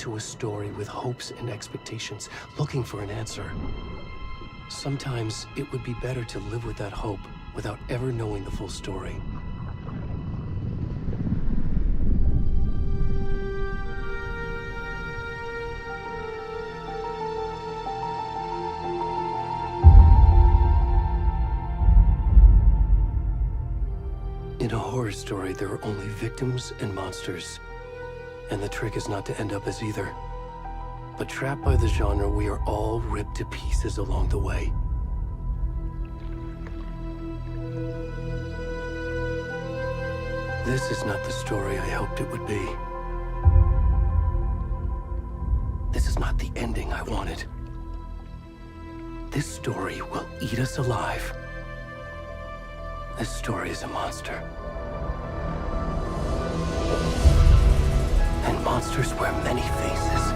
to a story with hopes and expectations, looking for an answer. Sometimes it would be better to live with that hope without ever knowing the full story. In a horror story, there are only victims and monsters. And the trick is not to end up as either. But trapped by the genre, we are all ripped to pieces along the way. This is not the story I hoped it would be. This is not the ending I wanted. This story will eat us alive. This story is a monster. And monsters wear many faces.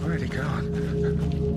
Where'd he gone?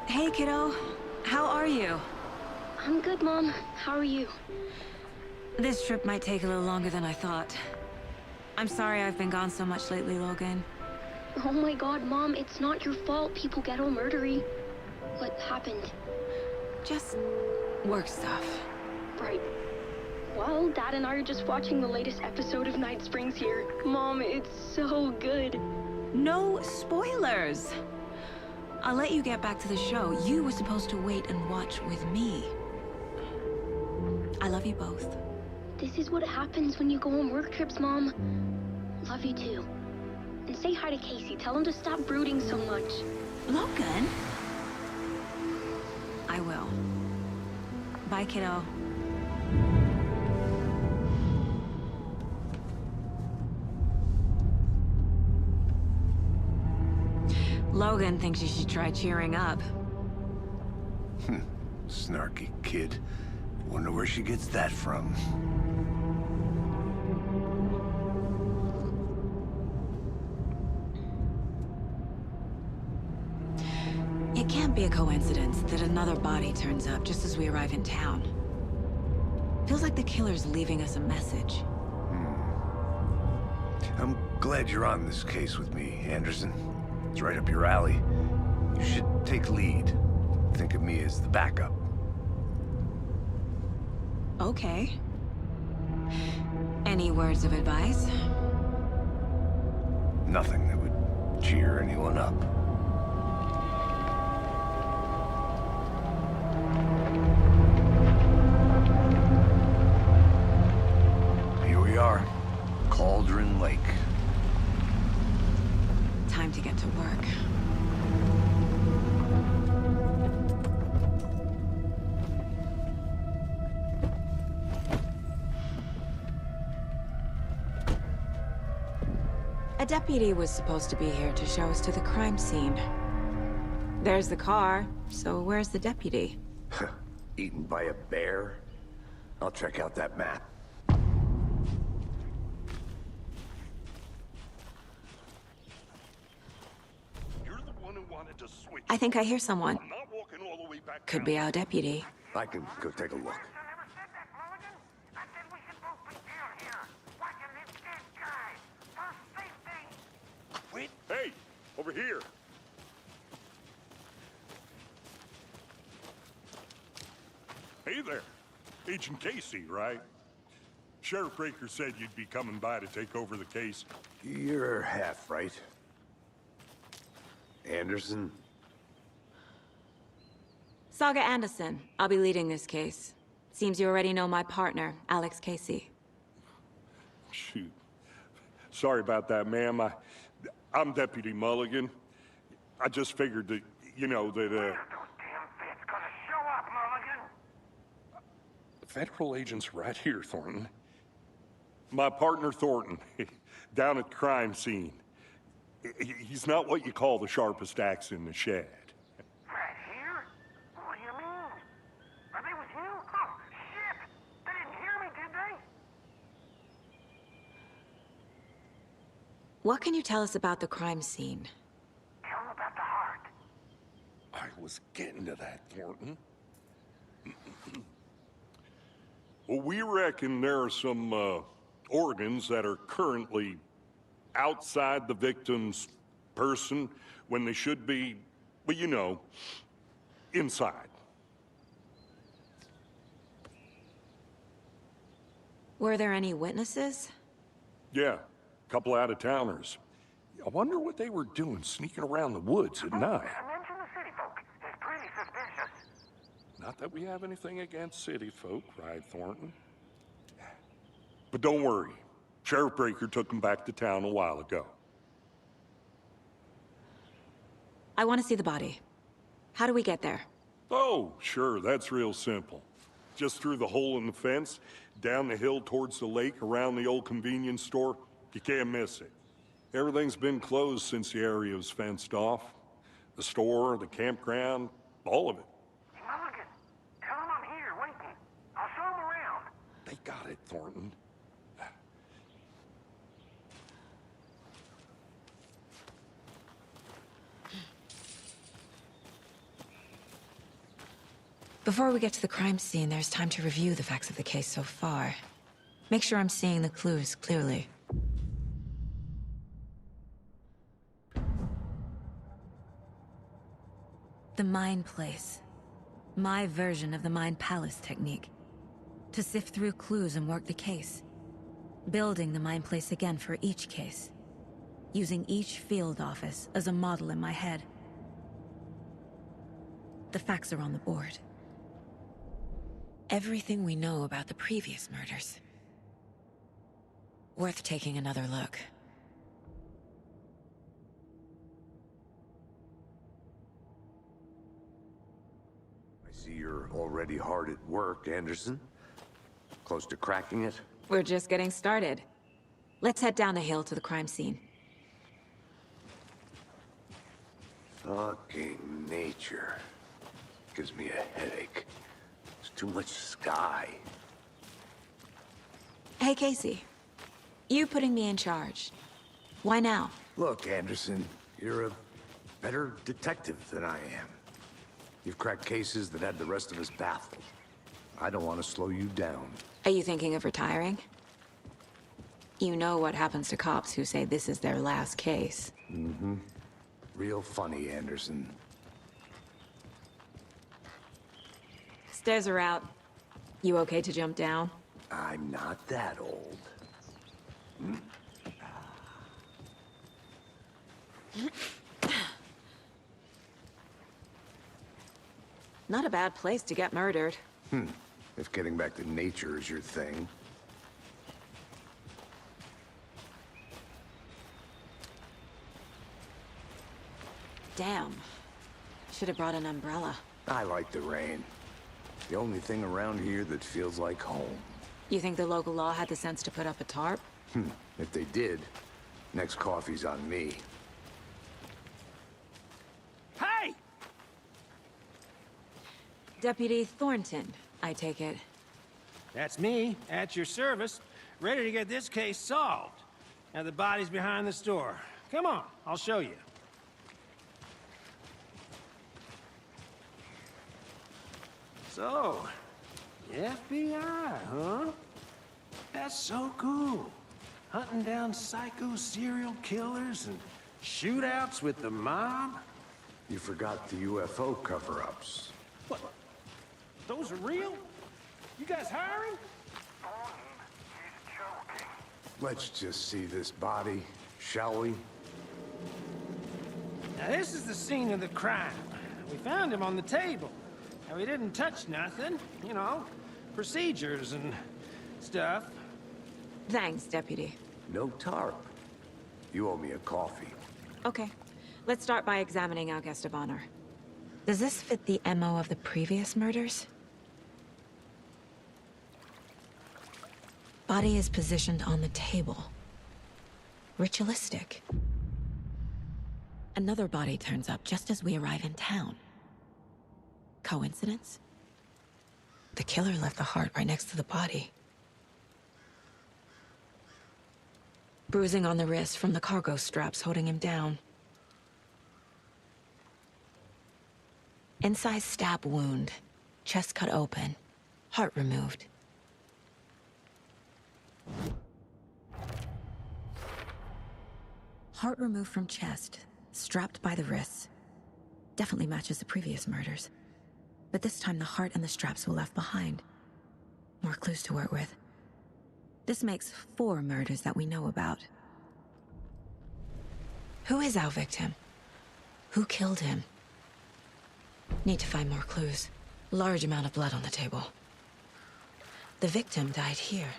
Hey, kiddo. How are you? I'm good, Mom. How are you? This trip might take a little longer than I thought. I'm sorry I've been gone so much lately, Logan. Oh my god, Mom, it's not your fault people get all murdery. What happened? Just work stuff. Right. Well, Dad and I are just watching the latest episode of Night Springs here. Mom, it's so good. No spoilers! I'll let you get back to the show. You were supposed to wait and watch with me. I love you both. This is what happens when you go on work trips, Mom. Love you too. And say hi to Casey. Tell him to stop brooding so much. Logan? I will. Bye, kiddo. Logan thinks you should try cheering up. Snarky kid. Wonder where she gets that from. It can't be a coincidence that another body turns up just as we arrive in town. Feels like the killer's leaving us a message. I'm glad you're on this case with me, Anderson. It's right up your alley. You should take lead. Think of me as the backup. Okay. Any words of advice? Nothing that would cheer anyone up. Here we are. Cauldron Lake. Time to get to work. A deputy was supposed to be here to show us to the crime scene. There's the car, so where's the deputy? Eaten by a bear? I'll check out that map. You're the one who wanted to switch. I think I hear someone. I'm not walking all the way back Could down. be our deputy. I can go take a look. Wait. Hey, over here. Hey there. Agent Casey, right? Sheriff Breaker said you'd be coming by to take over the case. You're half right. Anderson? Saga Anderson. I'll be leading this case. Seems you already know my partner, Alex Casey. Shoot. Sorry about that, ma'am. I'm Deputy Mulligan. I just figured that, you know, that, Federal agent's right here, Thornton. My partner, Thornton, down at the crime scene. He's not what you call the sharpest axe in the shed. Right here? What do you mean? Are they with you? Oh, shit! They didn't hear me, did they? What can you tell us about the crime scene? Tell them about the heart. I was getting to that, Thornton. Well, we reckon there are some, organs that are currently outside the victim's person when they should be, well, you know, inside. Were there any witnesses? Yeah, a couple out-of-towners. I wonder what they were doing sneaking around the woods at night. Mention the city folk. It's pretty suspicious. Not that we have anything against city folk, right, Thornton? But don't worry. Sheriff Breaker took them back to town a while ago. I want to see the body. How do we get there? Oh, sure, that's real simple. Just through the hole in the fence, down the hill towards the lake, around the old convenience store. You can't miss it. Everything's been closed since the area was fenced off. The store, the campground, all of it. Mulligan, tell them I'm here waiting. I'll show them around. They got it, Thornton. Before we get to the crime scene, there's time to review the facts of the case so far. Make sure I'm seeing the clues clearly. The Mind Place. My version of the Mind Palace technique. To sift through clues and work the case. Building the Mind Place again for each case. using each field office as a model in my head. The facts are on the board. Everything we know about the previous murders. Worth taking another look. I see you're already hard at work, Anderson. Close to cracking it? We're just getting started. Let's head down the hill to the crime scene. Fucking nature. Gives me a headache. There's too much sky. Hey, Casey. You putting me in charge. Why now? Look, Anderson, you're a better detective than I am. You've cracked cases that had the rest of us baffled. I don't want to slow you down. Are you thinking of retiring? You know what happens to cops who say this is their last case. Mm-hmm. Real funny, Anderson. Stairs are out. You okay to jump down? I'm not that old. Not a bad place to get murdered. If getting back to nature is your thing. Damn. Should have brought an umbrella. I like the rain. The only thing around here that feels like home. You think the local law had the sense to put up a tarp? If they did, next coffee's on me. Hey! Deputy Thornton, I take it. That's me, at your service, ready to get this case solved. Now the body's behind the store. Come on, I'll show you. So, the FBI, huh? That's so cool. Hunting down psycho serial killers and shootouts with the mob. You forgot the UFO cover-ups. What? Those are real? You guys hiring? He's joking. Let's just see this body, shall we? Now this is the scene of the crime. We found him on the table. Now he didn't touch nothing, you know, procedures and stuff. Thanks, Deputy. No tarp. You owe me a coffee. Okay. Let's start by examining our guest of honor. Does this fit the MO of the previous murders? Body is positioned on the table. Ritualistic. Another body turns up just as we arrive in town. Coincidence? The killer left the heart right next to the body. Bruising on the wrist from the cargo straps holding him down. Incised stab wound. Chest cut open. Heart removed. Heart removed from chest. Strapped by the wrists. Definitely matches the previous murders. But this time the heart and the straps were left behind. More clues to work with. This makes 4 murders that we know about. Who is our victim? Who killed him? Need to find more clues. Large amount of blood on the table. The victim died here.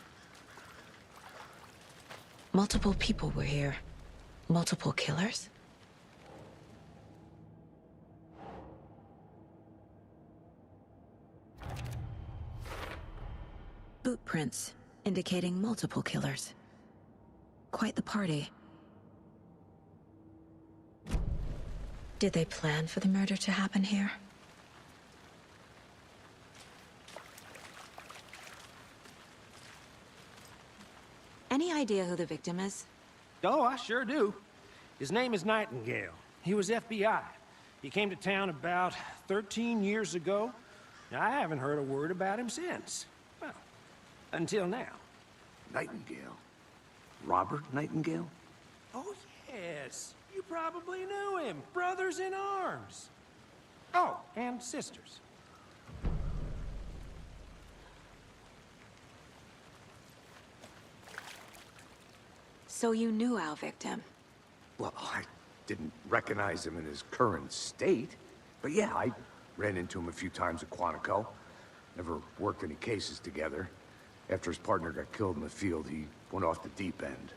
Multiple people were here. Multiple killers? Boot prints, indicating multiple killers. Quite the party. Did they plan for the murder to happen here? Any idea who the victim is? Oh, I sure do. His name is Nightingale. He was FBI. He came to town about 13 years ago. I haven't heard a word about him since. Well, until now. Nightingale? Robert Nightingale? Oh, yes. You probably knew him. Brothers in arms. Oh, and sisters. So you knew our victim. Well, I didn't recognize him in his current state. But yeah, I ran into him a few times at Quantico. Never worked any cases together. After his partner got killed in the field, he went off the deep end.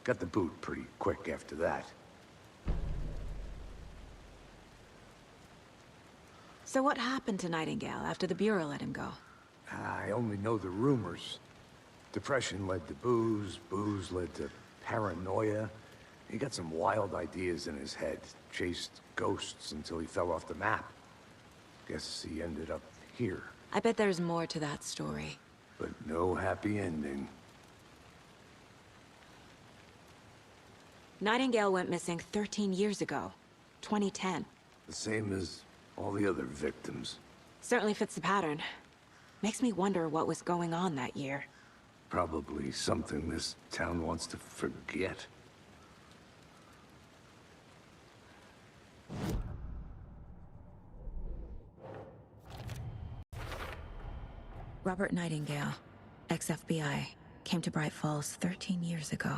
Got the boot pretty quick after that. So what happened to Nightingale after the Bureau let him go? I only know the rumors. Depression led to booze, booze led to paranoia. He got some wild ideas in his head, chased ghosts until he fell off the map. Guess he ended up here. I bet there's more to that story. But no happy ending. Nightingale went missing 13 years ago, 2010. The same as all the other victims. Certainly fits the pattern. Makes me wonder what was going on that year. Probably something this town wants to forget. Robert Nightingale, ex-FBI, came to Bright Falls 13 years ago.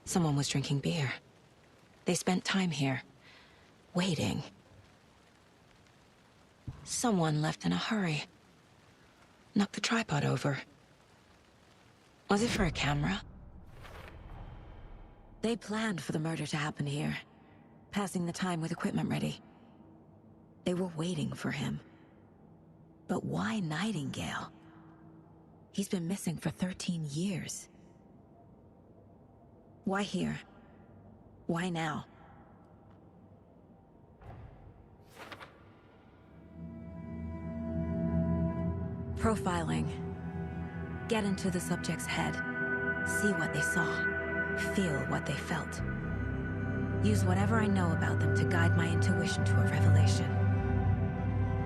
Someone was drinking beer. They spent time here, waiting. Someone left in a hurry. Knocked the tripod over. Was it for a camera? They planned for the murder to happen here, passing the time with equipment ready. They were waiting for him. But why Nightingale? He's been missing for 13 years. Why here? Why now? Profiling. Get into the subject's head. See what they saw. Feel what they felt. Use whatever I know about them to guide my intuition to a revelation.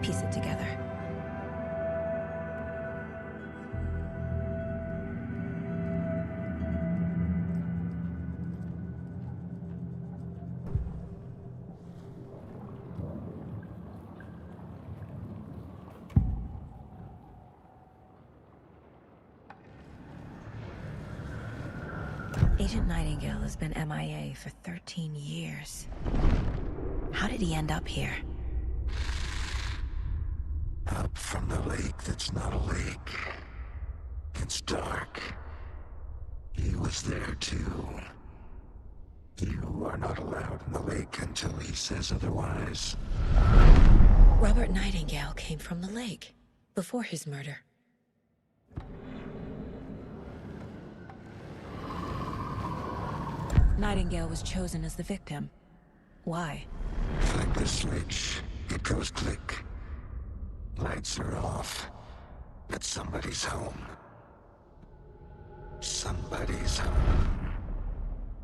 Piece it together. Agent Nightingale has been MIA for 13 years. How did he end up here? Up from the lake that's not a lake. It's dark. He was there too. You are not allowed in the lake until he says otherwise. Robert Nightingale came from the lake, before his murder. Nightingale was chosen as the victim. Why? Flick the switch, it goes click. Lights are off, but somebody's home. Somebody's home.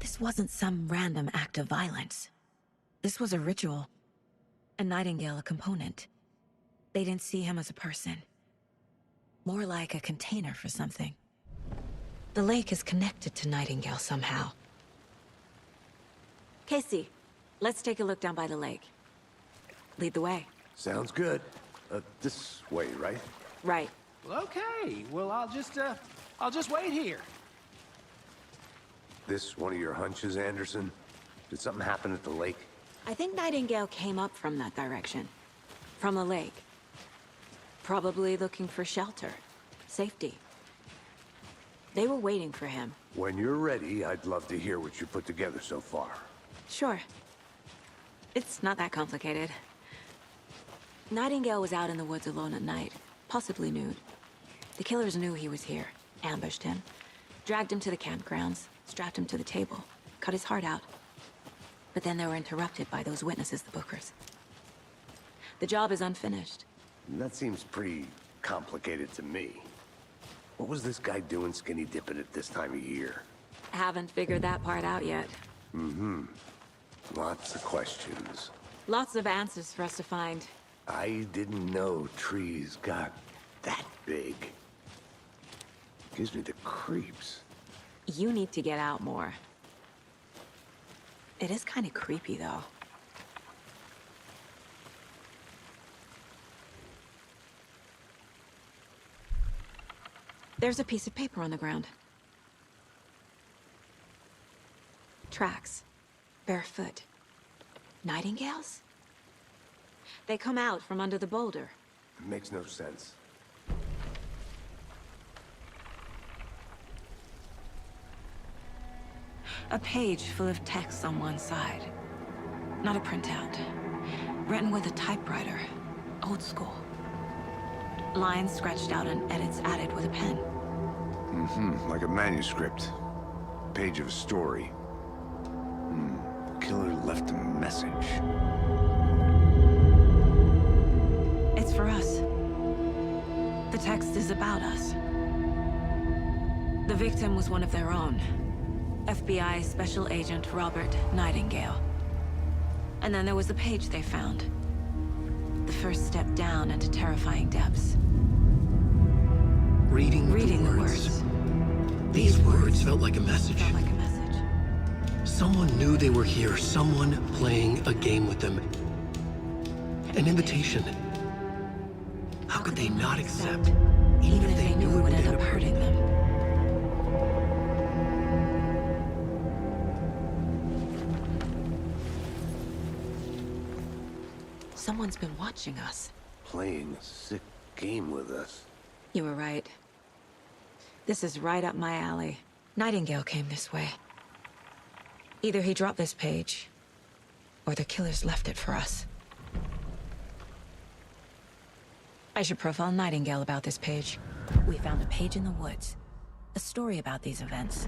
This wasn't some random act of violence. This was a ritual. And Nightingale a component. They didn't see him as a person. More like a container for something. The lake is connected to Nightingale somehow. Casey, let's take a look down by the lake. Lead the way. Sounds good. This way, right? Right. Well, okay. Well, I'll just wait here. This one of your hunches, Anderson? Did something happen at the lake? I think Nightingale came up from that direction. From the lake. Probably looking for shelter. Safety. They were waiting for him. When you're ready, I'd love to hear what you put together so far. Sure. It's not that complicated. Nightingale was out in the woods alone at night, possibly nude. The killers knew he was here, ambushed him, dragged him to the campgrounds, strapped him to the table, cut his heart out. But then they were interrupted by those witnesses, the Bookers. The job is unfinished. That seems pretty complicated to me. What was this guy doing skinny dipping at this time of year? Haven't figured that part out yet. Mm-hmm. Lots of questions. Lots of answers for us to find. I didn't know trees got that big. Gives me the creeps. You need to get out more. It is kind of creepy, though. There's a piece of paper on the ground. Tracks. Barefoot. Nightingales? They come out from under the boulder. It makes no sense. A page full of text on one side. Not a printout. Written with a typewriter. Old school. Lines scratched out and edits added with a pen. Like a manuscript. Page of a story. The killer left a message. It's for us. The text is about us. The victim was one of their own. FBI Special Agent Robert Nightingale. And then there was the page they found. The first step down into terrifying depths. Reading the words. These words felt like a message. Felt like a message. Someone knew they were here, someone playing a game with them. An invitation. How could they not accept, even if they knew it would end up hurting them? Someone's been watching us. Playing a sick game with us. You were right. This is right up my alley. Nightingale came this way. Either he dropped this page, or the killers left it for us. I should profile Nightingale about this page. We found a page in the woods. A story about these events.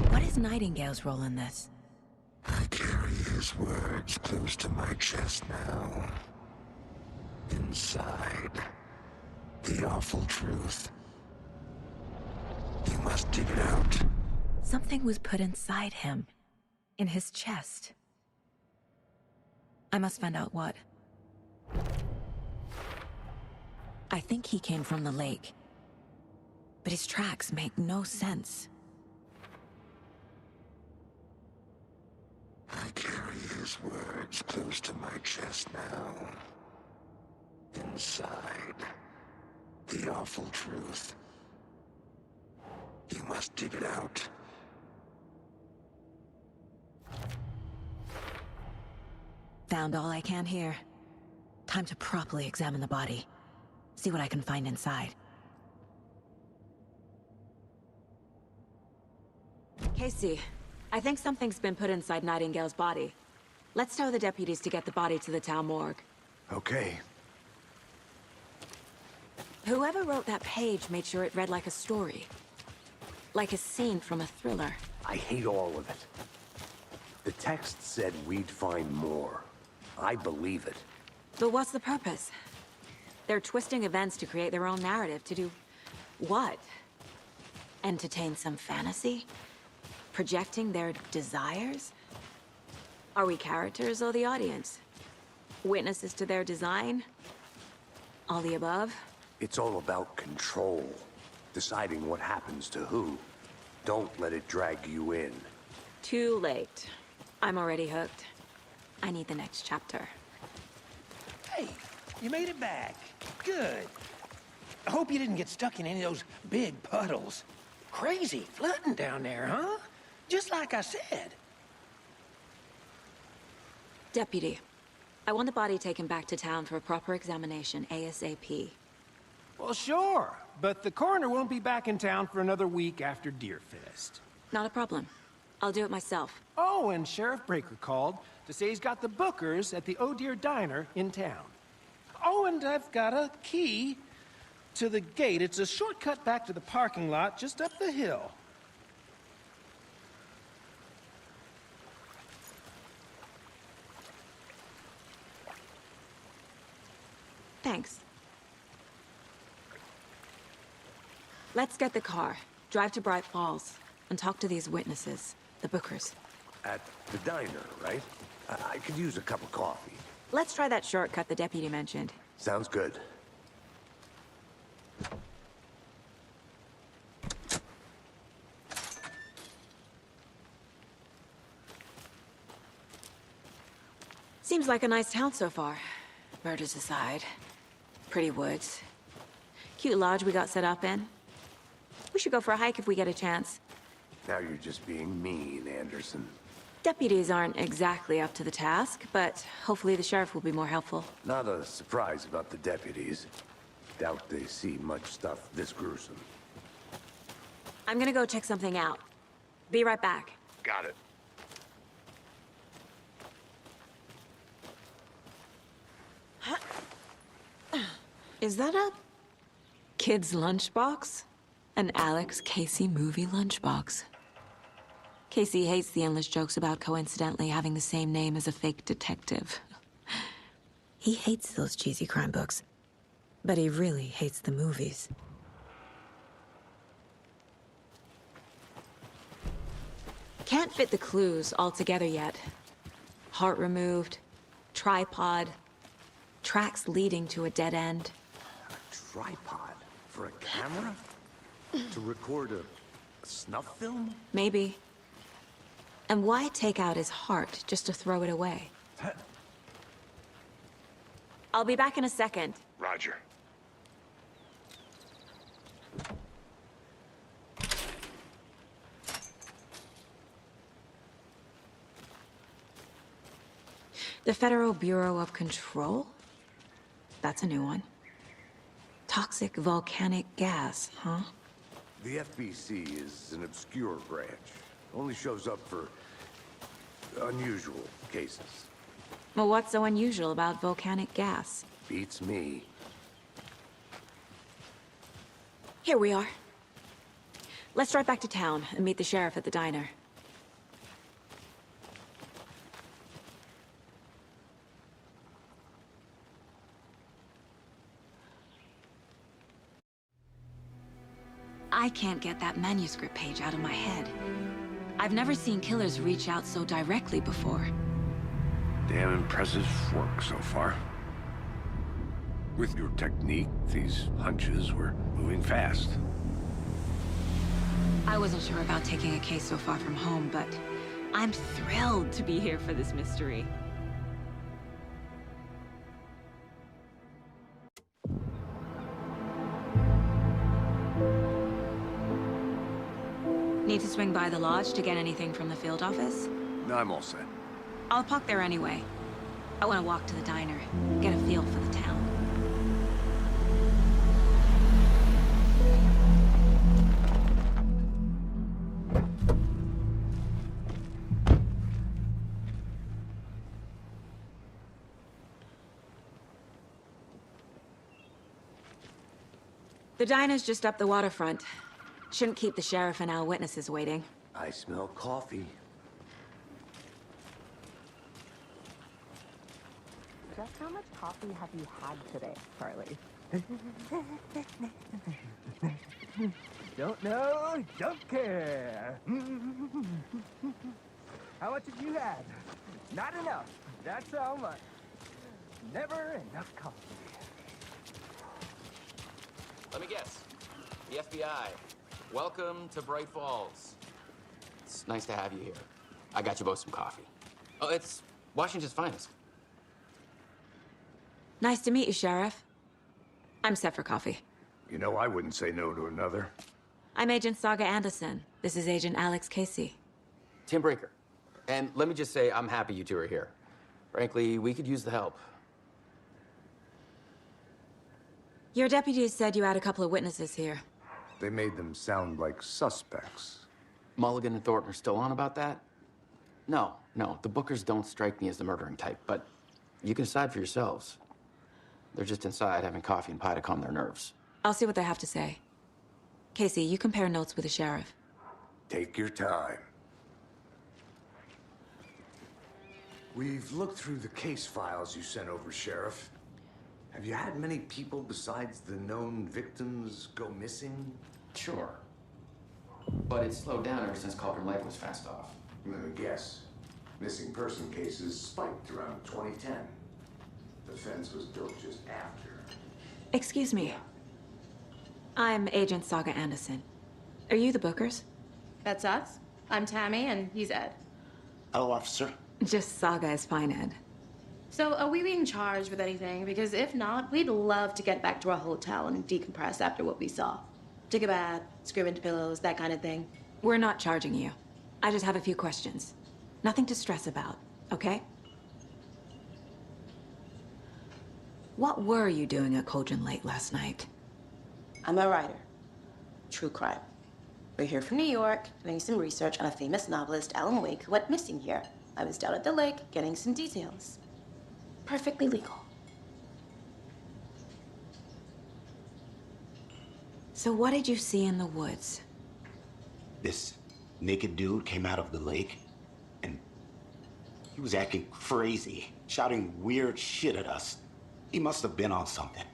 What is Nightingale's role in this? I carry his words close to my chest now. Inside, the awful truth. You must dig it out. Something was put inside him. In his chest. I must find out what. I think he came from the lake. But his tracks make no sense. I carry his words close to my chest now. Inside, the awful truth. You must dig it out. Found all I can here. Time to properly examine the body. See what I can find inside. Casey, I think something's been put inside Nightingale's body. Let's tell the deputies to get the body to the town morgue. Okay. Whoever wrote that page made sure it read like a story. Like a scene from a thriller. I hate all of it. The text said we'd find more. I believe it. But what's the purpose? They're twisting events to create their own narrative. To do what? Entertain some fantasy? Projecting their desires? Are we characters or the audience? Witnesses to their design? All the above? It's all about control. Deciding what happens to who. Don't let it drag you in. Too late. I'm already hooked. I need the next chapter. Hey, you made it back. Good. I hope you didn't get stuck in any of those big puddles. Crazy flooding down there, huh? Just like I said. Deputy, I want the body taken back to town for a proper examination, ASAP. Well, sure. But the coroner won't be back in town for another week after Deerfest. Not a problem. I'll do it myself. Oh, and Sheriff Breaker called to say he's got the bookers at the Oh Dear Diner in town. Oh, and I've got a key to the gate. It's a shortcut back to the parking lot just up the hill. Thanks. Let's get the car, drive to Bright Falls, and talk to these witnesses, the bookers. At the diner, right? I could use a cup of coffee. Let's try that shortcut the deputy mentioned. Sounds good. Seems like a nice town so far. Murders aside. Pretty woods. Cute lodge we got set up in. We should go for a hike if we get a chance. Now you're just being mean, Anderson. Deputies aren't exactly up to the task, but hopefully the sheriff will be more helpful. Not a surprise about the deputies. Doubt they see much stuff this gruesome. I'm gonna go check something out. Be right back. Got it. Is that a kid's lunchbox? An Alex Casey movie lunchbox. Casey hates the endless jokes about coincidentally having the same name as a fake detective. He hates those cheesy crime books, but he really hates the movies. Can't fit the clues all together yet. Heart removed, tripod, tracks leading to a dead end. Tripod? For a camera? To record a snuff film? Maybe. And why take out his heart just to throw it away? I'll be back in a second. Roger. The Federal Bureau of Control? That's a new one. Toxic volcanic gas, huh? The FBC is an obscure branch. Only shows up for unusual cases. Well, what's so unusual about volcanic gas? Beats me. Here we are. Let's drive back to town and meet the sheriff at the diner. I can't get that manuscript page out of my head. I've never seen killers reach out so directly before. Damn impressive work so far. With your technique, these hunches were moving fast. I wasn't sure about taking a case so far from home, but I'm thrilled to be here for this mystery. Need to swing by the lodge to get anything from the field office? No, I'm all set. I'll park there anyway. I want to walk to the diner, get a feel for the town. The diner's just up the waterfront. Shouldn't keep the sheriff and our witnesses waiting. I smell coffee. Just how much coffee have you had today, Charlie? Don't know, don't care. How much have you had? Not enough. That's how much. Never enough coffee. Let me guess. The FBI. Welcome to Bright Falls. It's nice to have you here. I got you both some coffee. Oh, it's Washington's finest. Nice to meet you, Sheriff. I'm set for coffee. You know, I wouldn't say no to another. I'm Agent Saga Anderson. This is Agent Alex Casey. Tim Breaker. And let me just say, I'm happy you two are here. Frankly, we could use the help. Your deputies said you had a couple of witnesses here. They made them sound like suspects. Mulligan and Thornton are still on about that? No, the Bookers don't strike me as the murdering type, but you can decide for yourselves. They're just inside having coffee and pie to calm their nerves. I'll see what they have to say. Casey, you compare notes with the sheriff. Take your time. We've looked through the case files you sent over, Sheriff. Have you had many people besides the known victims go missing? Sure. But it's slowed down ever since Cauldron Lake was fast off. Let me guess. Missing person cases spiked around 2010. The fence was built just after. Excuse me. I'm Agent Saga Anderson. Are you the Bookers? That's us. I'm Tammy, and he's Ed. Hello, officer. Just Saga is fine, Ed. So, are we being charged with anything? Because if not, we'd love to get back to our hotel and decompress after what we saw. Take a bath, scream into pillows, that kind of thing. We're not charging you. I just have a few questions. Nothing to stress about, okay? What were you doing at Cauldron Lake last night? I'm a writer. True crime. We're here from New York, doing some research on a famous novelist, Alan Wake, who went missing here. I was down at the lake, getting some details. Perfectly legal. So what did you see in the woods? This naked dude came out of the lake, and he was acting crazy, shouting weird shit at us. He must have been on something.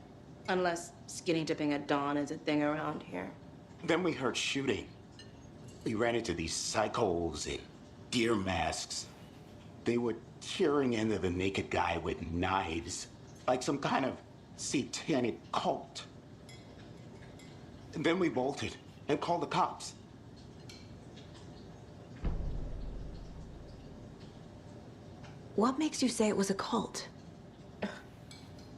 Unless skinny dipping at dawn is a thing around here. Then we heard shooting. We ran into these psychos in deer masks. They were tearing into the naked guy with knives, like some kind of satanic cult. And then we bolted and called the cops. What makes you say it was a cult?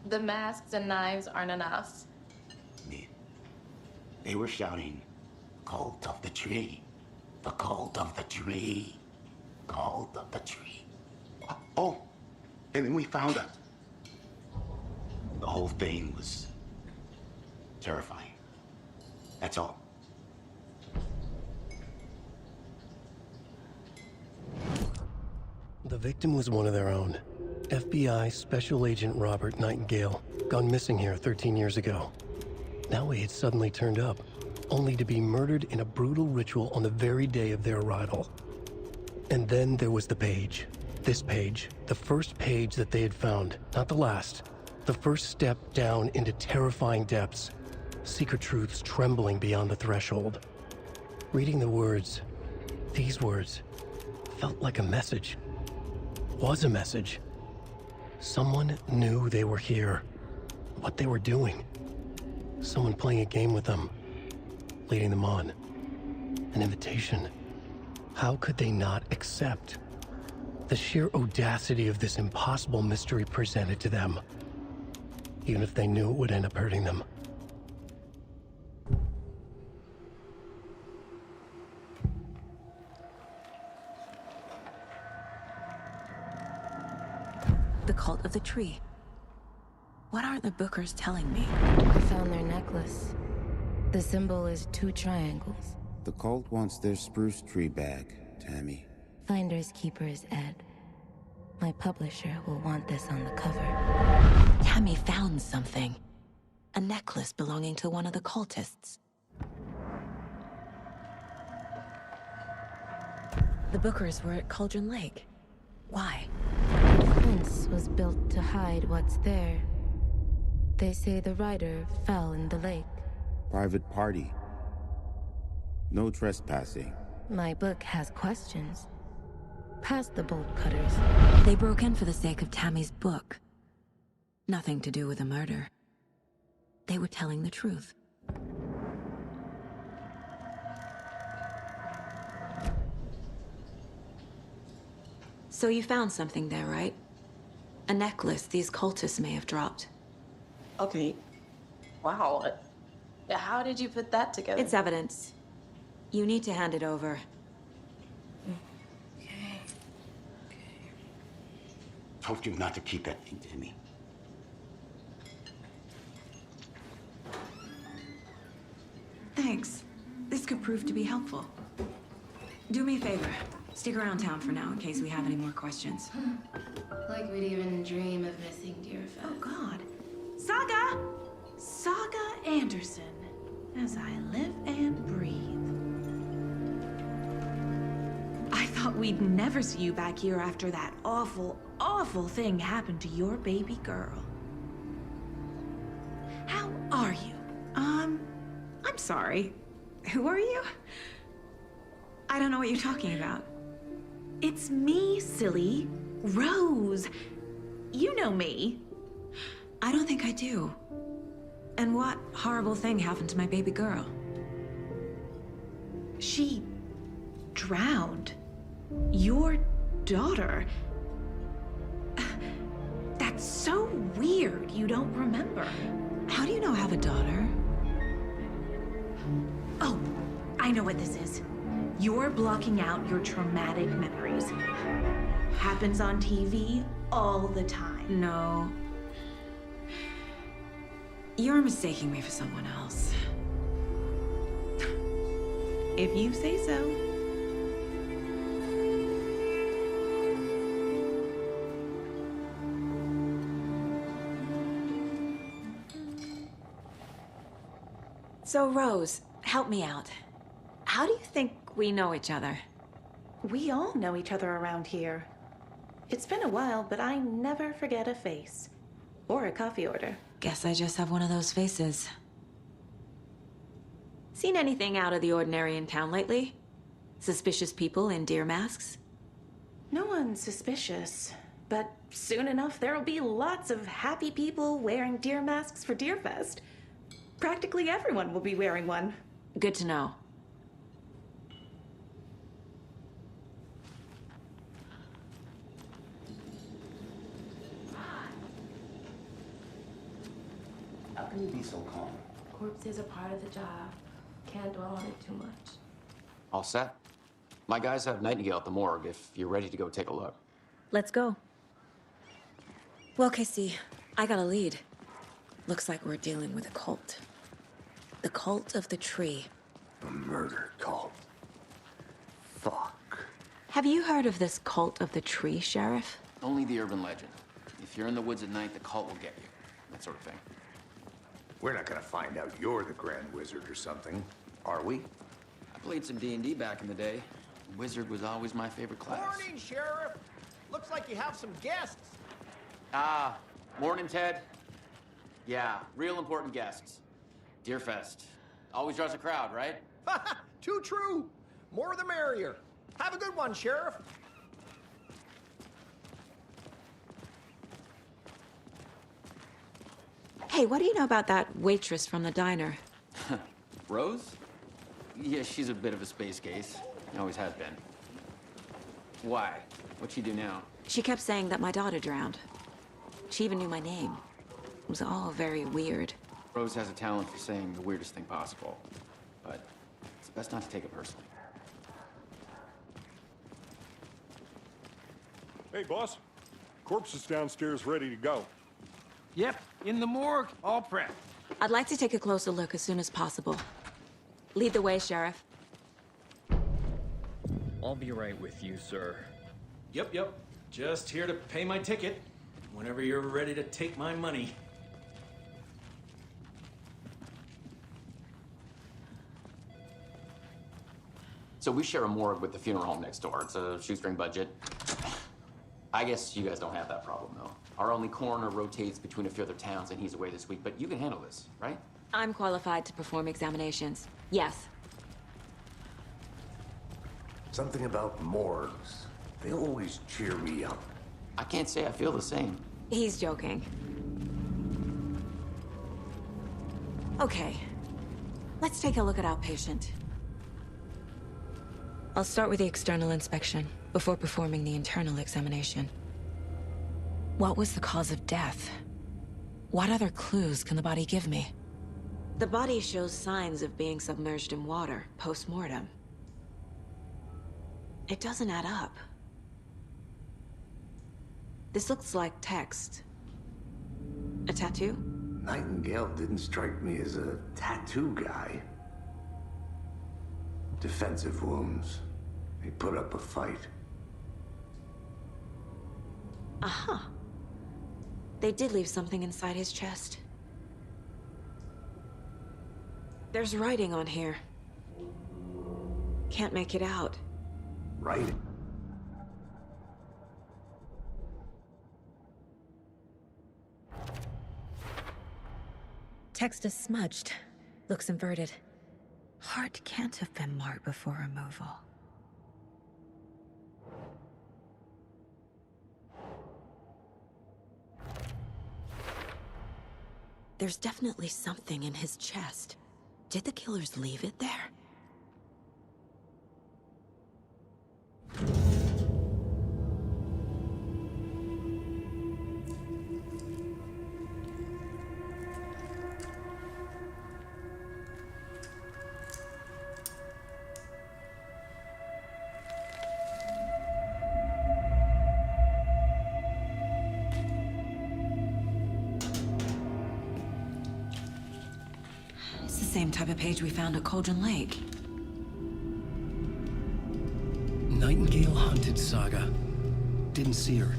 The masks and knives aren't enough. They were shouting, "Cult of the tree, the cult of the tree, cult of the tree." Oh, and then we found it. The whole thing was terrifying. That's all. The victim was one of their own. FBI Special Agent Robert Nightingale, gone missing here 13 years ago. Now he had suddenly turned up, only to be murdered in a brutal ritual on the very day of their arrival. And then there was the page. This page, the first page that they had found, not the last. The first step down into terrifying depths, secret truths trembling beyond the threshold. Reading the words, these words, felt like a message. Was a message. Someone knew they were here, what they were doing. Someone playing a game with them, leading them on. An invitation. How could they not accept? The sheer audacity of this impossible mystery presented to them, even if they knew it would end up hurting them. The cult of the tree. What are the Bookers telling me? I found their necklace. The symbol is 2 triangles. The cult wants their spruce tree back, Tammy. Finders keepers, Ed. My publisher will want this on the cover. Tammy found something. A necklace belonging to one of the cultists. The Bookers were at Cauldron Lake. Why? The fence was built to hide what's there. They say the rider fell in the lake. Private party. No trespassing. My book has questions. Past the bolt cutters. They broke in for the sake of Tammy's book. Nothing to do with a murder. They were telling the truth. So you found something there, right? A necklace these cultists may have dropped. Okay. Wow. How did you put that together? It's evidence. You need to hand it over. Told you not to keep that thing to me. Thanks. This could prove to be helpful. Do me a favor. Stick around town for now in case we have any more questions. Like we'd even dream of missing dear Fez. Oh, God. Saga! Saga Anderson. As I live and breathe. I thought we'd never see you back here after that awful, awful thing happened to your baby girl. How are you? I'm sorry. Who are you? I don't know what you're talking about. It's me, silly. Rose. You know me. I don't think I do. And what horrible thing happened to my baby girl? She drowned. Your daughter. That's so weird you don't remember. How do you know I have a daughter? Oh, I know what this is. You're blocking out your traumatic memories. Happens on TV all the time. No. You're mistaking me for someone else. If you say so. So, Rose, help me out. How do you think we know each other? We all know each other around here. It's been a while, but I never forget a face. Or a coffee order. Guess I just have one of those faces. Seen anything out of the ordinary in town lately? Suspicious people in deer masks? No one's suspicious. But soon enough, there'll be lots of happy people wearing deer masks for Deerfest. Practically everyone will be wearing one. Good to know. How can you be so calm? Corpses are part of the job. Can't dwell on it too much. All set? My guys have Nightingale at the morgue if you're ready to go take a look. Let's go. Well, Casey, I got a lead. Looks like we're dealing with a cult. The cult of the tree. A murder cult. Fuck. Have you heard of this cult of the tree, Sheriff? Only the urban legend. If you're in the woods at night, the cult will get you. That sort of thing. We're not gonna find out you're the Grand Wizard or something, are we? I played some D&D back in the day. Wizard was always my favorite class. Morning, Sheriff. Looks like you have some guests. Ah, morning, Ted. Yeah, real important guests. Deerfest. Always draws a crowd, right? Too true. More the merrier. Have a good one, Sheriff. Hey, what do you know about that waitress from the diner? Rose? Yeah, she's a bit of a space case. Always has been. Why? What'd she do now? She kept saying that my daughter drowned. She even knew my name. It was all very weird. Rose has a talent for saying the weirdest thing possible. But it's best not to take it personally. Hey, boss. Corpse is downstairs ready to go. Yep, in the morgue, all prepped. I'd like to take a closer look as soon as possible. Lead the way, Sheriff. I'll be right with you, sir. Yep. Just here to pay my ticket. Whenever you're ready to take my money. So we share a morgue with the funeral home next door. It's a shoestring budget. I guess you guys don't have that problem, though. Our only coroner rotates between a few other towns, and he's away this week. But you can handle this, right? I'm qualified to perform examinations. Yes. Something about morgues. They always cheer me up. I can't say I feel the same. He's joking. Okay. Let's take a look at our patient. I'll start with the external inspection before performing the internal examination. What was the cause of death? What other clues can the body give me? The body shows signs of being submerged in water post-mortem. It doesn't add up. This looks like text. A tattoo? Nightingale didn't strike me as a tattoo guy. Defensive wounds. He put up a fight. Aha. They did leave something inside his chest. There's writing on here. Can't make it out. Right? Text is smudged. Looks inverted. Heart can't have been marked before removal. There's definitely something in his chest. Did the killers leave it there? same type of page we found at Cauldron Lake. Nightingale hunted Saga. Didn't see her.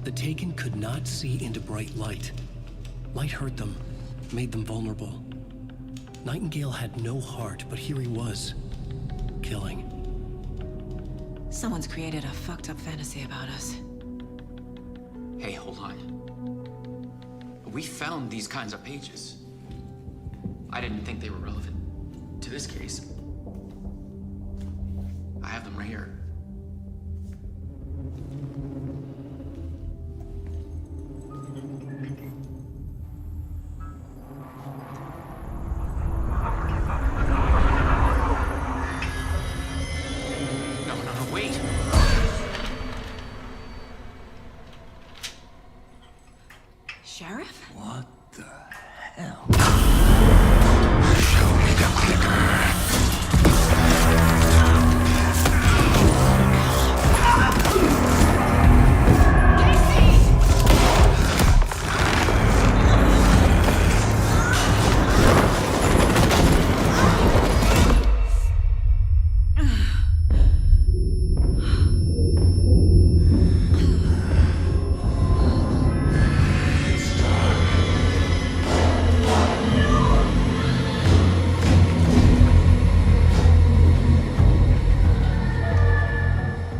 The Taken could not see into bright light. Light hurt them, made them vulnerable. Nightingale had no heart, but here he was, killing. Someone's created a fucked up fantasy about us. Hey, hold on. We found these kinds of pages. I didn't think they were relevant to this case. I have them right here. No, wait! Sheriff? What the hell? Show me the clicker.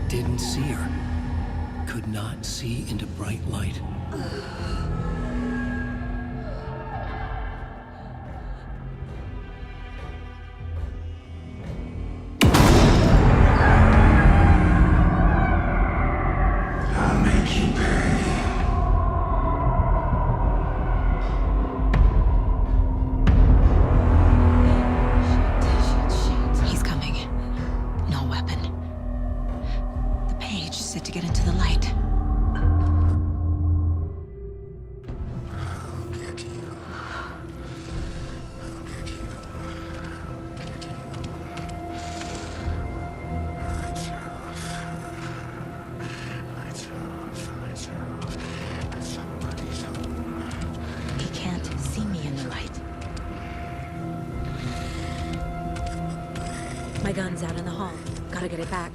Didn't see her. Could not see into bright light. I'll make you pay. He's coming. No weapon. The page said to get into the light. I'll get you. I'll get you. Get you. Lights off. Lights off. Lights off. Somebody's home. He can't see me in the light. My gun's out in the hall. Gotta get it back.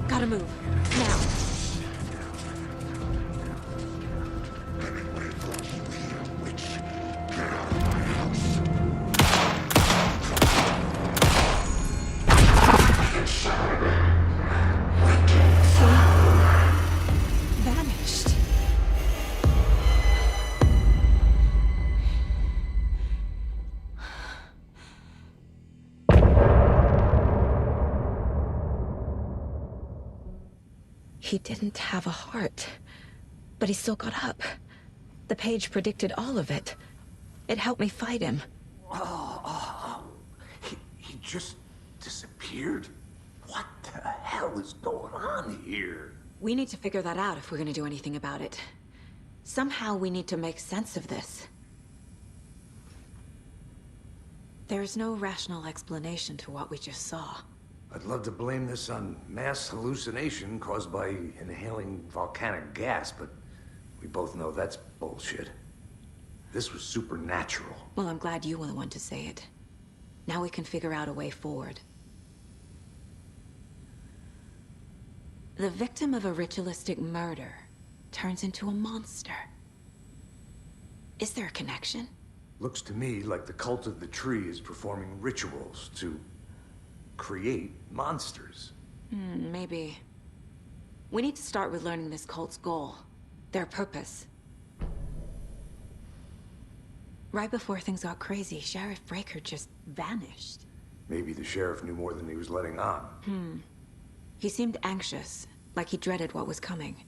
Gotta move. Now. Vanished. He didn't have a heart, but he still got up. The page predicted all of it. It helped me fight him. He just disappeared? What the hell is going on here? We need to figure that out if we're gonna do anything about it. Somehow we need to make sense of this. There's no rational explanation to what we just saw. I'd love to blame this on mass hallucination caused by inhaling volcanic gas, but we both know that's bullshit. This was supernatural. Well, I'm glad you were the one to say it. Now we can figure out a way forward. The victim of a ritualistic murder turns into a monster. Is there a connection? Looks to me like the cult of the tree is performing rituals to create monsters. Maybe. We need to start with learning this cult's goal. Their purpose. Right before things got crazy, Sheriff Breaker just vanished. Maybe the sheriff knew more than he was letting on. He seemed anxious, like he dreaded what was coming.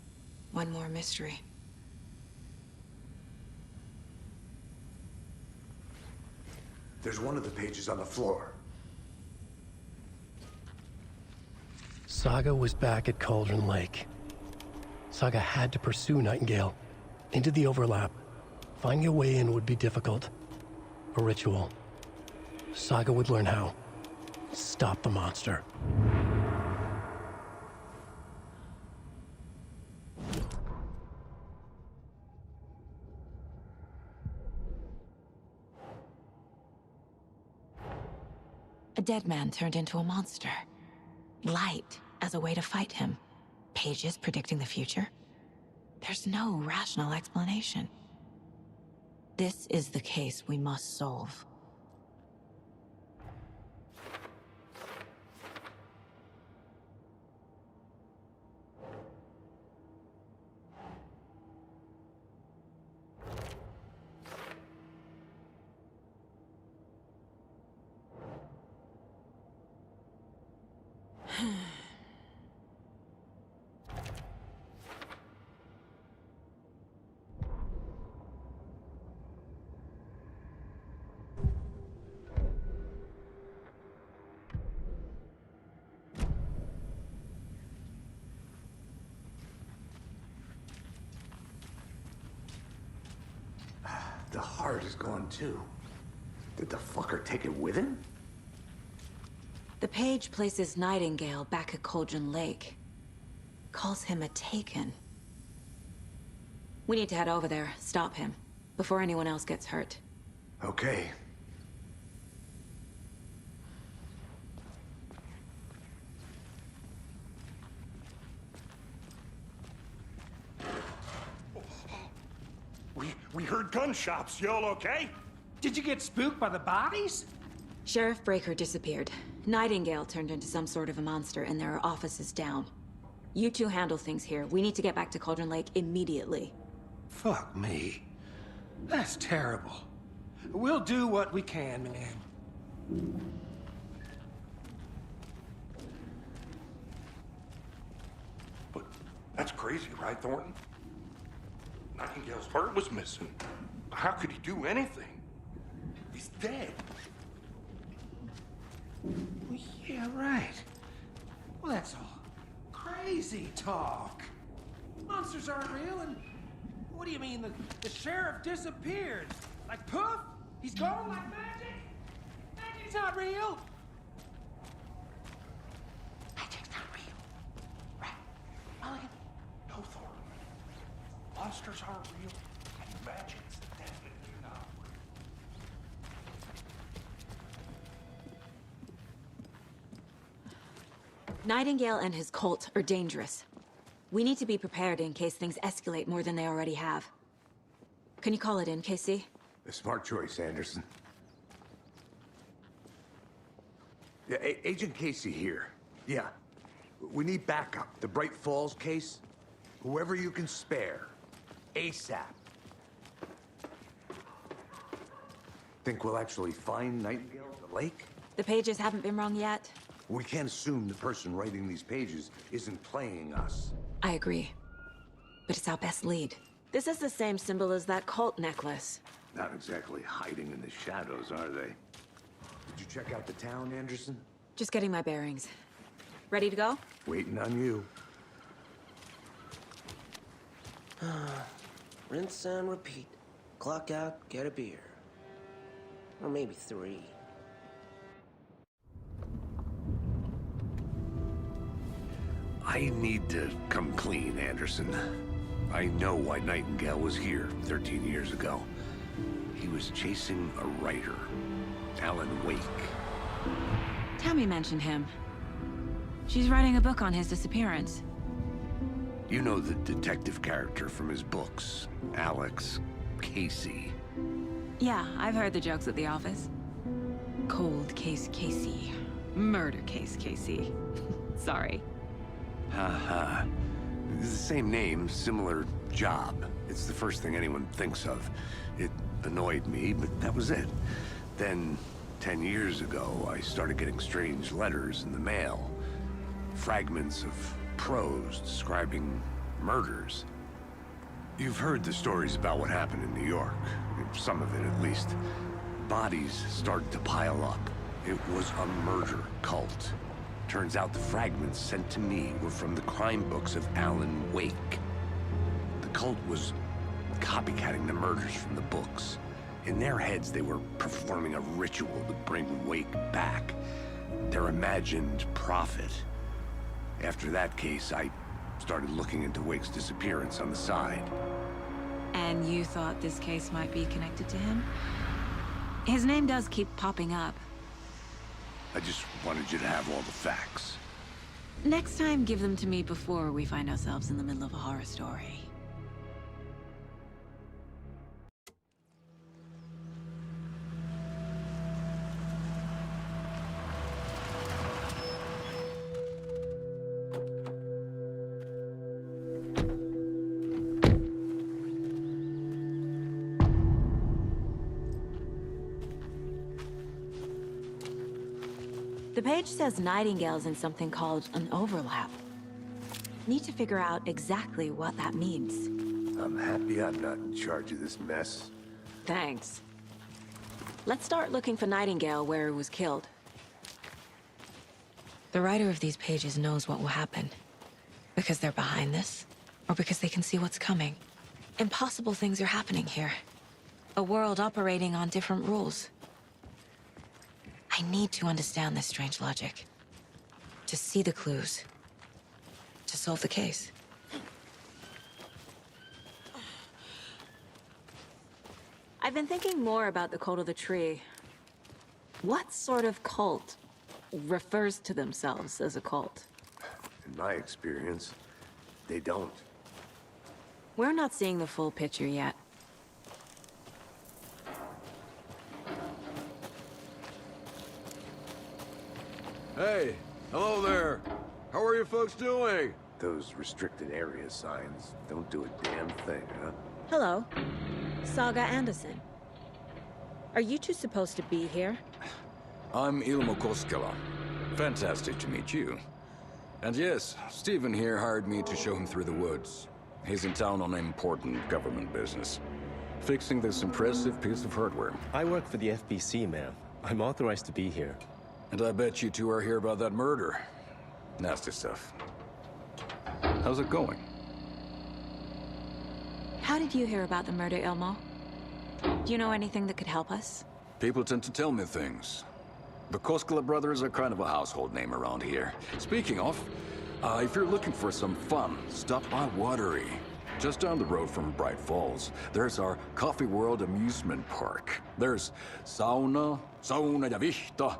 One more mystery. There's one of the pages on the floor. Saga was back at Cauldron Lake. Saga had to pursue Nightingale. Into the overlap. Finding a way in would be difficult. A ritual. Saga would learn how. Stop the monster. A dead man turned into a monster. Light as a way to fight him. Pages predicting the future. There's no rational explanation. This is the case we must solve. The heart is gone too. Did the fucker take it with him? The page places Nightingale back at Cauldron Lake. Calls him a Taken. We need to head over there, stop him, before anyone else gets hurt. Okay. We heard gunshots. Y'all okay? Did you get spooked by the bodies? Sheriff Breaker disappeared. Nightingale turned into some sort of a monster, and there are offices down. You two handle things here. We need to get back to Cauldron Lake immediately. Fuck me. That's terrible. We'll do what we can, man. But that's crazy, right, Thornton? Nightingale's heart was missing. How could he do anything? He's dead. Well, yeah, right. Well, that's all crazy talk. Monsters aren't real, and what do you mean the sheriff disappeared? Like poof? He's gone like magic? Magic's not real. Magic's not real. Right? Mulligan? No, Thornton. Monsters aren't real, and magic's definitely not real. Nightingale and his cult are dangerous. We need to be prepared in case things escalate more than they already have. Can you call it in, Casey? A smart choice, Anderson. Yeah, Agent Casey here. Yeah. We need backup. The Bright Falls case. Whoever you can spare. ASAP. Think we'll actually find Nightingale at the lake? The pages haven't been wrong yet. We can't assume the person writing these pages isn't playing us. I agree. But it's our best lead. This is the same symbol as that cult necklace. Not exactly hiding in the shadows, are they? Did you check out the town, Anderson? Just getting my bearings. Ready to go? Waiting on you. Rinse and repeat. Clock out, get a beer. Or maybe 3. I need to come clean, Anderson. I know why Nightingale was here 13 years ago. He was chasing a writer, Alan Wake. Tammy mentioned him. She's writing a book on his disappearance. You know the detective character from his books, Alex Casey. Yeah, I've heard the jokes at the office. Cold case Casey. Murder case Casey. Sorry. Ha. It's the same name, similar job. It's the first thing anyone thinks of. It annoyed me, but that was it. Then, 10 years ago, I started getting strange letters in the mail. Fragments of prose describing murders. You've heard the stories about what happened in New York. Some of it, at least. Bodies started to pile up. It was a murder cult. Turns out the fragments sent to me were from the crime books of Alan Wake. The cult was copycatting the murders from the books. In their heads, they were performing a ritual to bring Wake back. Their imagined prophet. After that case, I started looking into Wake's disappearance on the side. And you thought this case might be connected to him? His name does keep popping up. I just wanted you to have all the facts. Next time, give them to me before we find ourselves in the middle of a horror story. The page says Nightingale's in something called an overlap. Need to figure out exactly what that means. I'm happy I'm not in charge of this mess. Thanks. Let's start looking for Nightingale where he was killed. The writer of these pages knows what will happen. Because they're behind this, or because they can see what's coming. Impossible things are happening here. A world operating on different rules. I need to understand this strange logic. To see the clues. To solve the case. I've been thinking more about the cult of the tree. What sort of cult refers to themselves as a cult? In my experience, they don't. We're not seeing the full picture yet. Hey, hello there. How are you folks doing? Those restricted area signs don't do a damn thing, huh? Hello. Saga Anderson. Are you two supposed to be here? I'm Ilmo Koskela. Fantastic to meet you. And yes, Stephen here hired me to show him through the woods. He's in town on important government business. Fixing this impressive piece of hardware. I work for the FBC, ma'am. I'm authorized to be here. And I bet you two are here about that murder. Nasty stuff. How's it going? How did you hear about the murder, Ilmo? Do you know anything that could help us? People tend to tell me things. The Koskela brothers are kind of a household name around here. Speaking of, if you're looking for some fun, stop by Watery. Just down the road from Bright Falls, there's our Coffee World amusement park. There's sauna ja vihta.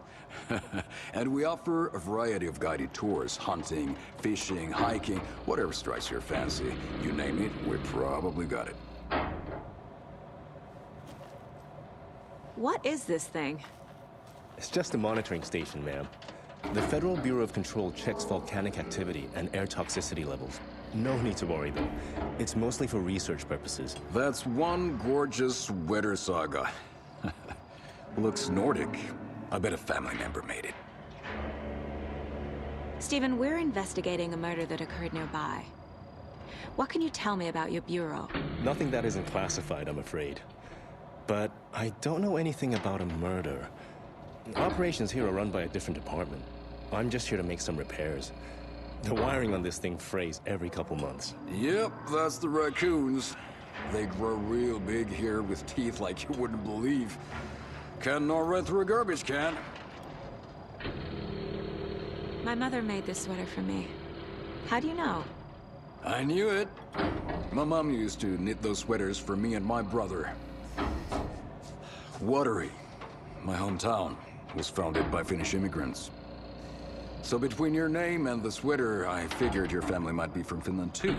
And we offer a variety of guided tours, hunting, fishing, hiking, whatever strikes your fancy. You name it, we probably got it. What is this thing? It's just a monitoring station, ma'am. The Federal Bureau of Control checks volcanic activity and air toxicity levels. No need to worry, though. It's mostly for research purposes. That's one gorgeous weather saga. Looks Nordic. I bet a family member made it. Stephen, we're investigating a murder that occurred nearby. What can you tell me about your bureau? Nothing that isn't classified, I'm afraid. But I don't know anything about a murder. Operations here are run by a different department. I'm just here to make some repairs. The wiring on this thing frays every couple months. Yep, that's the raccoons. They grow real big here with teeth like you wouldn't believe. Can not run through a garbage can. My mother made this sweater for me. How do you know? I knew it. My mom used to knit those sweaters for me and my brother. Watery, my hometown, was founded by Finnish immigrants. So between your name and the sweater, I figured your family might be from Finland too.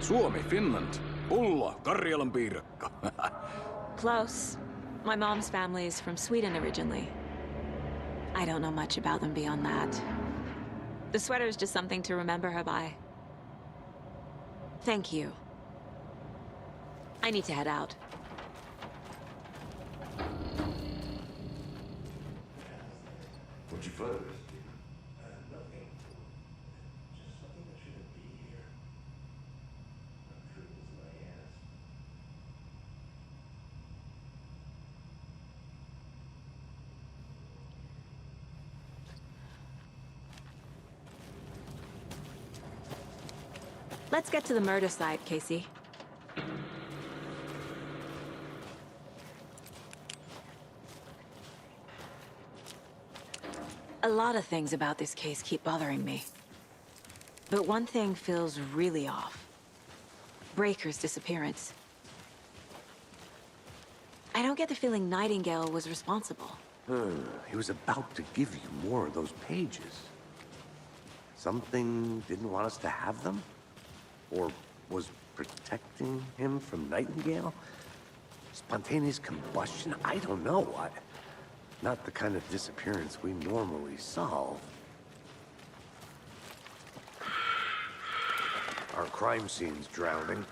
Suomi, Finland. Pulla, Karjalan piirakka. Close. My mom's family is from Sweden originally. I don't know much about them beyond that. The sweater is just something to remember her by. Thank you. I need to head out. What'd you find? Nothing. Just something that shouldn't be here. I'm sure it's my ass. Let's get to the murder site, Casey. A lot of things about this case keep bothering me. But one thing feels really off. Breaker's disappearance. I don't get the feeling Nightingale was responsible. He was about to give you more of those pages. Something didn't want us to have them? Or was protecting him from Nightingale? Spontaneous combustion? I don't know. Not the kind of disappearance we normally solve. Our crime scene's drowning.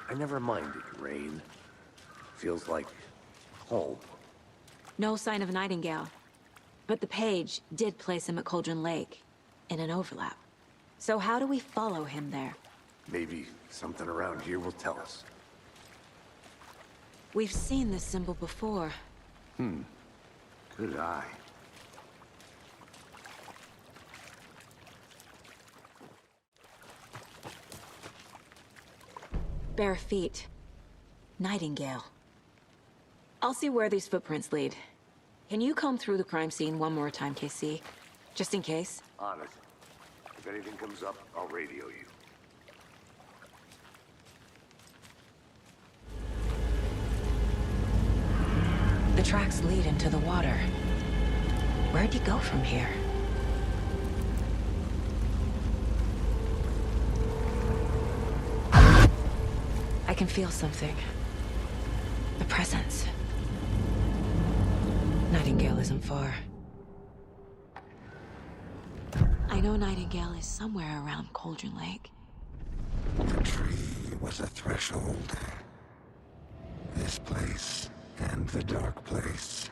I never minded rain. Feels like home. No sign of Nightingale. But the page did place him at Cauldron Lake, in an overlap. So how do we follow him there? Maybe something around here will tell us. We've seen this symbol before. Good eye. Bare feet. Nightingale. I'll see where these footprints lead. Can you comb through the crime scene one more time, KC? Just in case? On it. If anything comes up, I'll radio you. The tracks lead into the water. Where'd he go from here? I can feel something. A presence. Nightingale isn't far. I know Nightingale is somewhere around Cauldron Lake. The tree was a threshold. This place and the dark place.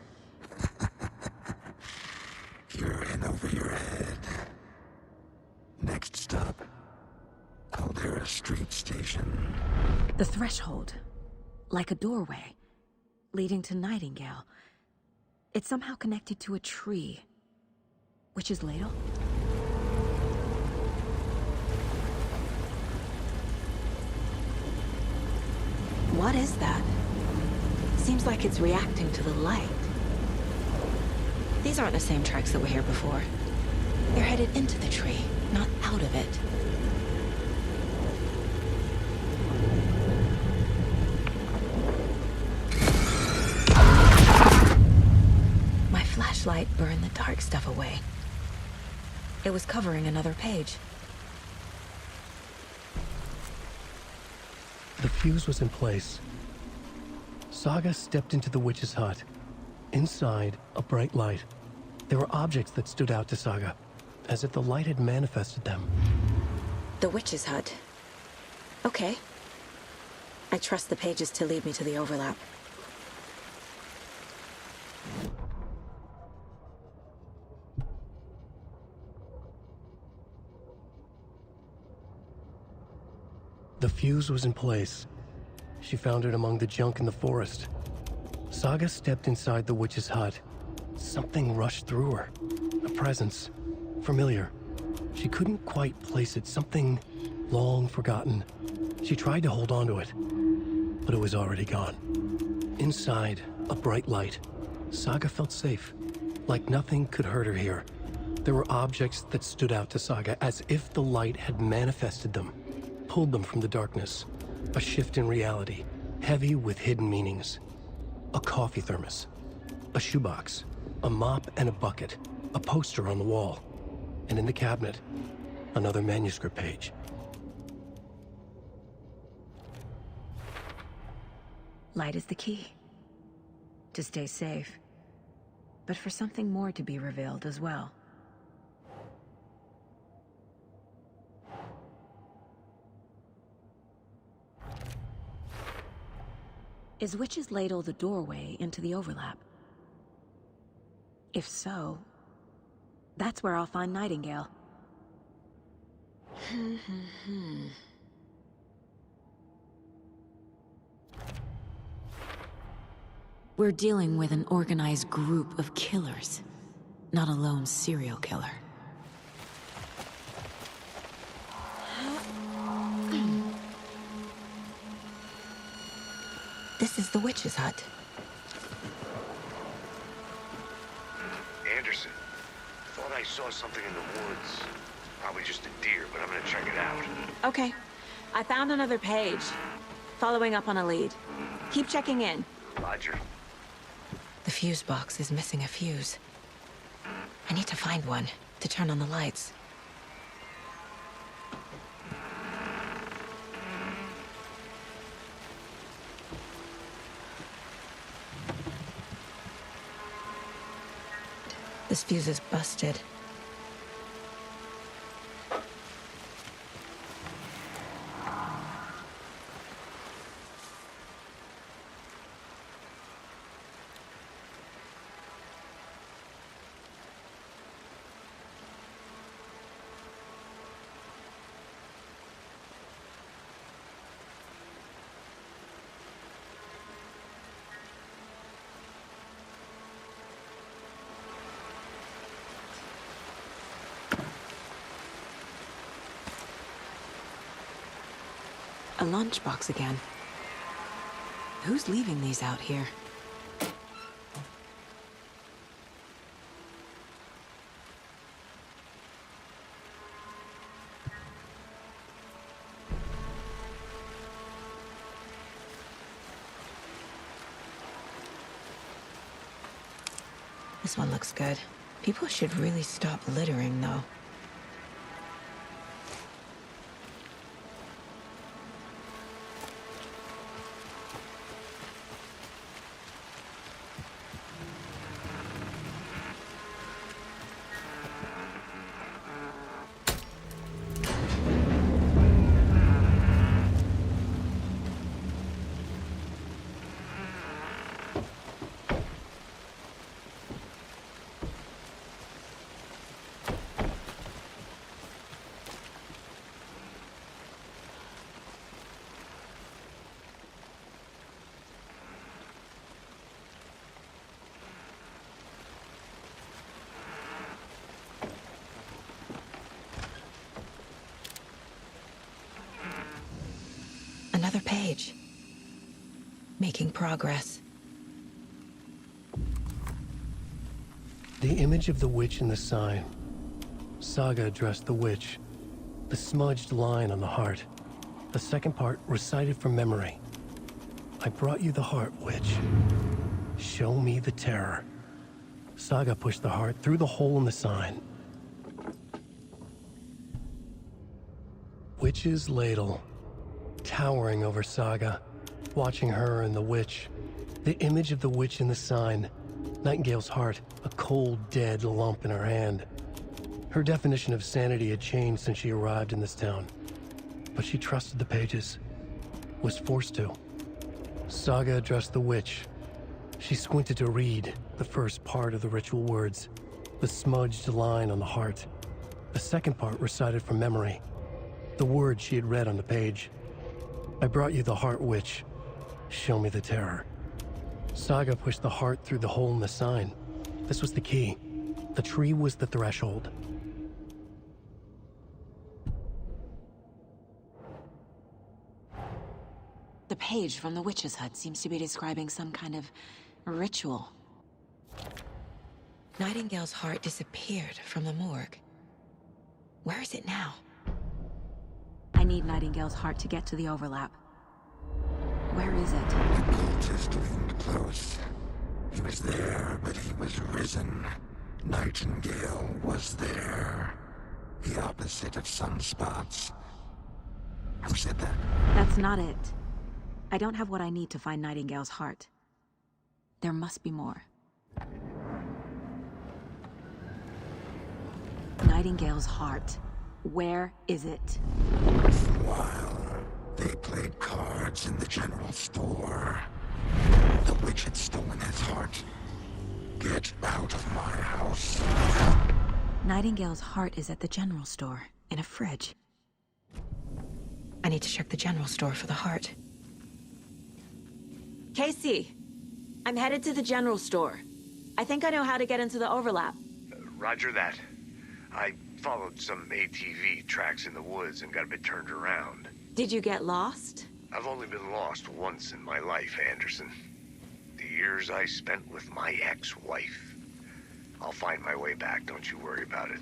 You're in over your head. Next stop, Caldera Street Station. The threshold. Like a doorway. Leading to Nightingale. It's somehow connected to a tree. Witch's ladle? What is that? Seems like it's reacting to the light. These aren't the same tracks that were here before. They're headed into the tree, not out of it. My flashlight burned the dark stuff away. It was covering another page. The fuse was in place. Saga stepped into the witch's hut. Inside, a bright light. There were objects that stood out to Saga, as if the light had manifested them. The witch's hut. Okay. I trust the pages to lead me to the overlap. The fuse was in place. She found it among the junk in the forest. Saga stepped inside the witch's hut. Something rushed through her. A presence. Familiar. She couldn't quite place it. Something long forgotten. She tried to hold on to it, but it was already gone. Inside, a bright light. Saga felt safe. Like nothing could hurt her here. There were objects that stood out to Saga as if the light had manifested them. Pulled them from the darkness. A shift in reality, heavy with hidden meanings. A coffee thermos, a shoebox, a mop and a bucket, a poster on the wall, and in the cabinet, another manuscript page. Light is the key. To stay safe. But for something more to be revealed as well. Is Witch's Ladle the doorway into the overlap? If so, that's where I'll find Nightingale. We're dealing with an organized group of killers, not a lone serial killer. This is the witch's hut. Anderson, thought I saw something in the woods. Probably just a deer, but I'm gonna check it out. Okay. I found another page. Following up on a lead. Keep checking in. Roger. The The fuse box is missing a fuse. I need to find one to turn on the lights. This fuse is busted. A lunchbox again. Who's leaving these out here? This one looks good. People should really stop littering, though. Another page. Making progress. The image of the witch in the sign. Saga addressed the witch. The smudged line on the heart. The second part recited from memory. I brought you the heart, witch. Show me the terror. Saga pushed the heart through the hole in the sign. Witch's ladle. Towering over Saga, watching her and the witch. The image of the witch in the sign. Nightingale's heart, a cold, dead lump in her hand. Her definition of sanity had changed since she arrived in this town. But she trusted the pages. Was forced to. Saga addressed the witch. She squinted to read the first part of the ritual words. The smudged line on the heart. The second part recited from memory. The words she had read on the page. I brought you the heart, witch. Show me the terror. Saga pushed the heart through the hole in the sign. This was the key. The tree was the threshold. The page from the witch's hut seems to be describing some kind of ritual. Nightingale's heart disappeared from the morgue. Where is it now? I need Nightingale's heart to get to the overlap. Where is it? The cultist leaned close. He was there, but he was risen. Nightingale was there. The opposite of sunspots. Who said that? That's not it. I don't have what I need to find Nightingale's heart. There must be more. Nightingale's heart. Where is it? For a while, they played cards in the general store. The witch had stolen his heart. Get out of my house. Nightingale's heart is at the general store, in a fridge. I need to check the general store for the heart. Casey, I'm headed to the general store. I think I know how to get into the overlap. Roger that. I followed some ATV tracks in the woods and got a bit turned around. Did you get lost? I've only been lost once in my life, Anderson. The years I spent with my ex-wife. I'll find my way back, don't you worry about it.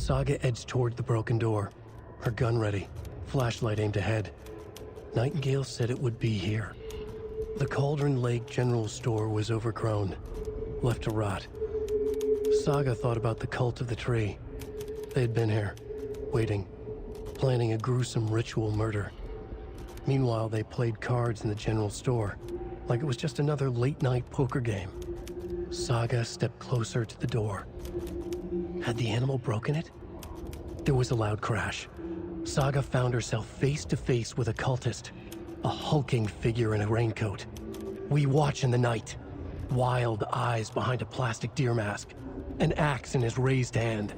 Saga edged toward the broken door, her gun ready, flashlight aimed ahead. Nightingale said it would be here. The Cauldron Lake General Store was overgrown, left to rot. Saga thought about the cult of the tree. They had been here, waiting, planning a gruesome ritual murder. Meanwhile, they played cards in the general store, like it was just another late-night poker game. Saga stepped closer to the door. Had the animal broken it? There was a loud crash. Saga found herself face to face with a cultist, a hulking figure in a raincoat. We watch in the night. Wild eyes behind a plastic deer mask, an axe in his raised hand.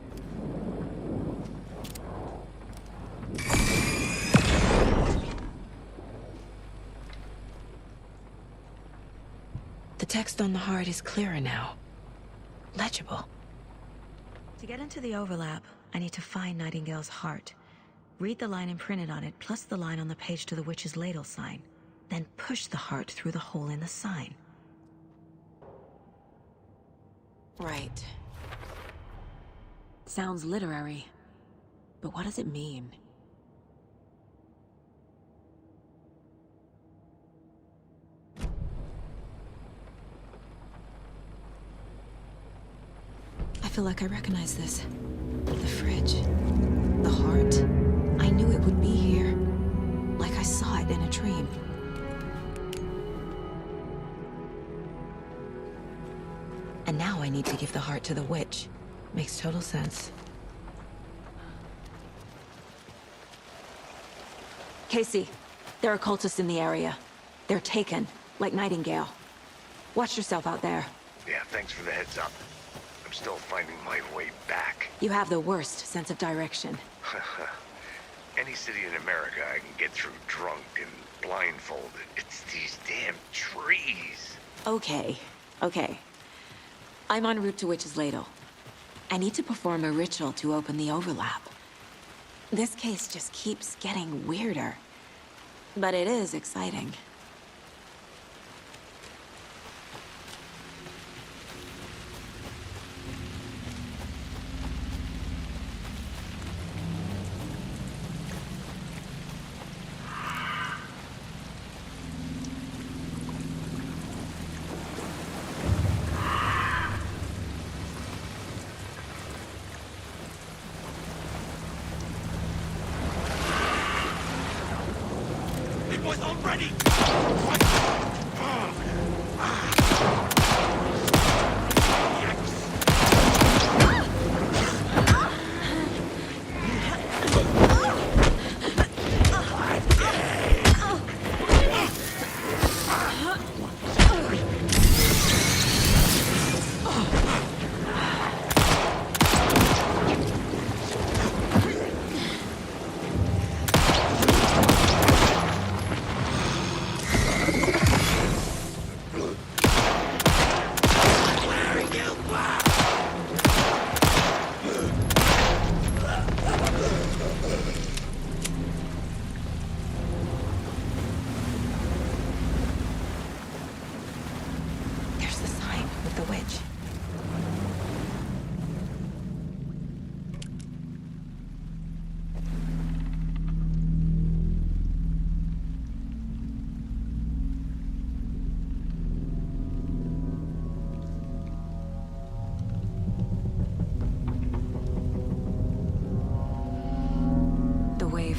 The text on the heart is clearer now. Legible. To get into the overlap, I need to find Nightingale's heart. Read the line imprinted on it, plus the line on the page to the witch's ladle sign. Then push the heart through the hole in the sign. Right. Sounds literary. But what does it mean? I feel like I recognize this. The fridge. The heart. I knew it would be here. Like I saw it in a dream. And now I need to give the heart to the witch. Makes total sense. Casey, there are cultists in the area. They're taken, like Nightingale. Watch yourself out there. Yeah, thanks for the heads up. I'm still finding my way back. You have the worst sense of direction. Any city in America I can get through drunk and blindfolded. It's these damn trees. Okay. I'm en route to Witch's Ladle. I need to perform a ritual to open the overlap. This case just keeps getting weirder. But it is exciting.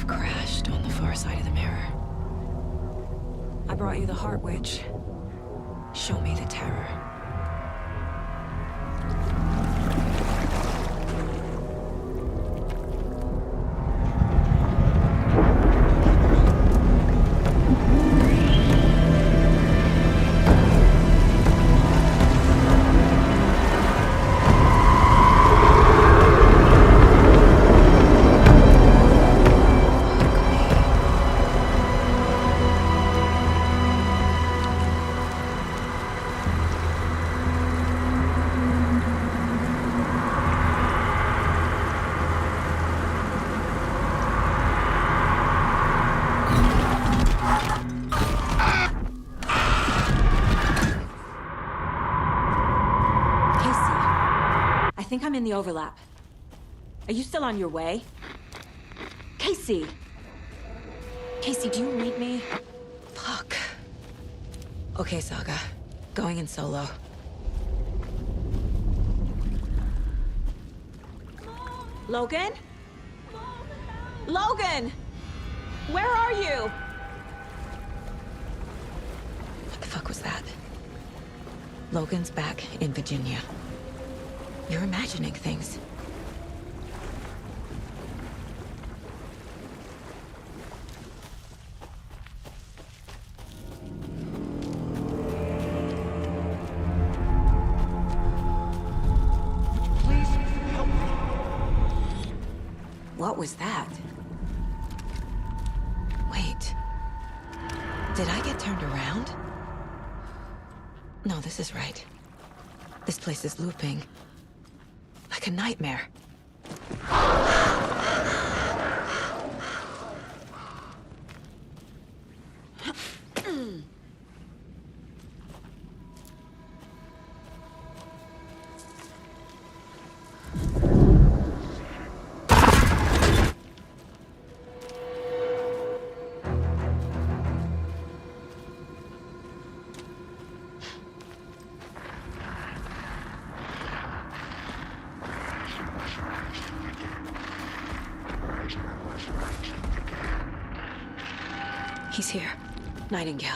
Crashed on the far side of the mirror. I brought you the Heart Witch. Show me the terror. I think I'm in the overlap. Are you still on your way? Casey! Casey, do you read me? Fuck. Okay, Saga. Going in solo. Logan? Logan! Where are you? What the fuck was that? Logan's back in Virginia. You're imagining things. Please help me. What was that? Wait. Did I get turned around? No, this is right. This place is looping. Like a nightmare. He's here. Nightingale.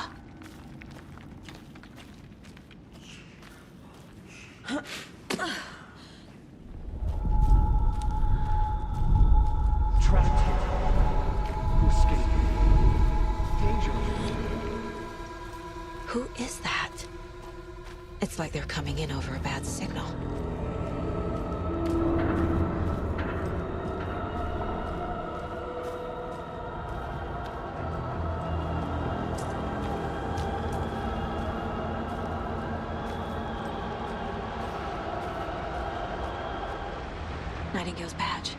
Trapped here. You escaped. Danger. Who is that? It's like they're coming in over a bad signal. Nightingale's badge.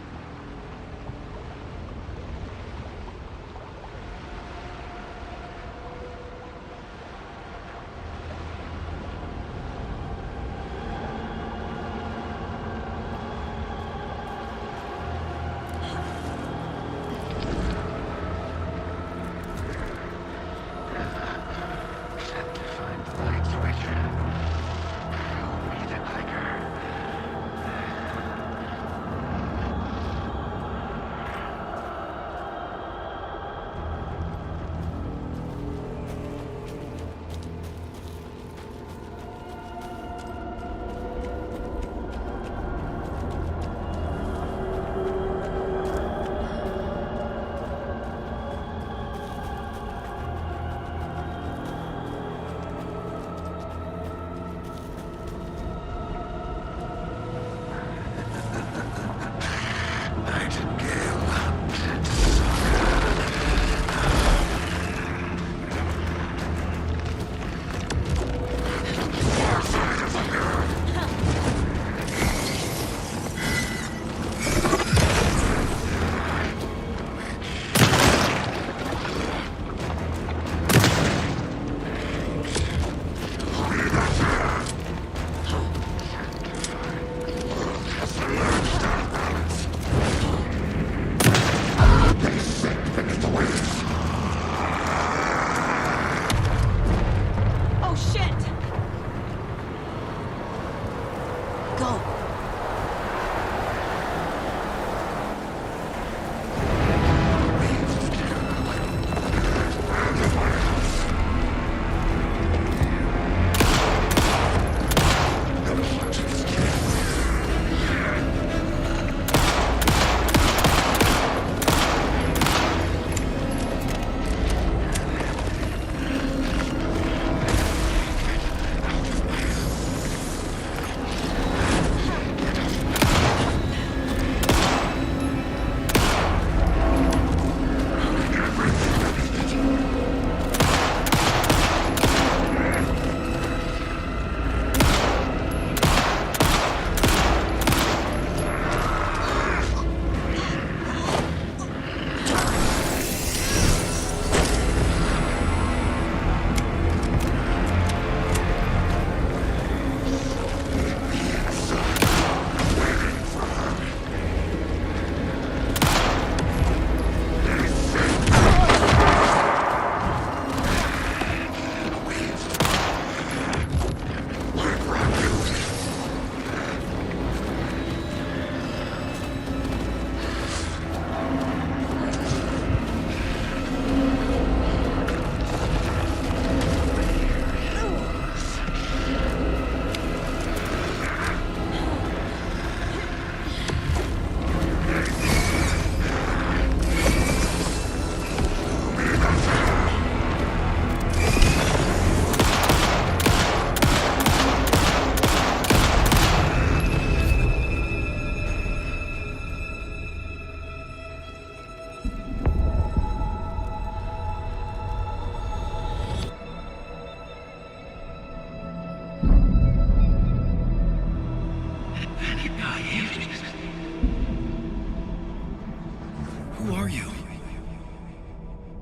Who are you?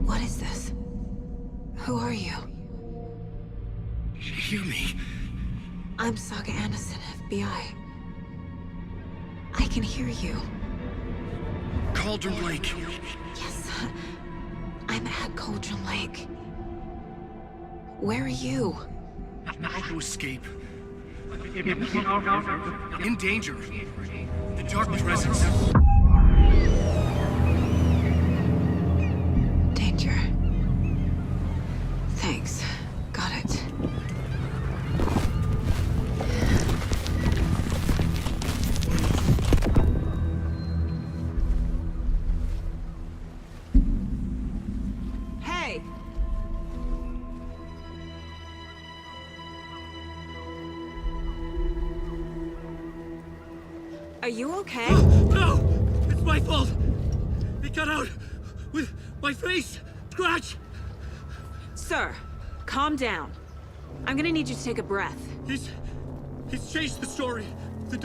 What is this? Who are you? Hear me. I'm Saga Anderson, FBI. I can hear you. Cauldron Lake. Yes, I'm at Cauldron Lake. Where are you? To escape. In danger. The dark presence. Danger. Thanks. Got it. Hey! Are you okay? No! It's my fault! It got out with my face! Scratch! Sir, calm down. I'm gonna need you to take a breath. He's changed the story. The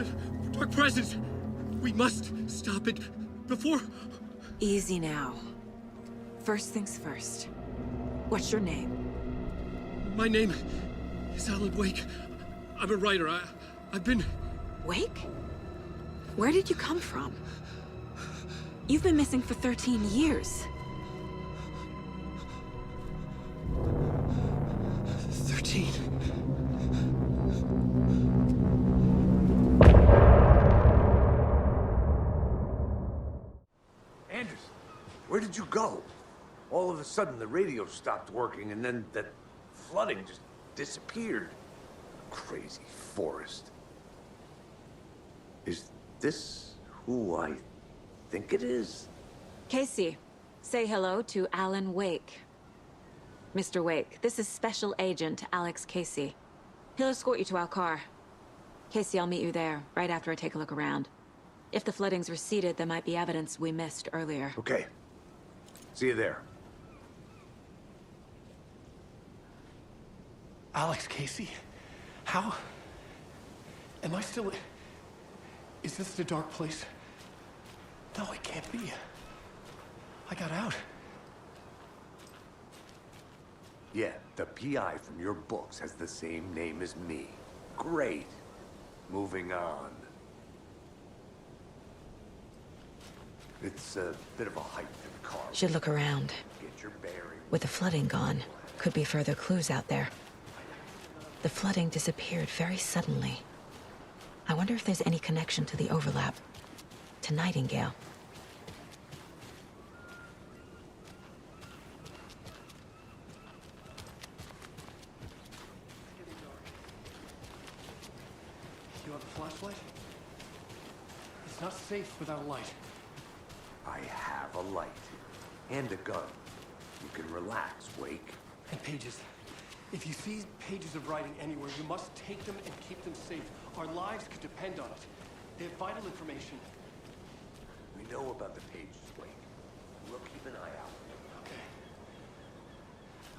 dark presence. We must stop it before... Easy now. First things first. What's your name? My name is Alan Wake. I'm a writer. I've been... Wake? Where did you come from? You've been missing for 13 years. 13. Anderson, where did you go? All of a sudden, the radio stopped working, and then that flooding just disappeared. Crazy forest. Is this who I think it is? Casey, say hello to Alan Wake. Mr. Wake, this is Special Agent Alex Casey. He'll escort you to our car. Casey, I'll meet you there, right after I take a look around. If the flooding's receded, there might be evidence we missed earlier. Okay. See you there. Alex Casey? How? Am I still... Is this the dark place? No, it can't be. I got out. Yeah, the PI from your books has the same name as me. Great. Moving on. It's a bit of a hike to the car. Should look around. Get your bearings. With the flooding gone, could be further clues out there. The flooding disappeared very suddenly. I wonder if there's any connection to the overlap. To Nightingale. You have a flashlight? It's not safe without a light. I have a light. And a gun. You can relax, Wake. And pages. If you see pages of writing anywhere, you must take them and keep them safe. Our lives could depend on it. They have vital information. We know about the pages, Wake. We'll keep an eye out. Okay.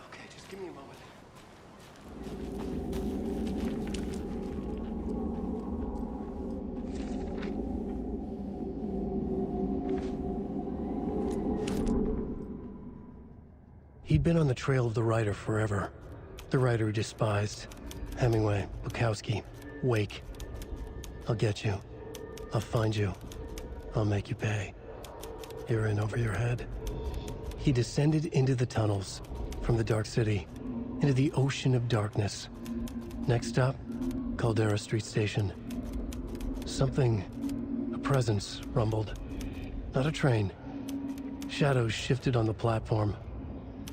Okay, just give me a moment. He'd been on the trail of the writer forever. The writer he despised. Hemingway, Bukowski, Wake. I'll get you. I'll find you. I'll make you pay. You're in over your head. He descended into the tunnels, from the Dark City, into the ocean of darkness. Next stop, Caldera Street Station. Something, a presence, rumbled. Not a train. Shadows shifted on the platform.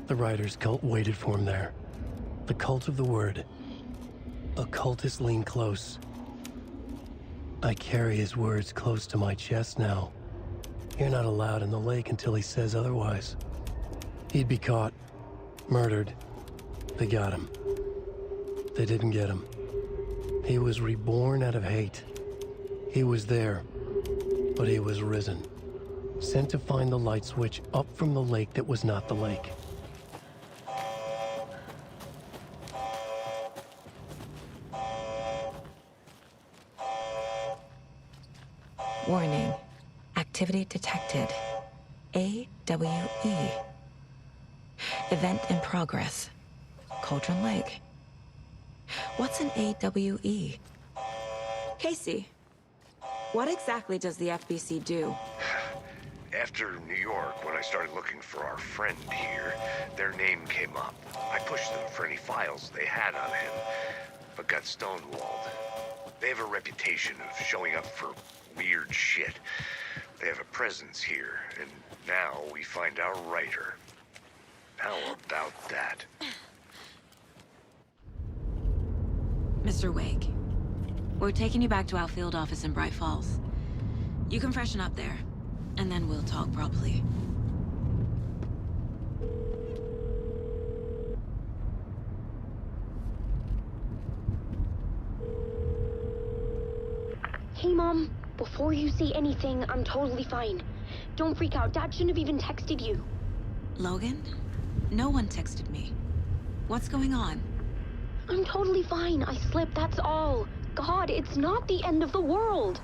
The writer's cult waited for him there. The cult of the word. Occultists lean close. I carry his words close to my chest now. You're not allowed in the lake until he says otherwise. He'd be caught, murdered. They got him. They didn't get him. He was reborn out of hate. He was there, but he was risen. Sent to find the light switch up from the lake that was not the lake. Warning. Activity detected. AWE. Event in progress. Cauldron Lake. What's an AWE? Casey, what exactly does the FBC do? After New York, when I started looking for our friend here, their name came up. I pushed them for any files they had on him, but got stonewalled. They have a reputation of showing up for weird shit. They have a presence here, and now we find our writer. How about that? Mr. Wake, we're taking you back to our field office in Bright Falls. You can freshen up there, and then we'll talk properly. Hey, Mom. Before you say anything, I'm totally fine. Don't freak out. Dad shouldn't have even texted you. Logan? No one texted me. What's going on? I'm totally fine. I slipped, that's all. God, it's not the end of the world.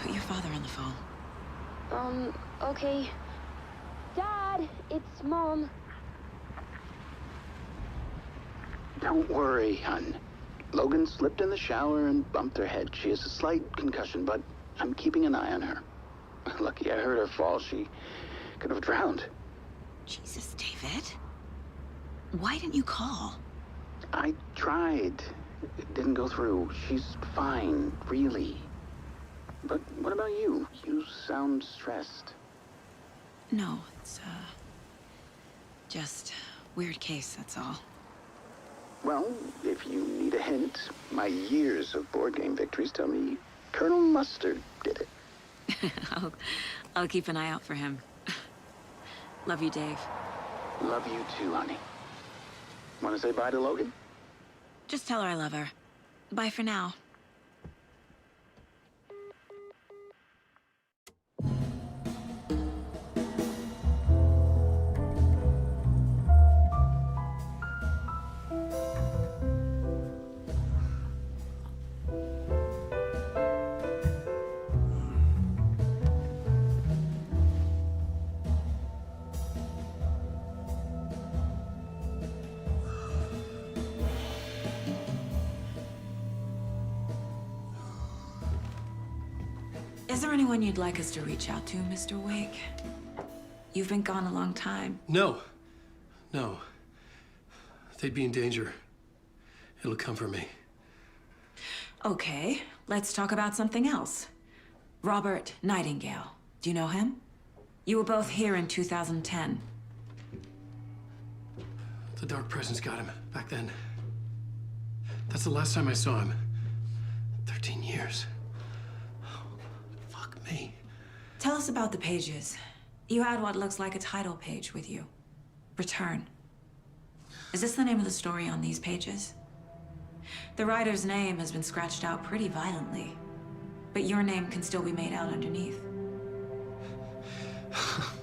Put your father on the phone. Okay. Dad, it's Mom. Don't worry, hon. Logan slipped in the shower and bumped her head. She has a slight concussion, but I'm keeping an eye on her. Lucky I heard her fall. She could have drowned. Jesus, David. Why didn't you call? I tried. It didn't go through. She's fine, really. But what about you? You sound stressed. No, it's, just weird case, that's all. Well, if you need a hint, my years of board game victories tell me Colonel Mustard did it. I'll keep an eye out for him. Love you, Dave. Love you too, honey. Want to say bye to Logan? Just tell her I love her. Bye for now. Is there anyone you'd like us to reach out to, Mr. Wake? You've been gone a long time. No. No. They'd be in danger. It'll come for me. Okay, let's talk about something else. Robert Nightingale. Do you know him? You were both here in 2010. The Dark Presence got him back then. That's the last time I saw him. 13 years. Fuck me. Tell us about the pages. You had what looks like a title page with you. Return. Is this the name of the story on these pages? The writer's name has been scratched out pretty violently, but your name can still be made out underneath.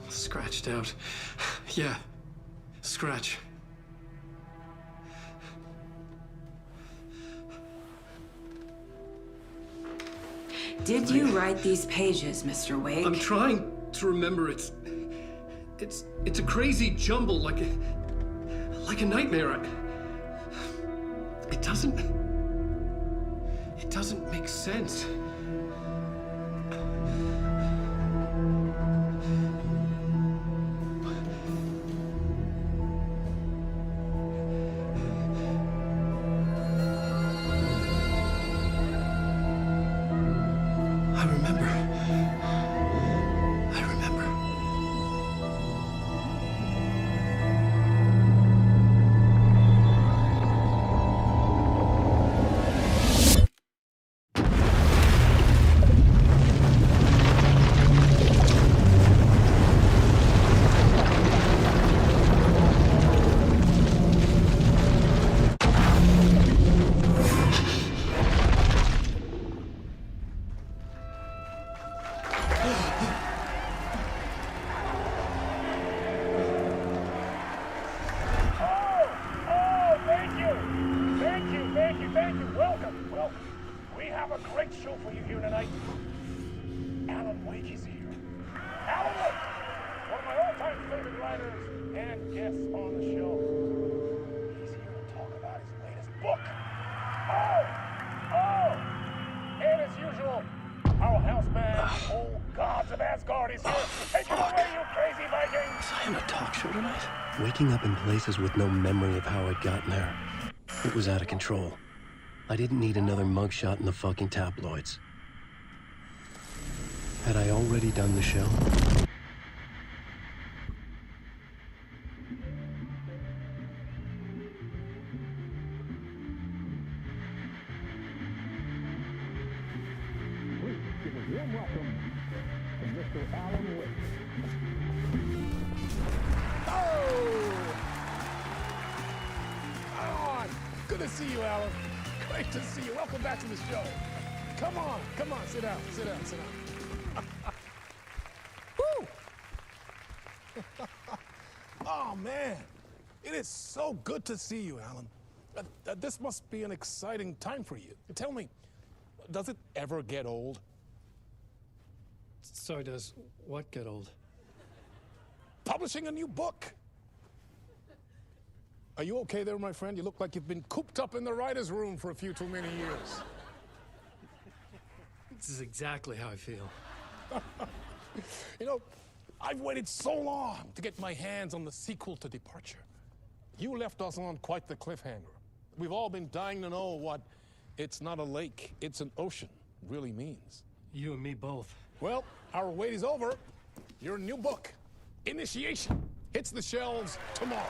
Scratched out. Yeah. Scratch. Did you write these pages, Mr. Wake? I'm trying to remember. It's a crazy jumble, like a nightmare. It doesn't make sense. on a talk show tonight? Waking up in places with no memory of how I'd gotten there. It was out of control. I didn't need another mugshot in the fucking tabloids. Had I already done the show? Warm welcome to Mr. Alan Wake. Oh! Alan! Good to see you, Alan. Great to see you. Welcome back to the show. Come on, sit down, sit down, sit down. Woo! Oh, man. It is so good to see you, Alan. This must be an exciting time for you. Tell me, does it ever get old? So does what get old? Publishing a new book. Are you okay there, my friend? You look like you've been cooped up in the writer's room for a few too many years. This is exactly how I feel. You know, I've waited so long to get my hands on the sequel to Departure. You left us on quite the cliffhanger. We've all been dying to know what "it's not a lake, it's an ocean" really means. You and me both. Well, our wait is over. Your new book, Initiation, hits the shelves tomorrow.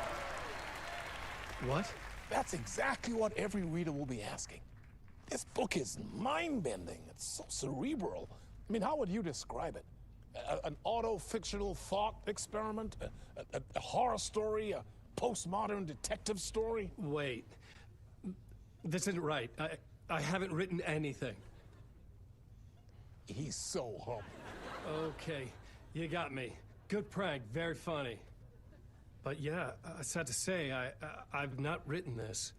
What? That's exactly what every reader will be asking. This book is mind-bending. It's so cerebral. I mean, how would you describe it? An auto-fictional thought experiment? A horror story? A postmodern detective story? Wait. This isn't right. I haven't written anything. He's so humble. Okay, you got me. Good prank, very funny. But yeah, sad to say, I've not written this.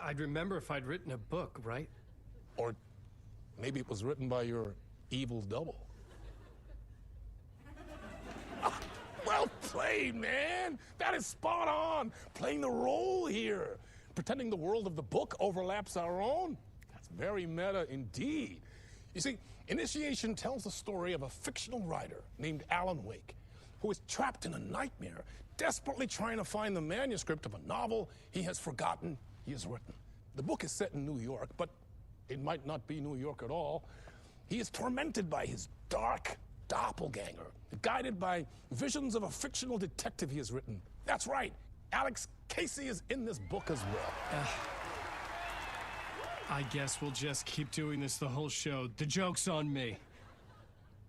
I'd remember if I'd written a book, right? Or maybe it was written by your evil double. Well played, man! That is spot on! Playing the role here. Pretending the world of the book overlaps our own. That's very meta indeed. You see, Initiation tells the story of a fictional writer named Alan Wake, who is trapped in a nightmare, desperately trying to find the manuscript of a novel he has forgotten he has written. The book is set in New York, but it might not be New York at all. He is tormented by his dark doppelganger, guided by visions of a fictional detective he has written. That's right, Alex Casey is in this book as well. I guess we'll just keep doing this the whole show. The joke's on me.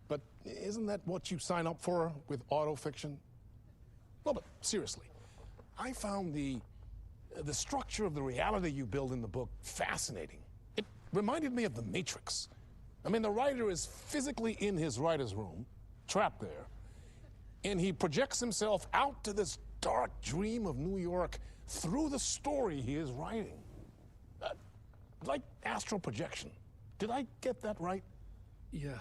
But isn't that what you sign up for with autofiction? No, but seriously, I found the structure of the reality you build in the book fascinating. It reminded me of The Matrix. I mean, the writer is physically in his writer's room, trapped there, and he projects himself out to this dark dream of New York through the story he is writing. Like astral projection. Did I get that right? Yeah,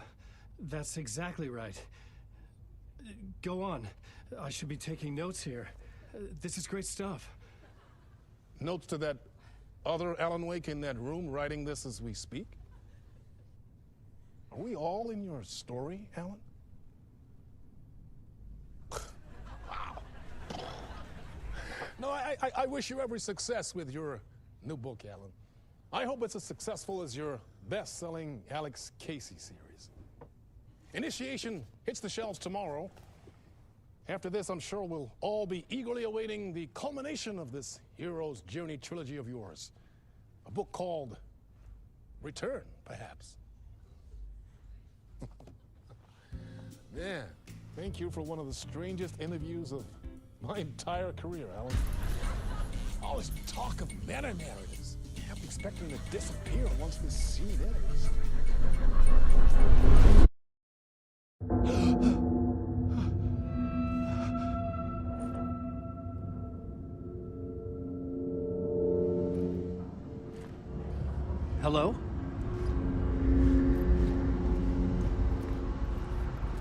that's exactly right. Go on. I should be taking notes here. This is great stuff. Notes to that other Alan Wake in that room writing this as we speak? Are we all in your story, Alan? Wow. No, I wish you every success with your new book, Alan. I hope it's as successful as your best-selling Alex Casey series. Initiation hits the shelves tomorrow. After this, I'm sure we'll all be eagerly awaiting the culmination of this hero's journey trilogy of yours. A book called Return, perhaps. Yeah, thank you for one of the strangest interviews of my entire career, Alan. All this talk of meta-narratives. I'm expecting to disappear once this scene ends. Hello?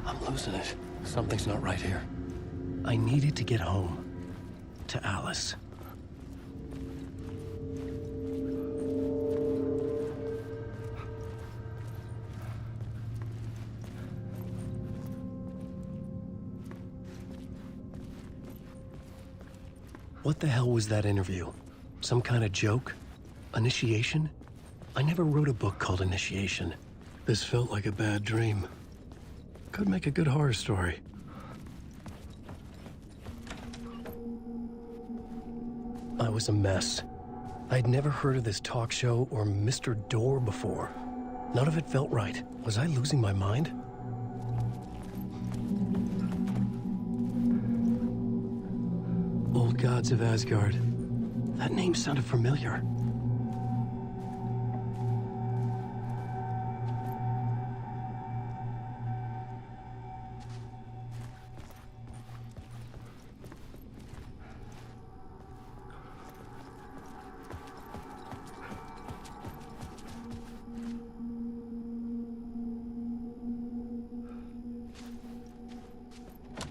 I'm losing it. Something's not right here. I needed to get home. To Alice. What the hell was that interview? Some kind of joke? Initiation? I never wrote a book called Initiation. This felt like a bad dream. Could make a good horror story. I was a mess. I'd never heard of this talk show or Mr. Door before. None of it felt right. Was I losing my mind? Old Gods of Asgard. That name sounded familiar.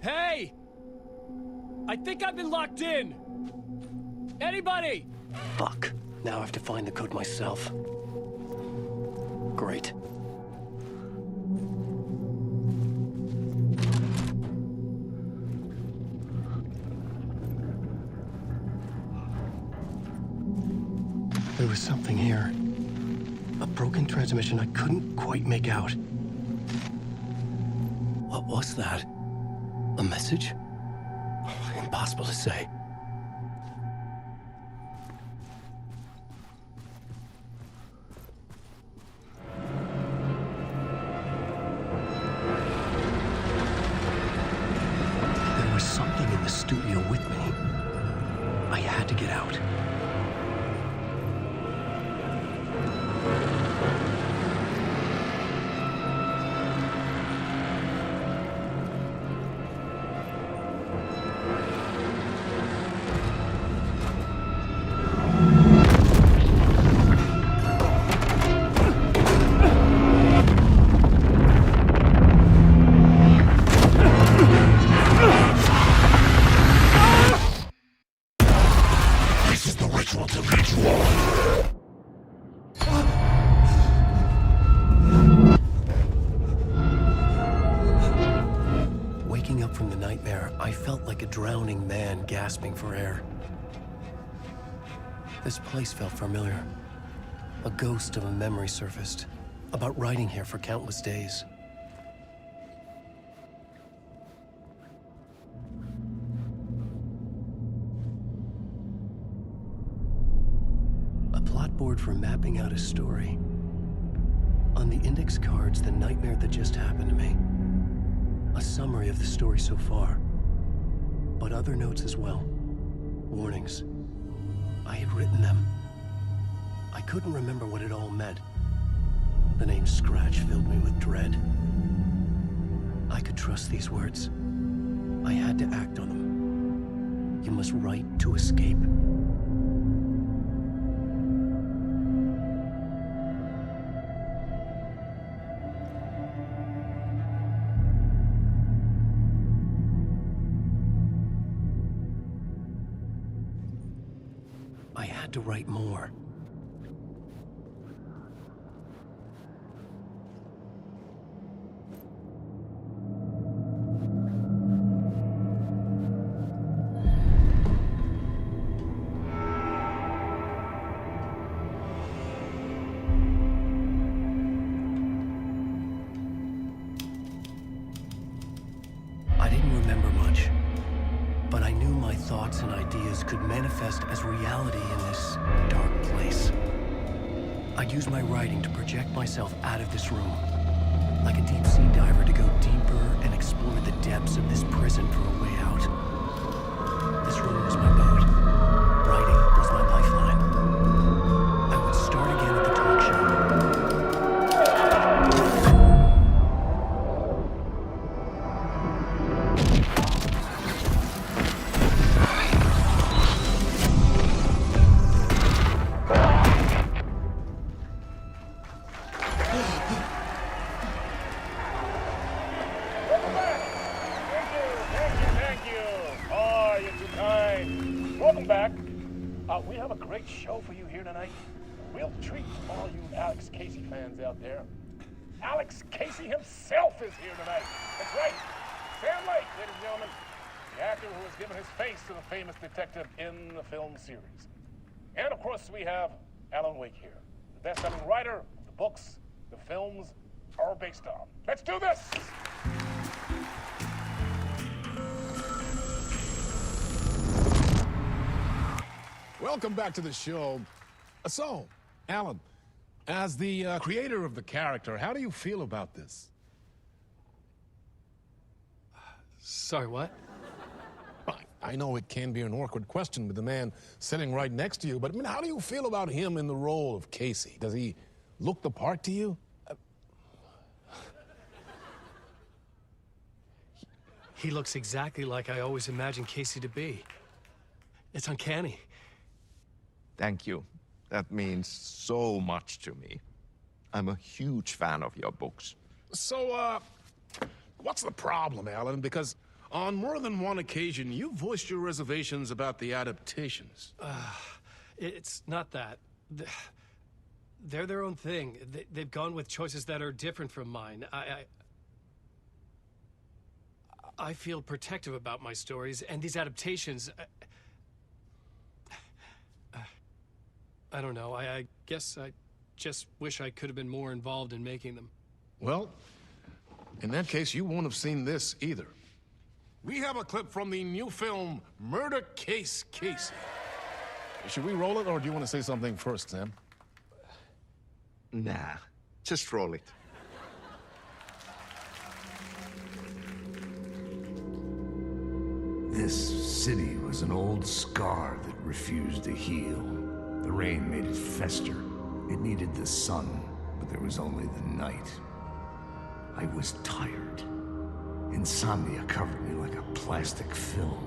Hey! I think I've been locked in! Anybody? Fuck. Now I have to find the code myself. Great. There was something here. A broken transmission I couldn't quite make out. What was that? A message? Impossible to say. There was something in the studio with me. I had to get out. This is the ritual to ritual. Waking up from the nightmare, I felt like a drowning man gasping for air. This place felt familiar. A ghost of a memory surfaced, about riding here for countless days. A plot board for mapping out a story. On the index cards, the nightmare that just happened to me. A summary of the story so far, but other notes as well. Warnings. I had written them. I couldn't remember what it all meant. The name Scratch filled me with dread. I could trust these words. I had to act on them. You must write to escape. I had to write more. I didn't remember much, but I knew my thoughts and ideas could manifest as reality in this dark place. I'd use my writing to project myself out of this room, like a deep sea diver to go deeper and explore the depths of this prison for a way out. This room was my boat. Writing was my lifeline. I would start again at the talk show. Thank you. Oh, you're too kind. Welcome back. We have a great show for you here tonight. We'll treat all you Alex Casey fans out there. Alex Casey himself is here tonight. That's right. Sam Lake, ladies and gentlemen. The actor who has given his face to the famous detective in the film series. And of course, we have Alan Wake here, the best-selling writer of the books the films are based on. Let's do this! Welcome back to the show. So, Alan, as the creator of the character, how do you feel about this? Sorry, what? I know it can be an awkward question with the man sitting right next to you, but I mean, how do you feel about him in the role of Casey? Does he look the part to you? He looks exactly like I always imagined Casey to be. It's uncanny. Thank you. That means so much to me. I'm a huge fan of your books. So, what's the problem, Alan? Because on more than one occasion, you voiced your reservations about the adaptations. It's not that. They're their own thing. They've gone with choices that are different from mine. I feel protective about my stories, and these adaptations... I don't know. I guess I just wish I could have been more involved in making them. Well, in that case, you won't have seen this either. We have a clip from the new film, Murder Case Casey. Should we roll it, or do you want to say something first, Sam? Nah, just roll it. This city was an old scar that refused to heal. The rain made it fester. It needed the sun, but there was only the night. I was tired. Insomnia covered me like a plastic film.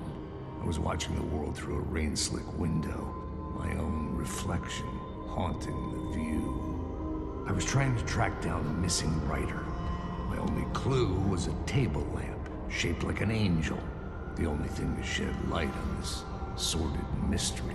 I was watching the world through a rain-slick window, my own reflection haunting the view. I was trying to track down a missing writer. My only clue was a table lamp, shaped like an angel. The only thing to shed light on this sordid mystery.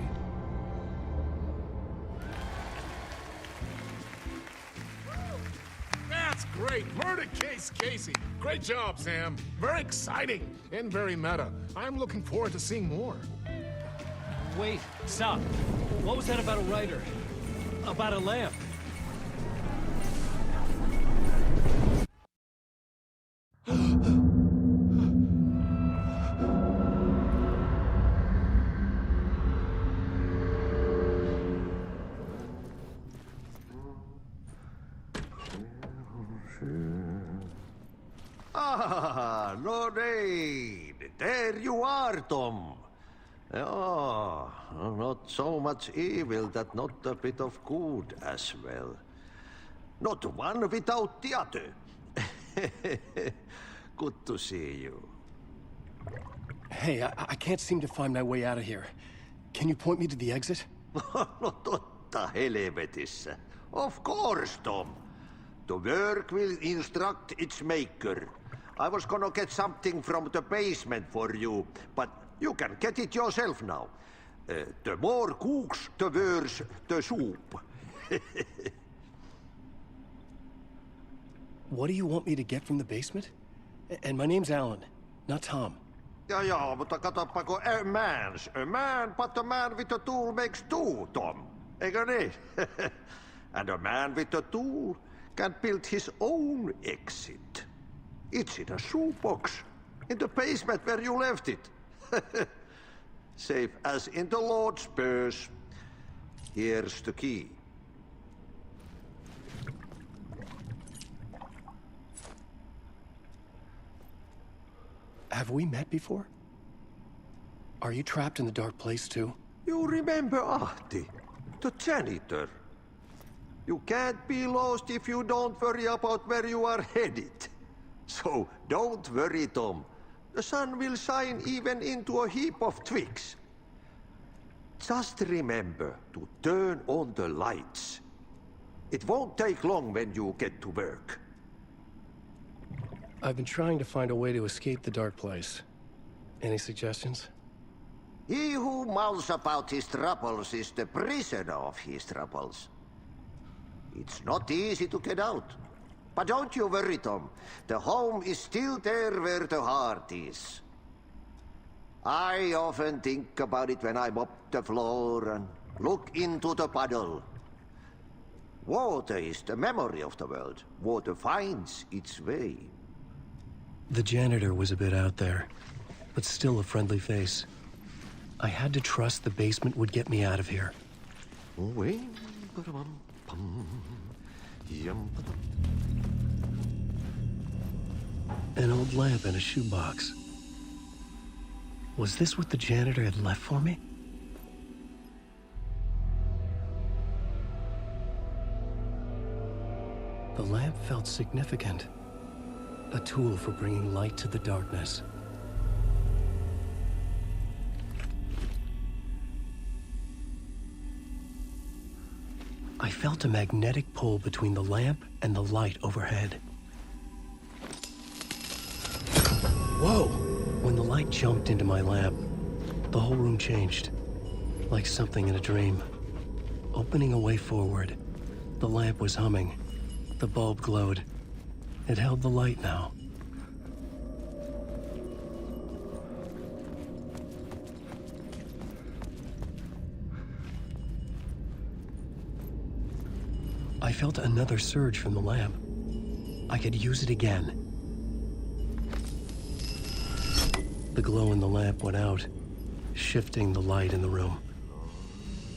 That's great! Murder Case Casey! Great job, Sam. Very exciting and very meta. I'm looking forward to seeing more. Wait, stop. What was that about a writer? About a lamp? Ah, Lorraine! There you are, Tom. Oh, not so much evil that not a bit of good as well. Not one without the other. Good to see you. Hey, I can't seem to find my way out of here. Can you point me to the exit? No totta helvetissä. Of course, Tom. The work will instruct its maker. I was gonna get something from the basement for you, but you can get it yourself now. The more cooks, the worse the soup. What do you want me to get from the basement? And my name's Alan, not Tom. Ja, mutta katsoppa, a man, but a man with a tool makes two, Tom. Eikö niin? And a man with a tool can build his own exit. It's in a shoebox, in the basement where you left it. Safe as in the Lord's purse. Here's the key. Have we met before? Are you trapped in the dark place too? You remember Ahti, the janitor. You can't be lost if you don't worry about where you are headed. So don't worry, Tom. The sun will shine even into a heap of twigs. Just remember to turn on the lights. It won't take long when you get to work. I've been trying to find a way to escape the dark place. Any suggestions? He who mouths about his troubles is the prisoner of his troubles. It's not easy to get out. But don't you worry, Tom. The home is still there where the heart is. I often think about it when I mop the floor and look into the puddle. Water is the memory of the world. Water finds its way. The janitor was a bit out there, but still a friendly face. I had to trust the basement would get me out of here. An old lamp in a shoebox. Was this what the janitor had left for me? The lamp felt significant. A tool for bringing light to the darkness. I felt a magnetic pull between the lamp and the light overhead. Whoa! When the light jumped into my lamp, the whole room changed, like something in a dream. Opening a way forward, the lamp was humming. The bulb glowed. It held the light now. I felt another surge from the lamp. I could use it again. The glow in the lamp went out, shifting the light in the room.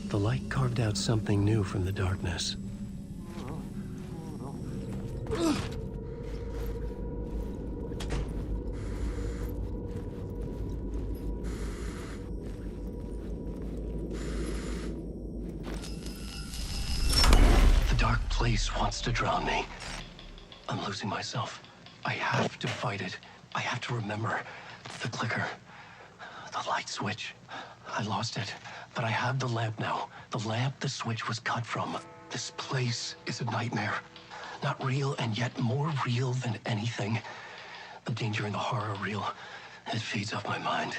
The light carved out something new from the darkness. The dark place wants to drown me. I'm losing myself. I have to fight it. I have to remember. The clicker. The light switch. I lost it, but I have the lamp now. The lamp the switch was cut from. This place is a nightmare. Not real, and yet more real than anything. The danger and the horror real. It feeds off my mind,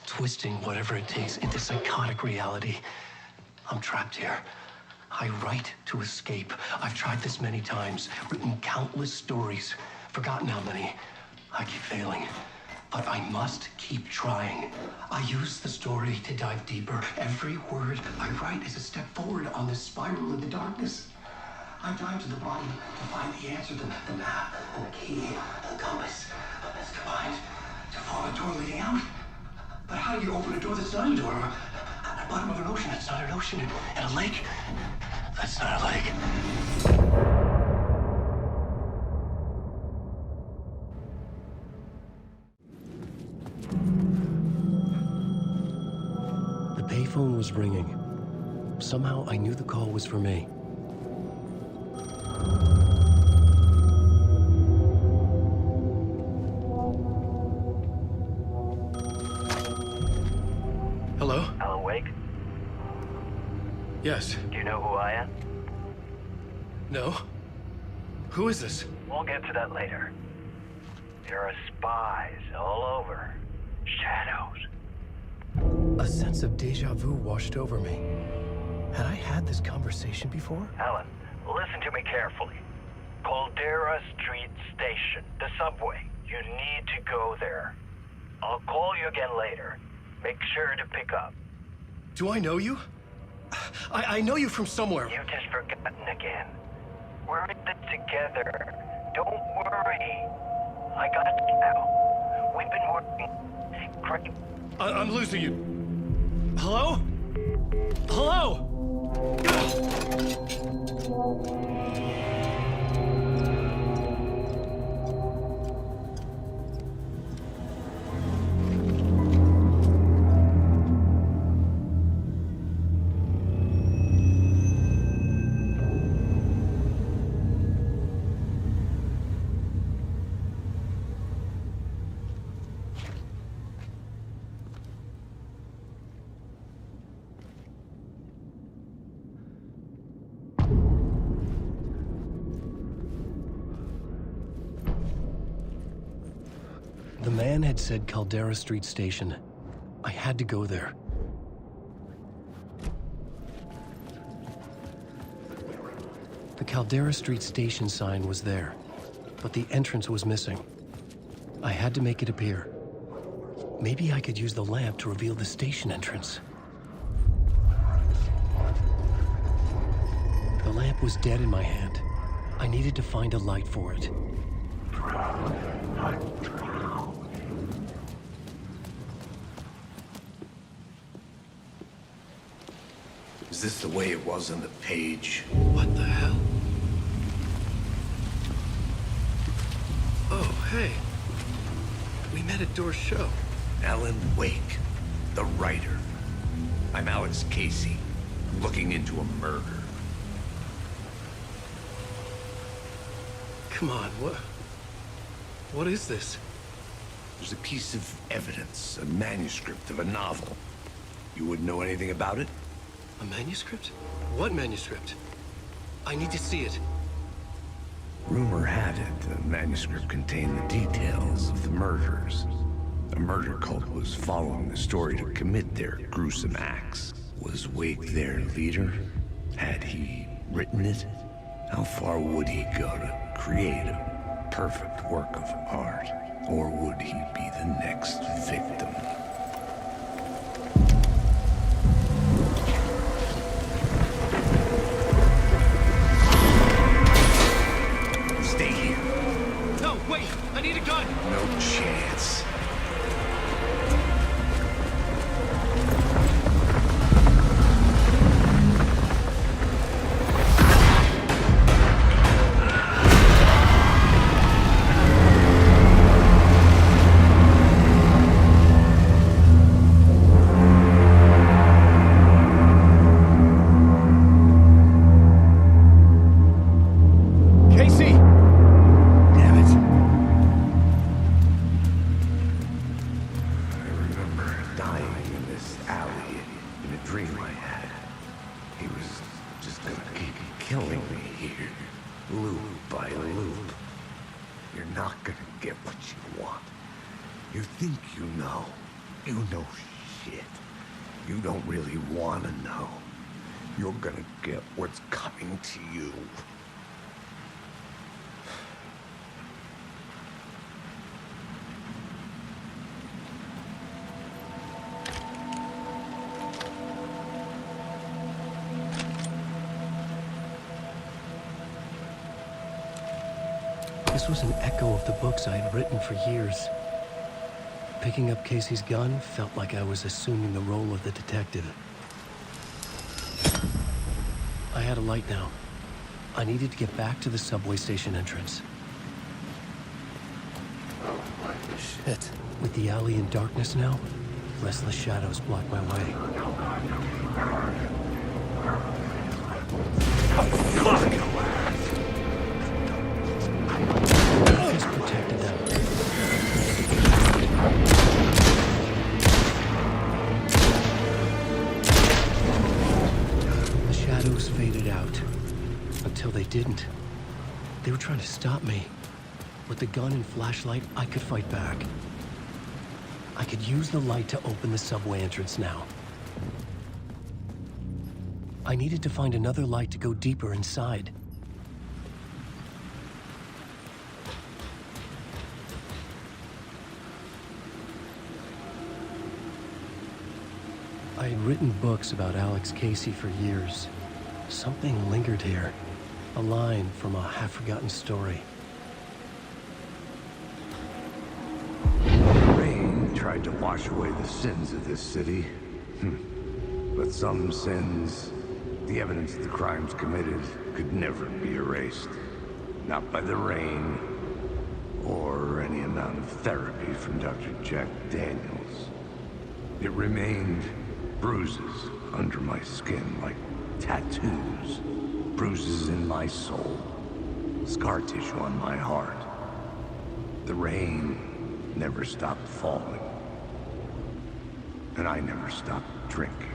twisting whatever it takes into psychotic reality. I'm trapped here. I write to escape. I've tried this many times, written countless stories, forgotten how many. I keep failing. But I must keep trying. I use the story to dive deeper. Every word I write is a step forward on this spiral in the darkness. I dive to the bottom to find the answer, the map, and the key, and the compass. It's combined to form a door leading out. But how do you open a door that's not a door? At the bottom of an ocean, it's not an ocean. And a lake, that's not a lake. The payphone was ringing. Somehow I knew the call was for me. Hello? Alan Wake? Yes. Do you know who I am? No? Who is this? We'll get to that later. There are spies all over. Shadows. A sense of deja vu washed over me. Had I had this conversation before? Alan, listen to me carefully. Caldera Street Station, the subway. You need to go there. I'll call you again later. Make sure to pick up. Do I know you? I know you from somewhere. You've just forgotten again. We're in it together. Don't worry. I got you now. We've been working great. I'm losing you. Hello? Hello? The man had said Caldera Street Station. I had to go there. The Caldera Street Station sign was there, but the entrance was missing. I had to make it appear. Maybe I could use the lamp to reveal the station entrance. The lamp was dead in my hand. I needed to find a light for it. Is this the way it was on the page? What the hell? Oh, hey. We met at Door's show. Alan Wake, the writer. I'm Alex Casey, looking into a murder. Come on, what is this? There's a piece of evidence, a manuscript of a novel. You wouldn't know anything about it? A manuscript? What manuscript? I need to see it. Rumor had it the manuscript contained the details of the murders. A murder cult was following the story to commit their gruesome acts. Was Wake their leader? Had he written it? How far would he go to create a perfect work of art? Or would he be the next victim? Stay here. No, wait! I need a gun! No chance. To you. This was an echo of the books I had written for years. Picking up Casey's gun felt like I was assuming the role of the detective. I had a light now. I needed to get back to the subway station entrance. Shit. With the alley in darkness now, restless shadows block my way. Fuck! Just protected them. The shadows faded out. Until they didn't. They were trying to stop me. With the gun and flashlight, I could fight back. I could use the light to open the subway entrance now. I needed to find another light to go deeper inside. I had written books about Alex Casey for years. Something lingered here. A line from a half-forgotten story. Rain tried to wash away the sins of this city. But some sins, the evidence of the crimes committed, could never be erased. Not by the rain, or any amount of therapy from Dr. Jack Daniels. It remained bruises under my skin, like tattoos. Bruises in my soul. Scar tissue on my heart. The rain never stopped falling. And I never stopped drinking.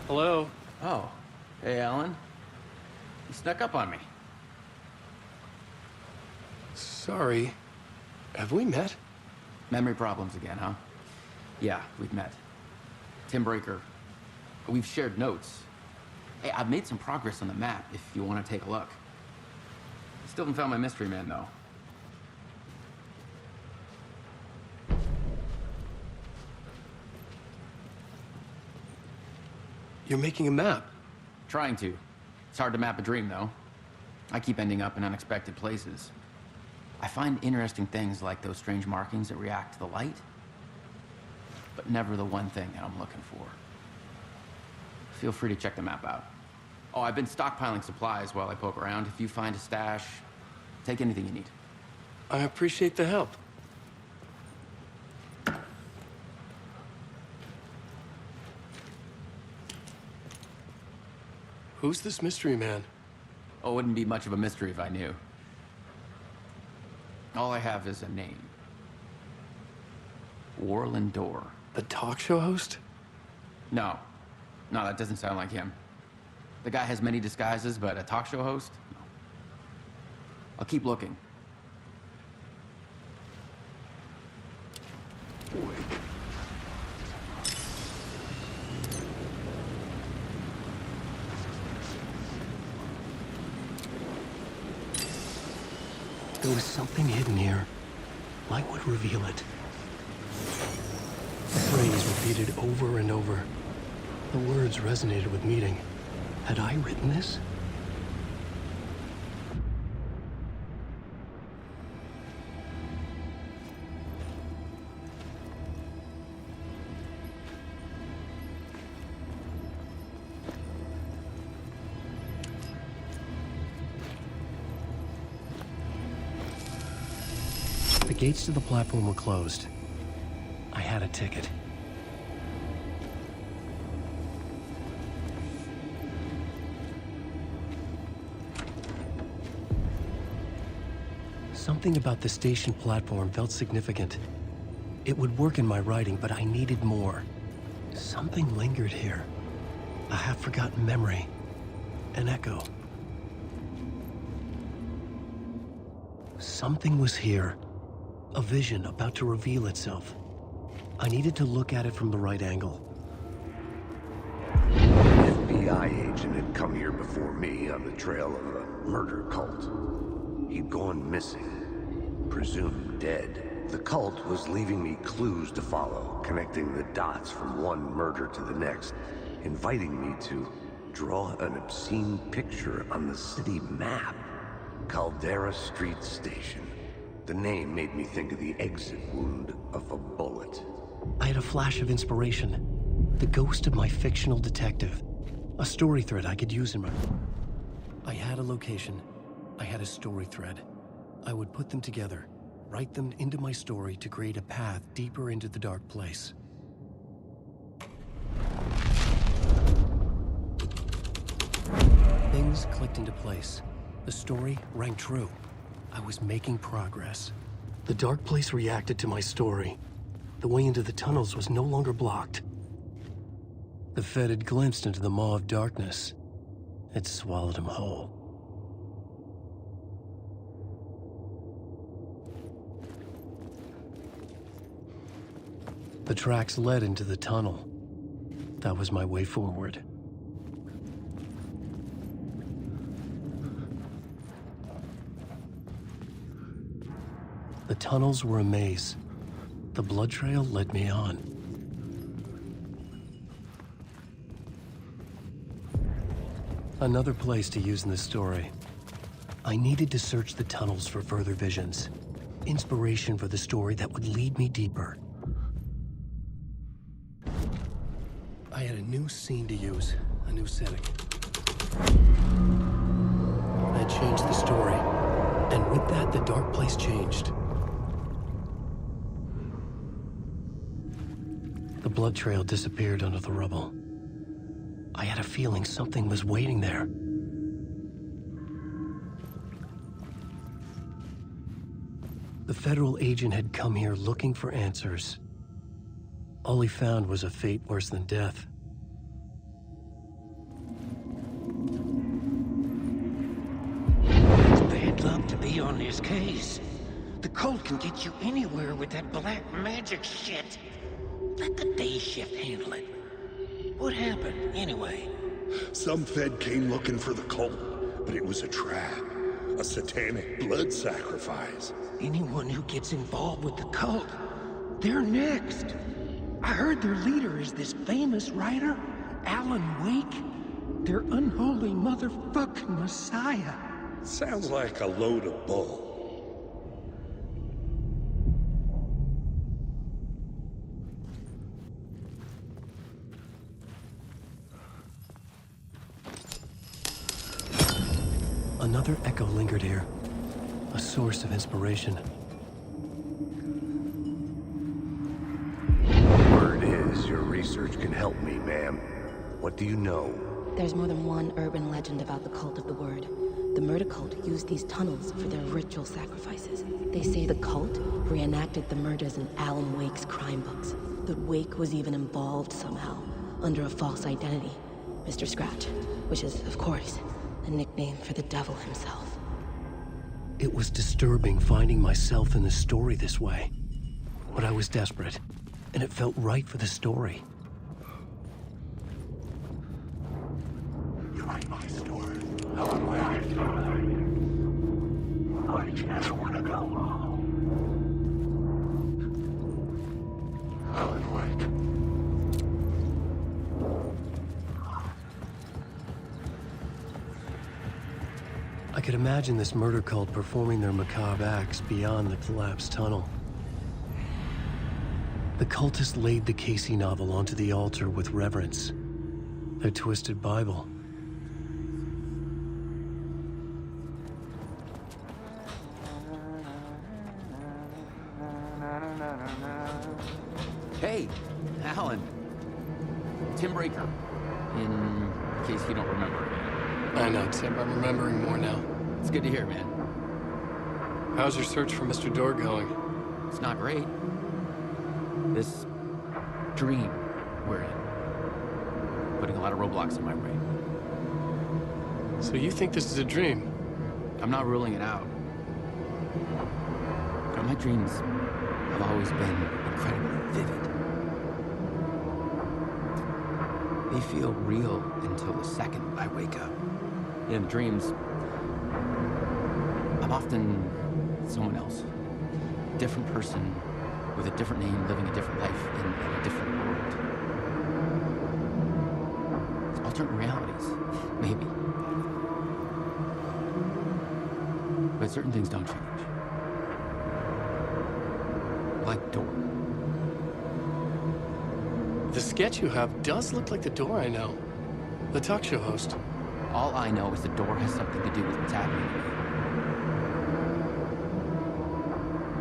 Hello? Oh. Hey, Alan. You snuck up on me. Sorry. Have we met? Memory problems again, huh? Yeah, we've met. Tim Breaker. We've shared notes. Hey, I've made some progress on the map if you want to take a look. Still haven't found my mystery man, though. You're making a map? Trying to. It's hard to map a dream, though. I keep ending up in unexpected places. I find interesting things like those strange markings that react to the light, but never the one thing that I'm looking for. Feel free to check the map out. Oh, I've been stockpiling supplies while I poke around. If you find a stash, take anything you need. I appreciate the help. Who's this mystery man? Oh, it wouldn't be much of a mystery if I knew. All I have is a name. Warland Dorr. The talk show host? No. No, that doesn't sound like him. The guy has many disguises, but a talk show host? No. I'll keep looking. There was something hidden here. Light would reveal it. The phrase repeated over and over. The words resonated with meaning. Had I written this? The gates to the platform were closed. I had a ticket. Something about the station platform felt significant. It would work in my writing, but I needed more. Something lingered here. A half-forgotten memory. An echo. Something was here. A vision about to reveal itself. I needed to look at it from the right angle. An FBI agent had come here before me on the trail of a murder cult. He'd gone missing, presumed dead. The cult was leaving me clues to follow, connecting the dots from one murder to the next, inviting me to draw an obscene picture on the city map. Caldera Street Station. The name made me think of the exit wound of a bullet. I had a flash of inspiration. The ghost of my fictional detective. A story thread I could use in my... I had a location. I had a story thread. I would put them together, write them into my story to create a path deeper into the dark place. Things clicked into place. The story rang true. I was making progress. The dark place reacted to my story. The way into the tunnels was no longer blocked. The Fed had glimpsed into the maw of darkness. It swallowed him whole. The tracks led into the tunnel. That was my way forward. The tunnels were a maze. The blood trail led me on. Another place to use in the story. I needed to search the tunnels for further visions. Inspiration for the story that would lead me deeper. I had a new scene to use, a new setting. I had changed the story, and with that, the dark place changed. The blood trail disappeared under the rubble. I had a feeling something was waiting there. The federal agent had come here looking for answers. All he found was a fate worse than death. be on this case. The cult can get you anywhere with that black magic shit. Let the day shift handle it. What happened, anyway? Some Fed came looking for the cult, but it was a trap. A satanic blood sacrifice. Anyone who gets involved with the cult, they're next. I heard their leader is this famous writer, Alan Wake. Their unholy motherfucking messiah. Sounds like a load of bull. Another echo lingered here. A source of inspiration. Word is, your research can help me, ma'am. What do you know? There's more than one urban legend about the cult of the word. The murder cult used these tunnels for their ritual sacrifices. They say the cult reenacted the murders in Alan Wake's crime books. That Wake was even involved somehow, under a false identity. Mr. Scratch, which is, of course, a nickname for the devil himself. It was disturbing finding myself in the story this way. But I was desperate, and it felt right for the story. You like my story? Alan Wake. I just want to go home. Alan Wake. I could imagine this murder cult performing their macabre acts beyond the collapsed tunnel. The cultists laid the Casey novel onto the altar with reverence. Their twisted Bible. Hey, Alan. Tim Breaker. In case you don't remember. I know, Tim. I'm remembering more now. It's good to hear, man. How's your search for Mr. Door going? It's not great. This dream we're in. Putting a lot of roadblocks in my brain. So you think this is a dream? I'm not ruling it out. But my dreams have always been incredibly vivid. They feel real until the second I wake up. In dreams, I'm often someone else. A different person with a different name, living a different life in a different world. Alternate realities, maybe. But certain things don't change. Like Door. The sketch you have does look like the Door I know. The talk show host. All I know is the Door has something to do with what's happening to me.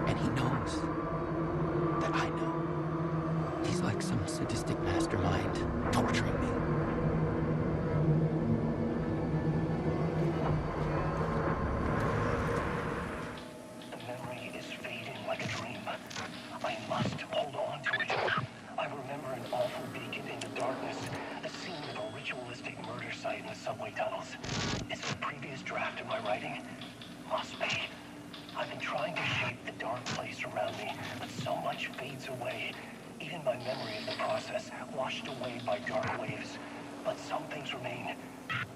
And he knows that I know. He's like some sadistic mastermind torturing me. The memory is fading like a dream. I must hold on to it. I remember an awful beacon in the darkness, the scene of a ritualistic murder site in the subway tunnels. Is it a previous draft of my writing? Must be. I've been trying to shape the dark place around me, but so much fades away. Even my memory of the process, washed away by dark waves. But some things remain.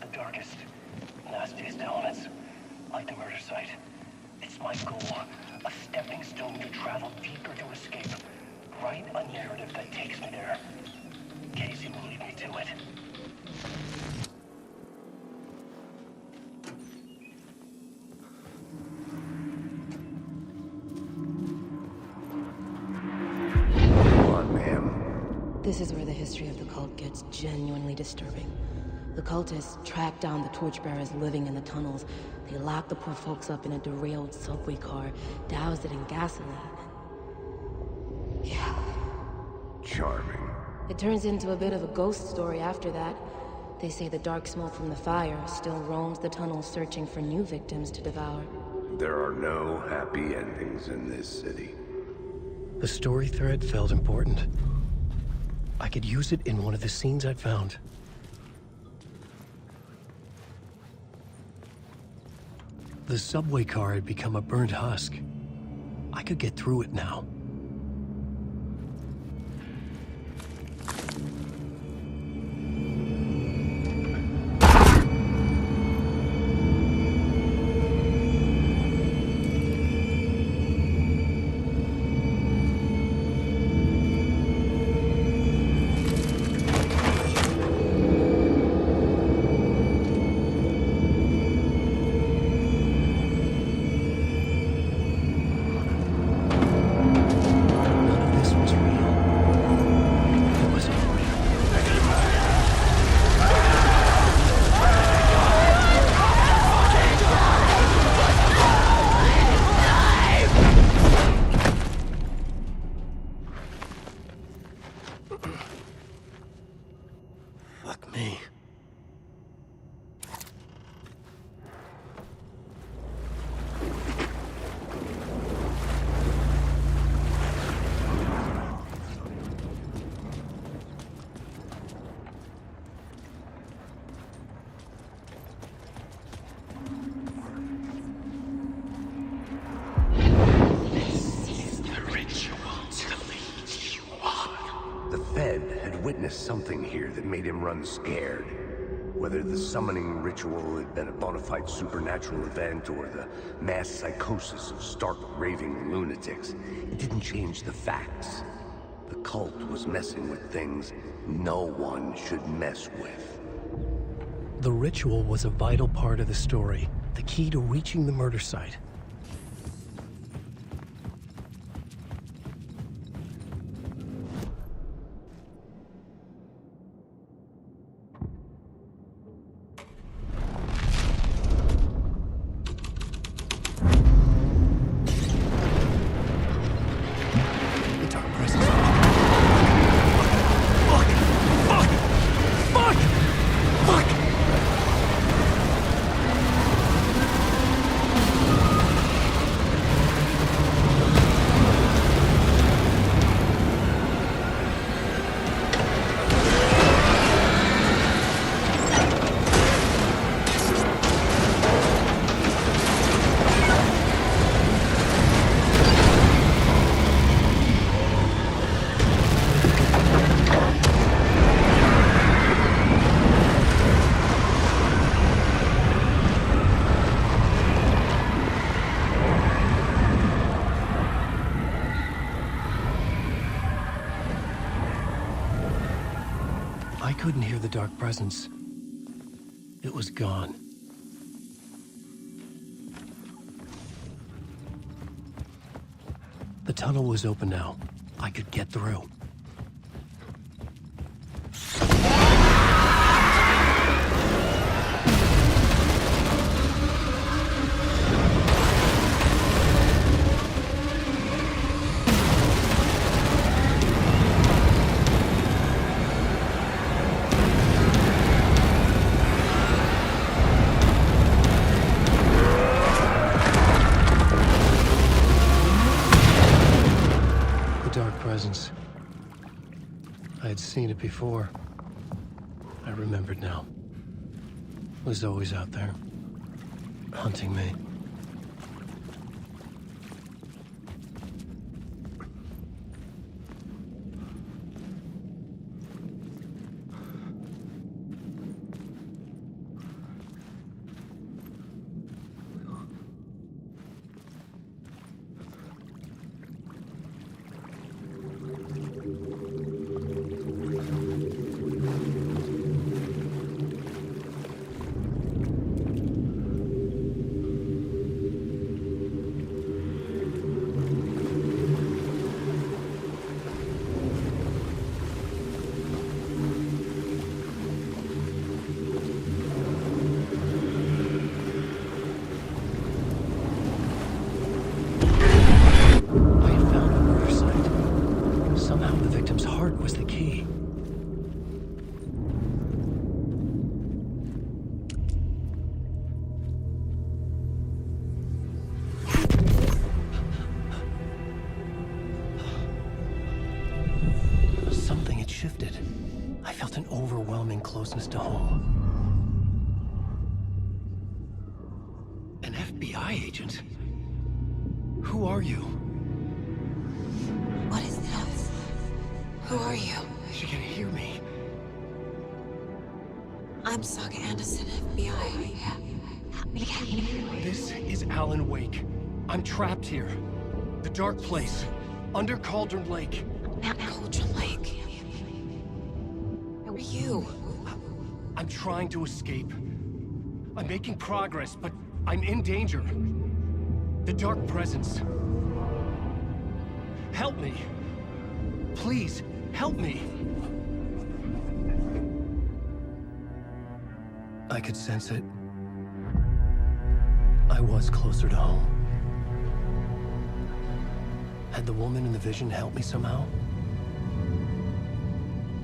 The darkest, nastiest elements, like the murder site. It's my goal, a stepping stone to travel deeper to escape. Write a narrative that takes me there. Casey will lead me to it. Come on, ma'am. This is where the history of the cult gets genuinely disturbing. The cultists tracked down the torchbearers living in the tunnels. They locked the poor folks up in a derailed subway car, doused it in gasoline. Yeah. Charming. It turns into a bit of a ghost story after that. They say the dark smoke from the fire still roams the tunnels searching for new victims to devour. There are no happy endings in this city. The story thread felt important. I could use it in one of the scenes I'd found. The subway car had become a burnt husk. I could get through it now. Fuck me. The Fed had witnessed something here that made him run scared. Whether the summoning ritual had been a bona fide supernatural event or the mass psychosis of stark raving lunatics, it didn't change the facts. The cult was messing with things no one should mess with. The ritual was a vital part of the story, the key to reaching the murder site. I couldn't hear the dark presence. It was gone. The tunnel was open now. I could get through. Presence. I had seen it before. I remembered now. It was always out there, hunting me. Was the key. Something had shifted. I felt an overwhelming closeness to home. An FBI FBI agent? Who are you? What is this? Who are you? She can hear me. I'm Saga Anderson, FBI. Help me get you. This is Alan Wake. I'm trapped here. The dark place. Under Cauldron Lake. Not Cauldron Lake. Who are you? I'm trying to escape. I'm making progress, but I'm in danger. The dark presence. Help me. Please, help me. I could sense it. I was closer to home. Had the woman in the vision helped me somehow?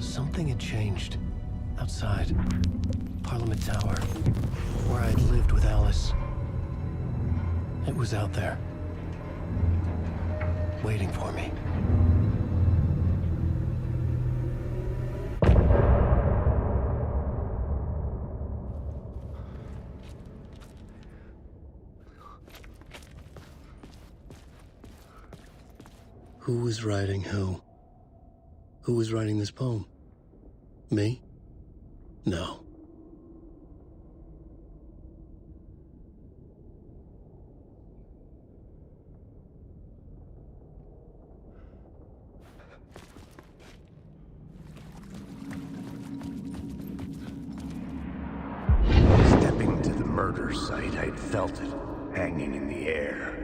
Something had changed. Outside. Parliament Tower. Where I'd lived with Alice. It was out there. Waiting for me. Who was writing who? Who was writing this poem? Me? No. Stepping to the murder site, I'd felt it, hanging in the air.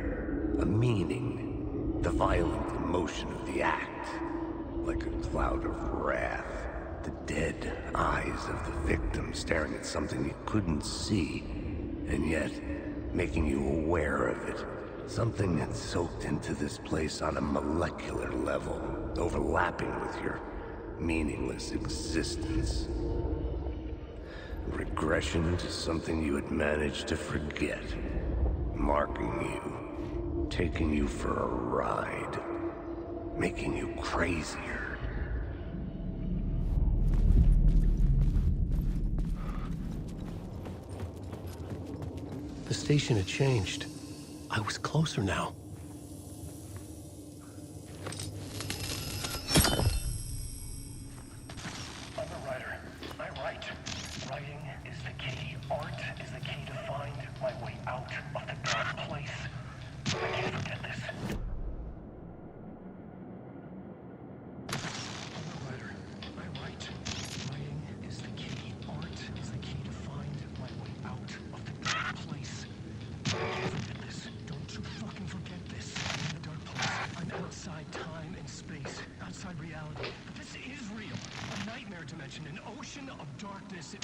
A meaning, the violent emotion of the act, like a cloud of wrath. The dead eyes of the victim staring at something you couldn't see, and yet making you aware of it. Something that soaked into this place on a molecular level, overlapping with your meaningless existence. Regression to something you had managed to forget. Marking you, taking you for a ride, making you crazier. The station had changed. I was closer now. I'm a writer. I write. Writing is the key. Art is the key to find my way out of the dark place. I can't forget this. I'm a writer. I write. Writing is the key. Art is the key to find my way out of the dark place. I can't forget this. Don't you fucking forget this. I'm in the dark place. I'm outside time and space. Outside reality. But this is real. A nightmare dimension. An ocean of darkness.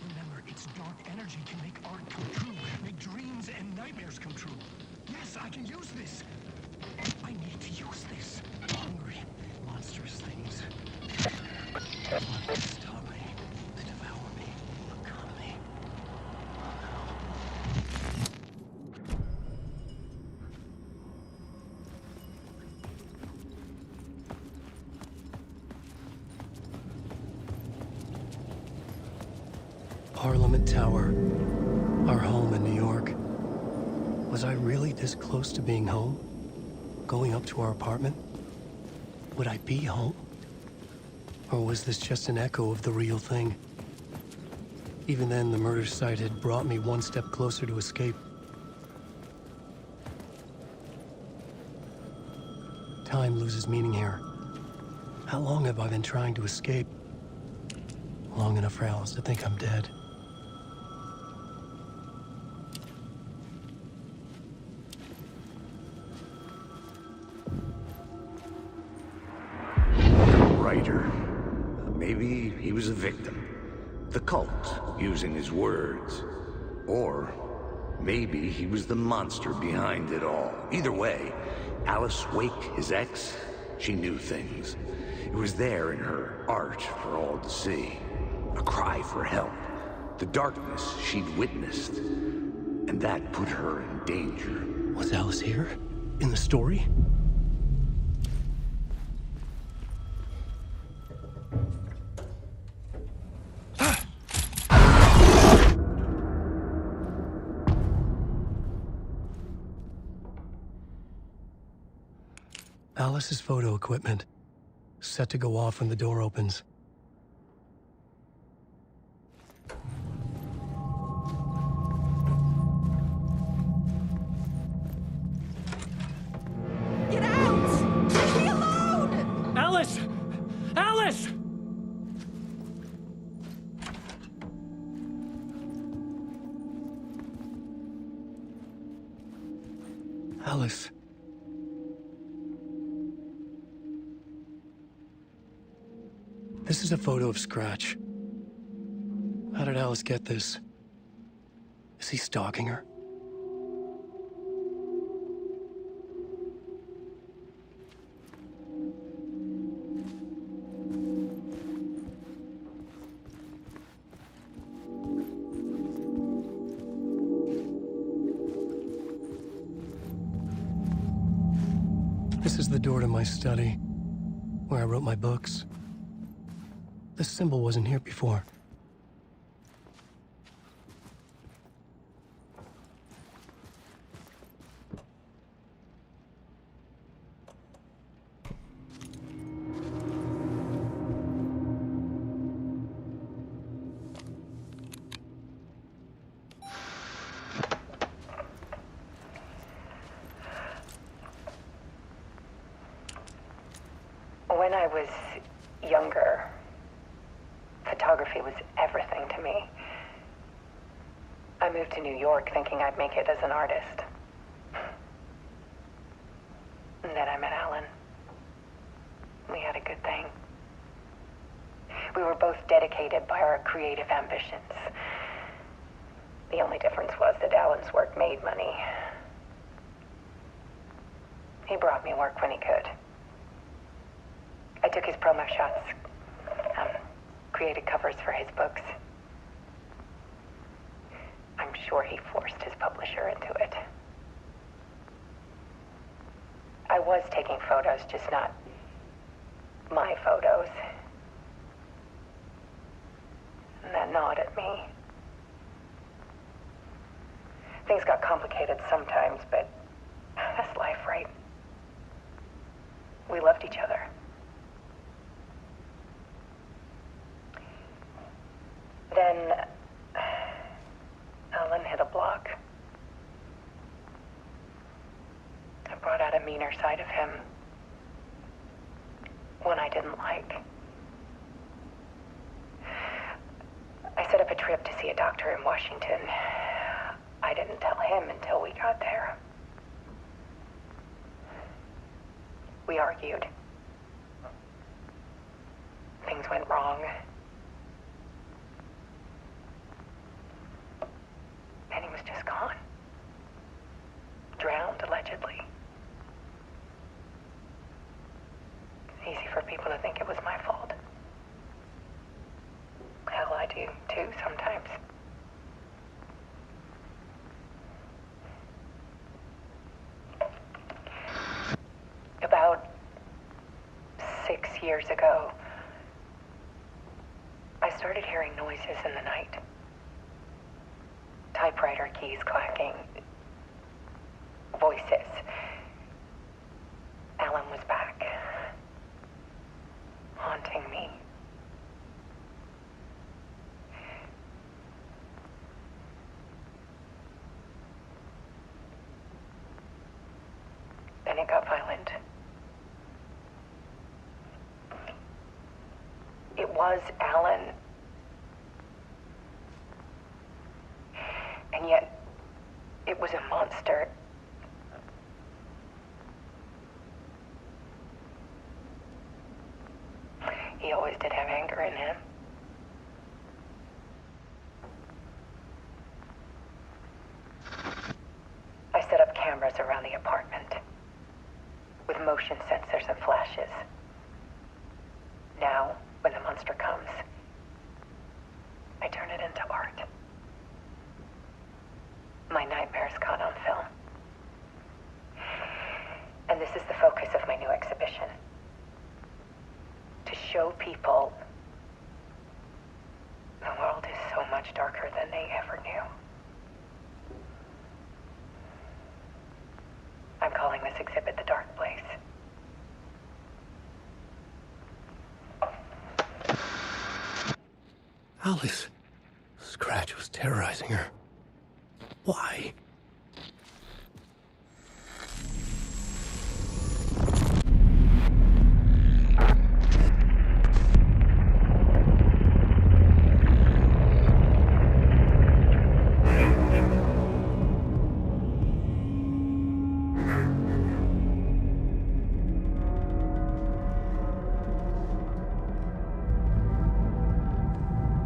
Remember, its dark energy can make art come true. Make dreams and nightmares come true. Yes, I can use this. I need to use this. Hungry, monstrous things. They stop me. They devour me. Become me. Parliament Tower. Our home in New York. Was I really this close to being home? Going up to our apartment? Would I be home? Or was this just an echo of the real thing? Even then, the murder site had brought me one step closer to escape. Time loses meaning here. How long have I been trying to escape? Long enough for Alice to think I'm dead. Writer. Maybe he was a victim. The cult, using his words. Or maybe he was the monster behind it all. Either way, Alice Wake, his ex, she knew things. It was there in her art for all to see. A cry for help. The darkness she'd witnessed. And that put her in danger. Was Alice here? In the story? Alice's photo equipment, set to go off when the door opens. Get out! Leave me alone! Alice! Alice! Alice. This is a photo of Scratch. How did Alice get this? Is he stalking her? This is the door to my study, where I wrote my books. This symbol wasn't here before. When I was younger, photography was everything to me. I moved to New York thinking I'd make it as an artist. And then I met Alan. We had a good thing. We were both dedicated by our creative ambitions. The only difference was that Alan's work made money. He brought me work when he could. I took his promo shots, created covers for his books. I'm sure he forced his publisher into it. I was taking photos, just not my photos. And that gnawed at me. Things got complicated sometimes, but that's life, right? We loved each other. Then Alan hit a block. I brought out a meaner side of him. One I didn't like. I set up a trip to see a doctor in Washington. I didn't tell him until we got there. We argued. Things went wrong. And he was just gone. Drowned, allegedly. It's easy for people to think it was my fault. Hell, I do, too, sometimes. About 6 years ago, I started hearing noises in the night. Typewriter keys clacking. Voices. Alan was back. Haunting me. Then it got violent. It was Alan. And yet, it was a monster. He always did have anger in him. I set up cameras around the apartment with motion sensors and flashes. Now, when the monster comes, I turn it into art. My nightmares caught on film. And this is the focus of my new exhibition. To show people the world is so much darker than they ever knew. I'm calling this exhibit The Dark Place. Alice. Scratch was terrorizing her. Why?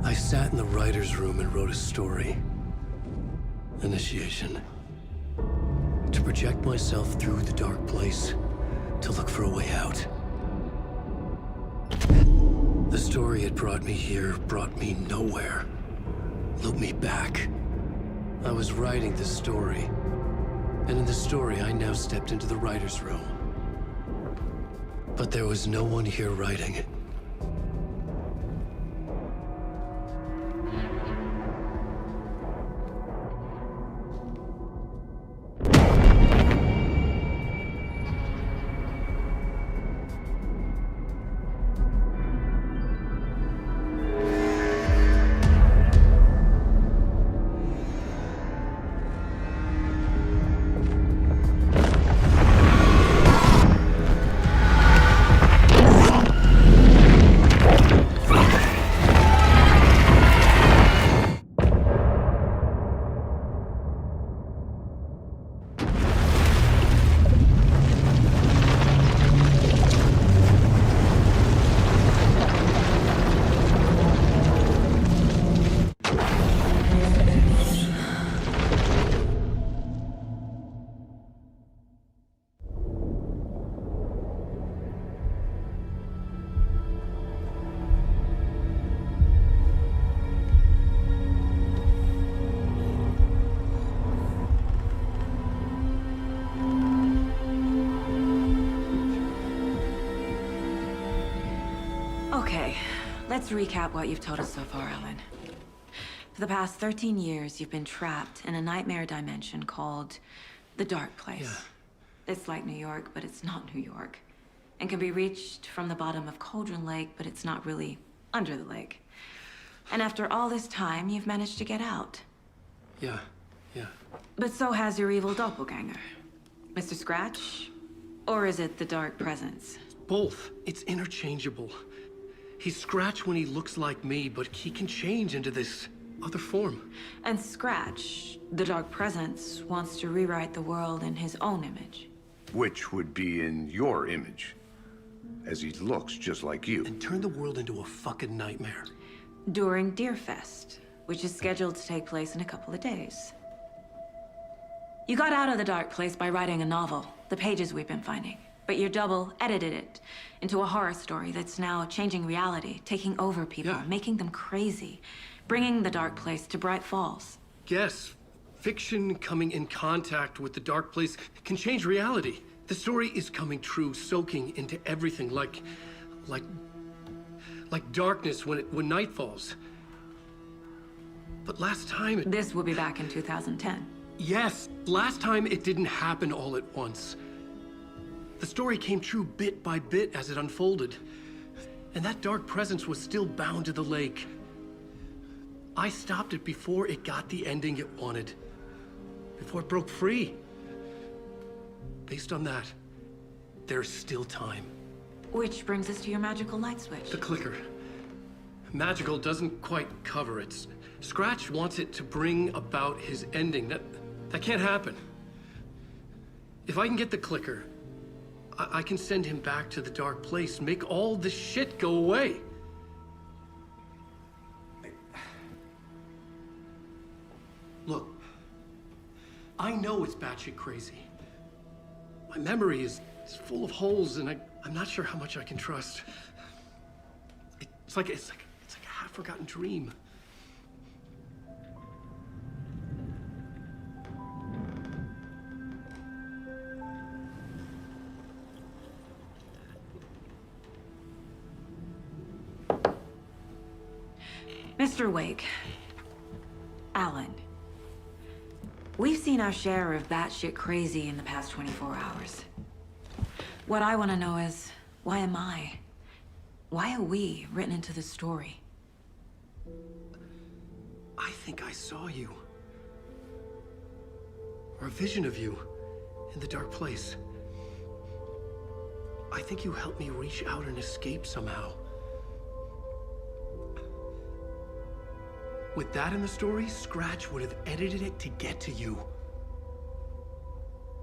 I sat in the writer's room and wrote a story. Initiation. To project myself through the dark place, to look for a way out. The story had brought me here, brought me nowhere. Looped me back. I was writing the story. And in the story, I now stepped into the writer's room. But there was no one here writing. Okay, let's recap what you've told us so far, Alan. For the past 13 years, you've been trapped in a nightmare dimension called the Dark Place. Yeah. It's like New York, but it's not New York. And can be reached from the bottom of Cauldron Lake, but it's not really under the lake. And after all this time, you've managed to get out. Yeah. But so has your evil doppelganger. Mr. Scratch? Or is it the Dark Presence? Both. It's interchangeable. He's Scratch when he looks like me, but he can change into this other form. And Scratch, the Dark Presence, wants to rewrite the world in his own image. Which would be in your image, as he looks just like you. And turn the world into a fucking nightmare. During Deerfest, which is scheduled to take place in a couple of days. You got out of the Dark Place by writing a novel, the pages we've been finding. But your double edited it into a horror story that's now changing reality, taking over people, making them crazy, bringing the Dark Place to Bright Falls. Yes, fiction coming in contact with the Dark Place can change reality. The story is coming true, soaking into everything like darkness when night falls. But last time This will be back in 2010. Yes, last time it didn't happen all at once. The story came true bit by bit as it unfolded. And that dark presence was still bound to the lake. I stopped it before it got the ending it wanted. Before it broke free. Based on that, there's still time. Which brings us to your magical light switch. The clicker. Magical doesn't quite cover it. Scratch wants it to bring about his ending. That can't happen. If I can get the clicker, I can send him back to the Dark Place, make all this shit go away. Look, I know it's batshit crazy. My memory is full of holes, and I'm not sure how much I can trust. It's like a half-forgotten dream. Mr. Wake, Alan, we've seen our share of batshit crazy in the past 24 hours. What I want to know is, why am I? Why are we written into this story? I think I saw you. Or a vision of you in the dark place. I think you helped me reach out and escape somehow. With that in the story, Scratch would have edited it to get to you.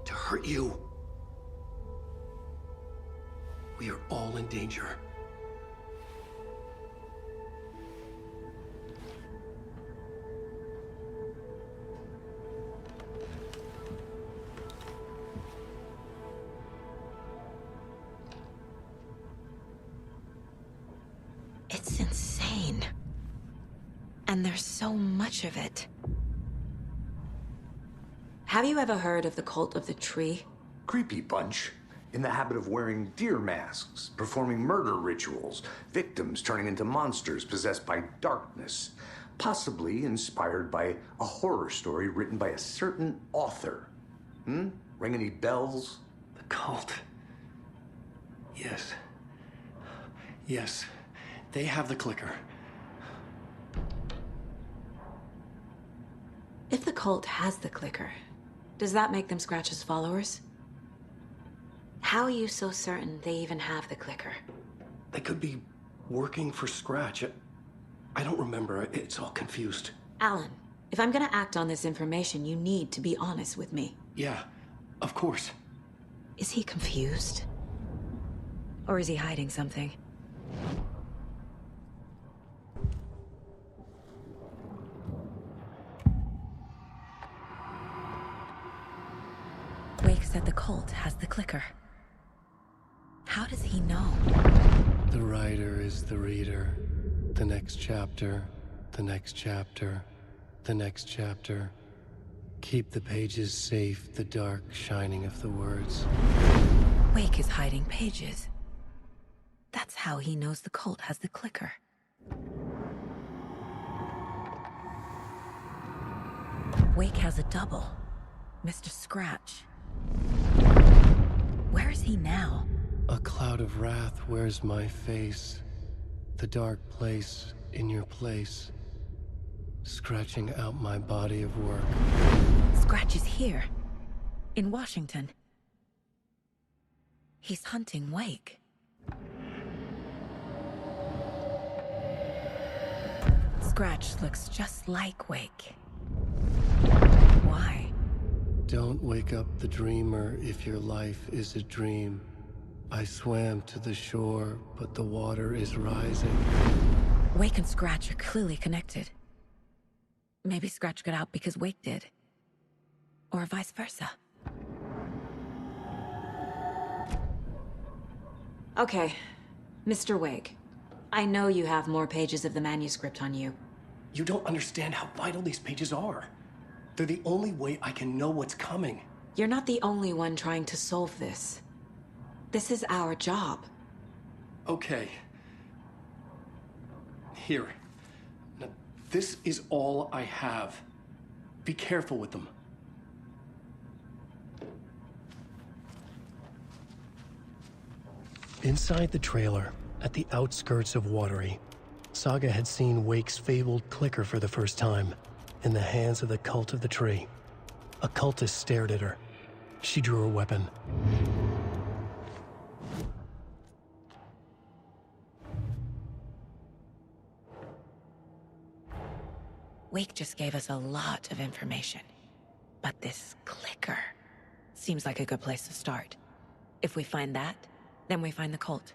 To hurt you. We are all in danger. It's insane. And there's so much of it. Have you ever heard of the cult of the tree? Creepy bunch. In the habit of wearing deer masks, performing murder rituals, victims turning into monsters possessed by darkness, possibly inspired by a horror story written by a certain author. Ring any bells? The cult. Yes. Yes. They have the clicker. If the cult has the clicker, does that make them Scratch's followers? How are you so certain they even have the clicker? They could be working for Scratch. I don't remember. It's all confused. Alan, if I'm gonna act on this information, you need to be honest with me. Yeah, of course. Is he confused? Or is he hiding something? Wake said the cult has the clicker. How does he know? The writer is the reader. The next chapter, the next chapter, the next chapter. Keep the pages safe, the dark shining of the words. Wake is hiding pages. That's how he knows the cult has the clicker. Wake has a double. Mr. Scratch. Where is he now? A cloud of wrath wears my face. The dark place in your place. Scratching out my body of work. Scratch is here. In Washington. He's hunting Wake. Scratch looks just like Wake. Why? Don't wake up the dreamer if your life is a dream. I swam to the shore, but the water is rising. Wake and Scratch are clearly connected. Maybe Scratch got out because Wake did. Or vice versa. Okay, Mr. Wake. I know you have more pages of the manuscript on you. You don't understand how vital these pages are. They're the only way I can know what's coming. You're not the only one trying to solve this. This is our job. Okay. Here. Now, this is all I have. Be careful with them. Inside the trailer, at the outskirts of Watery, Saga had seen Wake's fabled clicker for the first time, in the hands of the cult of the tree. A cultist stared at her. She drew her weapon. Wake just gave us a lot of information. But this clicker seems like a good place to start. If we find that, then we find the cult.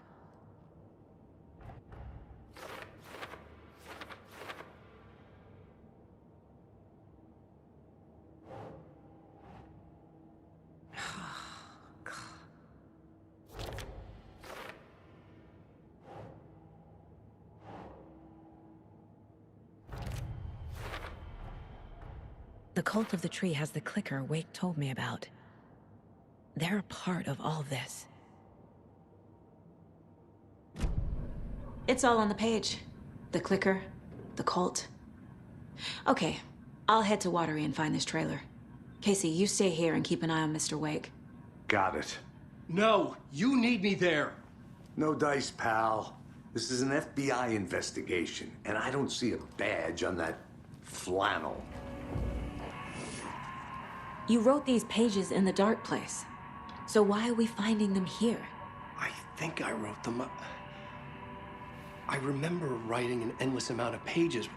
The cult of the tree has the clicker Wake told me about. They're a part of all this. It's all on the page. The clicker, the cult. Okay, I'll head to Watery and find this trailer. Casey, you stay here and keep an eye on Mr. Wake. Got it. No, you need me there. No dice, pal. This is an FBI investigation, and I don't see a badge on that flannel. You wrote these pages in the dark place. So why are we finding them here? I think I wrote them up. I remember writing an endless amount of pages.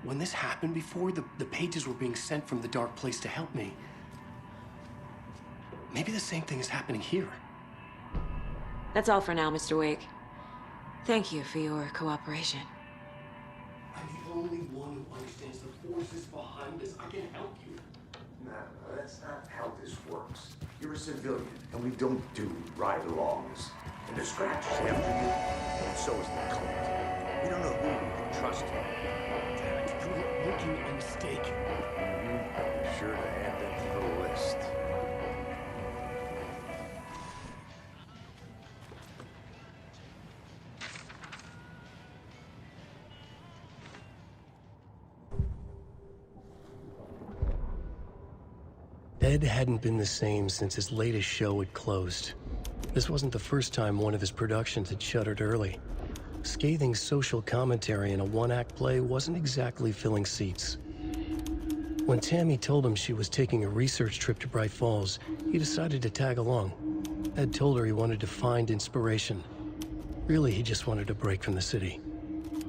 When this happened before, the pages were being sent from the dark place to help me. Maybe the same thing is happening here. That's all for now, Mr. Wake. Thank you for your cooperation. I'm the only one who understands the forces behind this. I can help you. No, that's not how this works. You're a civilian, and we don't do ride-alongs. And the Scratch is after you, and so is the cult. We don't know who we can trust. Damn it, you were making a mistake. Be sure to add that to the list. Ed hadn't been the same since his latest show had closed. This wasn't the first time one of his productions had shuttered early. Scathing social commentary in a one-act play wasn't exactly filling seats. When Tammy told him she was taking a research trip to Bright Falls, he decided to tag along. Ed told her he wanted to find inspiration. Really, he just wanted a break from the city.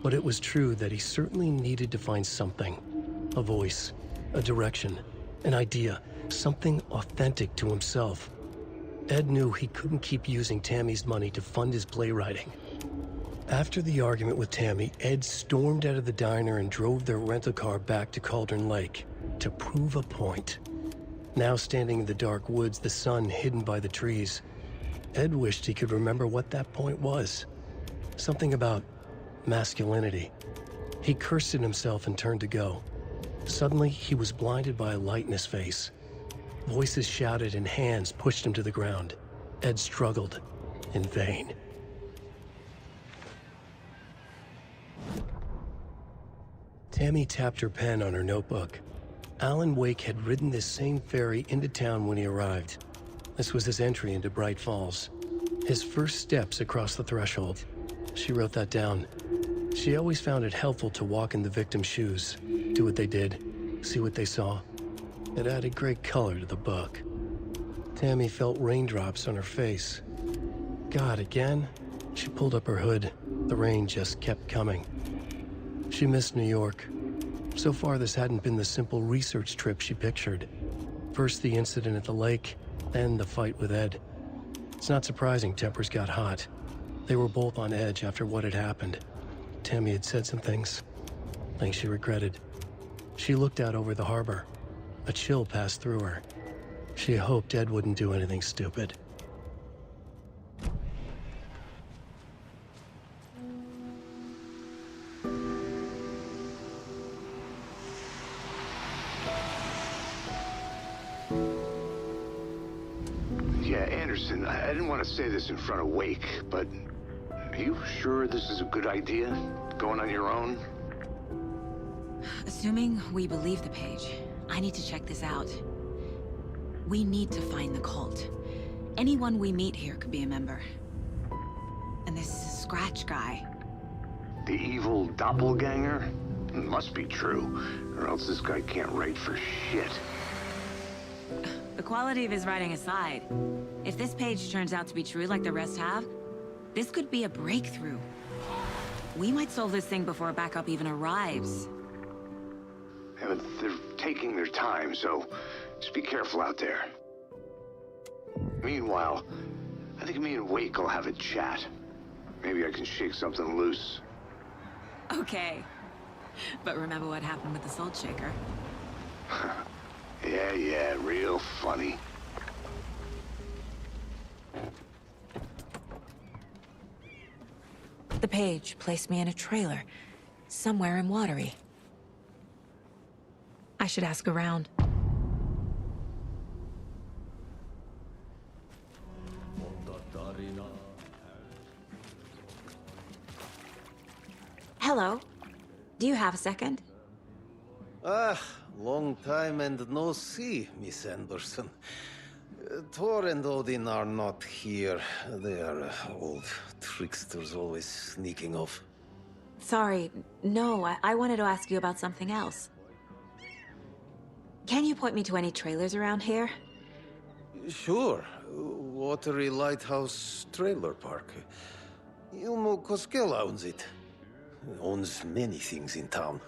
But it was true that he certainly needed to find something. A voice, a direction, an idea, something authentic to himself. Ed knew he couldn't keep using Tammy's money to fund his playwriting. After the argument with Tammy, Ed stormed out of the diner and drove their rental car back to Cauldron Lake to prove a point. Now standing in the dark woods, the sun hidden by the trees, Ed wished he could remember what that point was. Something about masculinity. He cursed at himself and turned to go. Suddenly, he was blinded by a light in his face. Voices shouted and hands pushed him to the ground. Ed struggled, in vain. Tammy tapped her pen on her notebook. Alan Wake had ridden this same ferry into town when he arrived. This was his entry into Bright Falls. His first steps across the threshold. She wrote that down. She always found it helpful to walk in the victim's shoes, do what they did, see what they saw. It added great color to the book. Tammy felt raindrops on her face. God, again? She pulled up her hood. The rain just kept coming. She missed New York. So far, this hadn't been the simple research trip she pictured. First the incident at the lake, then the fight with Ed. It's not surprising tempers got hot. They were both on edge after what had happened. Tammy had said some things she regretted. She looked out over the harbor. A chill passed through her. She hoped Ed wouldn't do anything stupid. Yeah, Anderson, I didn't want to say this in front of Wake, but are you sure this is a good idea? Going on your own? Assuming we believe the page, I need to check this out. We need to find the cult. Anyone we meet here could be a member. And this Scratch guy. The evil doppelganger? It must be true, or else this guy can't write for shit. The quality of his writing aside, if this page turns out to be true like the rest have, this could be a breakthrough. We might solve this thing before backup even arrives. Yeah, but they're taking their time, so just be careful out there. Meanwhile, I think me and Wake will have a chat. Maybe I can shake something loose. Okay. But remember what happened with the salt shaker. Yeah, real funny. The page placed me in a trailer, somewhere in Watery. I should ask around. Hello. Do you have a second? Long time and no see, Miss Anderson. Thor and Odin are not here. They are old tricksters always sneaking off. Sorry, no, I wanted to ask you about something else. Can you point me to any trailers around here? Sure. Watery Lighthouse Trailer Park. Ilmo Koskela owns it. Owns many things in town.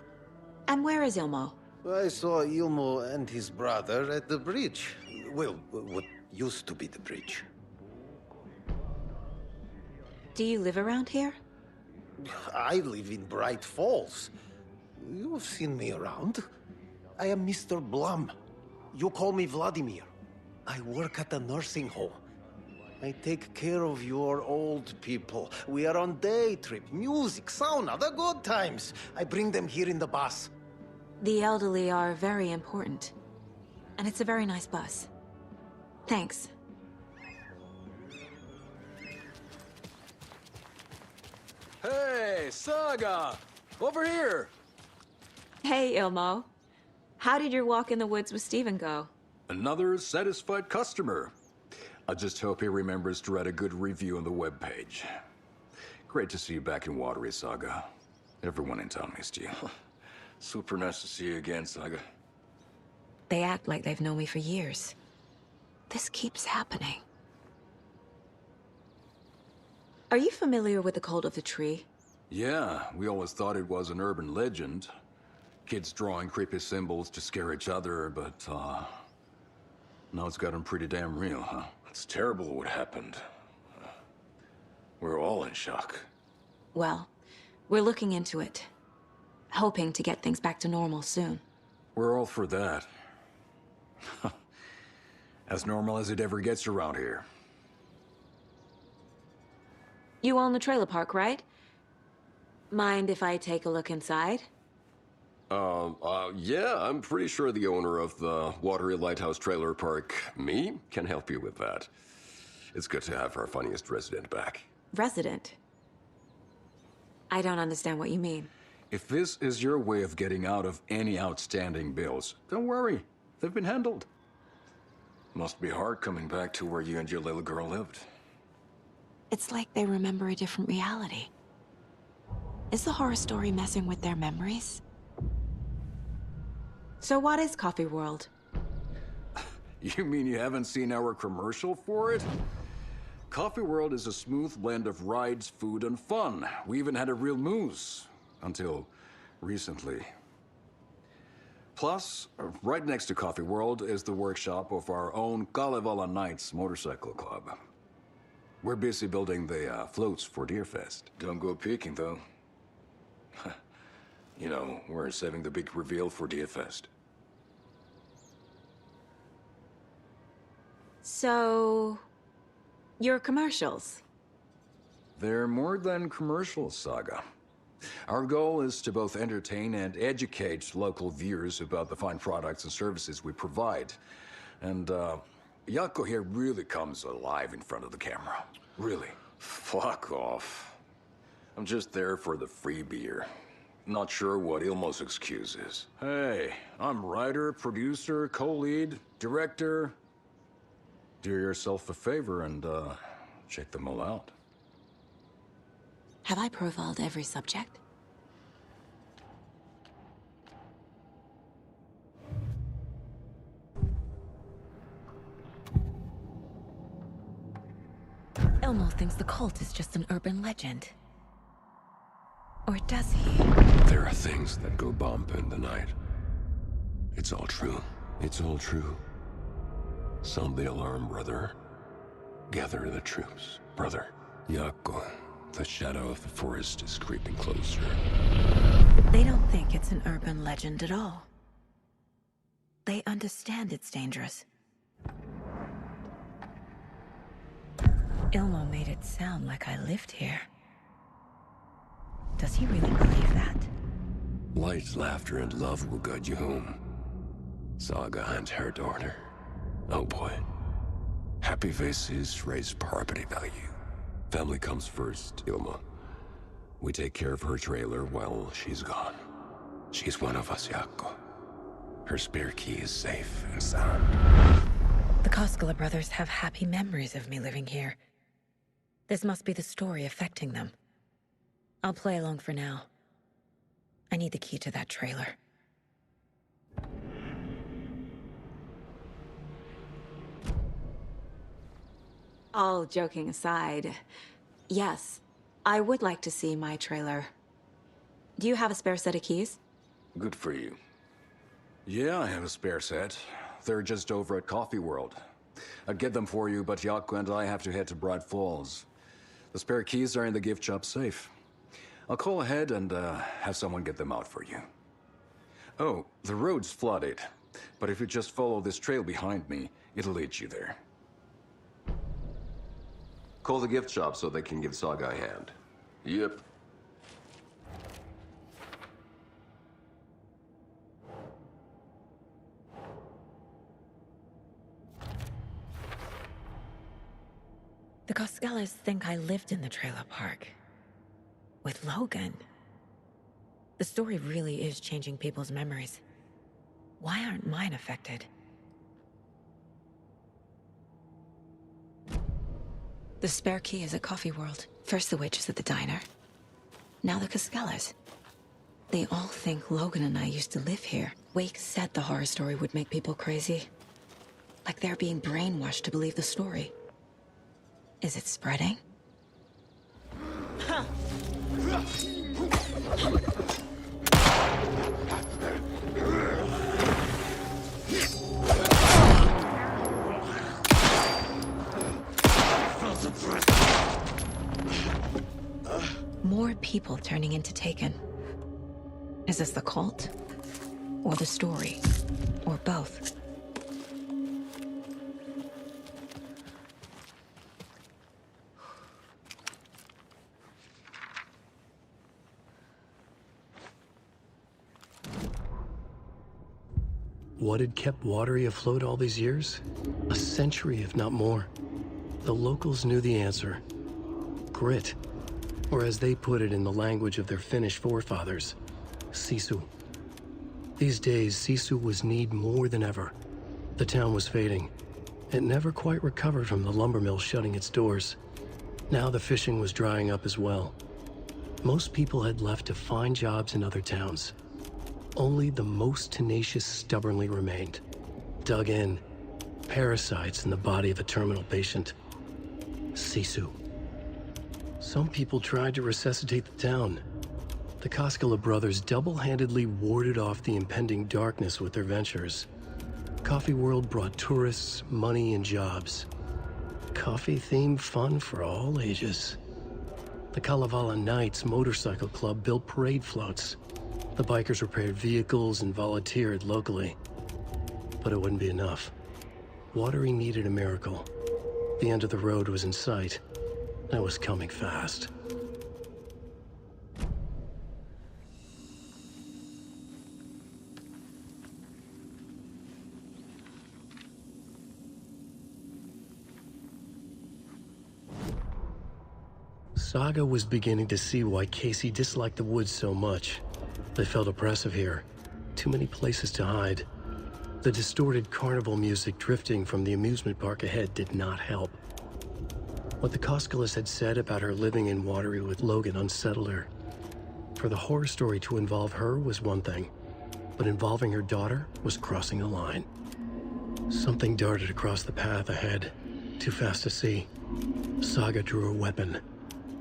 And where is Ilmo? I saw Ilmo and his brother at the bridge. Well, what used to be the bridge. Do you live around here? I live in Bright Falls. You've seen me around. I am Mr. Blum. You call me Vladimir. I work at a nursing home. I take care of your old people. We are on day trip, music, sauna, the good times. I bring them here in the bus. The elderly are very important. And it's a very nice bus. Thanks. Hey, Saga! Over here! Hey, Ilmo. How did your walk in the woods with Steven go? Another satisfied customer. I just hope he remembers to write a good review on the webpage. Great to see you back in Watery, Saga. Everyone in town missed you. Super nice to see you again, Saga. They act like they've known me for years. This keeps happening. Are you familiar with the cult of the tree? Yeah, we always thought it was an urban legend. Kids drawing creepy symbols to scare each other, but, now it's gotten pretty damn real, huh? It's terrible what happened. We're all in shock. Well, we're looking into it. Hoping to get things back to normal soon. We're all for that. As normal as it ever gets around here. You own the trailer park, right? Mind if I take a look inside? Yeah, I'm pretty sure the owner of the Watery Lighthouse Trailer Park, me, can help you with that. It's good to have our funniest resident back. Resident? I don't understand what you mean. If this is your way of getting out of any outstanding bills, don't worry. They've been handled. Must be hard coming back to where you and your little girl lived. It's like they remember a different reality. Is the horror story messing with their memories? So what is Coffee World? You mean you haven't seen our commercial for it? Coffee World is a smooth blend of rides, food, and fun. We even had a real moose. Until recently. Plus, right next to Coffee World is the workshop of our own Kalevala Knights Motorcycle Club. We're busy building the floats for Deerfest. Don't go peeking, though. You know, we're saving the big reveal for Deerfest. So... your commercials? They're more than commercials, Saga. Our goal is to both entertain and educate local viewers about the fine products and services we provide. And, Jaakko here really comes alive in front of the camera. Really. Fuck off. I'm just there for the free beer. Not sure what Ilmo's excuse is. Hey, I'm writer, producer, co-lead, director. Do yourself a favor and, check them all out. Have I profiled every subject? Elmo thinks the cult is just an urban legend. Or does he? There are things that go bump in the night. It's all true. It's all true. Sound the alarm, brother. Gather the troops, brother. Jaakko, the shadow of the forest is creeping closer. They don't think it's an urban legend at all. They understand it's dangerous. Ilmo made it sound like I lived here. Does he really believe that? Light, laughter, and love will guide you home. Saga and her daughter. Oh boy. Happy faces raise property value. Family comes first, Ilmo. We take care of her trailer while she's gone. She's one of us, Jaakko. Her spare key is safe and sound. The Koskela brothers have happy memories of me living here. This must be the story affecting them. I'll play along for now. I need the key to that trailer. All joking aside, yes, I would like to see my trailer. Do you have a spare set of keys? Good for you. Yeah, I have a spare set. They're just over at Coffee World. I'd get them for you, but Yaku and I have to head to Bright Falls. The spare keys are in the gift shop safe. I'll call ahead and have someone get them out for you. Oh, the road's flooded, but if you just follow this trail behind me, it'll lead you there. Call the gift shop so they can give Saga a hand. Yep. The Koskelas think I lived in the trailer park. With Logan. The story really is changing people's memories. Why aren't mine affected? The spare key is at Coffee World. First the waitress at the diner. Now the Koskelas. They all think Logan and I used to live here. Wake said the horror story would make people crazy. Like they're being brainwashed to believe the story. Is it spreading? More people turning into Taken. Is this the cult? Or the story? Or both? What had kept Watery afloat all these years? A century, if not more. The locals knew the answer. Grit. Or as they put it in the language of their Finnish forefathers, sisu. These days, sisu was needed more than ever. The town was fading. It never quite recovered from the lumber mill shutting its doors. Now the fishing was drying up as well. Most people had left to find jobs in other towns. Only the most tenacious stubbornly remained. Dug in. Parasites in the body of a terminal patient. Sisu. Some people tried to resuscitate the town. The Koskela brothers double-handedly warded off the impending darkness with their ventures. Coffee World brought tourists, money, and jobs. Coffee-themed fun for all ages. The Kalevala Knights motorcycle club built parade floats. The bikers repaired vehicles and volunteered locally. But it wouldn't be enough. Watery needed a miracle. The end of the road was in sight. And it was coming fast. Saga was beginning to see why Casey disliked the woods so much. They felt oppressive here. Too many places to hide. The distorted carnival music drifting from the amusement park ahead did not help. What the Koskelas had said about her living in Watery with Logan unsettled her. For the horror story to involve her was one thing, but involving her daughter was crossing a line. Something darted across the path ahead, too fast to see. Saga drew her weapon.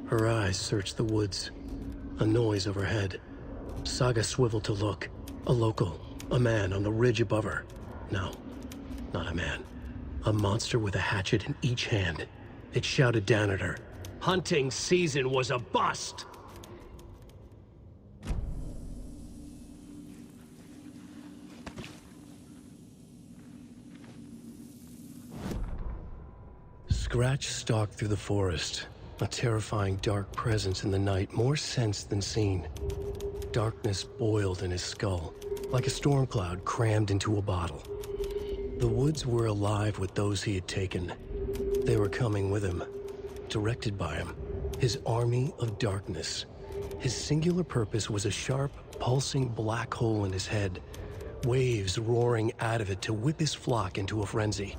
Her eyes searched the woods. A noise overhead. Saga swiveled to look. A local. A man on the ridge above her. No, not a man. A monster with a hatchet in each hand. It shouted down at her. Hunting season was a bust! Scratch stalked through the forest. A terrifying dark presence in the night, more sensed than seen. Darkness boiled in his skull, like a storm cloud crammed into a bottle. The woods were alive with those he had taken. They were coming with him, directed by him. His army of darkness. His singular purpose was a sharp, pulsing black hole in his head, waves roaring out of it to whip his flock into a frenzy,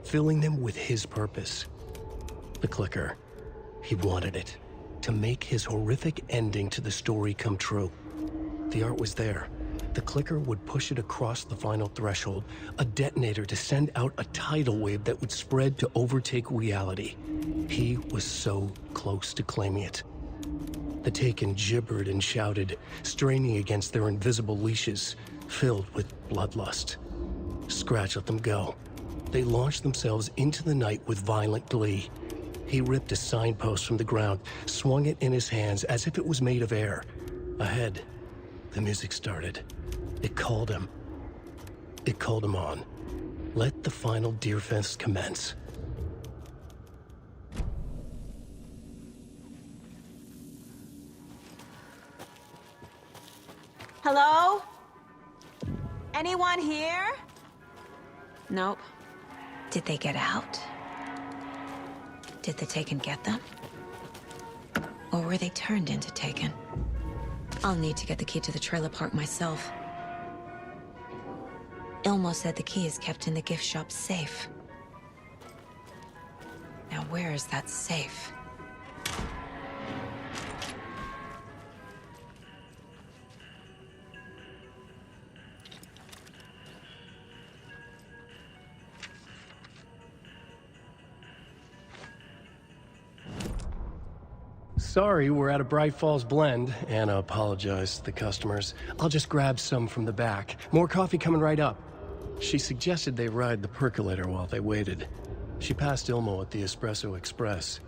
filling them with his purpose. The clicker. He wanted it, to make his horrific ending to the story come true. The art was there. The clicker would push it across the final threshold, a detonator to send out a tidal wave that would spread to overtake reality. He was so close to claiming it. The Taken gibbered and shouted, straining against their invisible leashes, filled with bloodlust. Scratch let them go. They launched themselves into the night with violent glee. He ripped a signpost from the ground, swung it in his hands as if it was made of air. Ahead, the music started. It called him. It called him on. Let the final deer fest commence. Hello? Anyone here? Nope. Did they get out? Did the Taken get them? Or were they turned into Taken? I'll need to get the key to the trailer park myself. Ilmo said the key is kept in the gift shop safe. Now where is that safe? Sorry, we're at a Bright Falls blend. Anna apologized to the customers. I'll just grab some from the back. More coffee coming right up. She suggested they ride the percolator while they waited. She passed Ilmo at the Espresso Express.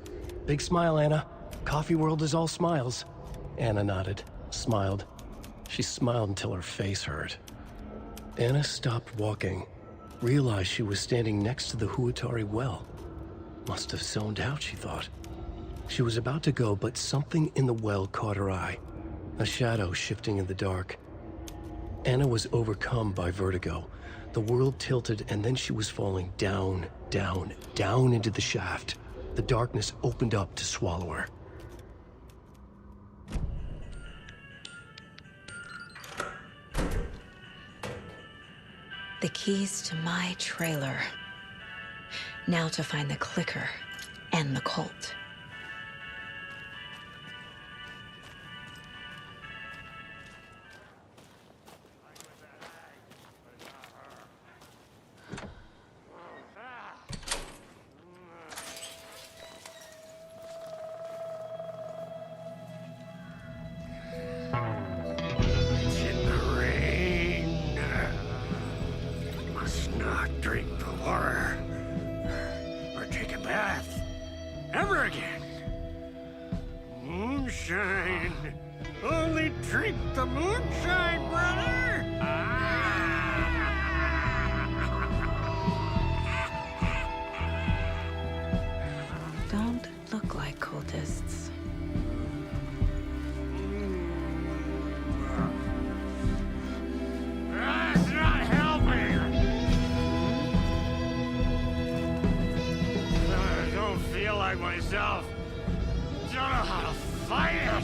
Big smile, Anna. Coffee world is all smiles. Anna nodded, smiled. She smiled until her face hurt. Anna stopped walking, realized she was standing next to the Huatari well. Must have zoned out, she thought. She was about to go, but something in the well caught her eye. A shadow shifting in the dark. Anna was overcome by vertigo. The world tilted, and then she was falling down, down, down into the shaft. The darkness opened up to swallow her. The keys to my trailer. Now to find the clicker and the cult. Don't look like cultists. That's not helping! I don't feel like myself. Don't know how to fight it.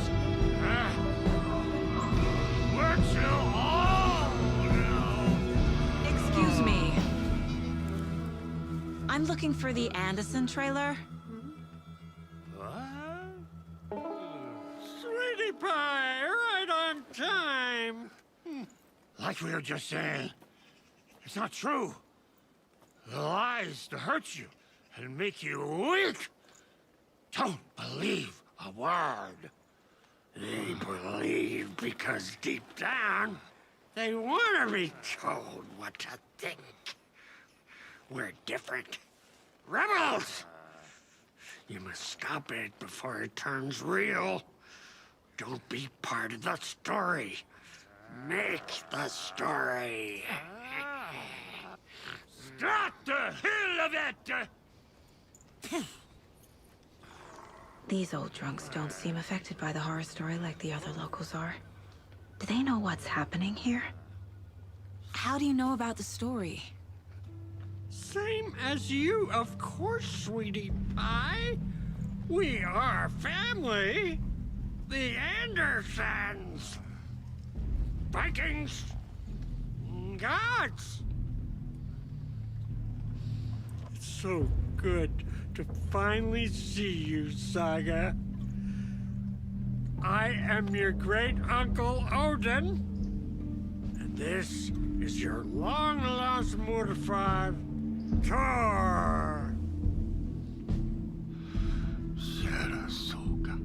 We're too old now. Excuse me. I'm looking for the Anderson trailer. Sweetie pie, right on time. Like we were just saying, it's not true. The lies to hurt you and make you weak. Don't believe a word. They believe because deep down, they want to be told what to think. We're different. Rebels! You must stop it before it turns real. Don't be part of the story. Make the story. Stop the hell of it! These old drunks don't seem affected by the horror story like the other locals are. Do they know what's happening here? How do you know about the story? Same as you, of course, sweetie pie. We are family. The Andersons. Vikings. Gods. It's so good to finally see you, Saga. I am your great uncle Odin, and this is your long lost Murderfriend, Thor. Sarasota.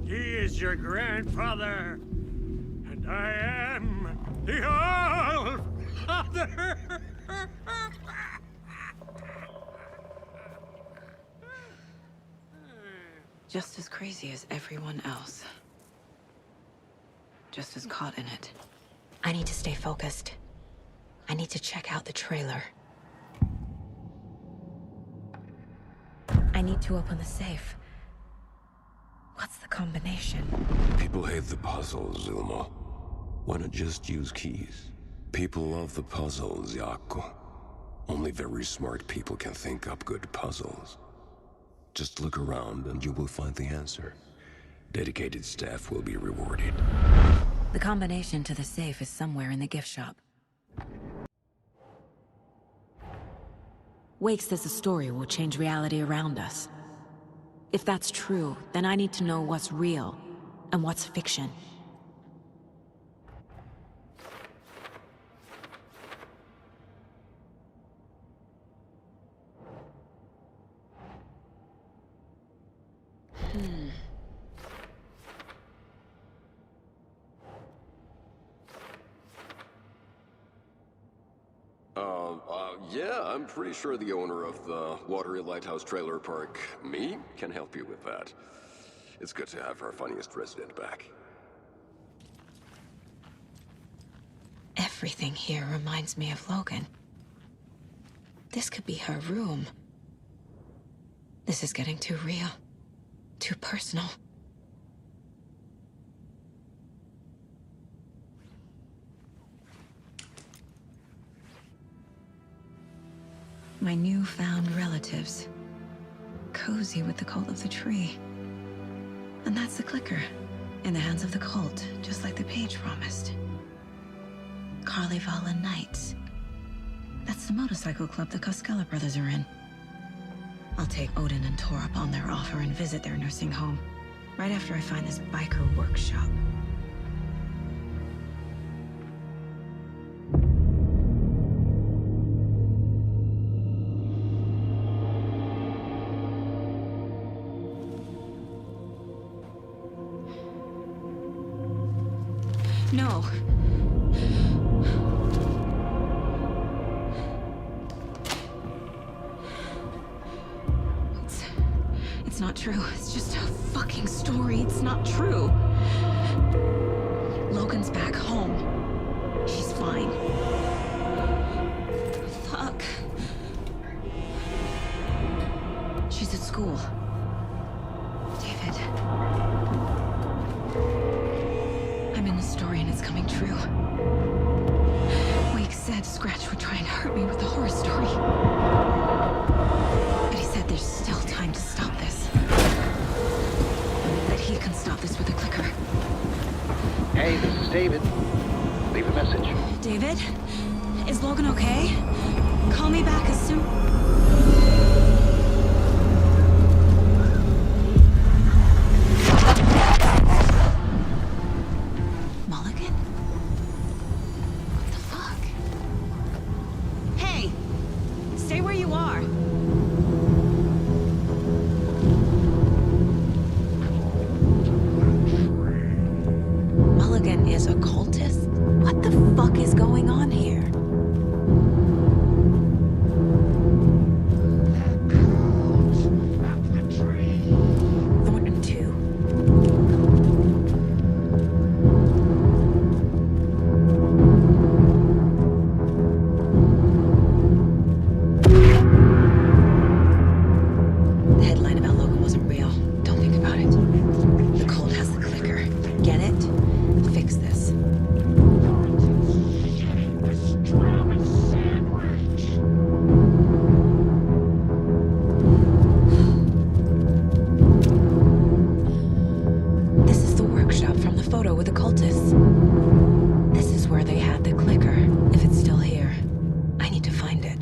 He is your grandfather, and I am the All-Father. Just as crazy as everyone else. Just as caught in it. I need to stay focused. I need to check out the trailer. I need to open the safe. What's the combination? People hate the puzzles, Ilmo. Why not just use keys? People love the puzzles, Jaakko. Only very smart people can think up good puzzles. Just look around and you will find the answer. Dedicated staff will be rewarded. The combination to the safe is somewhere in the gift shop. Wake says the story will change reality around us. If that's true, then I need to know what's real and what's fiction. Yeah, I'm pretty sure the owner of the Watery Lighthouse Trailer Park, me, can help you with that. It's good to have our funniest resident back. Everything here reminds me of Logan. This could be her room. This is getting too real. Too personal. My newfound relatives. Cozy with the cult of the tree. And that's the clicker. In the hands of the cult, just like the page promised. Carnival Nights. That's the motorcycle club the Koskela brothers are in. I'll take Odin and Thor up on their offer and visit their nursing home. Right after I find this biker workshop. No. It's not true. It's just a fucking story. It's not true. Logan's back home. She's fine. Fuck. She's at school. David. I'm in the story and it's coming true. Wake said Scratch would try and hurt me with the horror story. But he said there's still time to stop this. That he can stop this with a clicker. Hey, this is David. Leave a message. David? Is Logan okay? Call me back as soon... Mulligan? What the fuck? Hey! Stay where you are! Mulligan is a cultist? What the fuck is going on here? Thornton 2? The headline about Logan wasn't real. Don't think about it. The cult has the clicker. Get it? Fix this. This is the workshop from the photo with the cultists. This is where they had the clicker, if it's still here. I need to find it.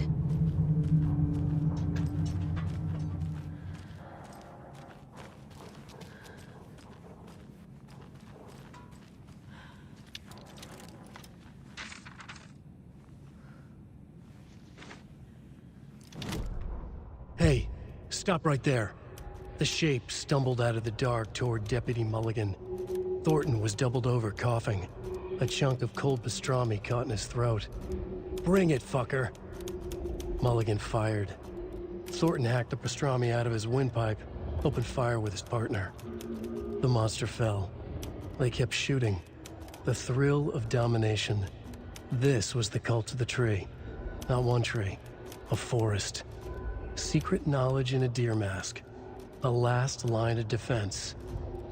Stop right there. The shape stumbled out of the dark toward Deputy Mulligan. Thornton was doubled over, coughing. A chunk of cold pastrami caught in his throat. Bring it, fucker! Mulligan fired. Thornton hacked the pastrami out of his windpipe, opened fire with his partner. The monster fell. They kept shooting. The thrill of domination. This was the cult of the tree. Not one tree. A forest. Secret knowledge in a deer mask. A last line of defense.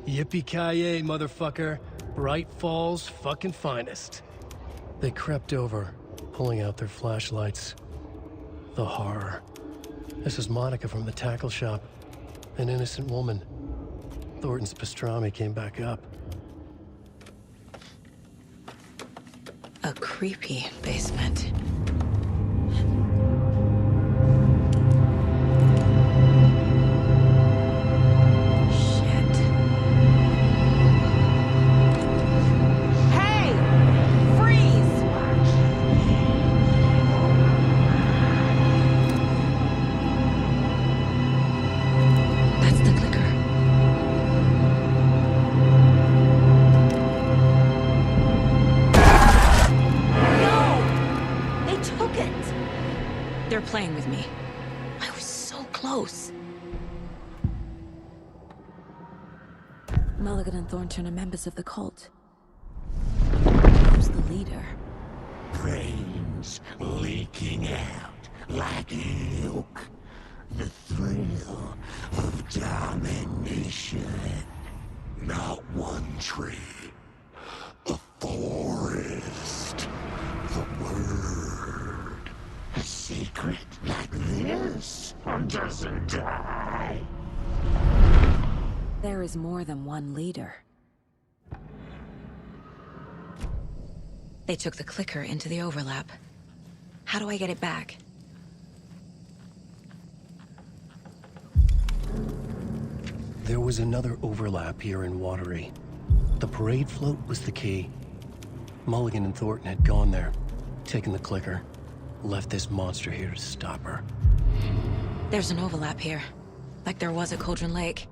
Yippee-ki-yay, motherfucker. Bright Falls' fucking finest. They crept over, pulling out their flashlights. The horror. This is Monica from the tackle shop. An innocent woman. Thornton's pastrami came back up. A creepy basement. They're playing with me. I was so close. Mulligan and Thornton are members of the cult. Who's the leader? Brains leaking out like milk. The thrill of domination. Not one tree. A forest. The word. A secret like this doesn't die. There is more than one leader. They took the clicker into the overlap. How do I get it back? There was another overlap here in Watery. The parade float was the key. Mulligan and Thornton had gone there, taken the clicker, left this monster here to stop her. There's an overlap here, like there was at Cauldron Lake.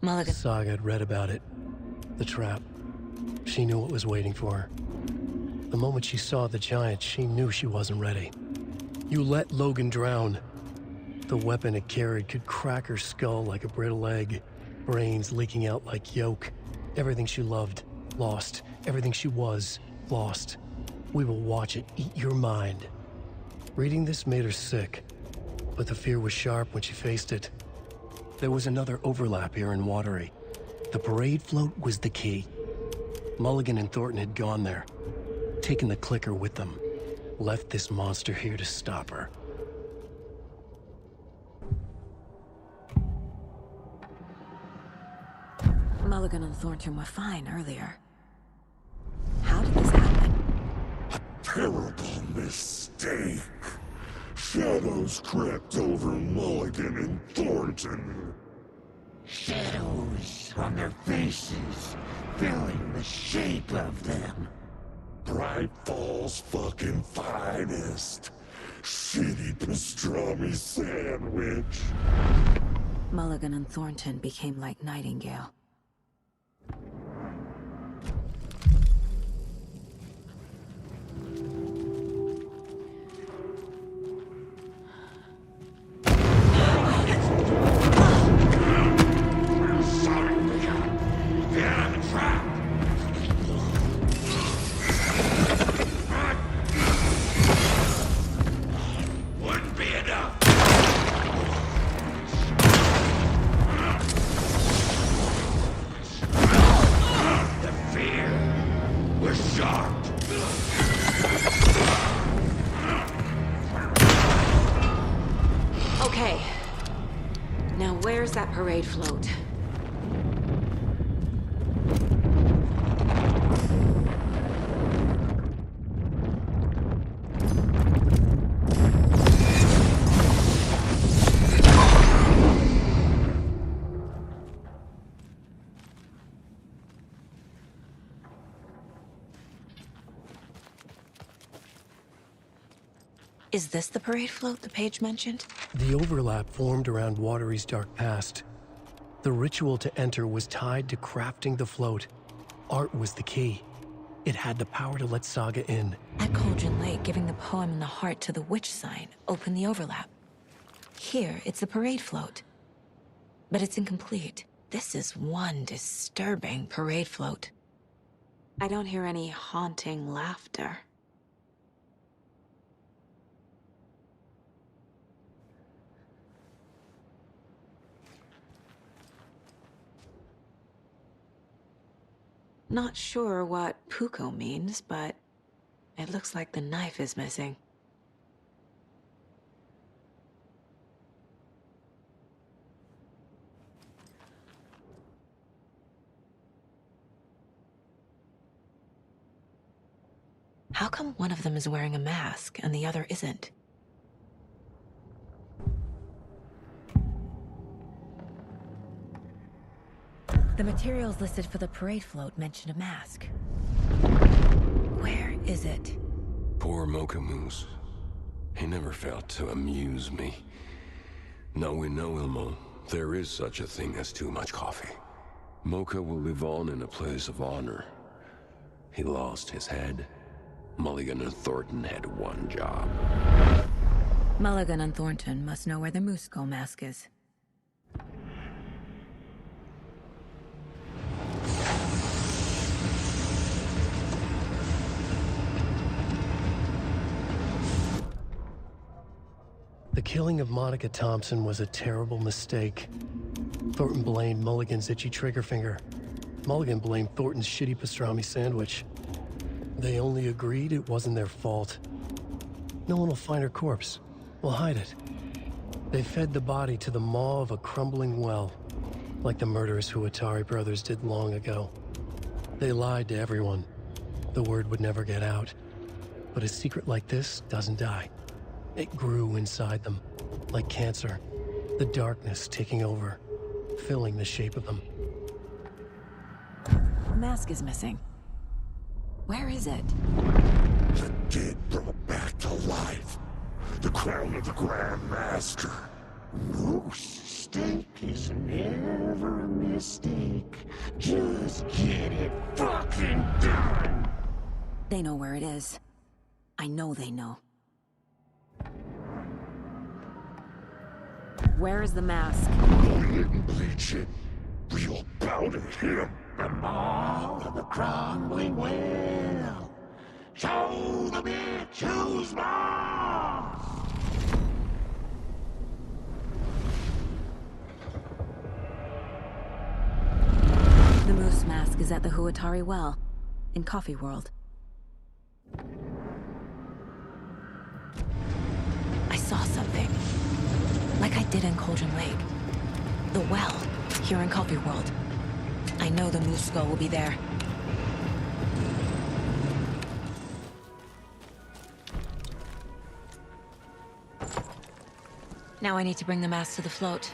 Mulligan... Saga had read about it. The trap. She knew what was waiting for her. The moment she saw the giant, she knew she wasn't ready. You let Logan drown. The weapon it carried could crack her skull like a brittle egg. Brains leaking out like yolk. Everything she loved, lost. Everything she was, lost. We will watch it eat your mind. Reading this made her sick, but the fear was sharp when she faced it. There was another overlap here in Watery. The parade float was the key. Mulligan and Thornton had gone there, taken the clicker with them, left this monster here to stop her. Mulligan and Thornton were fine earlier. How did this happen? Terrible mistake. Shadows crept over Mulligan and Thornton. Shadows on their faces, filling the shape of them. Bright Falls' fucking finest. Shitty pastrami sandwich. Mulligan and Thornton became like Nightingale. Okay. Now where's that parade float? Is this the parade float the page mentioned? The overlap formed around Watery's dark past. The ritual to enter was tied to crafting the float. Art was the key. It had the power to let Saga in. At Cauldron Lake, giving the poem and the heart to the witch sign opened the overlap. Here, it's the parade float. But it's incomplete. This is one disturbing parade float. I don't hear any haunting laughter. Not sure what Puko means, but it looks like the knife is missing. How come one of them is wearing a mask and the other isn't? The materials listed for the parade float mention a mask. Where is it? Poor Mocha Moose. He never failed to amuse me. Now we know, Ilmo, there is such a thing as too much coffee. Mocha will live on in a place of honor. He lost his head. Mulligan and Thornton had one job. Mulligan and Thornton must know where the Moose Skull mask is. The killing of Monica Thompson was a terrible mistake. Thornton blamed Mulligan's itchy trigger finger. Mulligan blamed Thornton's shitty pastrami sandwich. They only agreed it wasn't their fault. No one will find her corpse. We'll hide it. They fed the body to the maw of a crumbling well, like the murderous Huatari brothers did long ago. They lied to everyone. The word would never get out. But a secret like this doesn't die. It grew inside them, like cancer. The darkness taking over, filling the shape of them. The mask is missing. Where is it? The dead brought back to life. The crown of the Grand Master. Moose steak is never a mistake. Just get it fucking done. They know where it is. I know they know. Where is the mask? Go and bleach it. Real powder him. The maw of the crumbling well. Show the bitch who's boss. The moose mask is at the Huatari well, in Coffee World. I saw something. Like I did in Cauldron Lake. The well, here in Coffee World. I know the Moose Skull will be there. Now I need to bring the mask to the float.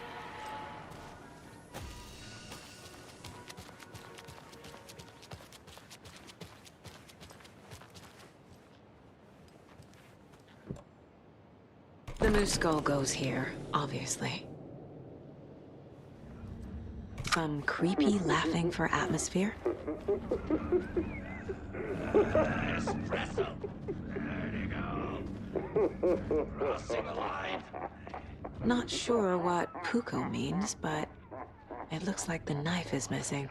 The Moose Skull goes here, obviously. Some creepy laughing for atmosphere. Espresso. There you go. Crossing the line. Not sure what Puko means, but it looks like the knife is missing.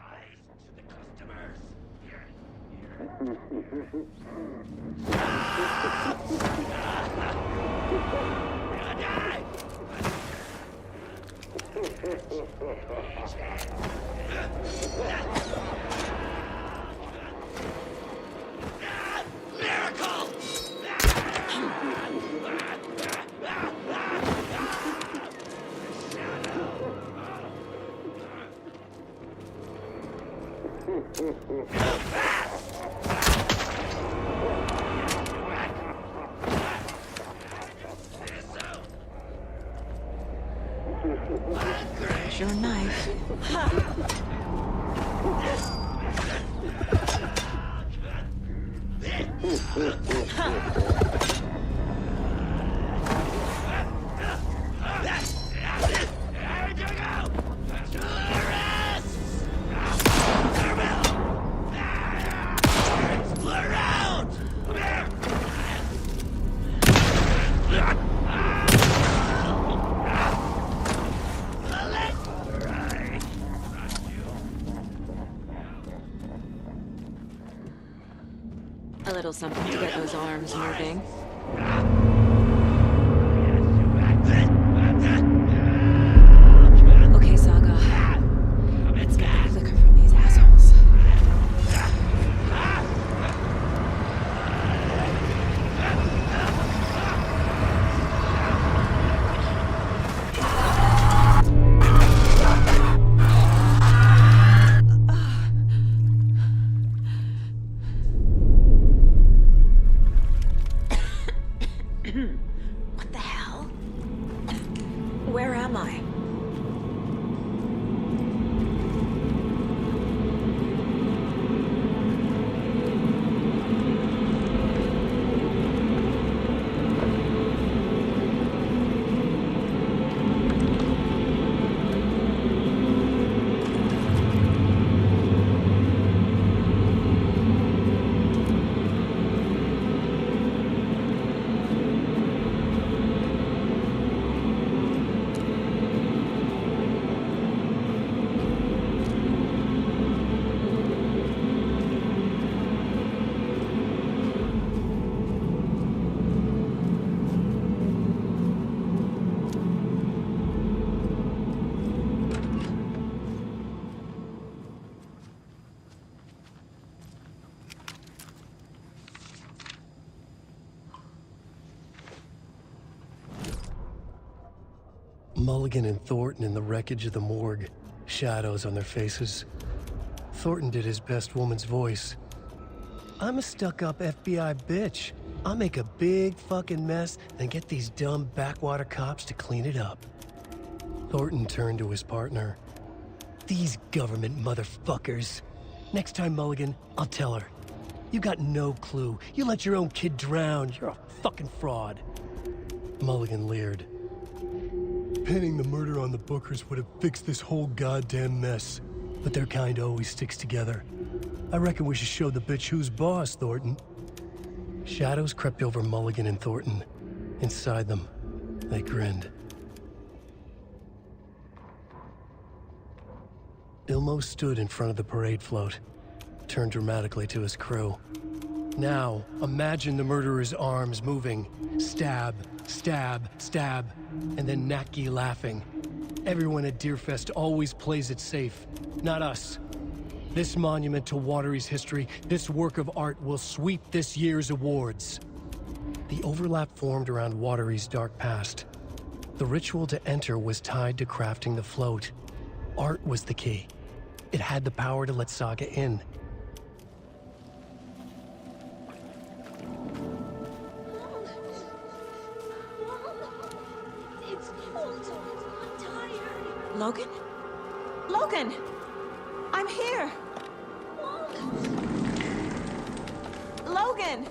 There's your knife. A little something to get those arms moving. Okay, Saga. Let's get the clicker from these assholes. What the hell? Where am I? Mulligan and Thornton in the wreckage of the morgue, shadows on their faces. Thornton did his best woman's voice. I'm a stuck-up FBI bitch. I'll make a big fucking mess, then get these dumb backwater cops to clean it up. Thornton turned to his partner. These government motherfuckers. Next time, Mulligan, I'll tell her. You got no clue. You let your own kid drown. You're a fucking fraud. Mulligan leered. Pinning the murder on the Bookers would have fixed this whole goddamn mess. But their kind always sticks together. I reckon we should show the bitch who's boss, Thornton. Shadows crept over Mulligan and Thornton. Inside them, they grinned. Ilmo stood in front of the parade float, turned dramatically to his crew. Now, imagine the murderer's arms moving. Stab, stab, stab, and then Naki laughing. Everyone at Deerfest always plays it safe, not us. This monument to Watery's history, this work of art will sweep this year's awards. The overlap formed around Watery's dark past. The ritual to enter was tied to crafting the float. Art was the key. It had the power to let Saga in. It's cold. I'm tired. Logan? Logan! I'm here! Logan!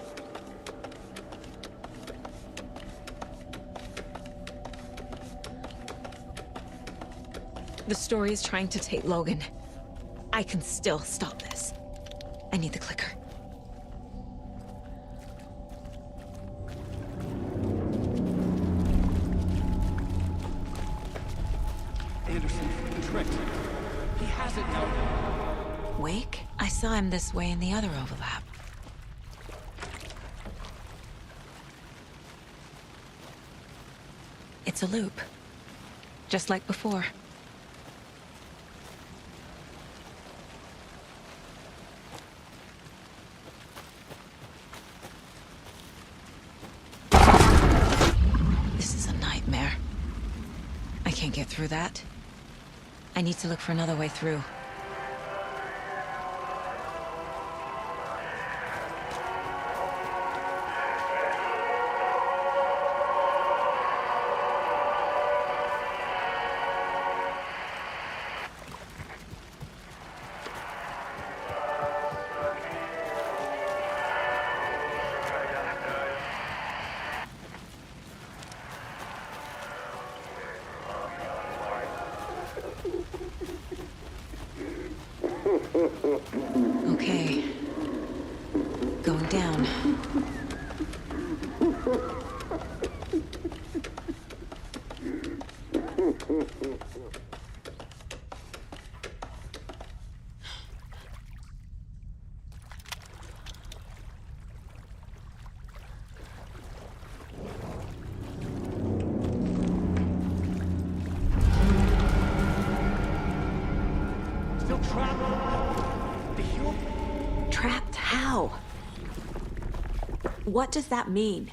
The story is trying to take Logan. I can still stop this. I need the clicker. Anderson, tricked. He has it now. Wake? I saw him this way in the other overlap. It's a loop. Just like before. This is a nightmare. I can't get through that. I need to look for another way through. Okay. Going down. Trapped how? What does that mean?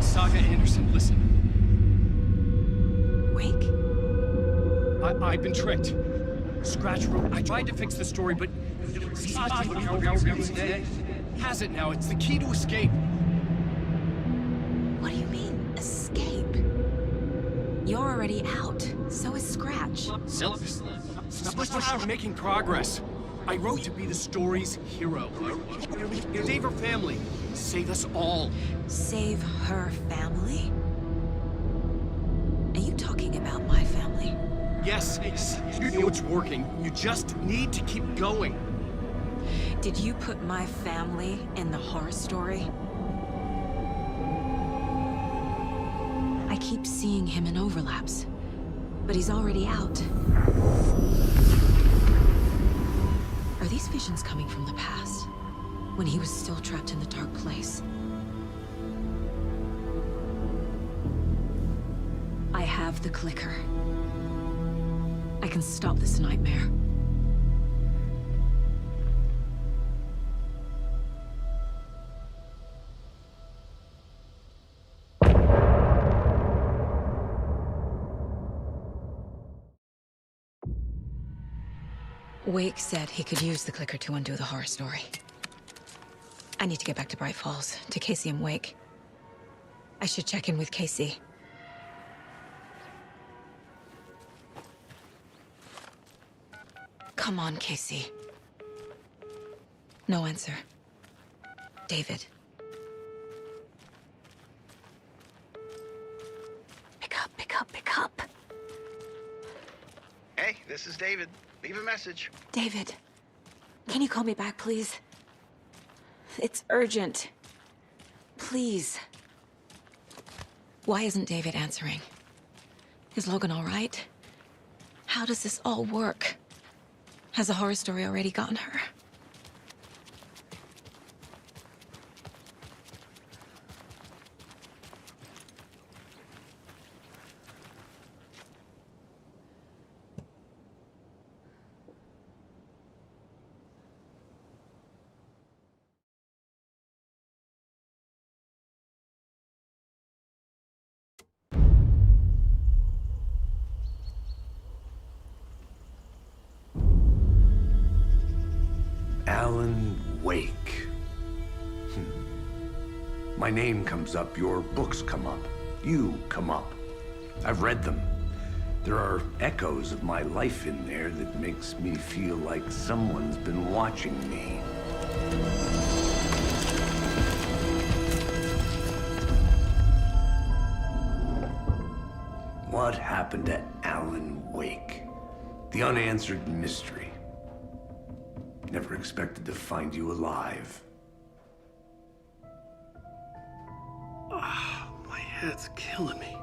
Saga Anderson, listen. Wake? I've been tricked. Scratch wrote. I tried to fix the story, but has it now. It's the key to escape. What do you mean, escape? You're already out. So is Scratch. Stop making progress. I wrote to be the story's hero. Save her family. Save us all. Save her family? Are you talking about my family? Yes, you know it's working. You just need to keep going. Did you put my family in the horror story? I keep seeing him in overlaps, but he's already out. Are these visions coming from the past, when he was still trapped in the dark place? I have the clicker. I can stop this nightmare. Wake said he could use the clicker to undo the horror story. I need to get back to Bright Falls, to Casey and Wake. I should check in with Casey. Come on, Casey. No answer. David. Pick up, pick up, pick up. Hey, this is David. Leave a message. David, can you call me back, please? It's urgent. Please. Why isn't David answering? Is Logan all right? How does this all work? Has the horror story already gotten her? Alan Wake. My name comes up, your books come up, you come up. I've read them. There are echoes of my life in there that makes me feel like someone's been watching me. What happened to Alan Wake? The unanswered mystery. Never expected to find you alive. My head's killing me.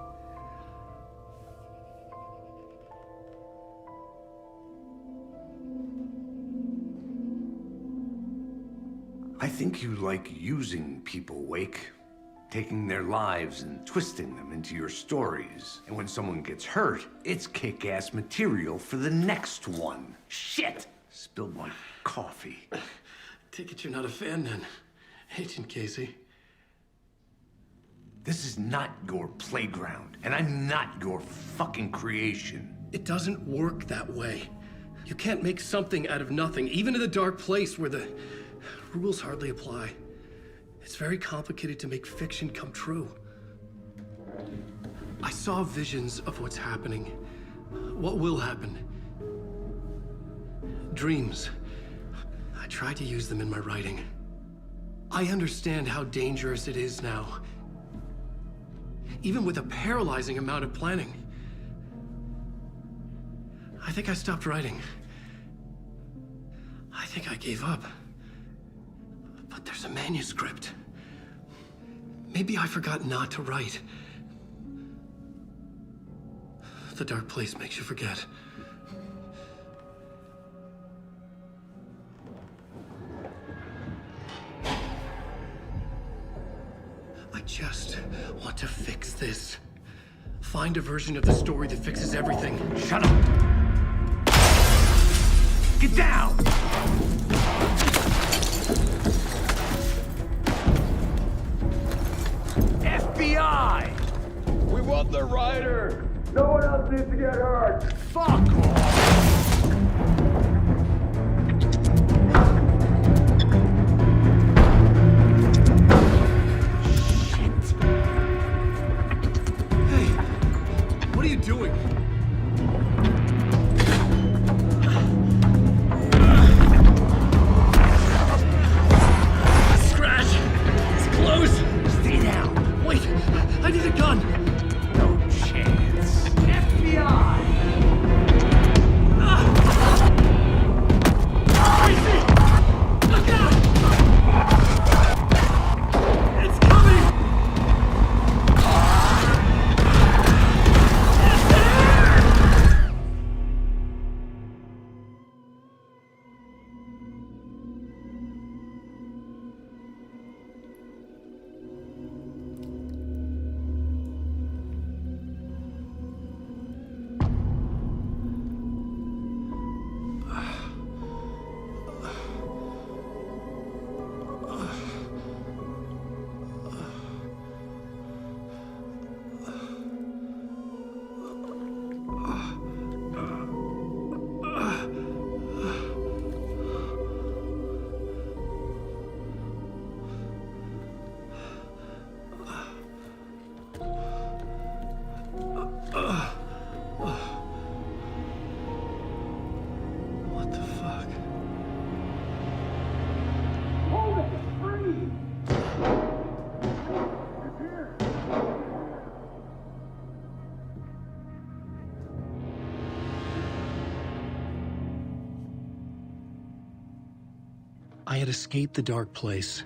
think you like using people, Wake. Taking their lives and twisting them into your stories. And when someone gets hurt, it's kick-ass material for the next one. Shit! Spilled my coffee. Take it you're not a fan then, Agent Casey. This is not your playground, and I'm not your fucking creation. It doesn't work that way. You can't make something out of nothing, even in the dark place where the rules hardly apply. It's very complicated to make fiction come true. I saw visions of what's happening, what will happen. Dreams. I tried to use them in my writing. I understand how dangerous it is now. Even with a paralyzing amount of planning. I think I stopped writing. I think I gave up. But there's a manuscript. Maybe I forgot not to write. The dark place makes you forget. I just want to fix this. Find a version of the story that fixes everything. Shut up! Get down! FBI! We want the writer! No one else needs to get hurt! Fuck off! Hey, what are you doing? Scratch! It's close! Stay down! Wait, I need a gun! No chance. FBI! Crazy! Look out! It's coming! It's there! What the fuck? Hold it! Freeze! It's here! I had escaped the dark place.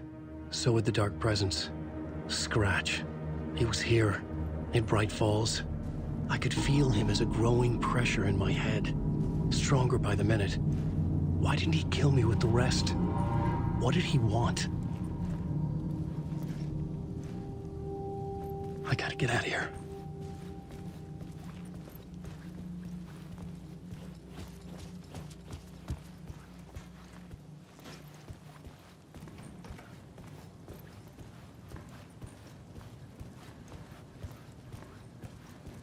So had the dark presence. Scratch. He was here, in Bright Falls. I could feel him as a growing pressure in my head. Stronger by the minute. Why didn't he kill me with the rest? What did he want? I gotta get out of here.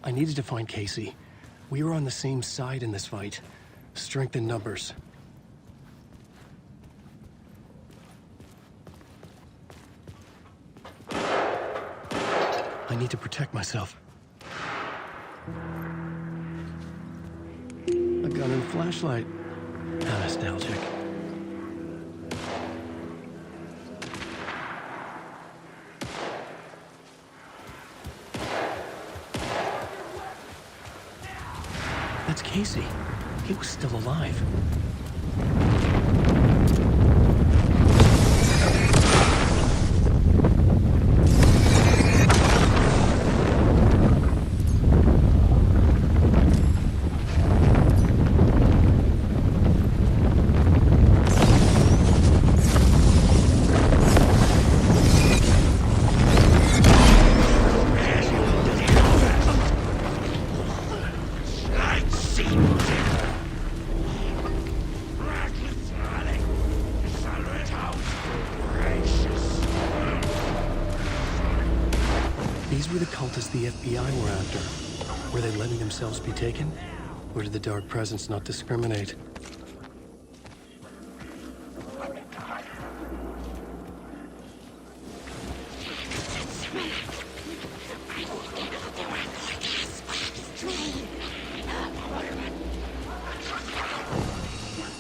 I needed to find Casey. We were on the same side in this fight. Strength in numbers. I need to protect myself. A gun and flashlight. How nostalgic. That's Casey. He was still alive. FBI were after. Were they letting themselves be taken? Or did the Dark Presence not discriminate?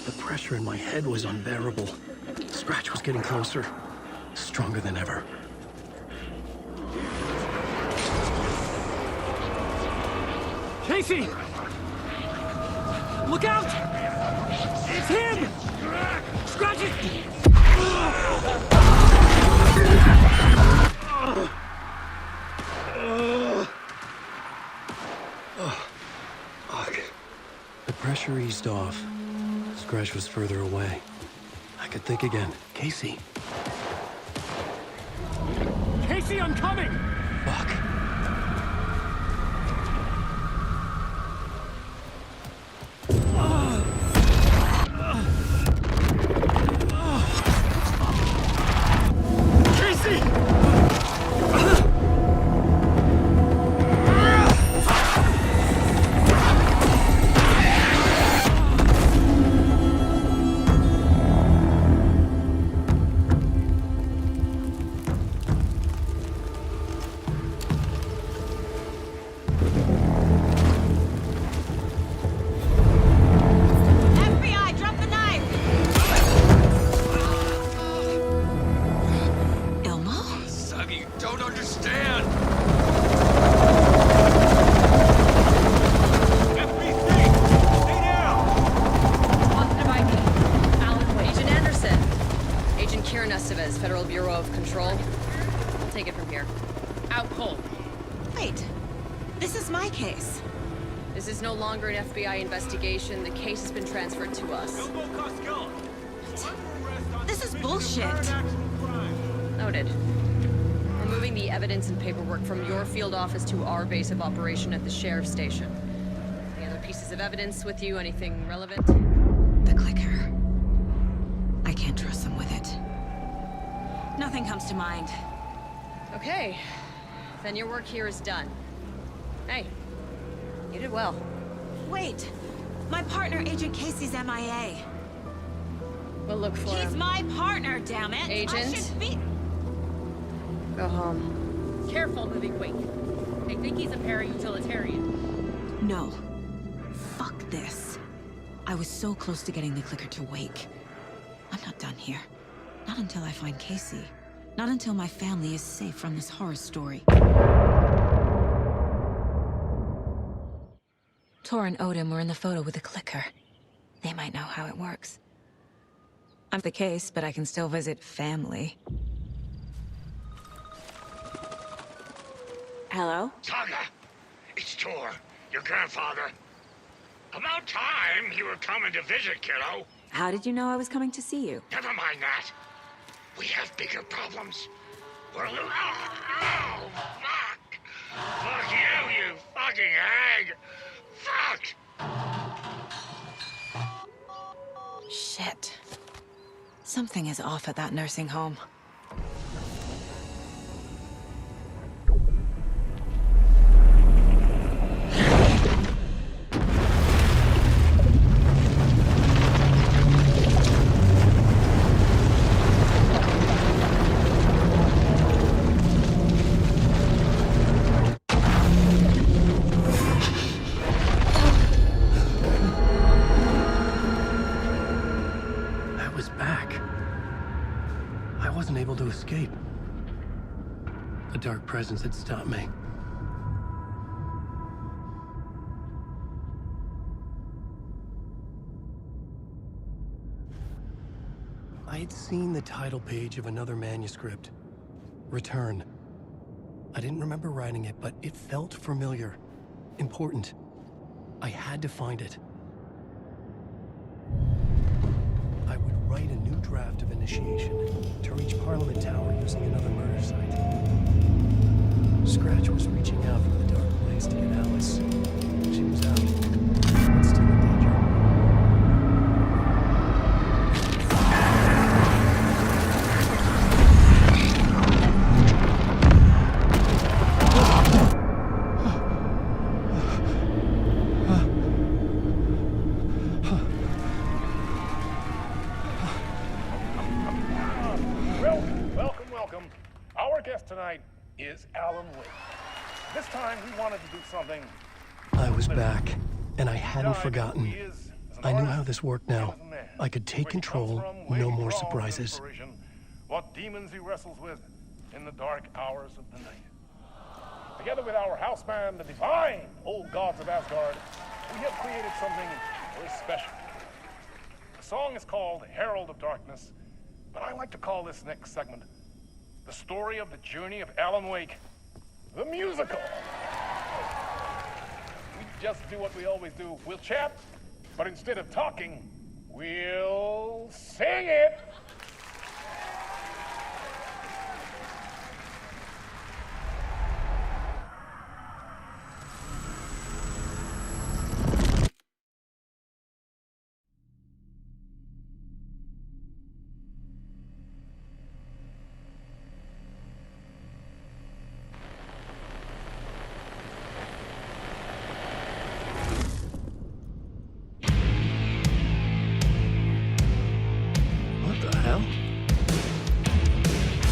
The pressure in my head was unbearable. Scratch was getting closer, stronger than ever. Casey! Look out! It's him! Scratch it! Fuck. The pressure eased off. Scratch was further away. I could think again. Casey. Casey, I'm coming! Fuck. FBI, drop the knife! Elmo? Saga, you don't understand! Positive ID. Alan Wake. Agent Anderson. Agent Kieran Estevez, Federal Bureau of Control. I'll take it from here. Out cold. Wait, this is my case. This is no longer an FBI investigation. The case has been transferred to us. This is bullshit. Noted. We're moving the evidence and paperwork from your field office to our base of operation at the sheriff's station. Any other pieces of evidence with you? Anything relevant? The clicker. I can't trust them with it. Nothing comes to mind. Okay. Then your work here is done. Hey, you did well. Wait, my partner, Agent Casey's MIA. We'll look for him. He's my partner, damn it! Agent? I should be... Go home. Careful moving quick. They think he's a para-utilitarian. No. Fuck this. I was so close to getting the clicker to wake. I'm not done here. Not until I find Casey. Not until my family is safe from this horror story. Tor and Odin were in the photo with the clicker. They might know how it works. I'm the case, but I can still visit family. Hello? Saga, it's Tor, your grandfather. About time you were coming to visit, kiddo. How did you know I was coming to see you? Never mind that. We have bigger problems. We're oh, fuck! Fuck you, you fucking hag! Fuck! Shit. Something is off at that nursing home. To escape. The Dark Presence had stopped me. I had seen the title page of another manuscript. Return. I didn't remember writing it, but it felt familiar. Important. I had to find it. I would write a new draft of initiation to reach Parliament Tower using another murder site. Scratch was reaching out from the dark place to get Alice. She was out, but still in danger. time he wanted to do something. I was back, and I hadn't forgotten. I knew how this worked now. I could take control, no more surprises. What demons he wrestles with in the dark hours of the night. Together with our house band, the divine old gods of Asgard, we have created something very special. The song is called Herald of Darkness, but I like to call this next segment the story of the journey of Alan Wake, the musical. We just do what we always do. We'll chat, but instead of talking, we'll sing it.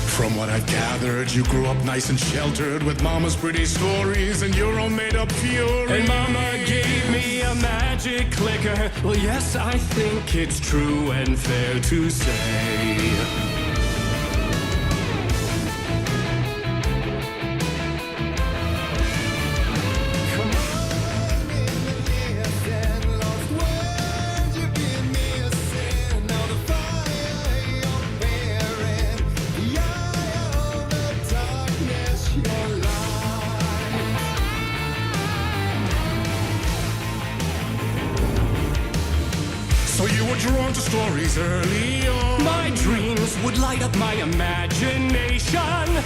From what I've gathered, you grew up nice and sheltered with Mama's pretty stories and your own made-up fury. And Mama gave me a magic clicker. Well, yes, I think it's true and fair to say. So you were drawn to stories early on. My dreams would light up my imagination.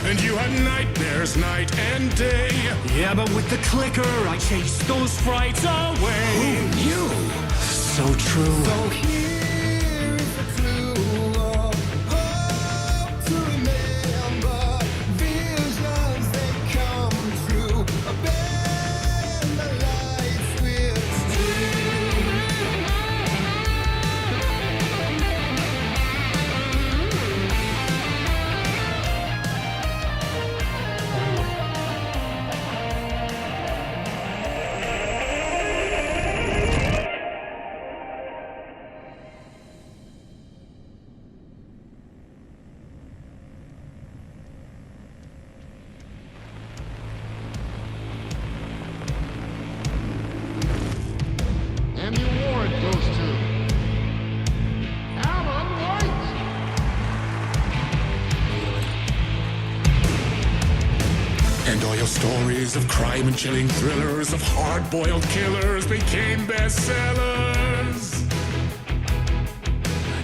And you had nightmares night and day. Yeah, but with the clicker, I chased those frights away. Who knew? So true. So here is a clue of hope to remember. Visions, they come true. Bend the lights with And the award goes to Alan White. And all your stories of crime and chilling thrillers of hard-boiled killers became bestsellers.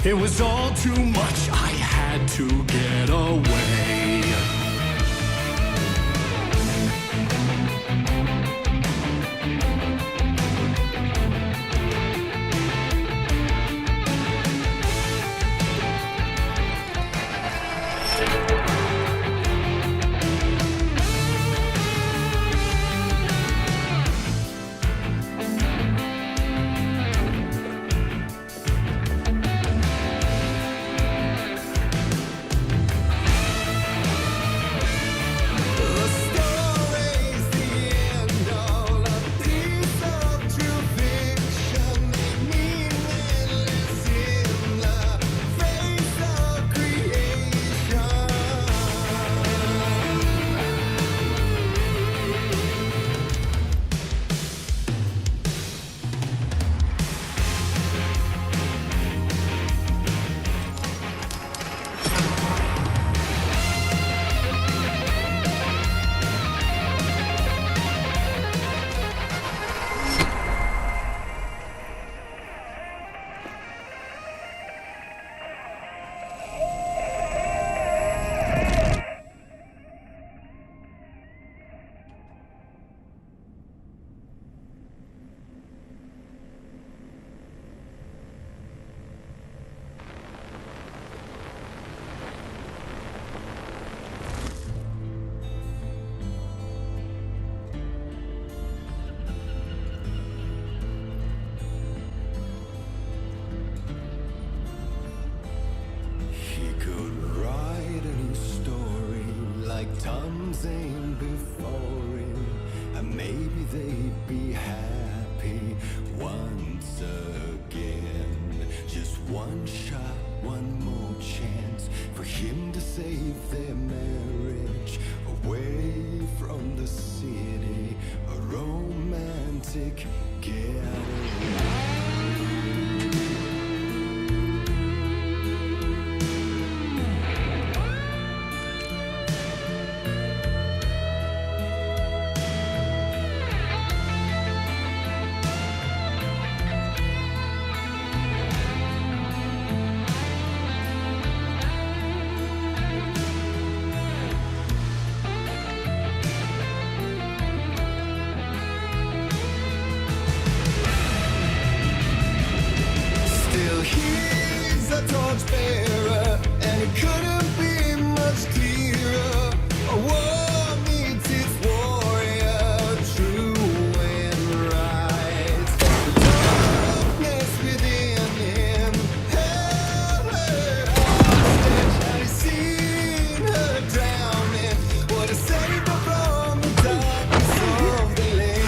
It was all too much. I had to get away. be happy once again. Just one shot, one more chance for him to save their marriage. Away from the city, a romantic getaway. He's a torchbearer, and it couldn't be much clearer. A war meets its warrior, true and right. The darkness within him held her hostage. Had he seen her drowning, would have saved her from the darkness of the lake.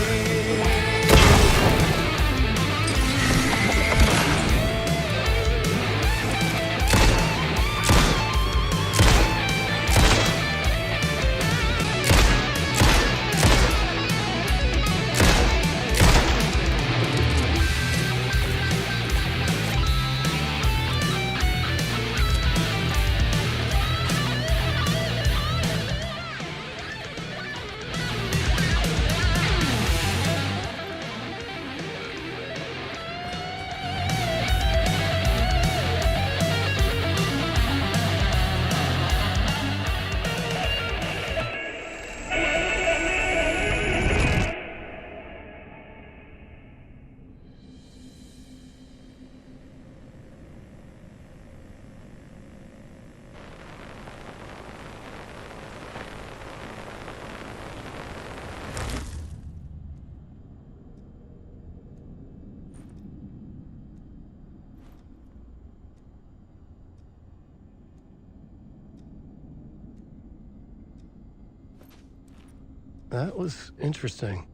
That was interesting.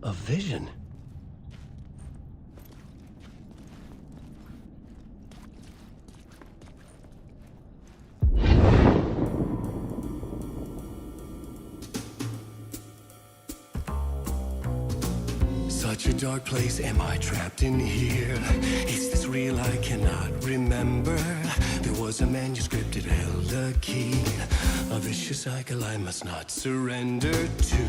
A vision. Such a dark place, am I trapped in here? Is this real? I cannot remember. There was a manuscript, it held a key. A vicious cycle I must not surrender to.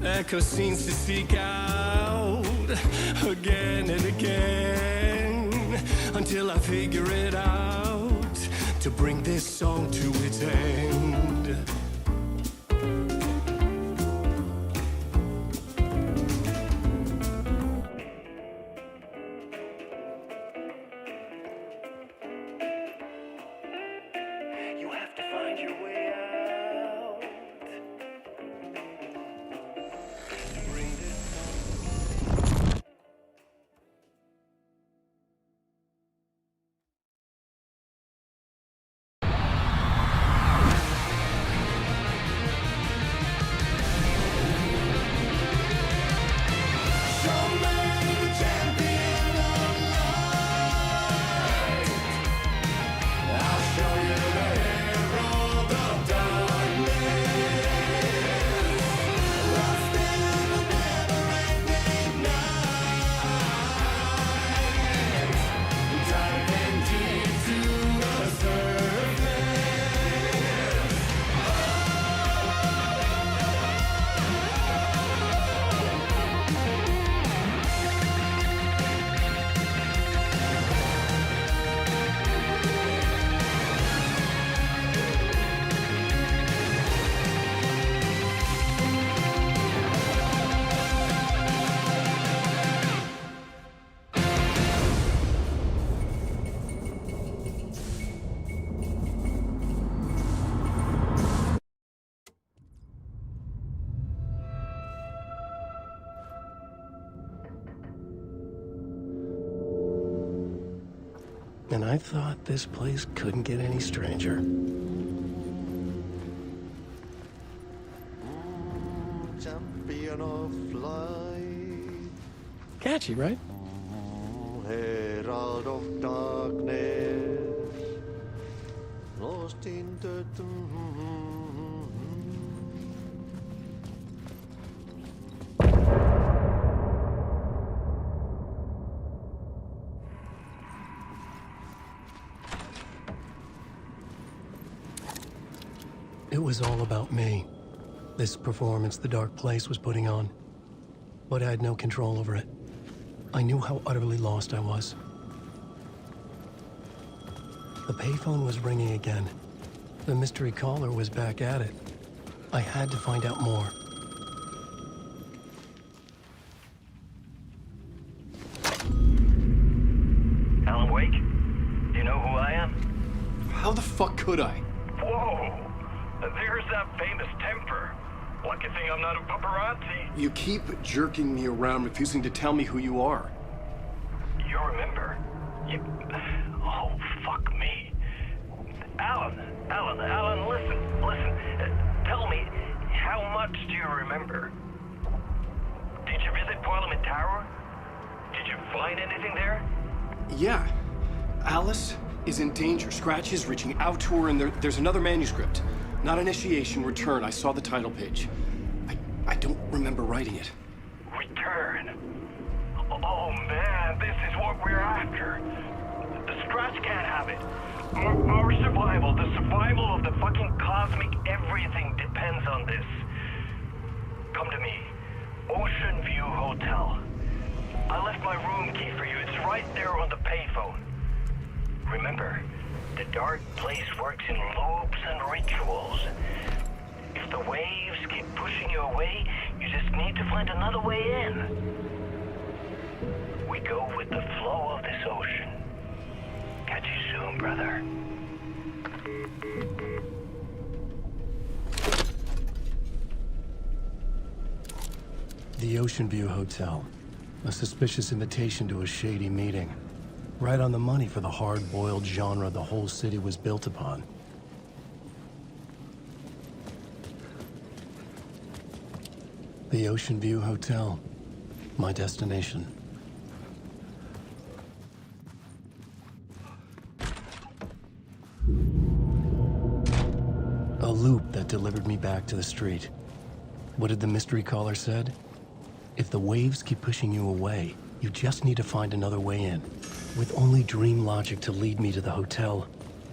Echo scenes to seek out again and again until I figure it out to bring this song to its end. You have to find your way out. Bring this song. I thought this place couldn't get any stranger. Champion of light, Catchy, right? herald of darkness, lost in the It was all about me. This performance the Dark Place was putting on. But I had no control over it. I knew how utterly lost I was. The payphone was ringing again. The mystery caller was back at it. I had to find out more. Alan Wake? Do you know who I am? How the fuck could I? Whoa! There's that famous temper. Lucky thing I'm not a paparazzi. You keep jerking me around, refusing to tell me who you are. You remember? Oh, fuck me. Alan, listen. Tell me, how much do you remember? Did you visit Parliament Tower? Did you find anything there? Yeah. Alice is in danger. Scratch is reaching out to her, and there's another manuscript. Not initiation, return. I saw the title page. I don't remember writing it. Return? Oh man, this is what we're after. The Scratch can't have it. Our survival, the survival of the fucking cosmic everything depends on this. Come to me. Ocean View Hotel. I left my room key for you. It's right there on the payphone. Remember, the Dark Place works in loops and rituals. If the waves keep pushing you away, you just need to find another way in. We go with the flow of this ocean. Catch you soon, brother. The Ocean View Hotel. A suspicious invitation to a shady meeting. Right on the money for the hard-boiled genre the whole city was built upon. The Ocean View Hotel. My destination. A loop that delivered me back to the street. What did the mystery caller said? If the waves keep pushing you away, you just need to find another way in. With only dream logic to lead me to the hotel,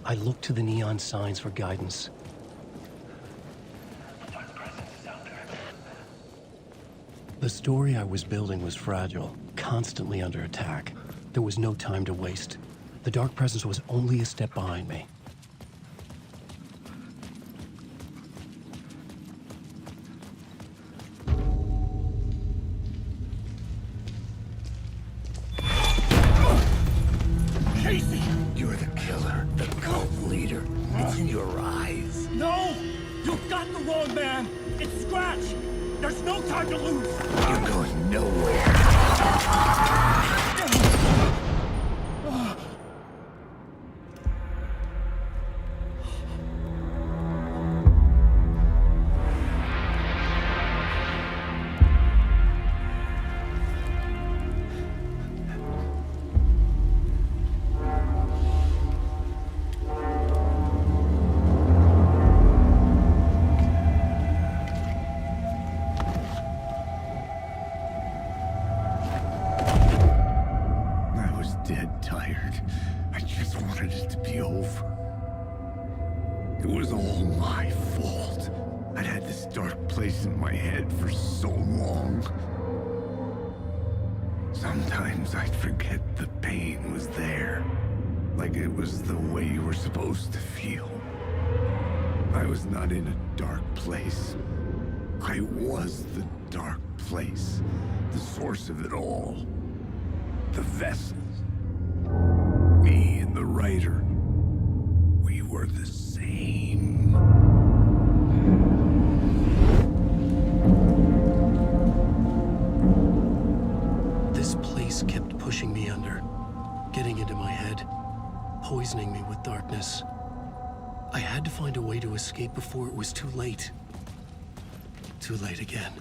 I looked to the neon signs for guidance. The story I was building was fragile, constantly under attack. There was no time to waste. The Dark Presence was only a step behind me. You're the killer, the cult leader. It's in your eyes. No! You've got the wrong man! It's Scratch! There's no time to lose! You're going nowhere. Dead tired. I just wanted it to be over. It was all my fault. I'd had this dark place in my head for so long. Sometimes I'd forget the pain was there. Like it was the way you were supposed to feel. I was not in a dark place. I was the dark place. The source of it all. The vessel. Me and the writer, we were the same. This place kept pushing me under, getting into my head, poisoning me with darkness. I had to find a way to escape before it was too late. Too late again.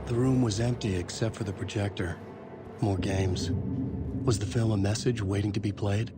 The room was empty except for the projector. More games. Was the film a message waiting to be played?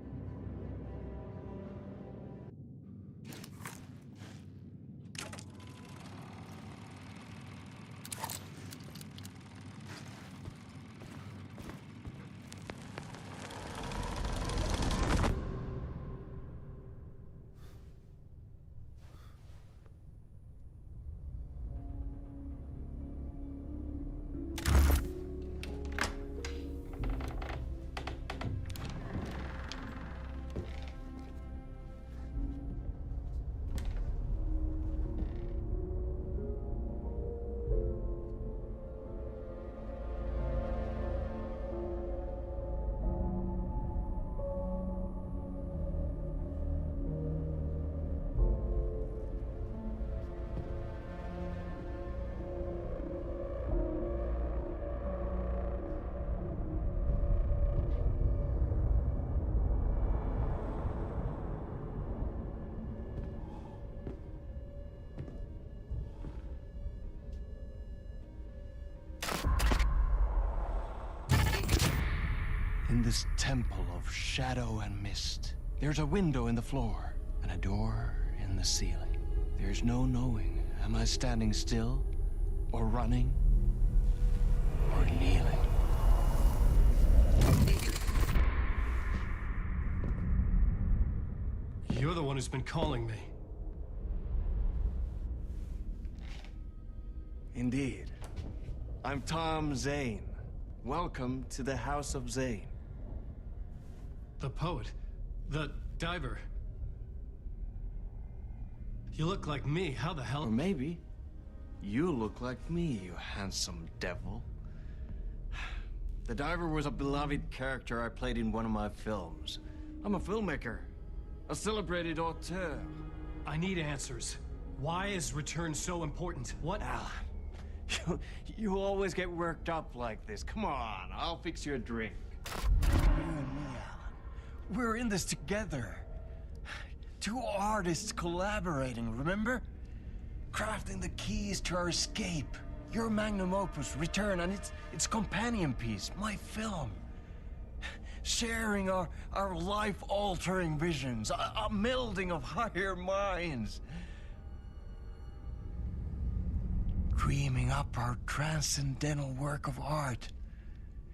In this temple of shadow and mist, there's a window in the floor and a door in the ceiling. There's no knowing, am I standing still, or running, or kneeling? You're the one who's been calling me. Indeed. I'm Tom Zane. Welcome to the House of Zane. The poet. The diver. You look like me. How the hell? Or maybe you look like me, you handsome devil. The diver was a beloved character I played in one of my films. I'm a filmmaker, a celebrated auteur. I need answers. Why is Return so important? What? Alan, you always get worked up like this. Come on, I'll fix you a drink. You and me, Alan. We're in this together. Two artists collaborating, remember? Crafting the keys to our escape. Your magnum opus, Return, and its companion piece, my film. Sharing our life-altering visions, a melding of higher minds. Dreaming up our transcendental work of art.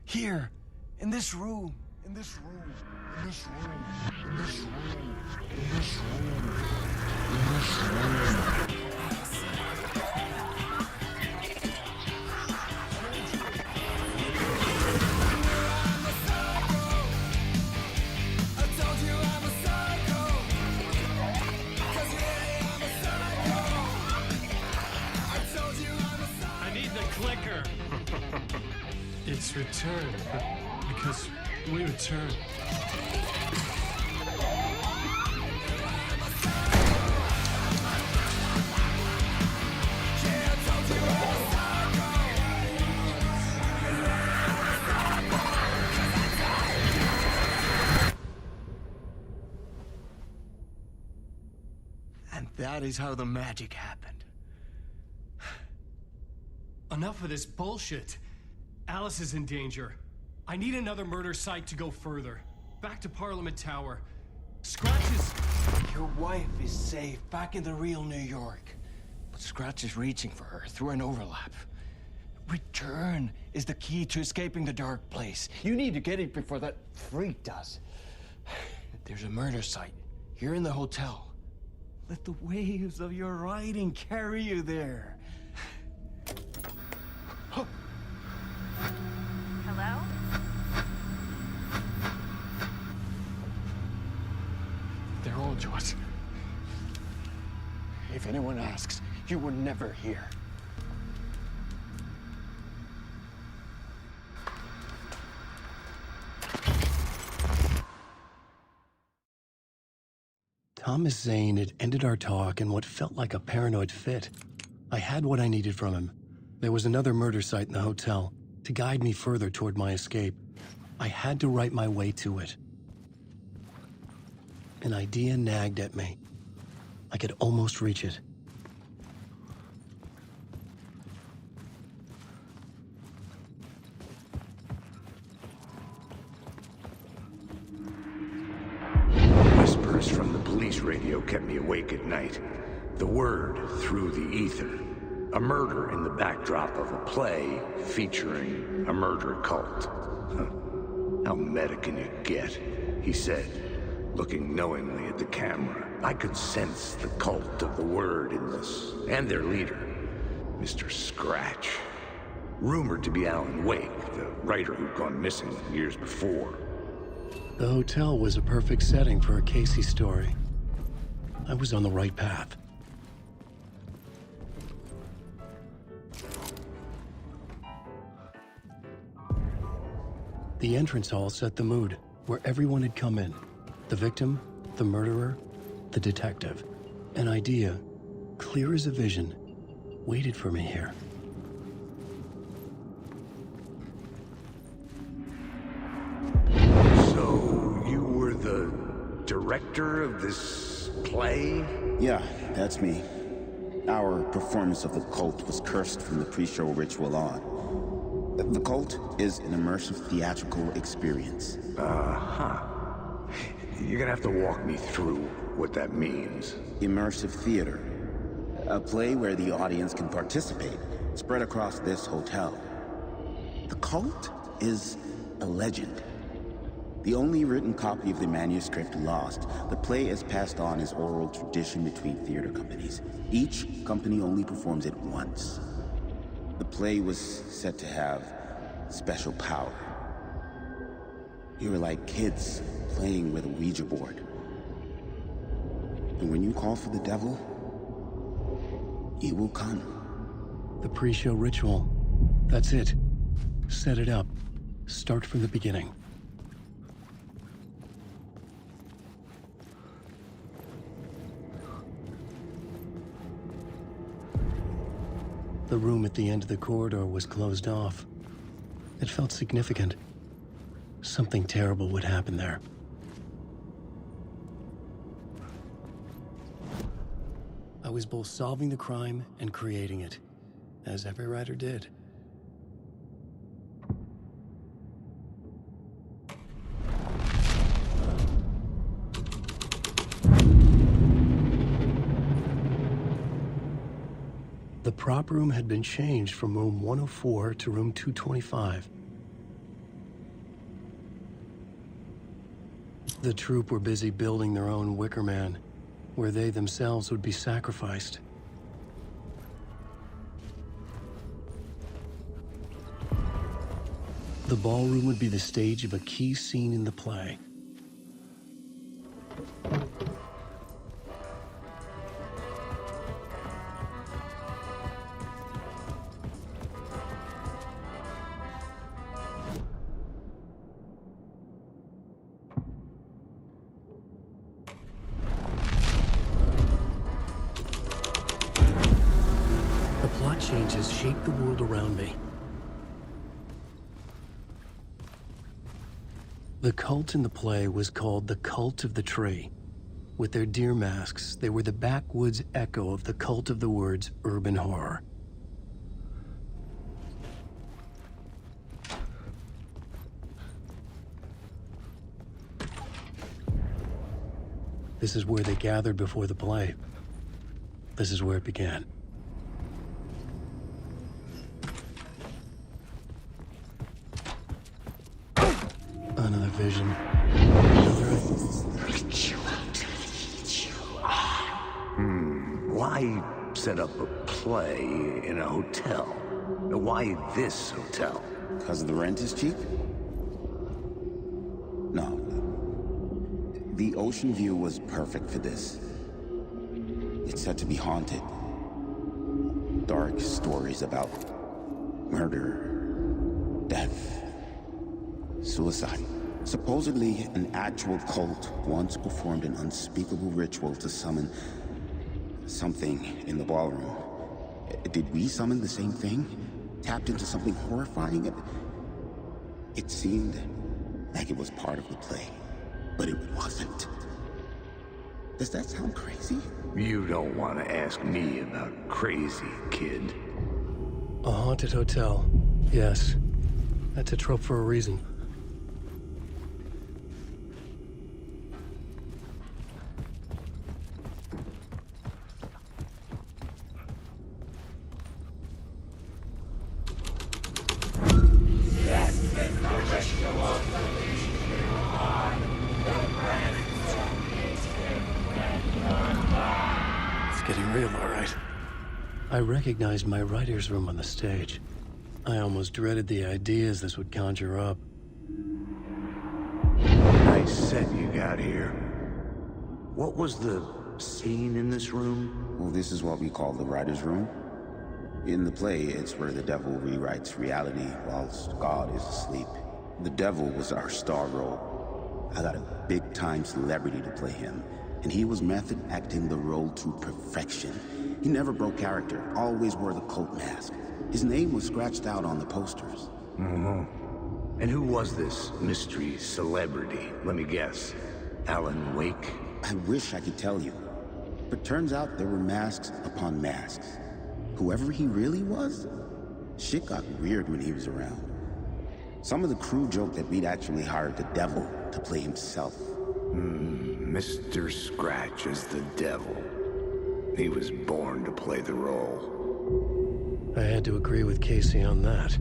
Here, in this room, in this room, in this room, in this room, in this room, in this room. Clicker. It's Return, because we return. And that is how the magic happened. Enough of this bullshit. Alice is in danger. I need another murder site to go further. Back to Parliament Tower. Scratch is... Your wife is safe, back in the real New York. But Scratch is reaching for her through an overlap. Return is the key to escaping the dark place. You need to get it before that freak does. There's a murder site here in the hotel. Let the waves of your writing carry you there. to us. If anyone asks, you were never here. Thomas Zane had ended our talk in what felt like a paranoid fit. I had what I needed from him. There was another murder site in the hotel to guide me further toward my escape. I had to write my way to it. An idea nagged at me. I could almost reach it. Whispers from the police radio kept me awake at night. The word through the ether. A murder in the backdrop of a play featuring a murder cult. Huh. How meta can you get? He said, looking knowingly at the camera. I could sense the cult of the word in this, and their leader, Mr. Scratch. Rumored to be Alan Wake, the writer who'd gone missing years before. The hotel was a perfect setting for a Casey story. I was on the right path. The entrance hall set the mood, where everyone had come in. The victim, the murderer, the detective. An idea, clear as a vision, waited for me here. So, you were the director of this play? Yeah, that's me. Our performance of the cult was cursed from the pre-show ritual on. The cult is an immersive theatrical experience. Uh-huh. You're gonna have to walk me through what that means. Immersive theater. A play where the audience can participate, spread across this hotel. The cult is a legend. The only written copy of the manuscript lost, the play is passed on as oral tradition between theater companies. Each company only performs it once. The play was said to have special power. You were like kids playing with a Ouija board. And when you call for the devil, he will come. The pre-show ritual. That's it. Set it up. Start from the beginning. The room at the end of the corridor was closed off. It felt significant. Something terrible would happen there. I was both solving the crime and creating it, as every writer did. The prop room had been changed from room 104 to room 225. The troupe were busy building their own Wicker Man, where they themselves would be sacrificed. The ballroom would be the stage of a key scene in the play. Changes shaped the world around me. The cult in the play was called the Cult of the Tree. With their deer masks, they were the backwoods echo of the cult of the word's urban horror. This is where they gathered before the play. This is where it began. Another vision. Ritual to lead you on. Why set up a play in a hotel? Why this hotel? Because the rent is cheap? No. The ocean view was perfect for this. It's said to be haunted. Dark stories about murder, death, suicide. Supposedly, an actual cult once performed an unspeakable ritual to summon something in the ballroom. Did we summon the same thing? Tapped into something horrifying? It seemed like it was part of the play, but it wasn't. Does that sound crazy? You don't want to ask me about crazy, kid. A haunted hotel. Yes. That's a trope for a reason. I recognized my writer's room on the stage. I almost dreaded the ideas this would conjure up. Nice set you got here. What was the scene in this room? Well, this is what we call the writer's room. In the play, it's where the devil rewrites reality whilst God is asleep. The devil was our star role. I got a big-time celebrity to play him, and he was method acting the role to perfection. He never broke character, always wore the cult mask. His name was scratched out on the posters. Mm-hmm. And who was this mystery celebrity? Let me guess. Alan Wake? I wish I could tell you. But turns out there were masks upon masks. Whoever he really was, shit got weird when he was around. Some of the crew joked that we'd actually hired the devil to play himself. Mr. Scratch is the devil. He was born to play the role. I had to agree with Casey on that.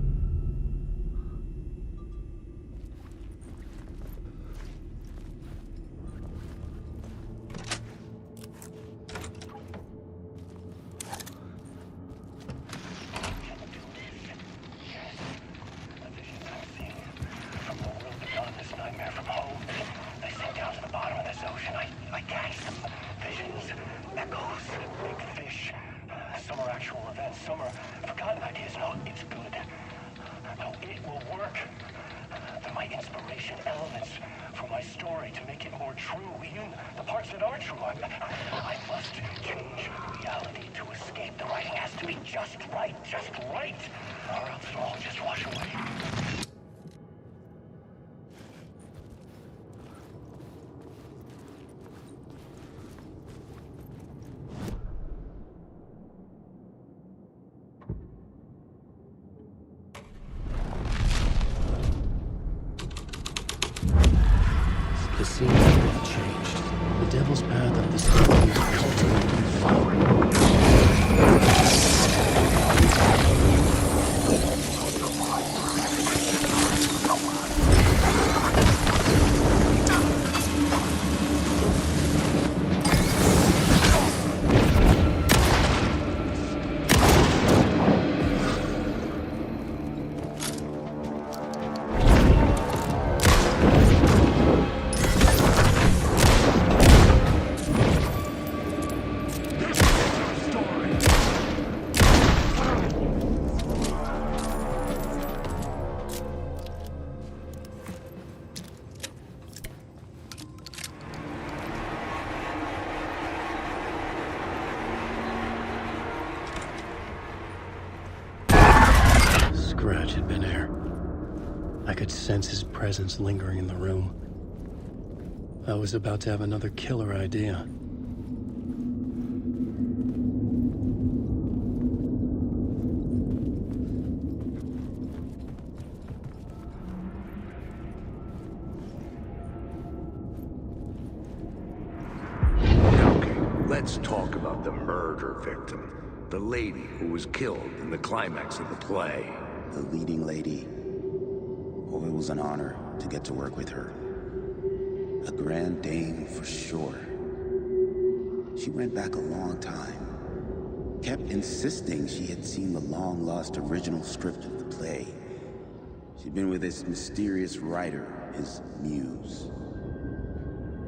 The scene had changed. The devil's path up the stairs was cultivated following. Scratch had been here. I could sense his presence lingering in the room. I was about to have another killer idea. Okay, let's talk about the murder victim. The lady who was killed in the climax of the play. The leading lady. Oh, it was an honor to get to work with her. A grand dame for sure. She went back a long time. Kept insisting she had seen the long-lost original script of the play. She'd been with this mysterious writer, his muse.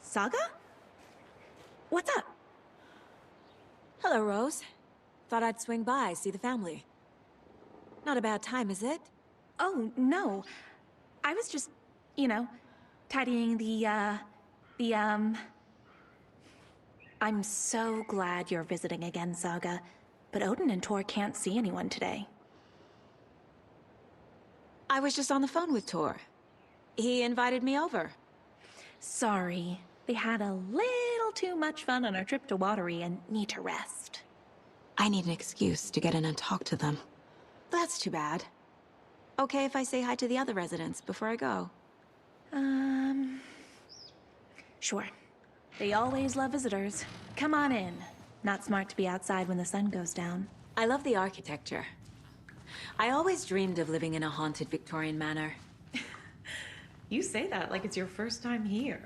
Saga? What's up? Hello, Rose. Thought I'd swing by, see the family. Not a bad time, is it? Oh, no. I was just, you know, tidying I'm so glad you're visiting again, Saga. But Odin and Tor can't see anyone today. I was just on the phone with Tor. He invited me over. Sorry. They had a little too much fun on our trip to Watery and need to rest. I need an excuse to get in and talk to them. That's too bad. Okay if I say hi to the other residents before I go? Sure. They always love visitors. Come on in. Not smart to be outside when the sun goes down. I love the architecture. I always dreamed of living in a haunted Victorian manor. You say that like it's your first time here.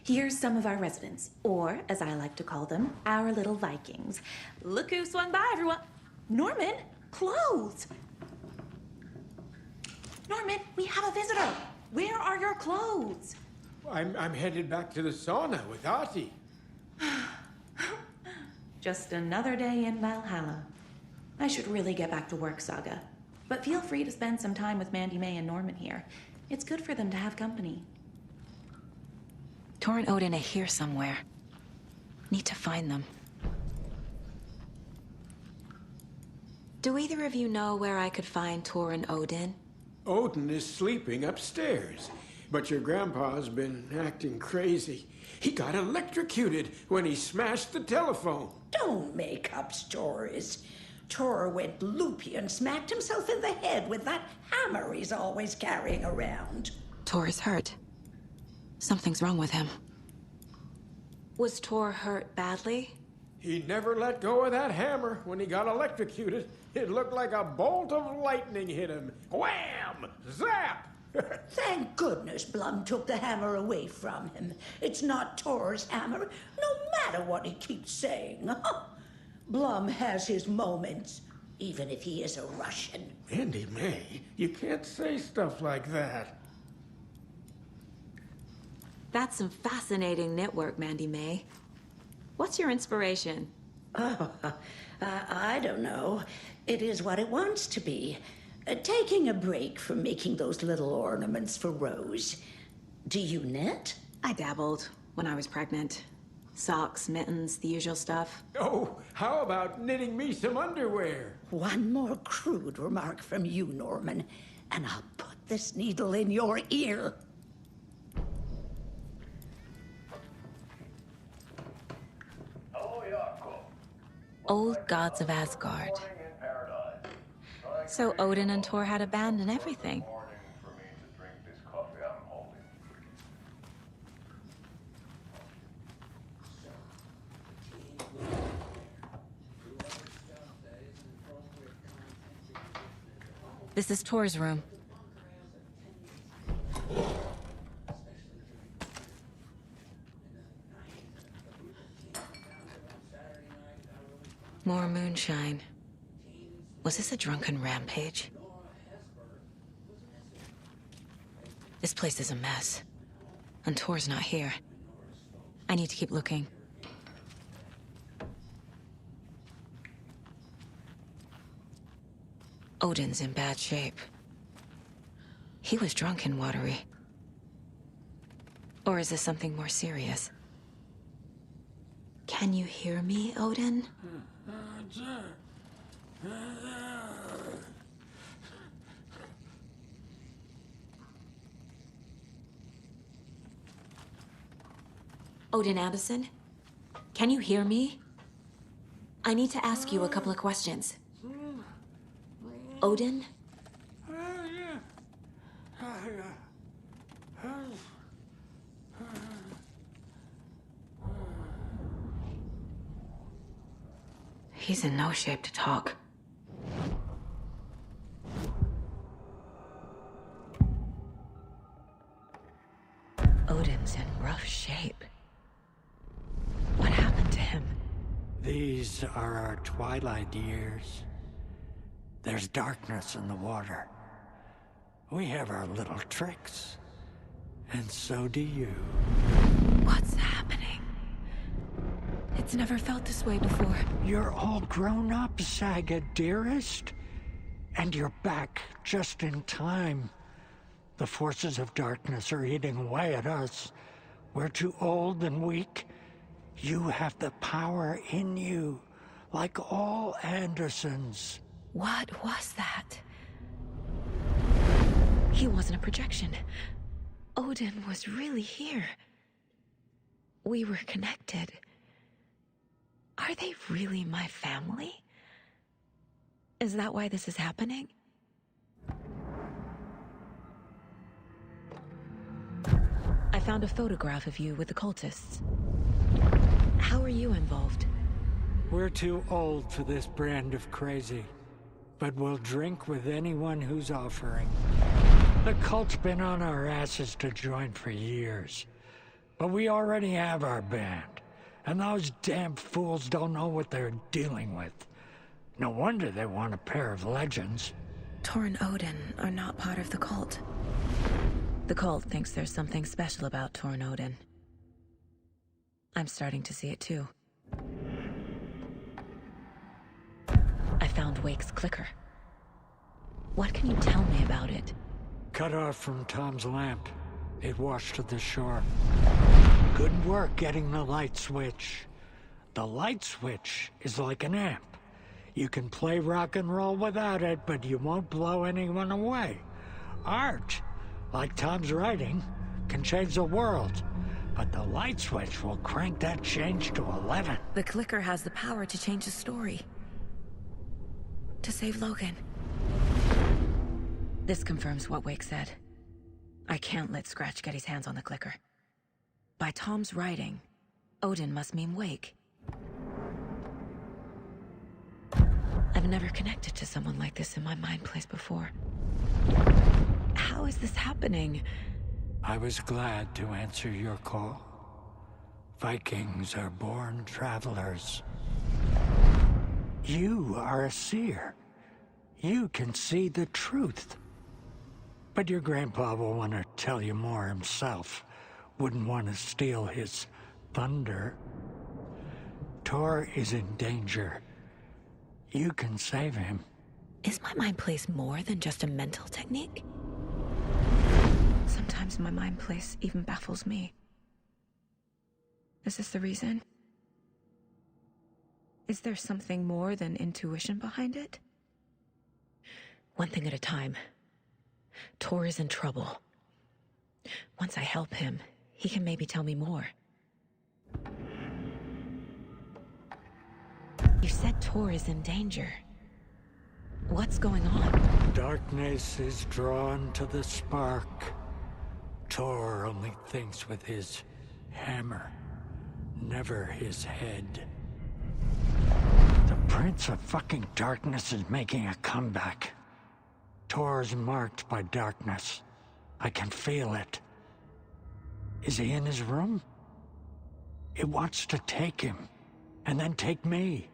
Here's some of our residents, or as I like to call them, our little Vikings. Look who swung by, everyone. Norman, clothes. Norman, we have a visitor. Where are your clothes? I'm headed back to the sauna with Artie. Just another day in Valhalla. I should really get back to work, Saga. But feel free to spend some time with Mandy May and Norman here. It's good for them to have company. Tor and Odin are here somewhere. Need to find them. Do either of you know where I could find Tor and Odin? Odin is sleeping upstairs, but your grandpa's been acting crazy. He got electrocuted when he smashed the telephone. Don't make up stories. Tor went loopy and smacked himself in the head with that hammer he's always carrying around. Tor is hurt. Something's wrong with him. Was Tor hurt badly? He never let go of that hammer when he got electrocuted. It looked like a bolt of lightning hit him. Wham! Zap! Thank goodness Blum took the hammer away from him. It's not Tor's hammer, no matter what he keeps saying. Blum has his moments, even if he is a Russian. Mandy May, you can't say stuff like that. That's some fascinating knitwork, Mandy May. What's your inspiration? Oh, I don't know. It is what it wants to be. Taking a break from making those little ornaments for Rose. Do you knit? I dabbled when I was pregnant. Socks, mittens, the usual stuff. Oh, how about knitting me some underwear? One more crude remark from you, Norman, and I'll put this needle in your ear. Old gods of Asgard. So Odin and Tor had a band and everything. This is Tor's room. More moonshine. Was this a drunken rampage? This place is a mess. And Tor's not here. I need to keep looking. Odin's in bad shape. He was drunk in Watery. Or is this something more serious? Can you hear me, Odin? Odin Anderson? Can you hear me? I need to ask you a couple of questions. Odin? He's in no shape to talk. Odin's in rough shape. What happened to him? These are our twilight years. There's darkness in the water. We have our little tricks. And so do you. What's happening? It's never felt this way before. You're all grown up, Saga, dearest. And you're back just in time. The forces of darkness are eating away at us. We're too old and weak. You have the power in you, like all Andersons. What was that? He wasn't a projection. Odin was really here. We were connected. Are they really my family? Is that why this is happening? I found a photograph of you with the cultists. How are you involved? We're too old for this brand of crazy, but we'll drink with anyone who's offering. The cult's been on our asses to join for years, but we already have our band, and those damn fools don't know what they're dealing with. No wonder they want a pair of legends. Tor and Odin are not part of the cult. The cult thinks there's something special about Tor and Odin. I'm starting to see it too. I found Wake's clicker. What can you tell me about it? Cut off from Tom's lamp. It washed to the shore. Good work getting the light switch. The light switch is like an amp. You can play rock and roll without it, but you won't blow anyone away. Art, like Tom's writing, can change the world. But the light switch will crank that change to 11. The clicker has the power to change the story. To save Logan. This confirms what Wake said. I can't let Scratch get his hands on the clicker. By Tom's writing, Odin must mean Wake. I've never connected to someone like this in my mind place before. How is this happening? I was glad to answer your call. Vikings are born travelers. You are a seer. You can see the truth. But your grandpa will want to tell you more himself. Wouldn't want to steal his thunder. Tor is in danger. You can save him. Is my mind place more than just a mental technique? Sometimes my mind place even baffles me. Is this the reason? Is there something more than intuition behind it? One thing at a time. Tor is in trouble. Once I help him, he can maybe tell me more. You said Tor is in danger. What's going on? Darkness is drawn to the spark. Tor only thinks with his hammer, never his head. The Prince of fucking Darkness is making a comeback. Tor's marked by darkness. I can feel it. Is he in his room? It wants to take him, and then take me.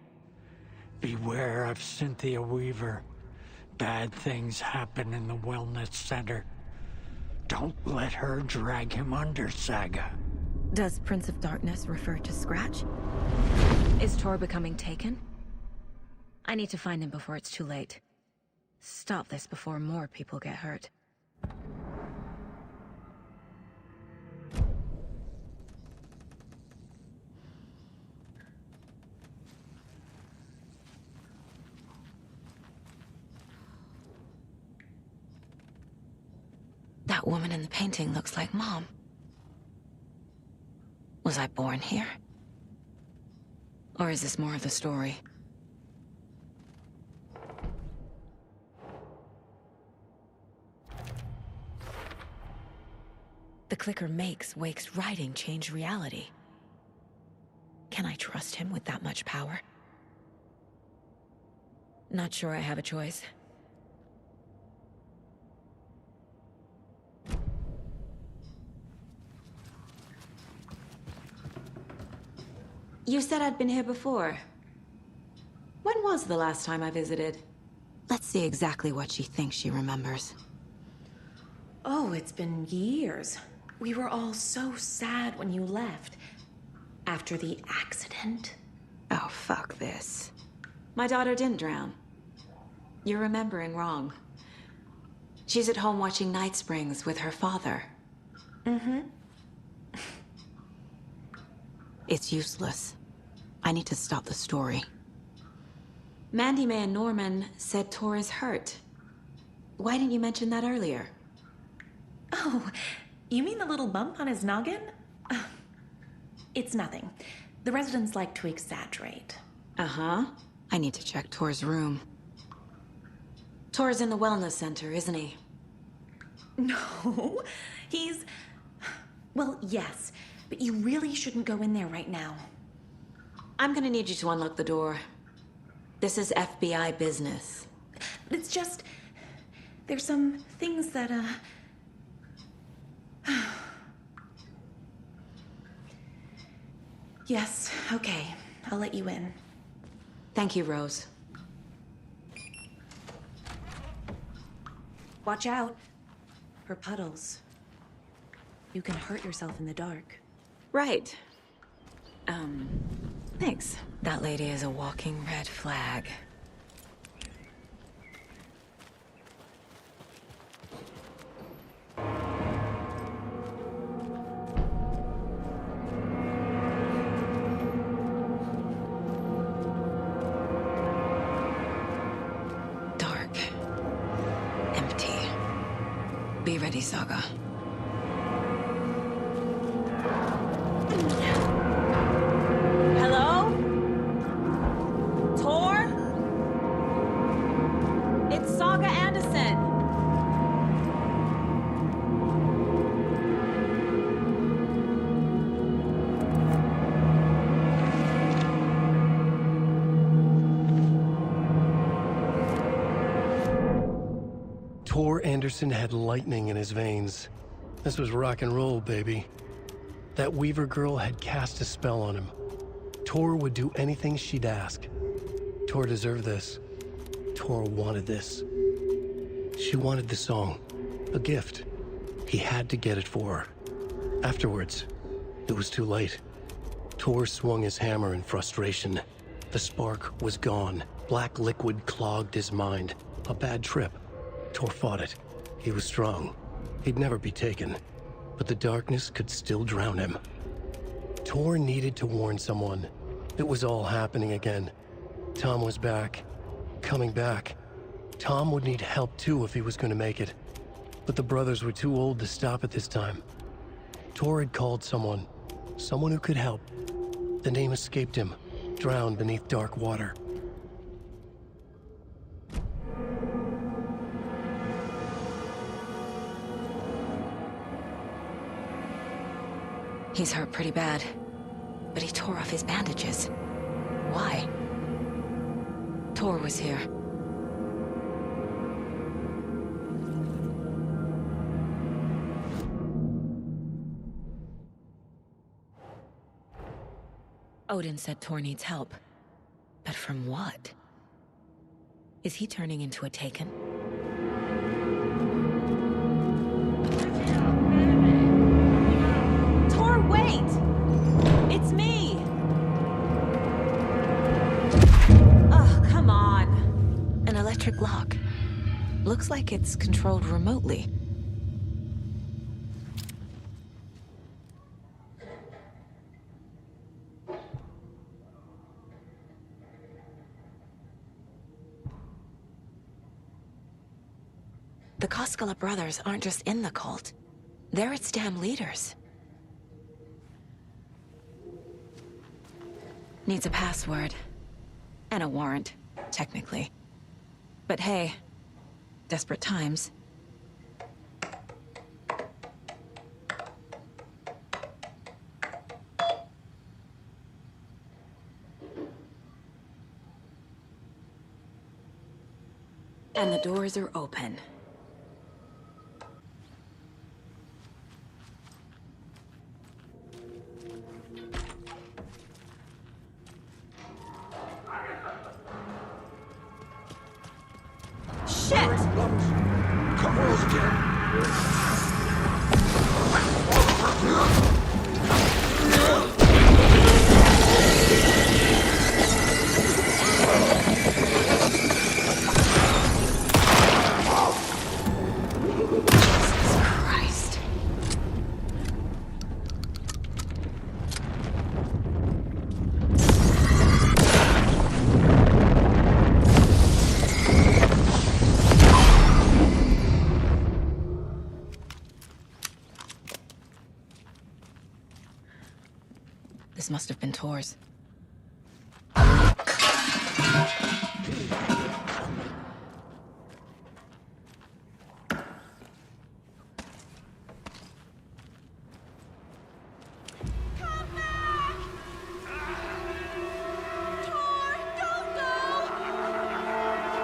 Beware of Cynthia Weaver. Bad things happen in the wellness center. Don't let her drag him under, Saga. Does Prince of Darkness refer to Scratch? Is Tor becoming taken? I need to find him before it's too late. Stop this before more people get hurt. That woman in the painting looks like Mom. Was I born here? Or is this more of the story? The clicker makes Wake's writing change reality. Can I trust him with that much power? Not sure I have a choice. You said I'd been here before. When was the last time I visited? Let's see exactly what she thinks she remembers. Oh, it's been years. We were all so sad when you left. After the accident. Oh, fuck this. My daughter didn't drown. You're remembering wrong. She's at home watching Night Springs with her father. Mm-hmm. It's useless. I need to stop the story. Mandy May and Norman said Tor is hurt. Why didn't you mention that earlier? Oh, you mean the little bump on his noggin? It's nothing. The residents like to exaggerate. Uh-huh. I need to check Tor's room. Tor's in the wellness center, isn't he? No, he's... Well, yes, but you really shouldn't go in there right now. I'm gonna need you to unlock the door. This is FBI business. It's just... There's some things that, Yes, okay. I'll let you in. Thank you, Rose. Watch out for puddles. You can hurt yourself in the dark. Right. Thanks. That lady is a walking red flag. Dark. Empty. Be ready, Saga. Hello? Tor? It's Saga Anderson. Tor Anderson had lightning in his veins. This was rock and roll, baby. That Weaver girl had cast a spell on him. Tor would do anything she'd ask. Tor deserved this. Tor wanted this. She wanted the song, a gift. He had to get it for her. Afterwards, it was too late. Tor swung his hammer in frustration. The spark was gone. Black liquid clogged his mind. A bad trip. Tor fought it. He was strong. He'd never be taken. But the darkness could still drown him. Tor needed to warn someone. It was all happening again. Tom was back. Coming back. Tom would need help too if he was going to make it. But the brothers were too old to stop it this time. Tor had called someone. Someone who could help. The name escaped him. Drowned beneath dark water. He's hurt pretty bad, but he tore off his bandages. Why? Tor was here. Odin said Tor needs help. But from what? Is he turning into a Taken? Tor, wait! It's me! Oh, come on. An electric lock. Looks like it's controlled remotely. The Koskela brothers aren't just in the cult. They're its damn leaders. Needs a password. And a warrant, technically. But hey, desperate times. And the doors are open. Come on, again. Christ. This must have been Tor's.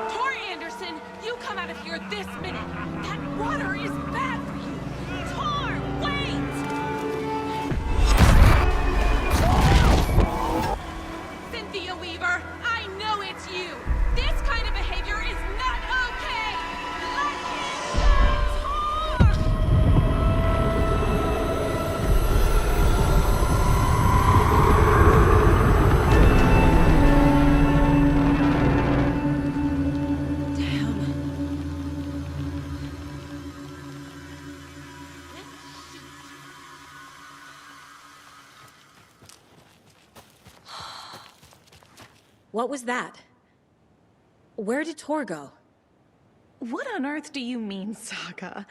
Tor Anderson, you come out of here this minute. That water is bad for you. Tor, wait! Cynthia Weaver, I know it's you. This kind of behavior is not okay. Let him go, Tor! What was that? Where did Tor go? What on earth do you mean, Saga?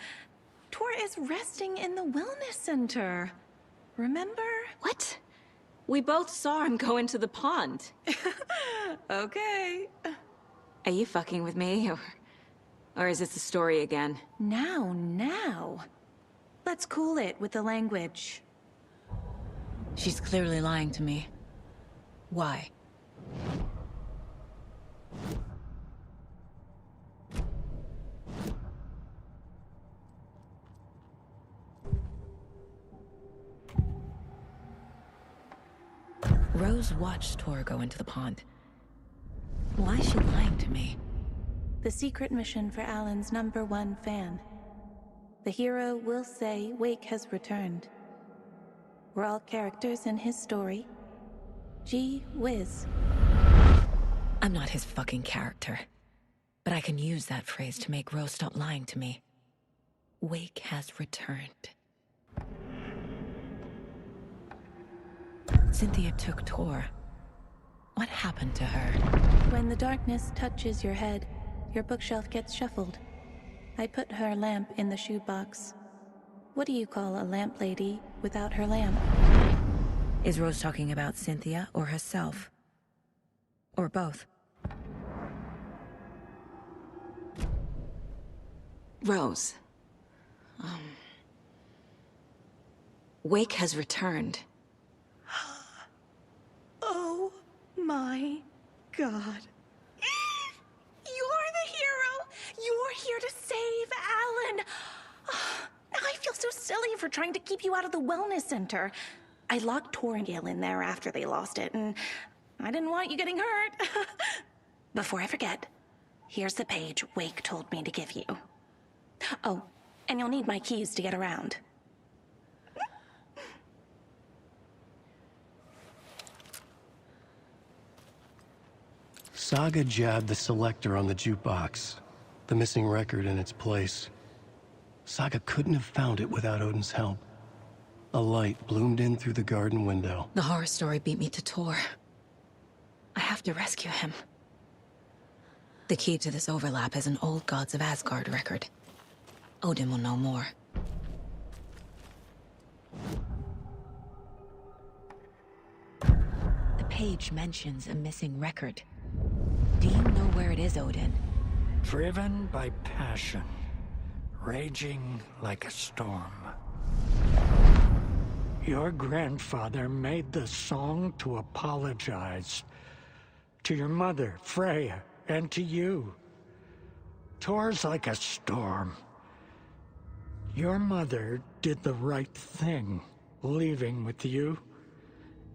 Tor is resting in the wellness center. Remember? What? We both saw him go into the pond. Okay. Are you fucking with me, or is this the story again? Now. Let's cool it with the language. She's clearly lying to me. Why? Rose watched Tor go into the pond. Why is she lying to me? The secret mission for Alan's #1 fan. The hero will say Wake has returned. We're all characters in his story. Gee whiz. I'm not his fucking character. But I can use that phrase to make Rose stop lying to me. Wake has returned. Cynthia took Tor. What happened to her? When the darkness touches your head, your bookshelf gets shuffled. I put her lamp in the shoebox. What do you call a lamp lady without her lamp? Is Rose talking about Cynthia or herself? Or both? Rose. Wake has returned. Oh my God. You're the hero! You're here to save Alan! I feel so silly for trying to keep you out of the wellness center. I locked Tor and Gale in there after they lost it, and I didn't want you getting hurt. Before I forget, here's the page Wake told me to give you. Oh, and you'll need my keys to get around. Saga jabbed the selector on the jukebox, the missing record in its place. Saga couldn't have found it without Odin's help. A light bloomed in through the garden window. The horror story beat me to Tor. I have to rescue him. The key to this overlap is an old Gods of Asgard record. Odin will know more. The page mentions a missing record. Do you know where it is, Odin? Driven by passion, raging like a storm. Your grandfather made the song to apologize. To your mother, Freya, and to you. Tor's like a storm. Your mother did the right thing, leaving with you.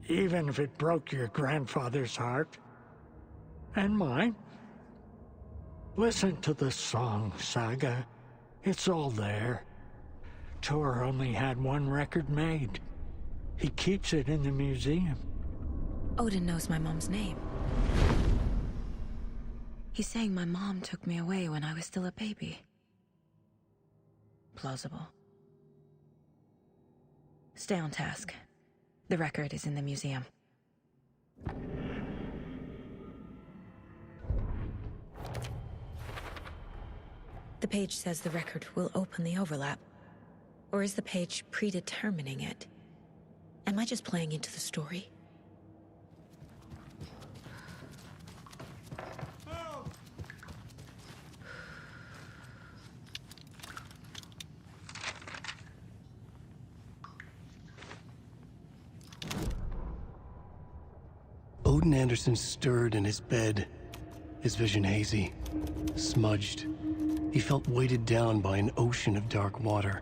Even if it broke your grandfather's heart. And mine. Listen to the song, Saga. It's all there. Tor only had one record made. He keeps it in the museum. Odin knows my mom's name. He's saying my mom took me away when I was still a baby. Plausible. Stay on task. The record is in the museum. The page says the record will open the overlap. Or is the page predetermining it? Am I just playing into the story? Odin Anderson stirred in his bed, his vision hazy, smudged. He felt weighted down by an ocean of dark water.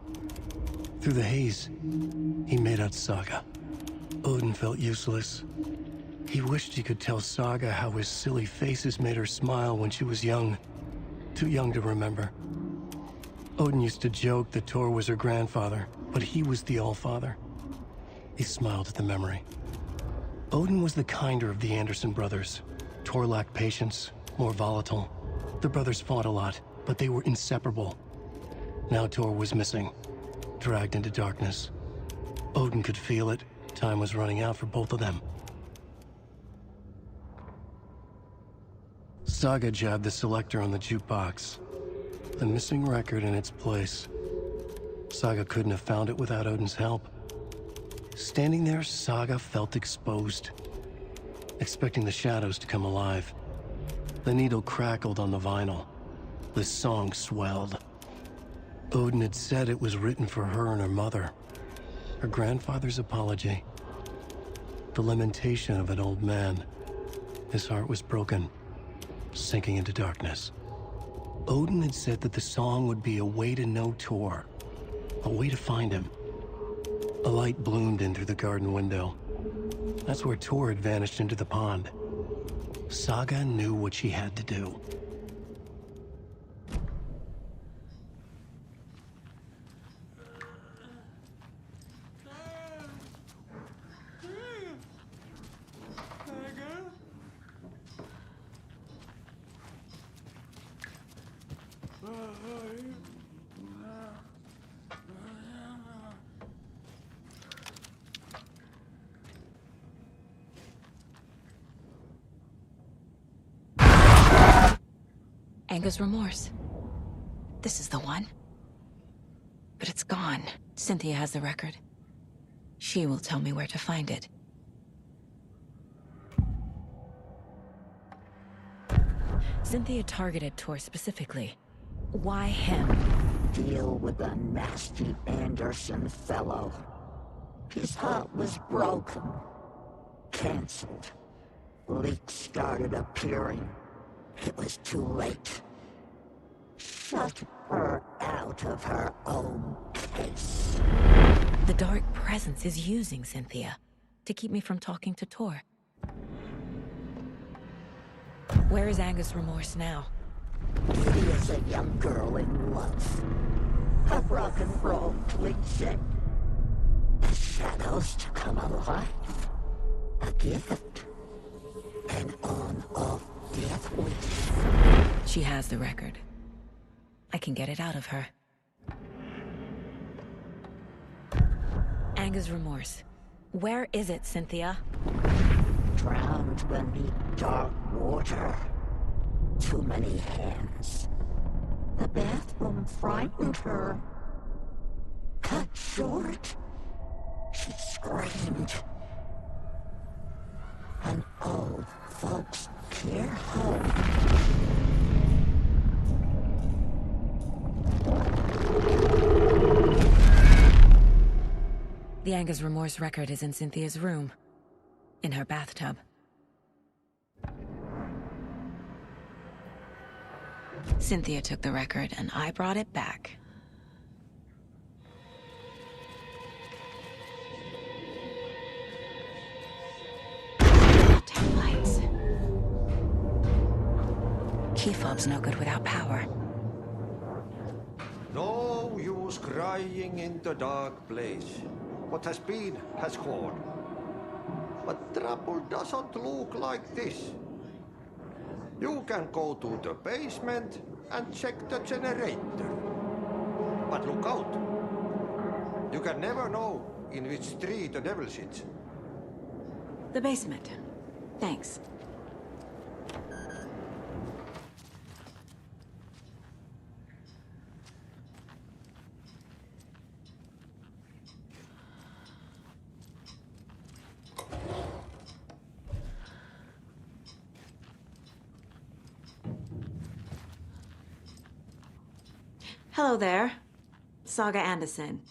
Through the haze, he made out Saga. Odin felt useless. He wished he could tell Saga how his silly faces made her smile when she was young. Too young to remember. Odin used to joke that Tor was her grandfather, but he was the Allfather. He smiled at the memory. Odin was the kinder of the Anderson brothers. Tor lacked patience, more volatile. The brothers fought a lot, but they were inseparable. Now Tor was missing, dragged into darkness. Odin could feel it. Time was running out for both of them. Saga jabbed the selector on the jukebox. The missing record in its place. Saga couldn't have found it without Odin's help. Standing there, Saga felt exposed, expecting the shadows to come alive. The needle crackled on the vinyl. The song swelled. Odin had said it was written for her and her mother. Her grandfather's apology. The lamentation of an old man. His heart was broken, sinking into darkness. Odin had said that the song would be a way to know Tor, a way to find him. A light bloomed in through the garden window. That's where Tor had vanished into the pond. Saga knew what she had to do. Anger's remorse. This is the one. But it's gone. Cynthia has the record. She will tell me where to find it. Cynthia targeted Tor specifically. Why him? Deal with the nasty Anderson fellow. His heart was broken. Cancelled. Leaks started appearing. It was too late. Shut her out of her own case. The dark presence is using Cynthia to keep me from talking to Tor. Where is Anger's remorse now? She is a young girl in love. A rock and roll cliche. The shadows to come alive. A gift. An on-off death wish. She has the record. I can get it out of her. Anger's remorse. Where is it, Cynthia? Drowned beneath dark water. Too many hands. The bathroom frightened her. Cut short. She screamed. An old folks care home. The Anger's remorse record is in Cynthia's room. In her bathtub. Cynthia took the record, and I brought it back. Damn lights. Key fob's no good without power. No use crying in the dark place. What has been has gone. But trouble doesn't look like this. You can go to the basement and check the generator. But look out. You can never know in which tree the devil sits. The basement. Thanks. Hello there. Saga Anderson.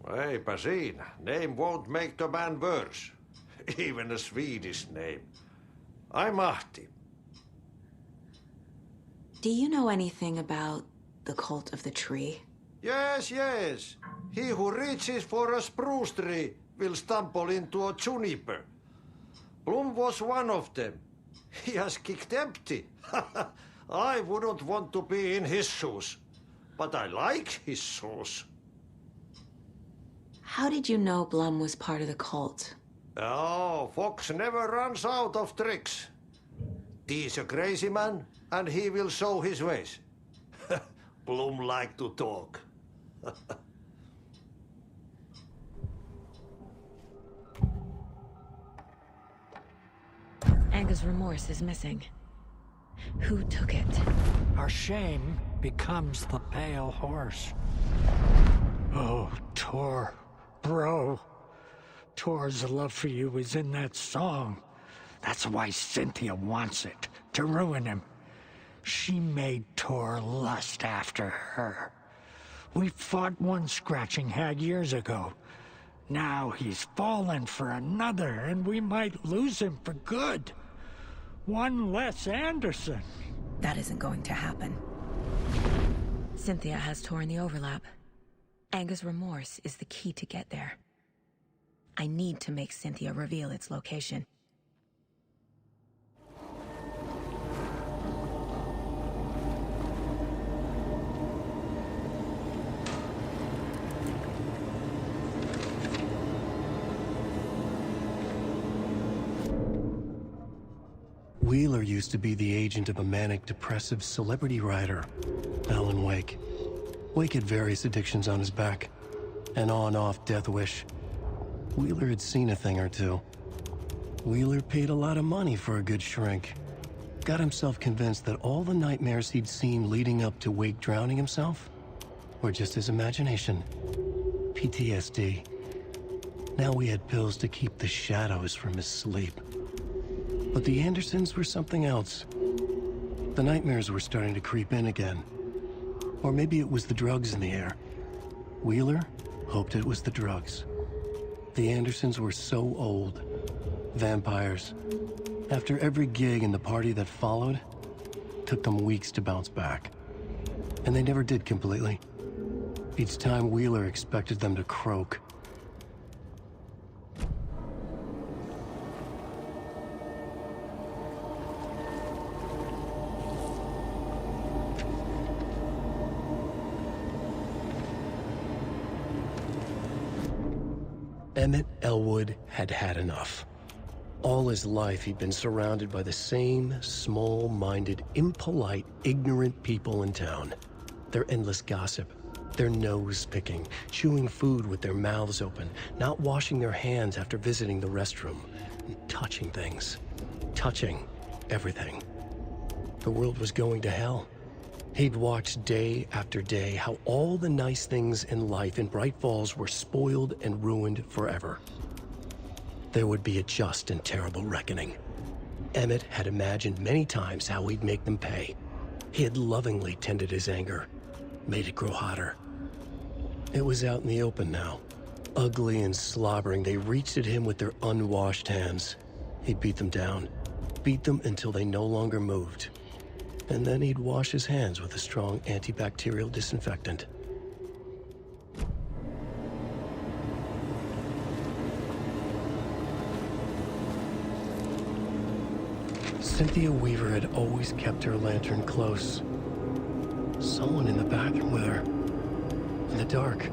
Hey, Basin, name won't make the man worse. Even a Swedish name. I'm Ahti. Do you know anything about the cult of the tree? Yes, yes. He who reaches for a spruce tree will stumble into a juniper. Blum was one of them. He has kicked empty. I wouldn't want to be in his shoes. But I like his shoes. How did you know Blum was part of the cult? Oh, Fox never runs out of tricks. He's a crazy man, and he will show his ways. Blum like to talk. Anga's remorse is missing. Who took it? Our shame becomes the pale horse. Oh, Tor, bro. Tor's love for you is in that song. That's why Cynthia wants it, to ruin him. She made Tor lust after her. We fought one scratching hag years ago. Now he's fallen for another, and we might lose him for good. One less Anderson. That isn't going to happen. Cynthia has Tor in the overlap. Anga's remorse is the key to get there. I need to make Cynthia reveal its location. Wheeler used to be the agent of a manic-depressive celebrity writer, Alan Wake. Wake had various addictions on his back. An on-off death wish. Wheeler had seen a thing or two. Wheeler paid a lot of money for a good shrink. Got himself convinced that all the nightmares he'd seen leading up to Wake drowning himself were just his imagination. PTSD. Now we had pills to keep the shadows from his sleep. But the Andersons were something else. The nightmares were starting to creep in again. Or maybe it was the drugs in the air. Wheeler hoped it was the drugs. The Andersons were so old. Vampires. After every gig and the party that followed, took them weeks to bounce back. And they never did completely. Each time Wheeler expected them to croak. Emmett Elwood had had enough. All his life, he'd been surrounded by the same small-minded, impolite, ignorant people in town. Their endless gossip, their nose-picking, chewing food with their mouths open, not washing their hands after visiting the restroom, and touching things. Touching everything. The world was going to hell. He'd watched day after day how all the nice things in life in Bright Falls were spoiled and ruined forever. There would be a just and terrible reckoning. Emmett had imagined many times how he'd make them pay. He had lovingly tended his anger, made it grow hotter. It was out in the open now. Ugly and slobbering, they reached at him with their unwashed hands. He'd beat them down, beat them until they no longer moved. And then he'd wash his hands with a strong antibacterial disinfectant. Cynthia Weaver had always kept her lantern close. Someone in the bathroom with her. dark.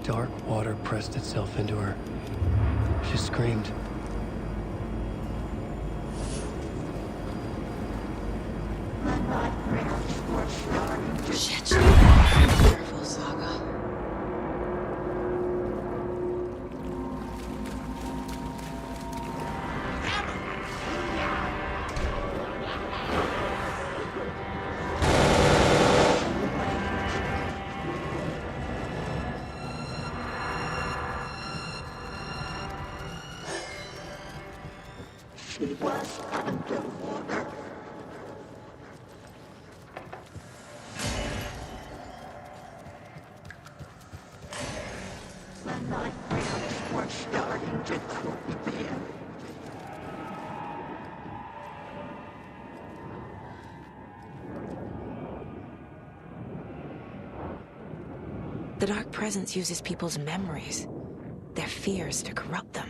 Dark water pressed itself into her. She screamed. Shit. Careful, Saga. She was underwater. The nightmares were starting to creep in. The Dark Presence uses people's memories, their fears to corrupt them.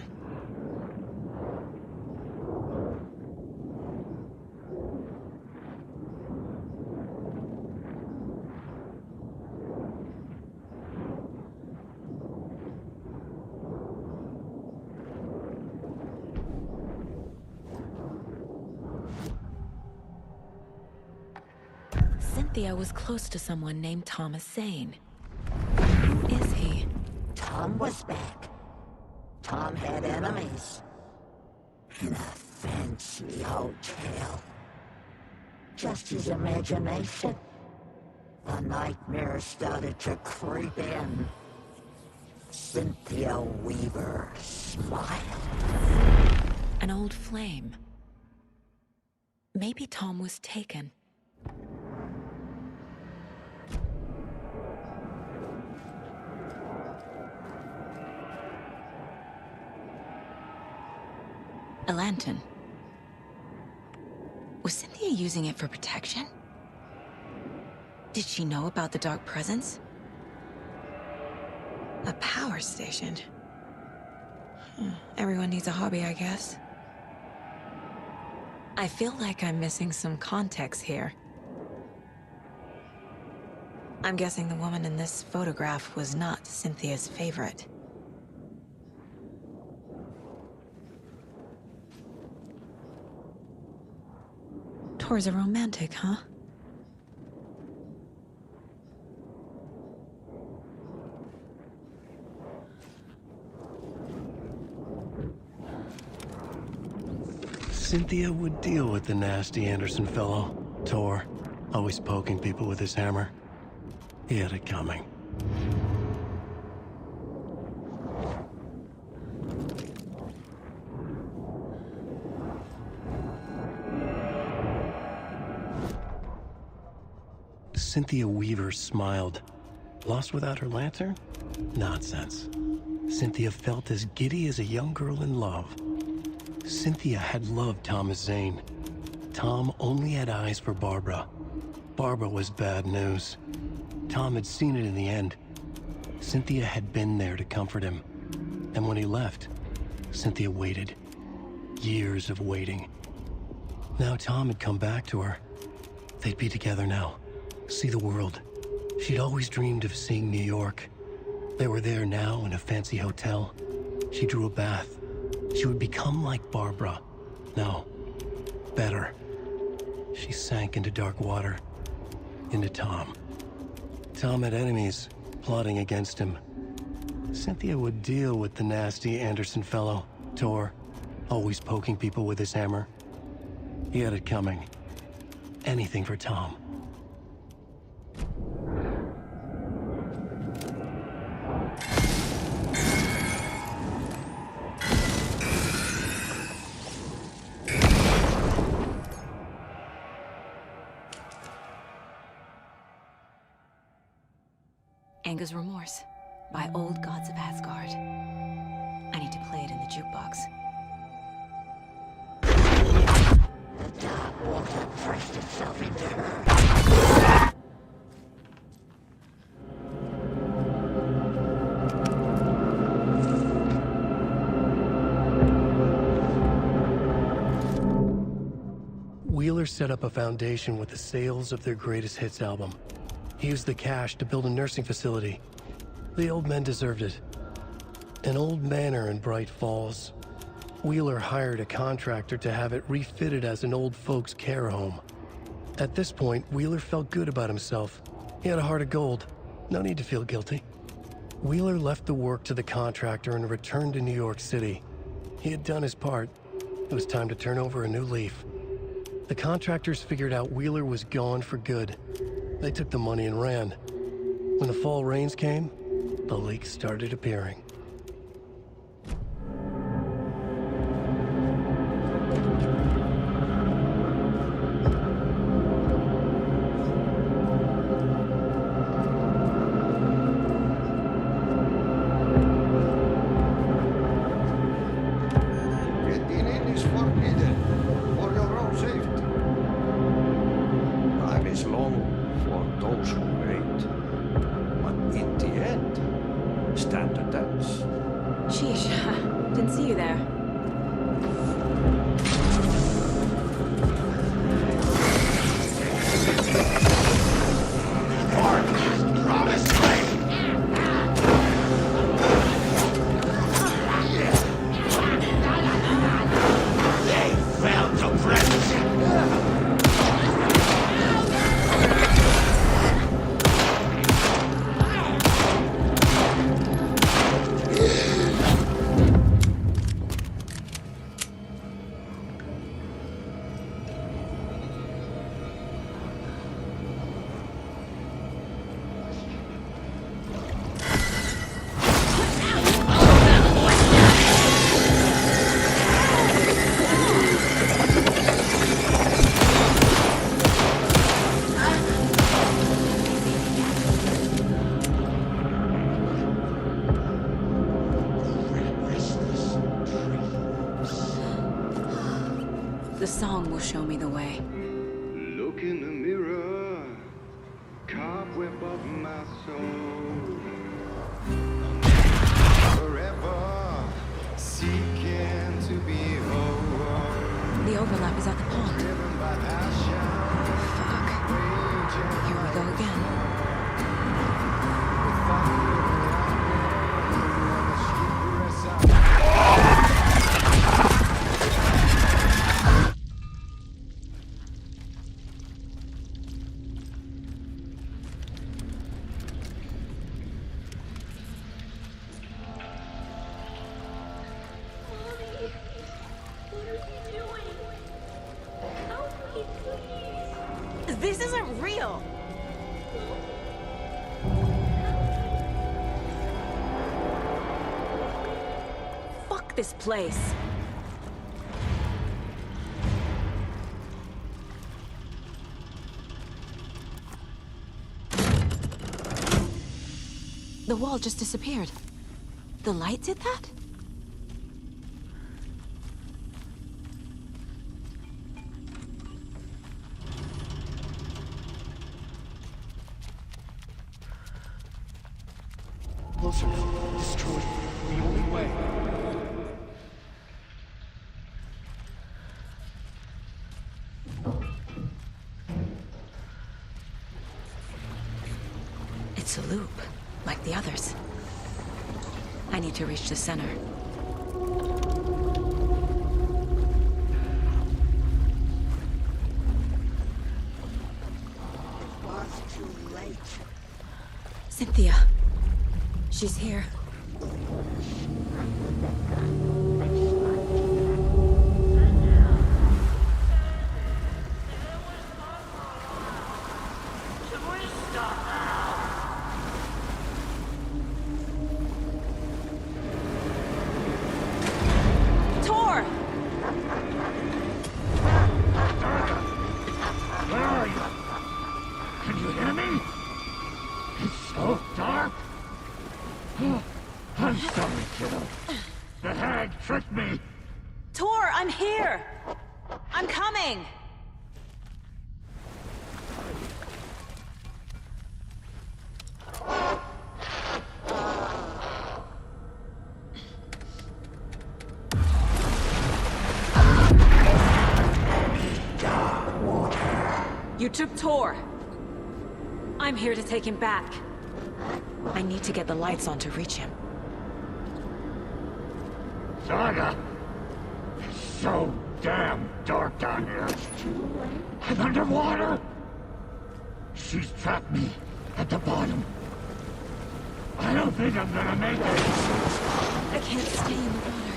Cynthia was close to someone named Thomas Zane. Who is he? Tom was back. Tom had enemies. In a fancy hotel. Just his imagination. The nightmare started to creep in. Cynthia Weaver smiled. An old flame. Maybe Tom was taken. A lantern. Was Cynthia using it for protection? Did she know about the Dark Presence? A power station. Everyone needs a hobby, I guess. I feel like I'm missing some context here. I'm guessing the woman in this photograph was not Cynthia's favorite. Tor's a romantic, huh? Cynthia would deal with the nasty Anderson fellow, Tor, always poking people with his hammer. He had it coming. Cynthia Weaver smiled. Lost without her lantern? Nonsense. Cynthia felt as giddy as a young girl in love. Cynthia had loved Thomas Zane. Tom only had eyes for Barbara. Barbara was bad news. Tom had seen it in the end. Cynthia had been there to comfort him. And when he left, Cynthia waited. Years of waiting. Now Tom had come back to her. They'd be together now. See the world. She'd always dreamed of seeing New York. They were there now in a fancy hotel. She drew a bath. She would become like Barbara. No, better. She sank into dark water. Into Tom. Tom had enemies plotting against him. Cynthia would deal with the nasty Anderson fellow, Tor, always poking people with his hammer. He had it coming. Anything for Tom. Anga's Remorse by Old Gods of Asgard. I need to play it in the jukebox. The dark water pressed itself into her. Wheeler set up a foundation with the sales of their greatest hits album. He used the cash to build a nursing facility. The old men deserved it. An old manor in Bright Falls. Wheeler hired a contractor to have it refitted as an old folks' care home. At this point, Wheeler felt good about himself. He had a heart of gold. No need to feel guilty. Wheeler left the work to the contractor and returned to New York City. He had done his part. It was time to turn over a new leaf. The contractors figured out Wheeler was gone for good. They took the money and ran. When the fall rains came, the leaks started appearing. Getting in is forbidden for your own safety. Time is long for those who wait. But in the end, stand the test. Sheesh, didn't see you there. The song will show me the way. Look in the mirror, cobweb of my soul. Forever seeking to be whole. The overlap is at the pond. Fuck. Here we go again. This isn't real! Fuck this place. The wall just disappeared. The light did that? Closer. Destroy the only way. It's a loop, like the others. I need to reach the center. It was too late. Cynthia. She's here. Tor! Where are you? Can you hear me? It's so dark. I'm sorry, kiddo. The hag tricked me. Tor, I'm here! I'm coming! You took Tor. I'm here to take him back. I need to get the lights on to reach him. Saga! It's so damn dark down here. I'm underwater! She's trapped me at the bottom. I don't think I'm gonna make it. I can't stay in the water.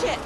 Shit!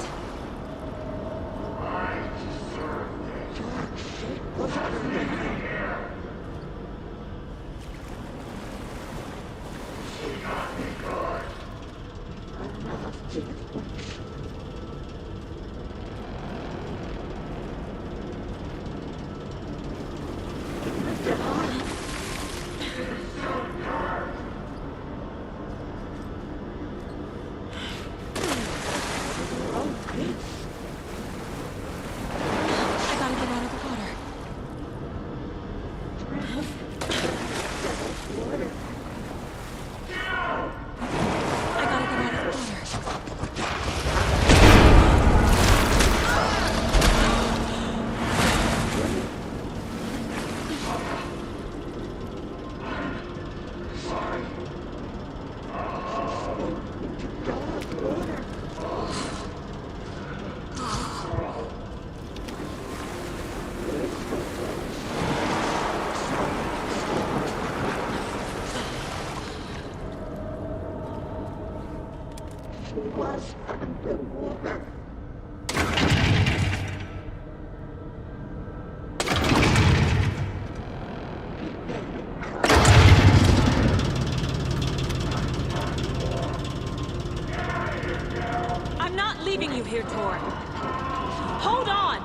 I'm not leaving you here, Tor. Hold on!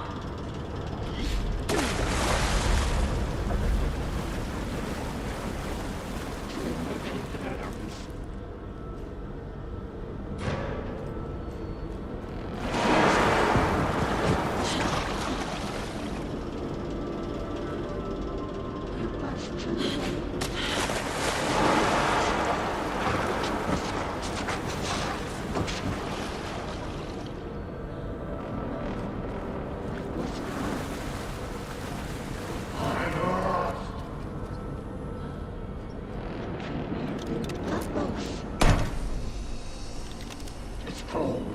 It's cold.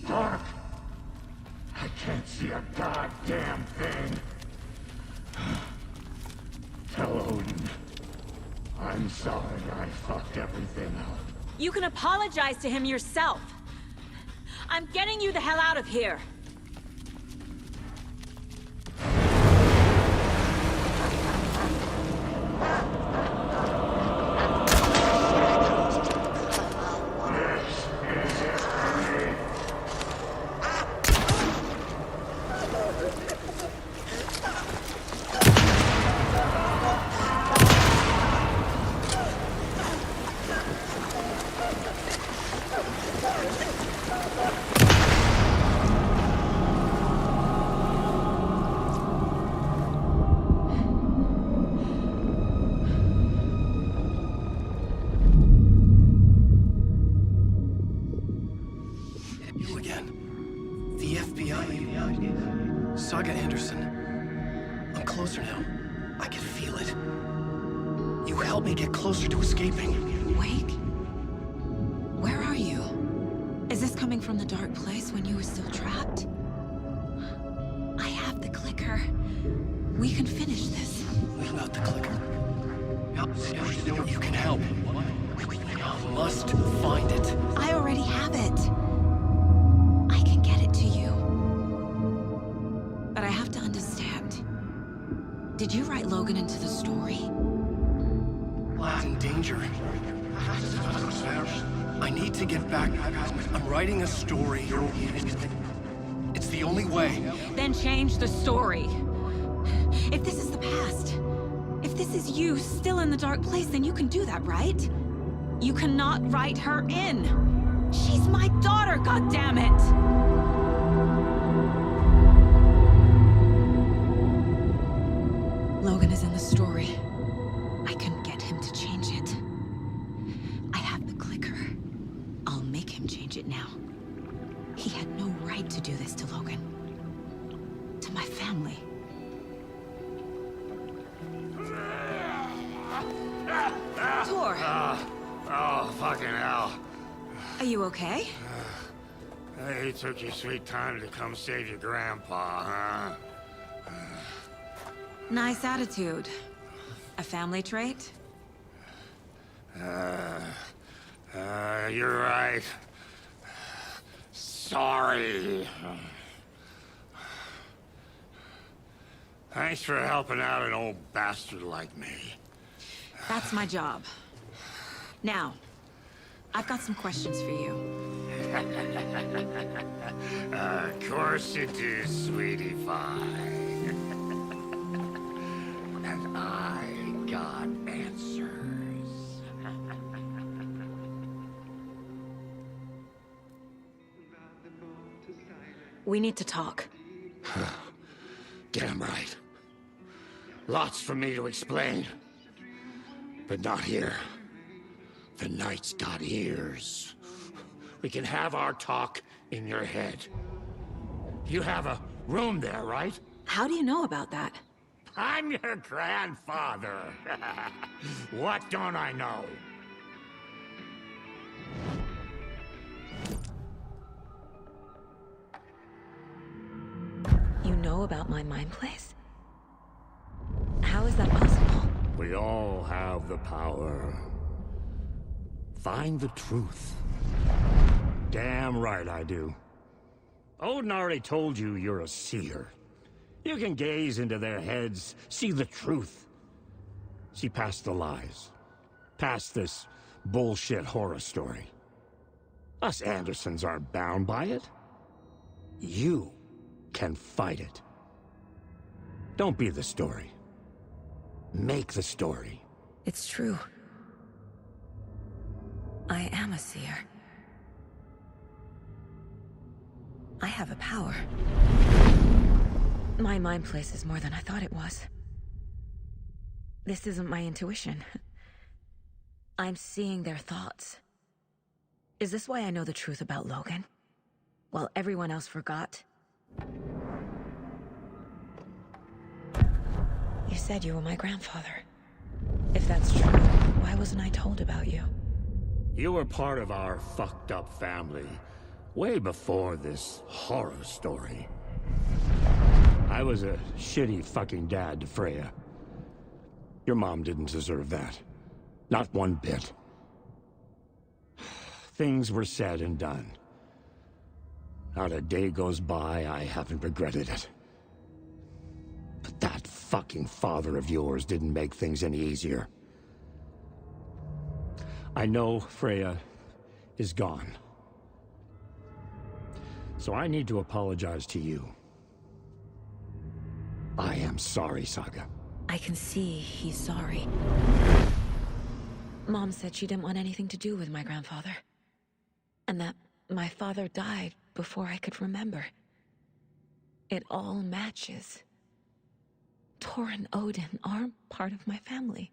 Dark. I can't see a goddamn thing. Tell Odin. I'm sorry I fucked everything up. You can apologize to him yourself. I'm getting you the hell out of here. You again. The FBI. Saga Anderson. I'm closer now. I can feel it. You helped me get closer to escaping. Wake? Where are you? Is this coming from the dark place when you were still trapped? I have the clicker. We can finish this. What about the clicker? You can help. We must find it. I already have it. I can get it to you. But I have to understand. Did you write Logan into the story? He's in danger. I need to get back. I'm writing a story. It's the only way. Then change the story. If this is the past, if this is you still in the dark place, then you can do that, right? You cannot write her in. She's my daughter, goddammit! Logan is in the story. I can get him to change it. I have the acknowledge it now. He had no right to do this to Logan. To my family. Tor! Oh, fucking hell. Are you okay? He took your sweet time to come save your grandpa, huh? Nice attitude. A family trait? You're right. Sorry. Thanks for helping out an old bastard like me. That's my job. Now, I've got some questions for you. Of course you do, sweetie pie. And I got answers. We need to talk. Damn right. Lots for me to explain. But not here. The night's got ears. We can have our talk in your head. You have a room there, right? How do you know about that? I'm your grandfather. What don't I know? You know about my mind place? How is that possible? We all have the power. Find the truth. Damn right I do. Odin already told you you're a seer. You can gaze into their heads, see the truth. See past the lies. Past this bullshit horror story. Us Andersons aren't bound by it. You can fight it. Don't be the story. Make the story. It's true. I am a seer. I have a power. My mind place is more than I thought it was. This isn't my intuition. I'm seeing their thoughts. Is this why I know the truth about Logan? While everyone else forgot? You said you were my grandfather. If that's true, why wasn't I told about you? You were part of our fucked up family, way before this horror story. I was a shitty fucking dad to Freya. Your mom didn't deserve that. Not one bit. Things were said and done. Not a day goes by I haven't regretted it. But that fucking father of yours didn't make things any easier. I know Freya is gone. So I need to apologize to you. I am sorry, Saga. I can see he's sorry. Mom said she didn't want anything to do with my grandfather. And that my father died before I could remember. It all matches. Tor and Odin aren't part of my family.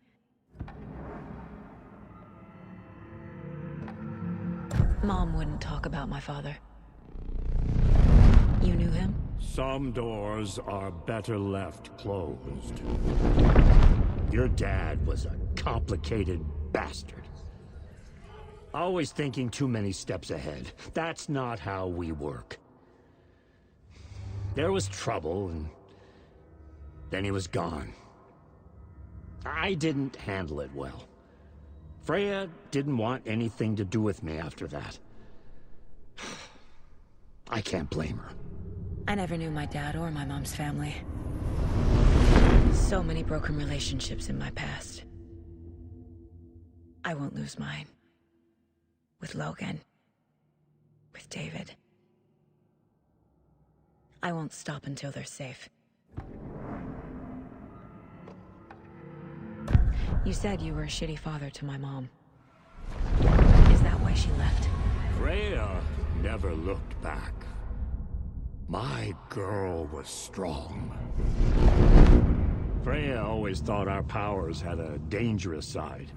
Mom wouldn't talk about my father. You knew him? Some doors are better left closed. Your dad was a complicated bastard. Always thinking too many steps ahead. That's not how we work. There was trouble, and then he was gone. I didn't handle it well. Freya didn't want anything to do with me after that. I can't blame her. I never knew my dad or my mom's family. So many broken relationships in my past. I won't lose mine. With Logan. With David. I won't stop until they're safe. You said you were a shitty father to my mom. Is that why she left? Freya never looked back. My girl was strong. Freya always thought our powers had a dangerous side.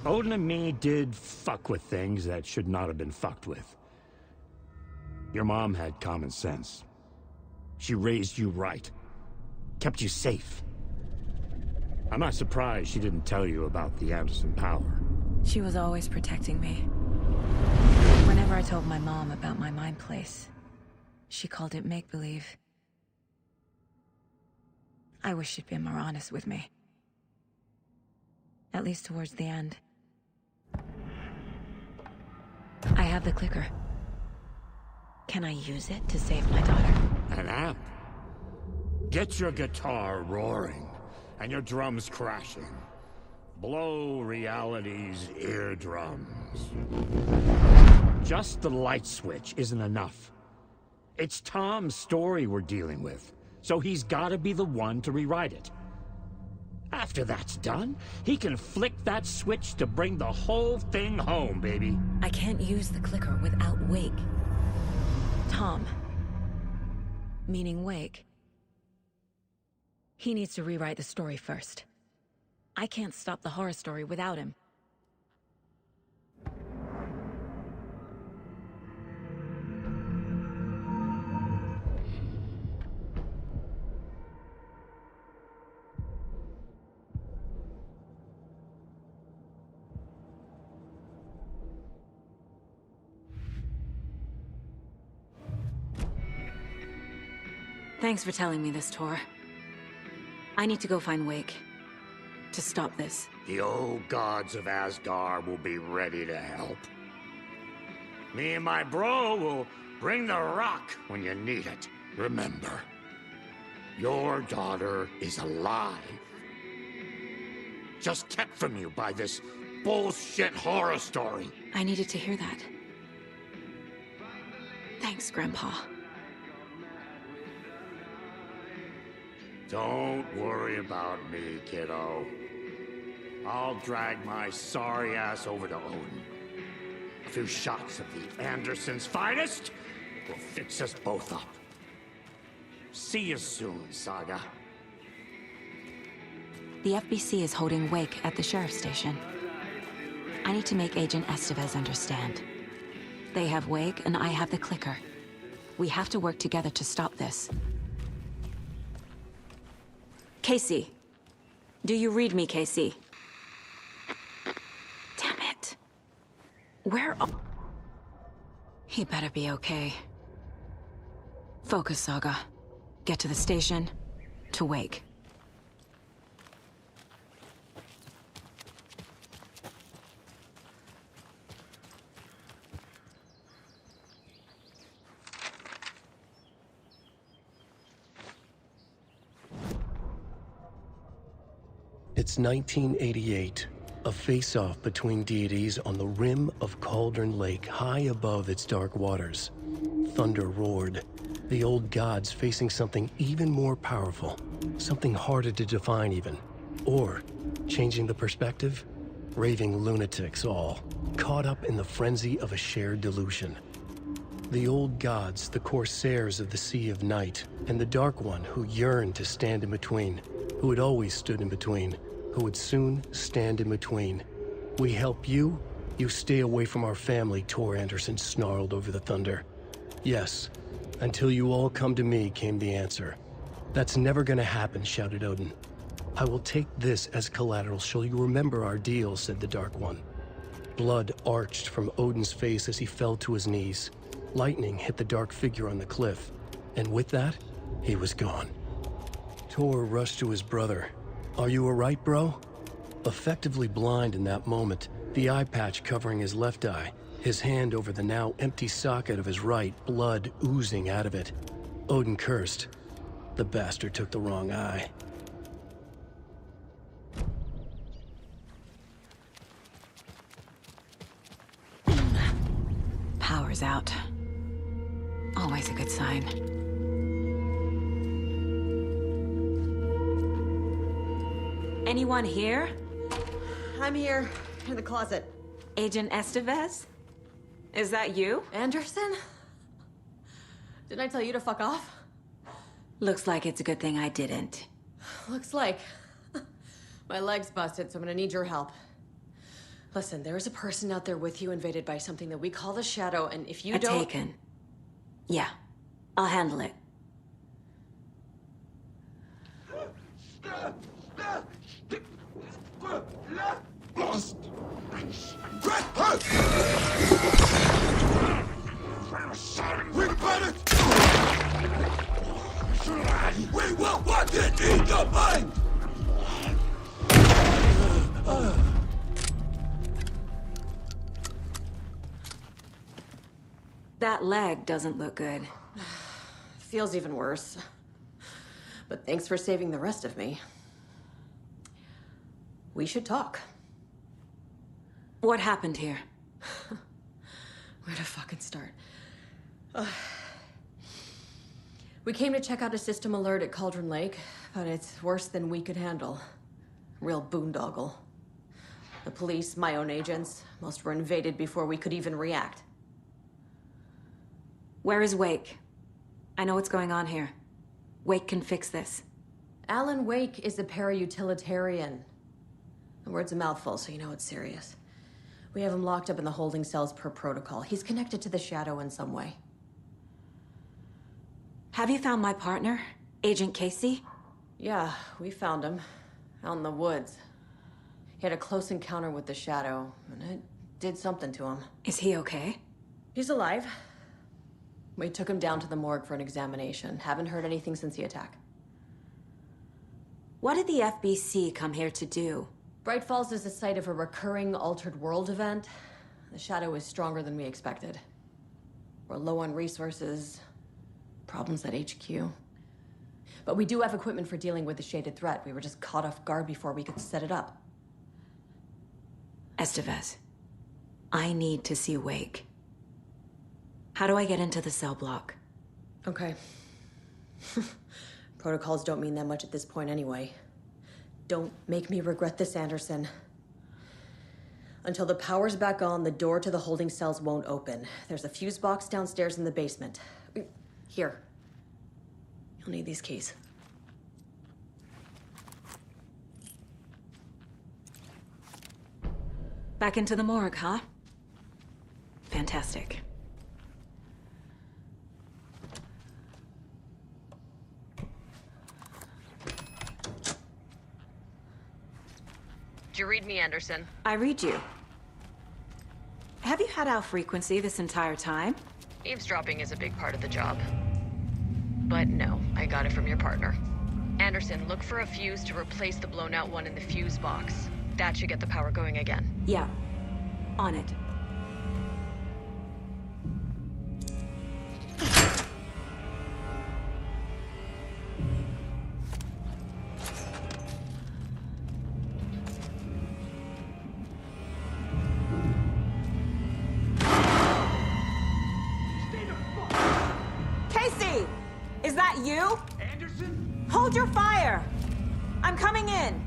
Odin and me did fuck with things that should not have been fucked with. Your mom had common sense. She raised you right. Kept you safe. I'm not surprised she didn't tell you about the Anderson power. She was always protecting me. Whenever I told my mom about my mind place, she called it make-believe. I wish she'd been more honest with me. At least towards the end. I have the clicker. Can I use it to save my daughter? An amp? Get your guitar roaring, and your drums crashing. Blow reality's eardrums. Just the light switch isn't enough. It's Tom's story we're dealing with, so he's gotta be the one to rewrite it. After that's done, he can flick that switch to bring the whole thing home, baby. I can't use the clicker without Wake. Tom, meaning Wake, he needs to rewrite the story first. I can't stop the horror story without him. Thanks for telling me this, Tor. I need to go find Wake. To stop this. The old gods of Asgard will be ready to help. Me and my bro will bring the rock when you need it. Remember, your daughter is alive. Just kept from you by this bullshit horror story. I needed to hear that. Thanks, Grandpa. Don't worry about me, kiddo. I'll drag my sorry ass over to Odin. A few shots of the Andersons' finest will fix us both up. See you soon, Saga. The FBC is holding Wake at the sheriff's station. I need to make Agent Estevez understand. They have Wake and I have the clicker. We have to work together to stop this. Casey. Do you read me, Casey? Damn it. Where are... He better be okay. Focus, Saga. Get to the station, to Wake. It's 1988, a face-off between deities on the rim of Cauldron Lake, high above its dark waters. Thunder roared, the old gods facing something even more powerful, something harder to define even. Or, changing the perspective, raving lunatics all, caught up in the frenzy of a shared delusion. The old gods, the corsairs of the Sea of Night, and the Dark One who yearned to stand in between, who had always stood in between, who would soon stand in between. We help you, you stay away from our family, Tor Anderson snarled over the thunder. Yes, until you all come to me, came the answer. That's never gonna happen, shouted Odin. I will take this as collateral, shall you remember our deal, said the Dark One. Blood arched from Odin's face as he fell to his knees. Lightning hit the dark figure on the cliff, and with that, he was gone. Tor rushed to his brother. Are you alright, bro? Effectively blind in that moment, the eye patch covering his left eye, his hand over the now empty socket of his right, blood oozing out of it. Odin cursed. The bastard took the wrong eye. Power's out. Always a good sign. Anyone here? I'm here, in the closet. Agent Estevez? Is that you? Anderson? Didn't I tell you to fuck off? Looks like it's a good thing I didn't. Looks like. My leg's busted, so I'm gonna need your help. Listen, there is a person out there with you invaded by something that we call the Shadow, and if you don't... Taken. Yeah, I'll handle it. Lost. We got it! We will want it in the mind! That leg doesn't look good. Feels even worse. But thanks for saving the rest of me. We should talk. What happened here? Where to fucking start? We came to check out a system alert at Cauldron Lake, but it's worse than we could handle. Real boondoggle. The police, my own agents, most were invaded before we could even react. Where is Wake? I know what's going on here. Wake can fix this. Alan Wake is a para-utilitarian. The word's a mouthful, so you know it's serious. We have him locked up in the holding cells per protocol. He's connected to the Shadow in some way. Have you found my partner, Agent Casey? Yeah, we found him. Out in the woods. He had a close encounter with the Shadow, and it did something to him. Is he okay? He's alive. We took him down to the morgue for an examination. Haven't heard anything since the attack. What did the FBC come here to do? Bright Falls is the site of a recurring altered world event. The Shadow is stronger than we expected. We're low on resources, problems at HQ. But we do have equipment for dealing with the shaded threat. We were just caught off guard before we could set it up. Estevez, I need to see Wake. How do I get into the cell block? Okay. Protocols don't mean that much at this point anyway. Don't make me regret this, Anderson. Until the power's back on, the door to the holding cells won't open. There's a fuse box downstairs in the basement. Here. You'll need these keys. Back into the morgue, huh? Fantastic. Did you read me, Anderson? I read you. Have you had our frequency this entire time? Eavesdropping is a big part of the job. But no, I got it from your partner. Anderson, look for a fuse to replace the blown out one in the fuse box. That should get the power going again. Yeah. On it. Casey! Is that you? Anderson? Hold your fire! I'm coming in!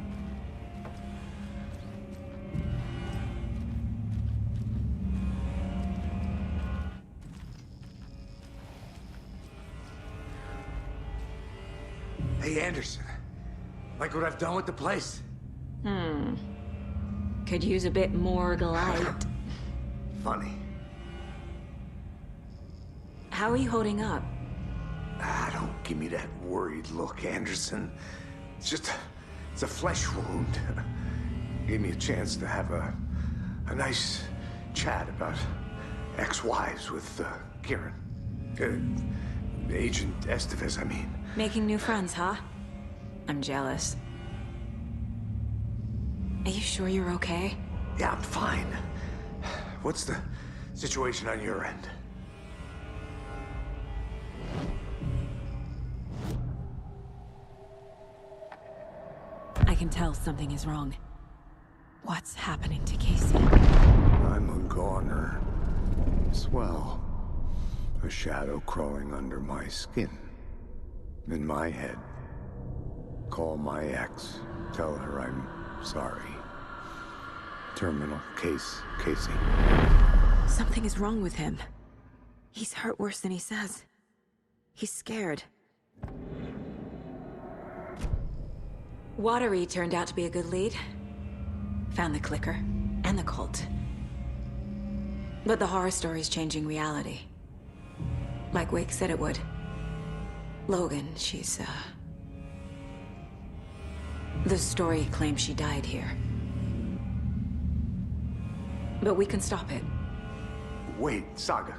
Hey, Anderson. Like what I've done with the place? Could use a bit more light. Funny. How are you holding up? Don't give me that worried look, Anderson. It's a flesh wound. Gave me a chance to have a nice chat about ex-wives with Kieran. Agent Estevez, I mean. Making new friends, huh? I'm jealous. Are you sure you're okay? Yeah, I'm fine. What's the situation on your end? I can tell something is wrong. What's happening to Casey? I'm a goner. Swell. A shadow crawling under my skin. In my head. Call my ex. Tell her I'm sorry. Terminal case, Casey. Something is wrong with him. He's hurt worse than he says. He's scared. Watery turned out to be a good lead. Found the clicker. and the cult. But the horror story's changing reality. Like Wake said it would. Logan, she's, the story claims she died here. But we can stop it. Wait, Saga.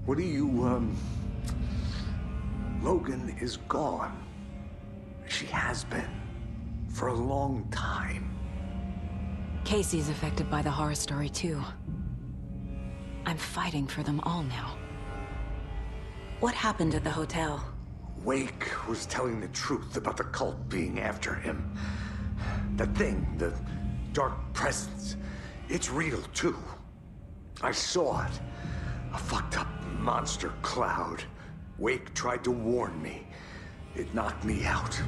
What do you, Logan is gone. She has been. For a long time. Casey's affected by the horror story, too. I'm fighting for them all now. What happened at the hotel? Wake was telling the truth about the cult being after him. The thing, the dark presence, it's real, too. I saw it. A fucked up monster cloud. Wake tried to warn me. It knocked me out.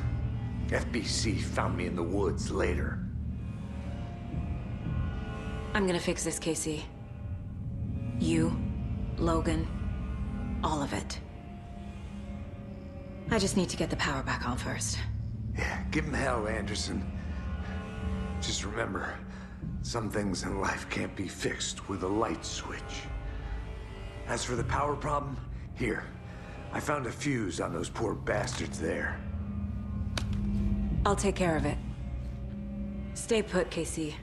FBC found me in the woods later. I'm gonna fix this, Casey. You, Logan, all of it. I just need to get the power back on first. Yeah, give him hell, Anderson. Just remember, some things in life can't be fixed with a light switch. As for the power problem, here. I found a fuse on those poor bastards there. I'll take care of it. Stay put, Casey.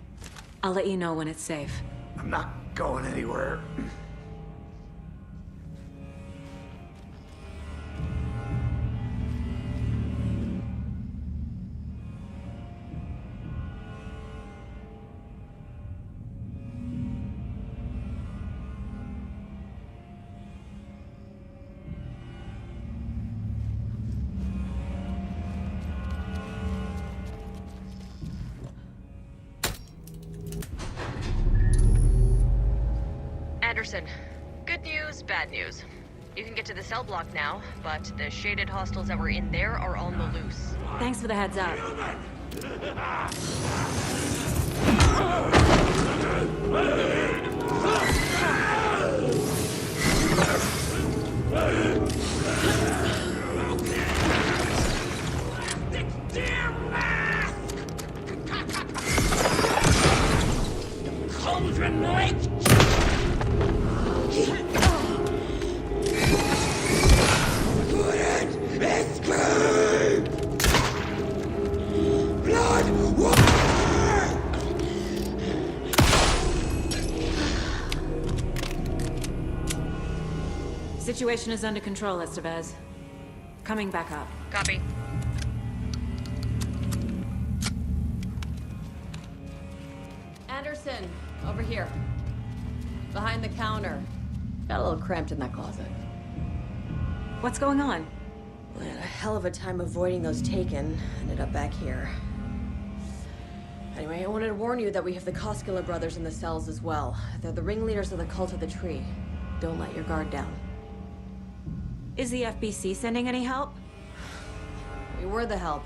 I'll let you know when it's safe. I'm not going anywhere. Anderson, good news, bad news. You can get to the cell block now, but the shaded hostiles that were in there are on the loose. Thanks for the heads up. Cauldron Lake! Escape! Blood water! Situation is under control, Estevez. Coming back up. Copy. Anderson, over here. Behind the counter. Got a little cramped in that closet. What's going on? We had a hell of a time avoiding those taken. Ended up back here. Anyway, I wanted to warn you that we have the Koskela brothers in the cells as well. They're the ringleaders of the Cult of the Tree. Don't let your guard down. Is the FBC sending any help? We were the help.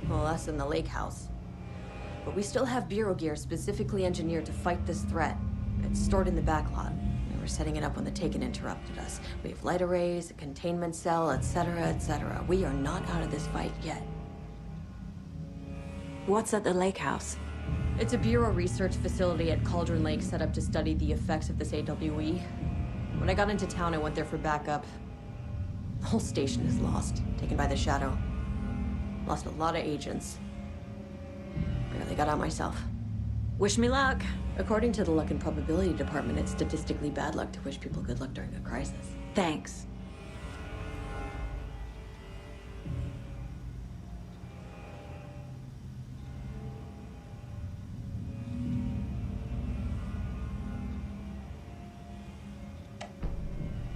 Well, us in the lake house. But we still have Bureau gear specifically engineered to fight this threat. It's stored in the backlot. We were setting it up when the Taken interrupted us. We have light arrays, a containment cell, etc., etc. We are not out of this fight yet. What's at the lake house? It's a Bureau research facility at Cauldron Lake set up to study the effects of this AWE. When I got into town, I went there for backup. The whole station is lost, taken by the Shadow. Lost a lot of agents. Barely got out myself. Wish me luck. According to the Luck and Probability Department, it's statistically bad luck to wish people good luck during a crisis. Thanks.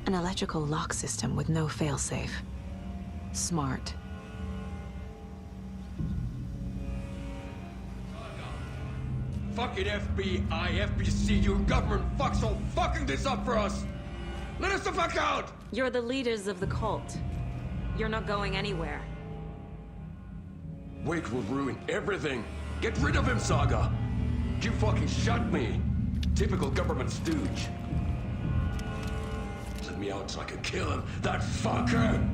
An electrical lock system with no failsafe. Smart. Fucking FBI, FBC, your government fucks all fucking this up for us! Let us the fuck out! You're the leaders of the cult. You're not going anywhere. Wake will ruin everything. Get rid of him, Saga! You fucking shut me! Typical government stooge. Let me out so I can kill him, that fucker!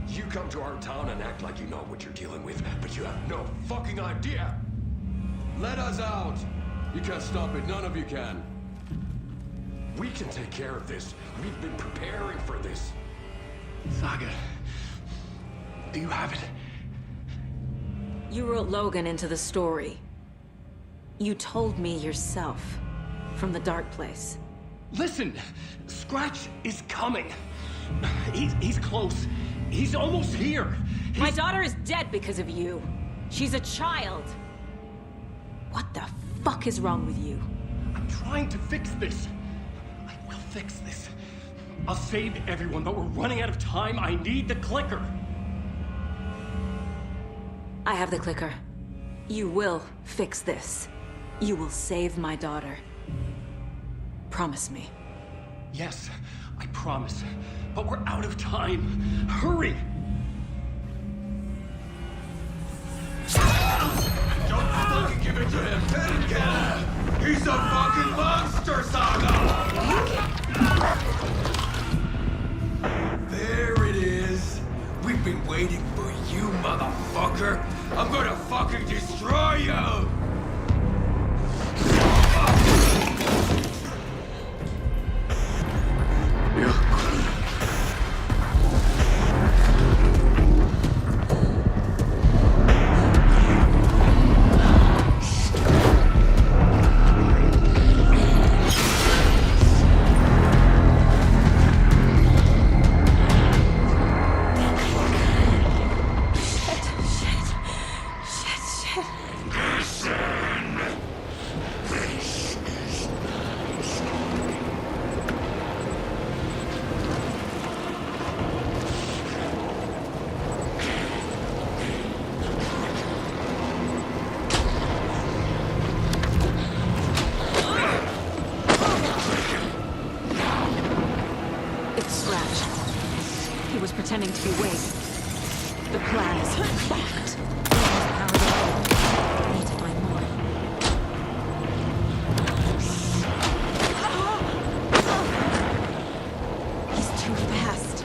You come to our town and act like you know what you're dealing with, but you have no fucking idea! Let us out! You can't stop it, none of you can. We can take care of this. We've been preparing for this. Saga, do you have it? You wrote Logan into the story. You told me yourself from the dark place. Listen, Scratch is coming. He's close. He's almost here. My daughter is dead because of you. She's a child. What the fuck is wrong with you? I'm trying to fix this. I will fix this. I'll save everyone, but we're running out of time. I need the clicker. I have the clicker. You will fix this. You will save my daughter. Promise me. Yes, I promise. But we're out of time. Hurry! Don't fucking give it to him! He's a fucking monster, Saga! There it is! We've been waiting for you, motherfucker! I'm gonna fucking destroy you! Pretending to be Wade. The plan is fucked. I need to find more. He's too fast.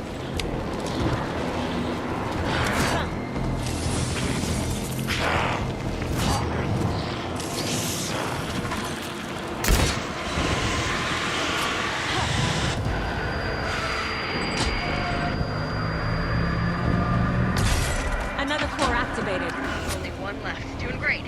Another core activated. Only one left. Doing great.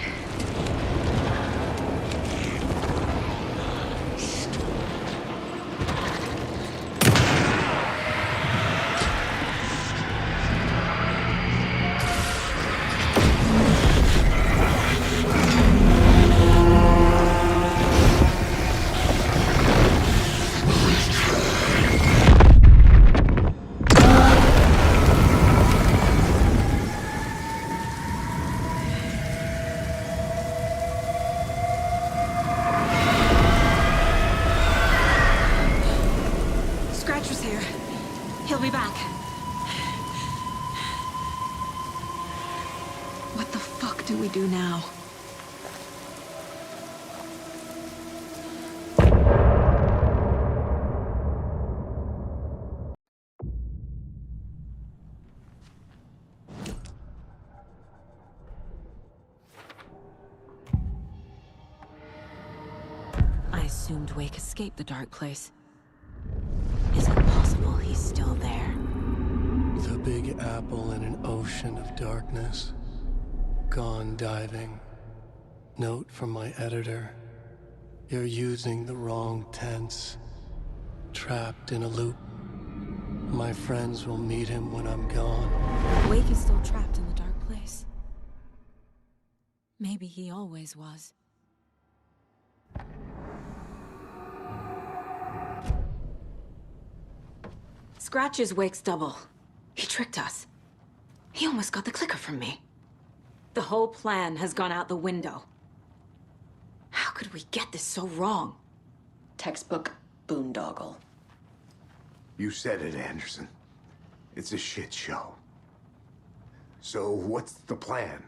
He'll be back. What the fuck do we do now? I assumed Wake escaped the dark place. Is it possible he's still there? The Big Apple in an ocean of darkness. Gone diving. Note from my editor. You're using the wrong tense. Trapped in a loop. My friends will meet him when I'm gone. Wake is still trapped in the dark place. Maybe he always was. Scratch is Wake's double. He tricked us. He almost got the clicker from me. The whole plan has gone out the window. How could we get this so wrong? Textbook boondoggle. You said it, Anderson. It's a shit show. So what's the plan?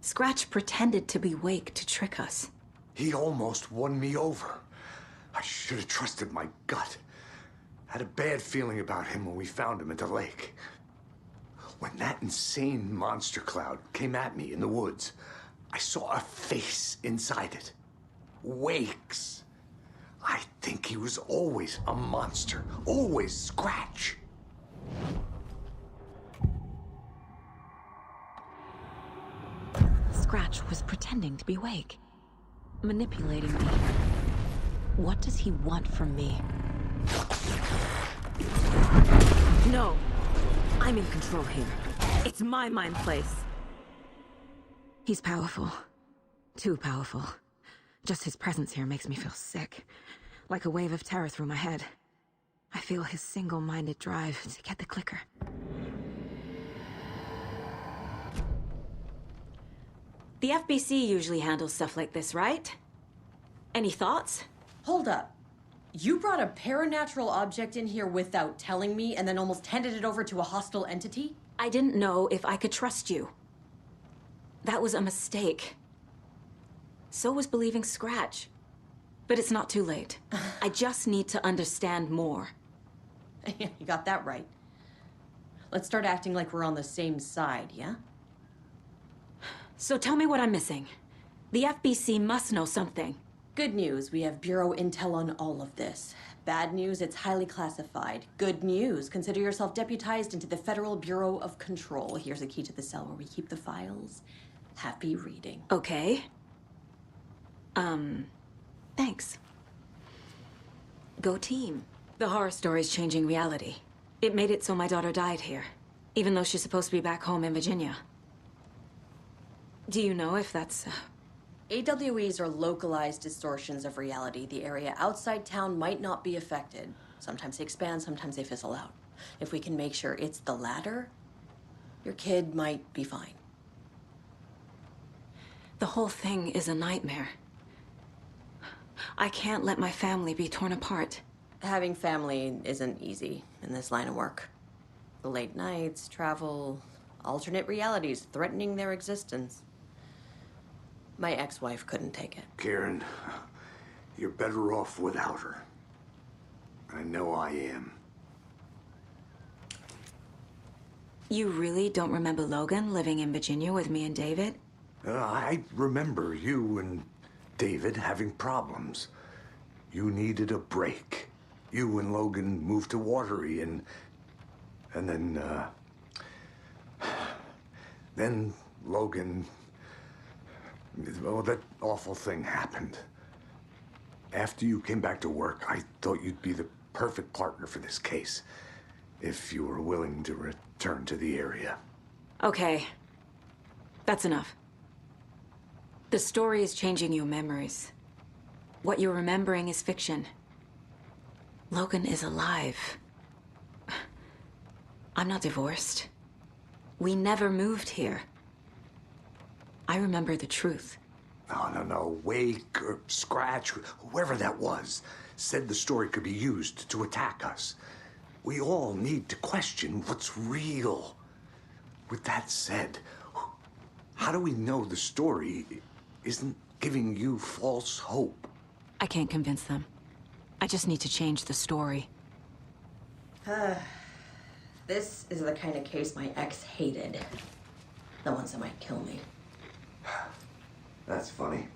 Scratch pretended to be Wake to trick us. He almost won me over. I should have trusted my gut. Had a bad feeling about him when we found him at the lake. When that insane monster cloud came at me in the woods, I saw a face inside it. Wakes. I think he was always a monster. Always Scratch. Scratch was pretending to be Wake. Manipulating me. What does he want from me? No! I'm in control here. It's my mind place. He's powerful. Too powerful. Just his presence here makes me feel sick. Like a wave of terror through my head. I feel his single-minded drive to get the clicker. The FBC usually handles stuff like this, right? Any thoughts? Hold up. You brought a paranatural object in here without telling me and then almost handed it over to a hostile entity? I didn't know if I could trust you. That was a mistake. So was believing Scratch. But it's not too late. I just need to understand more. You got that right. Let's start acting like we're on the same side, yeah? So tell me what I'm missing. The FBC must know something. Good news, we have Bureau intel on all of this. Bad news, it's highly classified. Good news, consider yourself deputized into the Federal Bureau of Control. Here's a key to the cell where we keep the files. Happy reading. Okay. Thanks. Go team. The horror story's changing reality. It made it so my daughter died here, even though she's supposed to be back home in Virginia. Do you know if that's... AWEs are localized distortions of reality. The area outside town might not be affected. Sometimes they expand, sometimes they fizzle out. If we can make sure it's the latter, your kid might be fine. The whole thing is a nightmare. I can't let my family be torn apart. Having family isn't easy in this line of work. The late nights, travel, alternate realities threatening their existence. My ex-wife couldn't take it. Karen, you're better off without her. I know I am. You really don't remember Logan living in Virginia with me and David? I remember you and David having problems. You needed a break. You and Logan moved to Watery and then Logan, well, that awful thing happened. After you came back to work, I thought you'd be the perfect partner for this case, if you were willing to return to the area. Okay. That's enough. The story is changing your memories. What you're remembering is fiction. Logan is alive. I'm not divorced. We never moved here. I remember the truth. No. Wake or Scratch, whoever that was, said the story could be used to attack us. We all need to question what's real. With that said, how do we know the story isn't giving you false hope? I can't convince them. I just need to change the story. This is the kind of case my ex hated. The ones that might kill me. That's funny.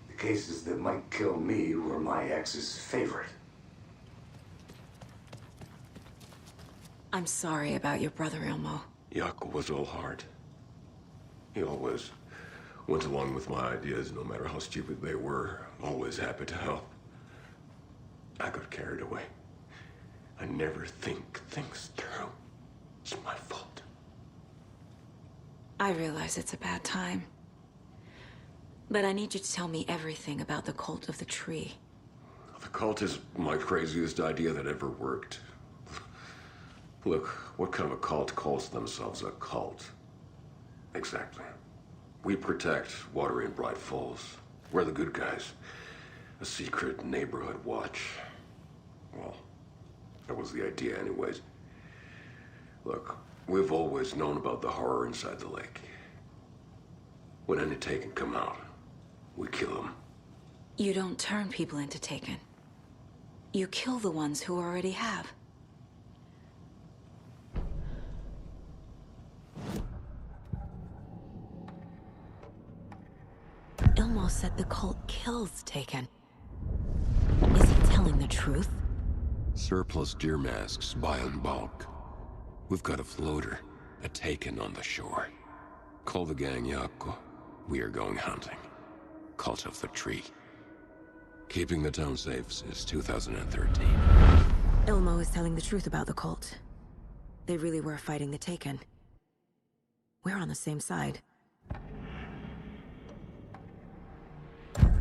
The cases that might kill me were my ex's favorite. I'm sorry about your brother, Elmo. Yaakov was all heart. He always went along with my ideas, no matter how stupid they were. Always happy to help. I got carried away. I never think things through. It's my fault. I realize it's a bad time. But I need you to tell me everything about the cult of the tree. The cult is my craziest idea that ever worked. Look, what kind of a cult calls themselves a cult? Exactly. We protect Watery and Bright Falls. We're the good guys. A secret neighborhood watch. Well, that was the idea anyways. Look, we've always known about the horror inside the lake. When any Taken come out, we kill them. You don't turn people into Taken. You kill the ones who already have. said the cult kills Taken. Is he telling the truth? Surplus deer masks buy in bulk. We've got a floater, a Taken on the shore. Call the gang Yako. We are going hunting. Cult of the Tree. Keeping the town safe since 2013. Ilmo is telling the truth about the cult. They really were fighting the Taken. We're on the same side.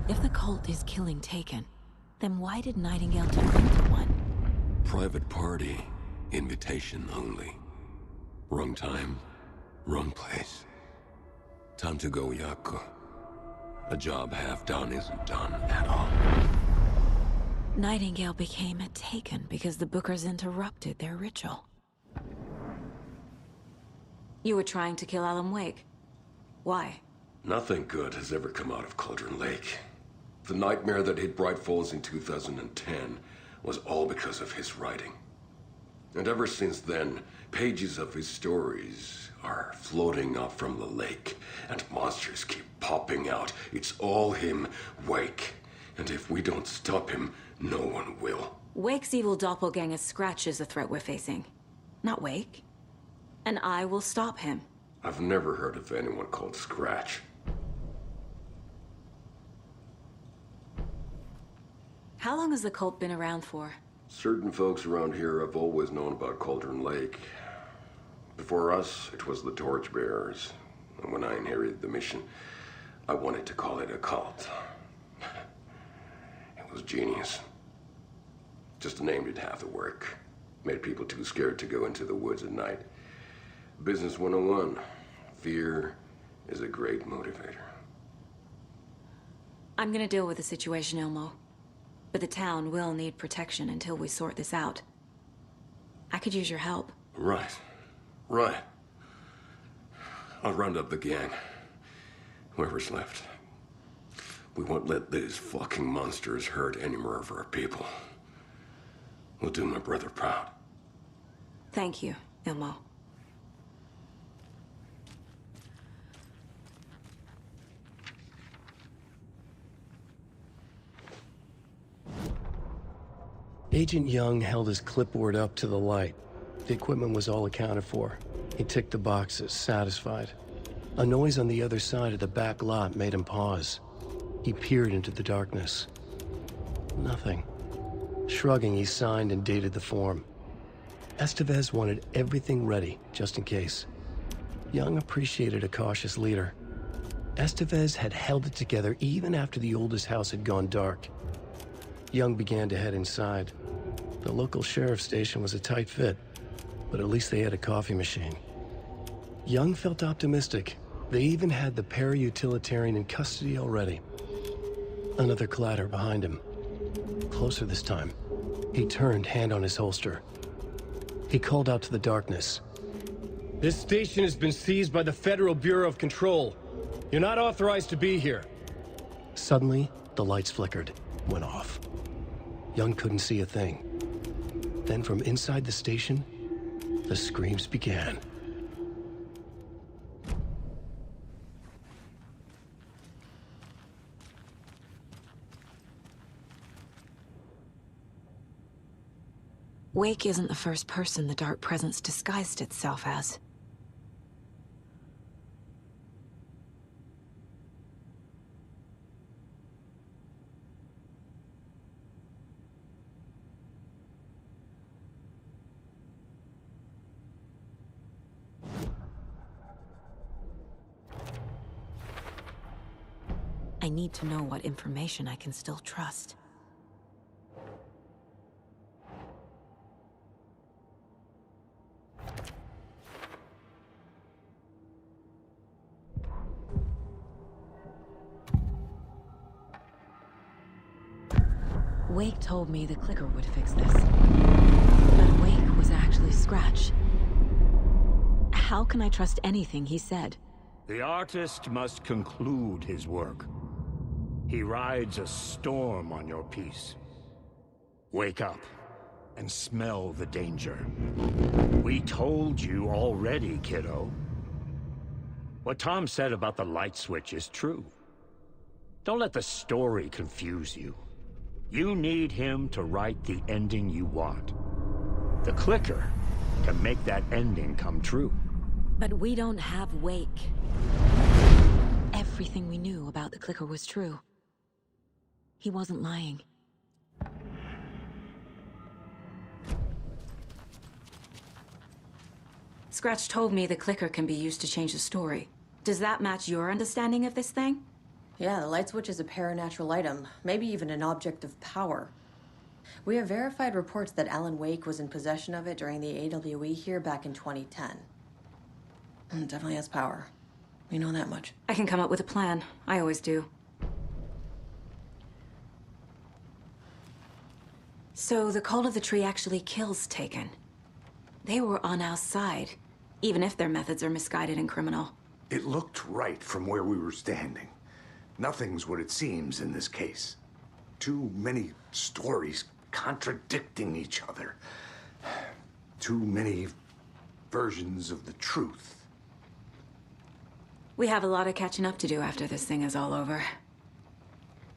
If the cult is killing Taken, then why did Nightingale turn into one? Private party. Invitation only. Wrong time, wrong place. Time to go, Yako. A job half done isn't done at all. Nightingale became a Taken because the Bookers interrupted their ritual. You were trying to kill Alan Wake. Why? Nothing good has ever come out of Cauldron Lake. The nightmare that hit Bright Falls in 2010 was all because of his writing. And ever since then, pages of his stories are floating up from the lake, and monsters keep popping out. It's all him, Wake. And if we don't stop him, no one will. Wake's evil doppelganger Scratch is the threat we're facing, not Wake. And I will stop him. I've never heard of anyone called Scratch. How long has the cult been around for? Certain folks around here have always known about Cauldron Lake. Before us, it was the Torchbearers. And when I inherited the mission, I wanted to call it a cult. It was genius. Just a name did half the work. Made people too scared to go into the woods at night. Business 101. Fear is a great motivator. I'm gonna deal with the situation, Ilmo. But the town will need protection until we sort this out. I could use your help. Right. Right. I'll round up the gang. Whoever's left. We won't let these fucking monsters hurt any more of our people. We'll do my brother proud. Thank you, Ilmo. Agent Young held his clipboard up to the light. The equipment was all accounted for. He ticked the boxes, satisfied. A noise on the other side of the back lot made him pause. He peered into the darkness. Nothing. Shrugging, he signed and dated the form. Estevez wanted everything ready, just in case. Young appreciated a cautious leader. Estevez had held it together even after the oldest house had gone dark. Young began to head inside. The local sheriff's station was a tight fit, but at least they had a coffee machine. Young felt optimistic. They even had the para-utilitarian in custody already. Another clatter behind him. Closer this time. He turned, hand on his holster. He called out to the darkness. "This station has been seized by the Federal Bureau of Control. You're not authorized to be here." Suddenly, the lights flickered, went off. Young couldn't see a thing. Then from inside the station, the screams began. Wake isn't the first person the Dark Presence disguised itself as. I need to know what information I can still trust. Wake told me the clicker would fix this. But Wake was actually Scratch. How can I trust anything he said? The artist must conclude his work. He rides a storm on your piece. Wake up and smell the danger. We told you already, kiddo. What Tom said about the light switch is true. Don't let the story confuse you. You need him to write the ending you want. The clicker can make that ending come true. But we don't have Wake. Everything we knew about the clicker was true. He wasn't lying. Scratch told me the clicker can be used to change the story. Does that match your understanding of this thing? Yeah, the light switch is a paranatural item, maybe even an object of power. We have verified reports that Alan Wake was in possession of it during the AWE here back in 2010. It definitely has power. We know that much. I can come up with a plan. I always do. So the Cult of the Tree actually kills Taken. They were on our side, even if their methods are misguided and criminal. It looked right from where we were standing. Nothing's what it seems in this case. Too many stories contradicting each other. Too many versions of the truth. We have a lot of catching up to do after this thing is all over.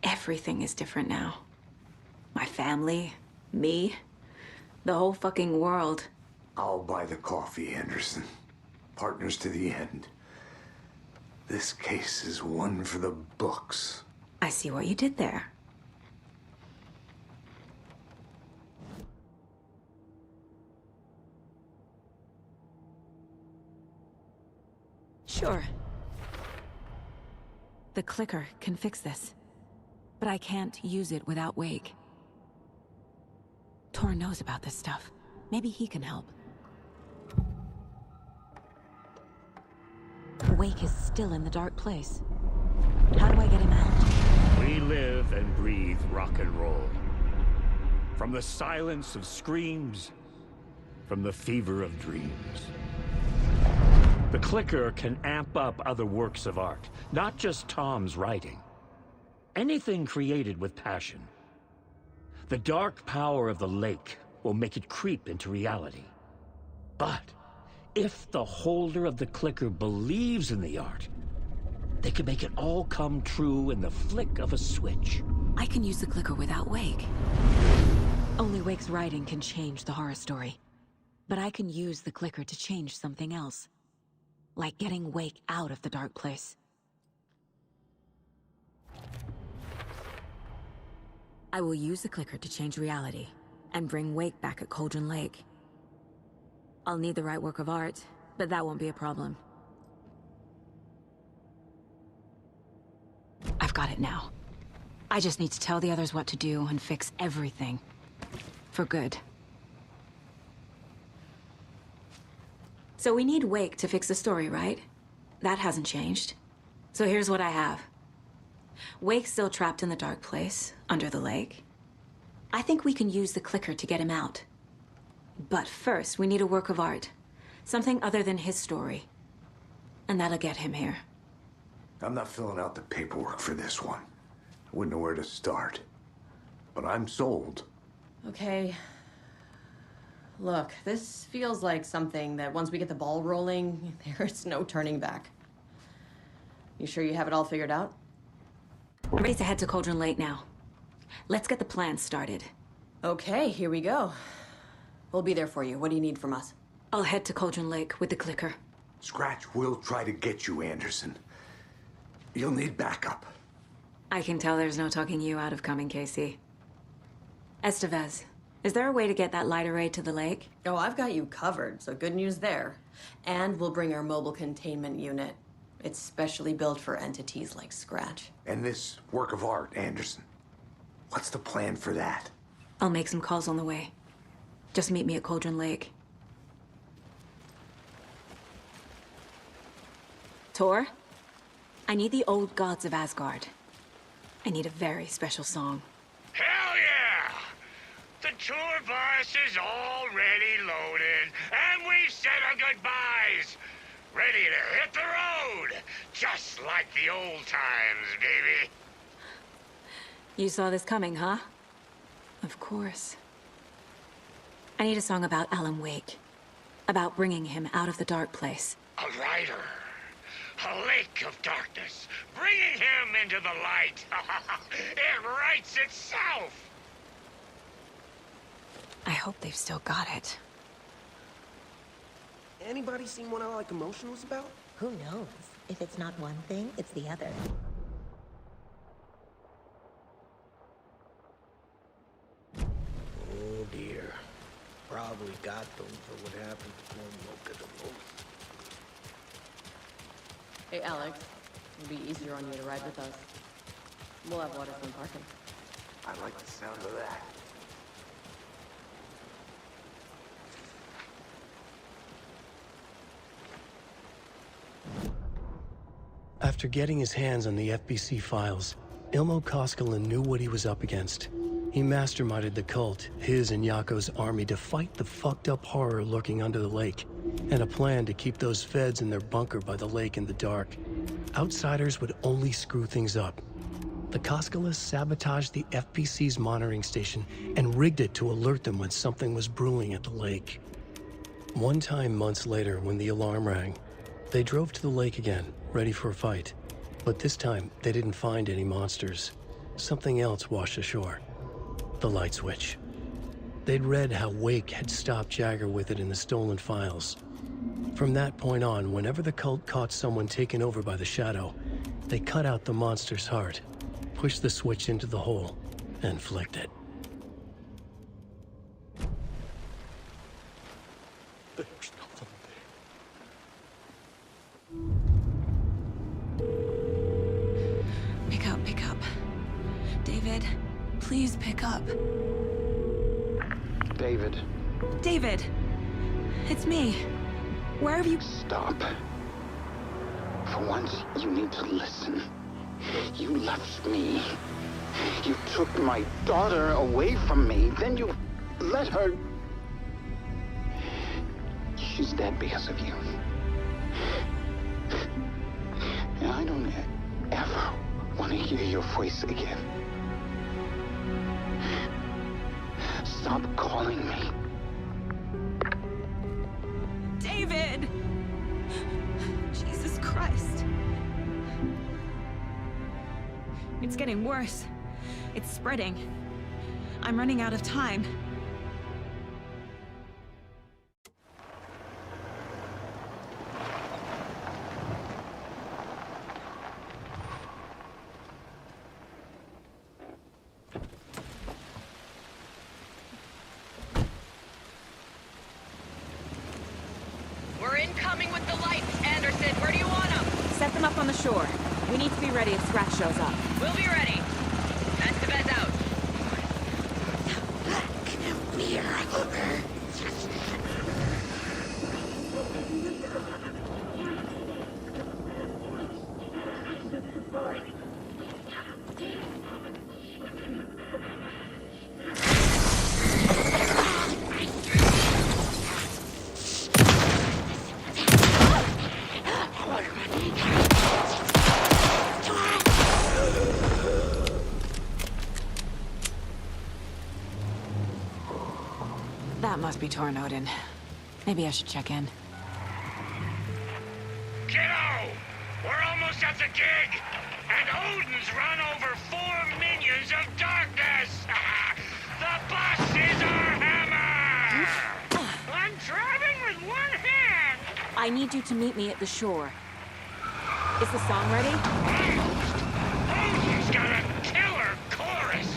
Everything is different now. My family, me, the whole fucking world. I'll buy the coffee, Anderson. Partners to the end. This case is one for the books. I see what you did there. Sure. The clicker can fix this. But I can't use it without Wake. Tor knows about this stuff. Maybe he can help. Wake is still in the dark place. How do I get him out? We live and breathe rock and roll. From the silence of screams, from the fever of dreams. The clicker can amp up other works of art, not just Tom's writing. Anything created with passion. The dark power of the lake will make it creep into reality. But if the holder of the clicker believes in the art, they can make it all come true in the flick of a switch. I can use the clicker without Wake. Only Wake's writing can change the horror story. But I can use the clicker to change something else. Like getting Wake out of the dark place. I will use the clicker to change reality and bring Wake back at Cauldron Lake. I'll need the right work of art, but that won't be a problem. I've got it now. I just need to tell the others what to do and fix everything. For good. So we need Wake to fix the story, right? That hasn't changed. So here's what I have. Wake's still trapped in the dark place, under the lake. I think we can use the clicker to get him out. But first, we need a work of art. Something other than his story. And that'll get him here. I'm not filling out the paperwork for this one. I wouldn't know where to start. But I'm sold. Okay. Look, this feels like something that once we get the ball rolling, there's no turning back. You sure you have it all figured out? I'm ready to head to Cauldron Lake now. Let's get the plan started. Okay, here we go. We'll be there for you. What do you need from us? I'll head to Cauldron Lake with the clicker. Scratch will try to get you, Anderson. You'll need backup. I can tell there's no talking you out of coming, Casey. Estevez, is there a way to get that light array to the lake? Oh, I've got you covered, so good news there. And we'll bring our mobile containment unit. It's specially built for entities like Scratch. And this work of art, Anderson. What's the plan for that? I'll make some calls on the way. Just meet me at Cauldron Lake. Tor, I need the old gods of Asgard. I need a very special song. Hell yeah! The tour bus is already loaded, and we've said our goodbyes. Ready to hit the road, just like the old times, baby. You saw this coming, huh? Of course. I need a song about Alan Wake. About bringing him out of the dark place. A writer A lake of darkness, bringing him into the light. It writes itself. I hope they've still got it. Anybody seen what I like emotion was about? Who knows? If it's not one thing, it's the other. Oh dear. Probably got them for what happened to poor Mocha the most. Hey, Alex. It'll be easier on you to ride with us. We'll have waterfront parking. I like the sound of that. After getting his hands on the FBC files, Ilmo Koskinen knew what he was up against. He masterminded the cult, his and Yako's army, to fight the fucked up horror lurking under the lake, and a plan to keep those feds in their bunker by the lake in the dark. Outsiders would only screw things up. The Koskinen sabotaged the FBC's monitoring station and rigged it to alert them when something was brewing at the lake. One time months later, when the alarm rang, they drove to the lake again, ready for a fight. But this time, they didn't find any monsters. Something else washed ashore. The light switch. They'd read how Wake had stopped Jagger with it in the stolen files. From that point on, whenever the cult caught someone taken over by the Shadow, they cut out the monster's heart, pushed the switch into the hole, and flicked it. There's nothing there. Pick up, pick up. David, please pick up. David. David! It's me. Where have you... Stop. For once, you need to listen. You left me. You took my daughter away from me. Then you let her... She's dead because of you. And I don't ever want to hear your voice again. Stop calling me. David! Jesus Christ. It's getting worse. It's spreading. I'm running out of time. We're incoming with the lights, Anderson. Where do you want them? Set them up on the shore. We need to be ready if Scratch shows up. We'll be ready. Estevez out. That must be Tornodin. Maybe I should check in. Kiddo! We're almost at the gig! And Odin's run over 4 minions of darkness! The boss is our hammer! I'm driving with one hand! I need you to meet me at the shore. Is the song ready? Odin's got a killer chorus!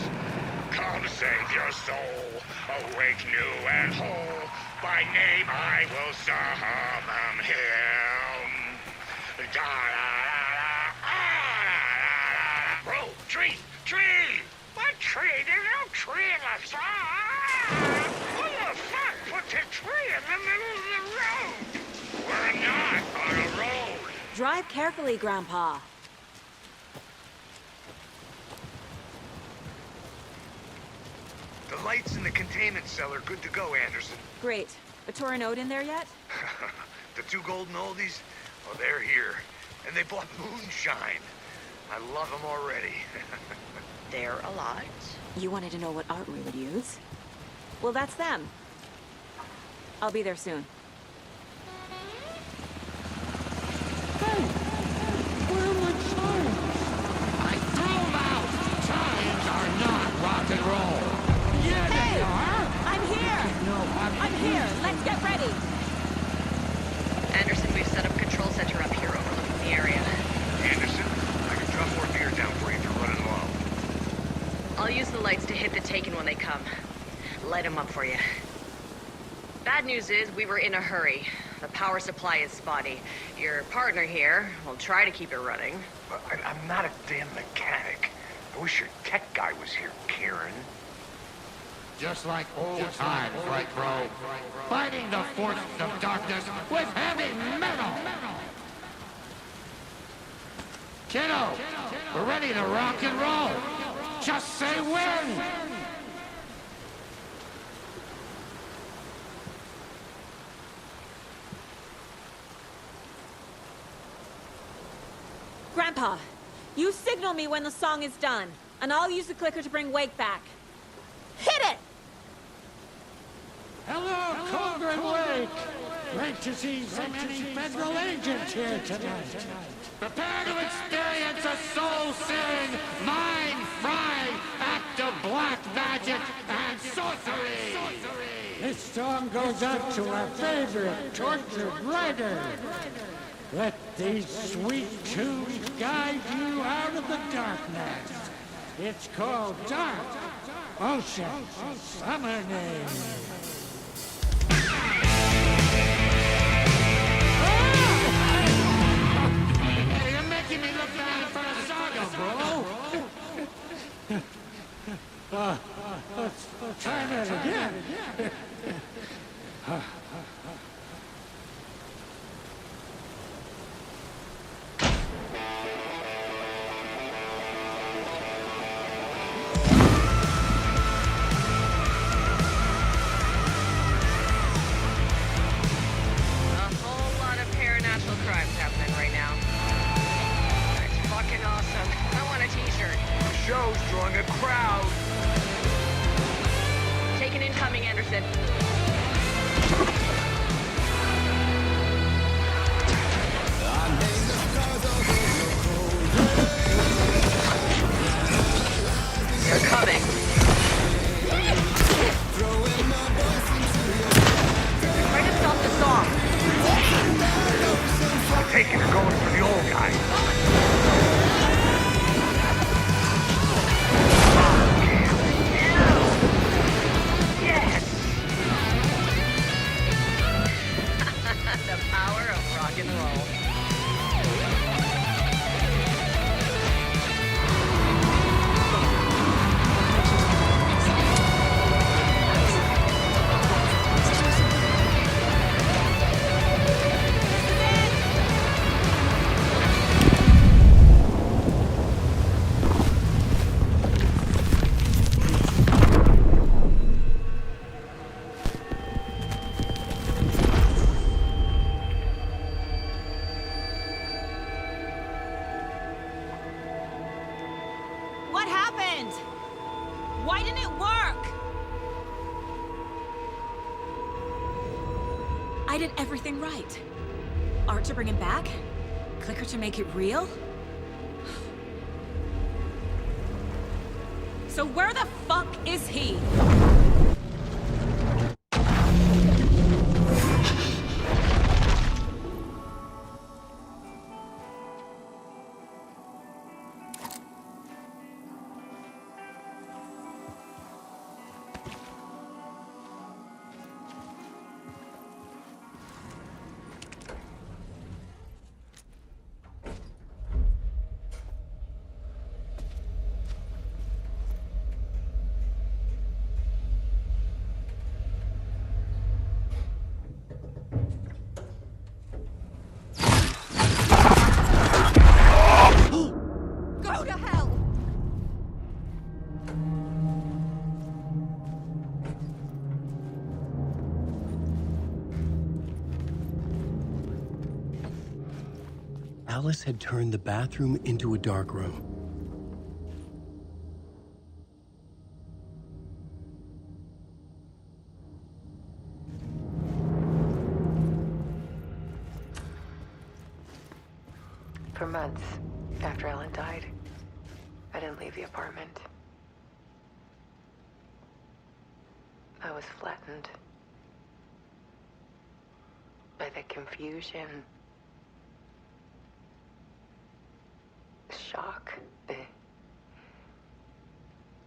Come save your soul, awake new and whole. By name I will summon him. Bro, tree! What tree? There's no tree in the song! Who the fuck puts a tree in the middle of the road? We're not on a road. Drive carefully, Grandpa. The lights in the containment cell are good to go, Anderson. Great. A Tornodin there yet? The 2 golden oldies? Oh, they're here. And they bought moonshine. I love them already. They're a lot. You wanted to know what art we would use? Well, that's them. I'll be there soon. Hey! and roll. Yeah, Hey! they are. I'm here! No, I'm here. Let's get ready. Anderson, we've set up a control center up here overlooking the area. Anderson, I can drop more gear down for you if you're running low. I'll use the lights to hit the Taken when they come. Light them up for you. Bad news is, we were in a hurry. The power supply is spotty. Your partner here will try to keep it running. I'm not a damn mechanic. I wish your tech guy was here, Karen. Just like old times, right, bro? Fighting the forces of darkness with heavy metal! Kiddo, we're ready to rock and roll. Just say when! Grandpa, you signal me when the song is done, and I'll use the clicker to bring Wake back. Hit it! Hello, Cauldron Wake! Great to see so many federal agents here tonight. Prepare to experience a soul-searing, mind-frying act of black magic and sorcery! This song goes out to our favorite tortured writer. Let these sweet tunes guide you out of the darkness. It's called Dark Ocean Summoning. You're making me look bad for a Saga, bro. Let's try that again. Crimes happening right now. That's fucking awesome. I want a t-shirt. The show's drawing a crowd. Taken incoming, Anderson. They're coming. Try to stop the song. Taking her going for the old guy. Yes! The power of rock and roll. What happened? Why didn't it work? I did everything right. Art to bring him back? Clicker to make it real? So where the fuck is he? Go to hell! Alice had turned the bathroom into a dark room. For months after Ellen died, I didn't leave the apartment. I was flattened by the confusion, shock,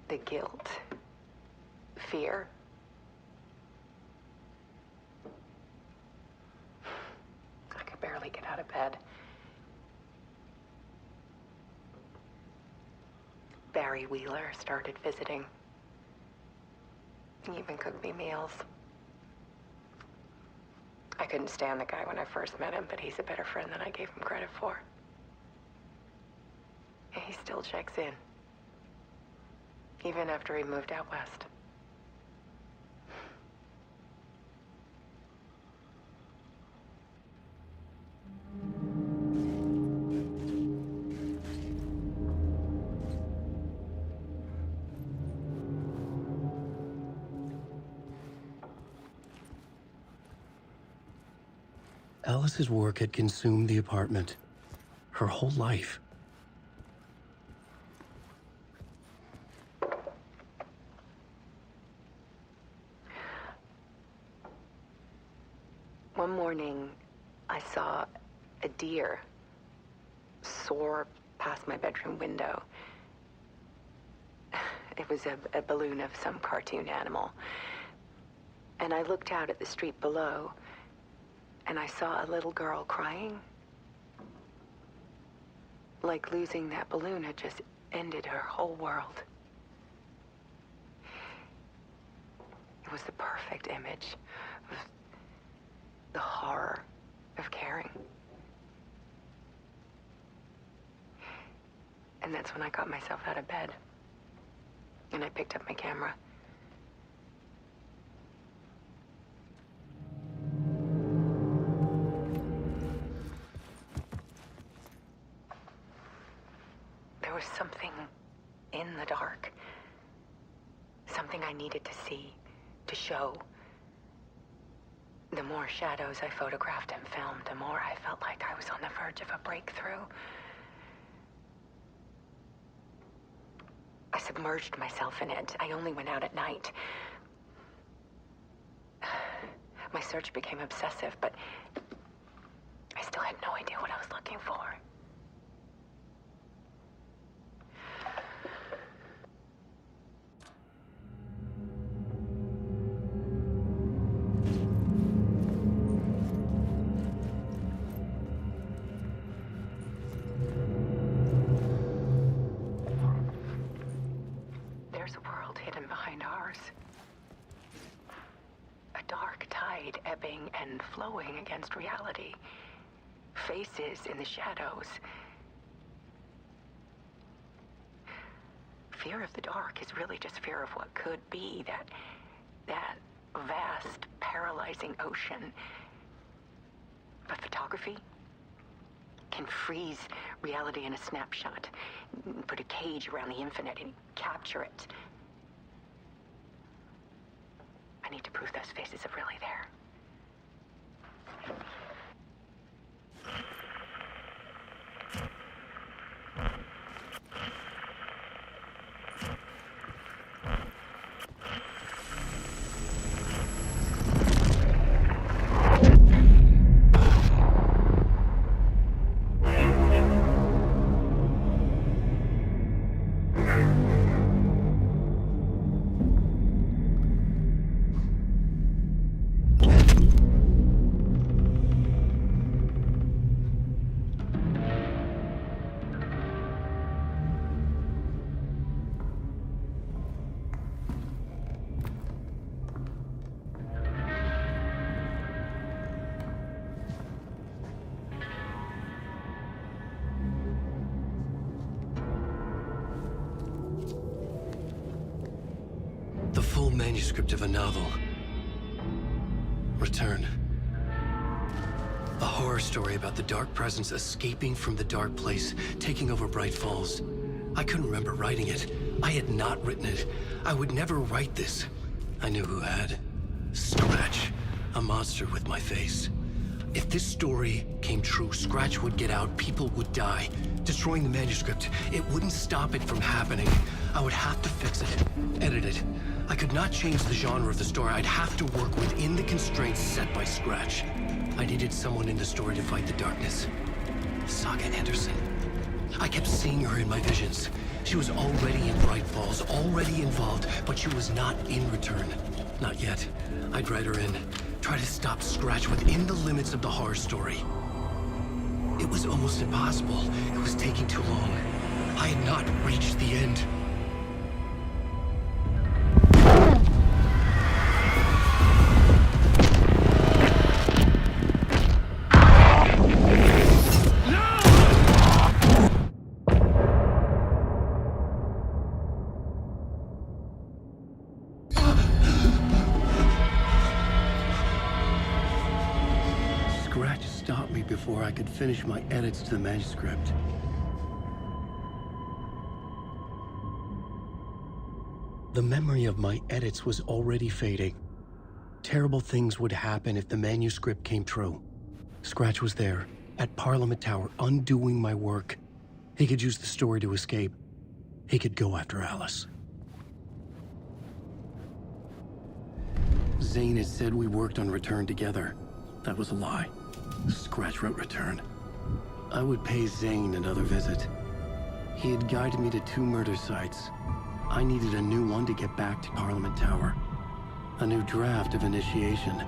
the guilt, fear. I could barely get out of bed. Barry Wheeler started visiting. He even cooked me meals. I couldn't stand the guy when I first met him, but he's a better friend than I gave him credit for. And he still checks in. Even after he moved out west. Alice's work had consumed the apartment. Her whole life. One morning, I saw a deer soar past my bedroom window. It was a balloon of some cartoon animal. And I looked out at the street below, and I saw a little girl crying. Like losing that balloon had just ended her whole world. It was the perfect image of the horror of caring. And that's when I got myself out of bed. And I picked up my camera. There was something in the dark. Something I needed to see, to show. The more shadows I photographed and filmed, the more I felt like I was on the verge of a breakthrough. I submerged myself in it. I only went out at night. My search became obsessive, but I still had no idea what I was looking for. There's a world hidden behind ours. A dark tide ebbing and flowing against reality. Faces in the shadows. Fear of the dark is really just fear of what could be, that vast, paralyzing ocean. But photography can freeze reality in a snapshot, put a cage around the infinite and capture it. I need to prove those faces are really there. The full manuscript of a novel. Return. A horror story about the dark presence escaping from the dark place, taking over Bright Falls. I couldn't remember writing it. I had not written it. I would never write this. I knew who had. Scratch. A monster with my face. If this story came true, Scratch would get out, people would die. Destroying the manuscript, it wouldn't stop it from happening. I would have to fix it, edit it, I could not change the genre of the story. I'd have to work within the constraints set by Scratch. I needed someone in the story to fight the darkness. Saga Anderson. I kept seeing her in my visions. She was already in Bright Falls, already involved, but she was not in Return. Not yet. I'd write her in. Try to stop Scratch within the limits of the horror story. It was almost impossible. It was taking too long. I had not reached the end. Scratch stopped me before I could finish my edits to the manuscript. The memory of my edits was already fading. Terrible things would happen if the manuscript came true. Scratch was there, at Parliament Tower, undoing my work. He could use the story to escape. He could go after Alice. Zane had said we worked on Return together. That was a lie. Scratch wrote Return. I would pay Zane another visit. He had guided me to 2 murder sites. I needed a new one to get back to Parliament Tower. A new draft of Initiation.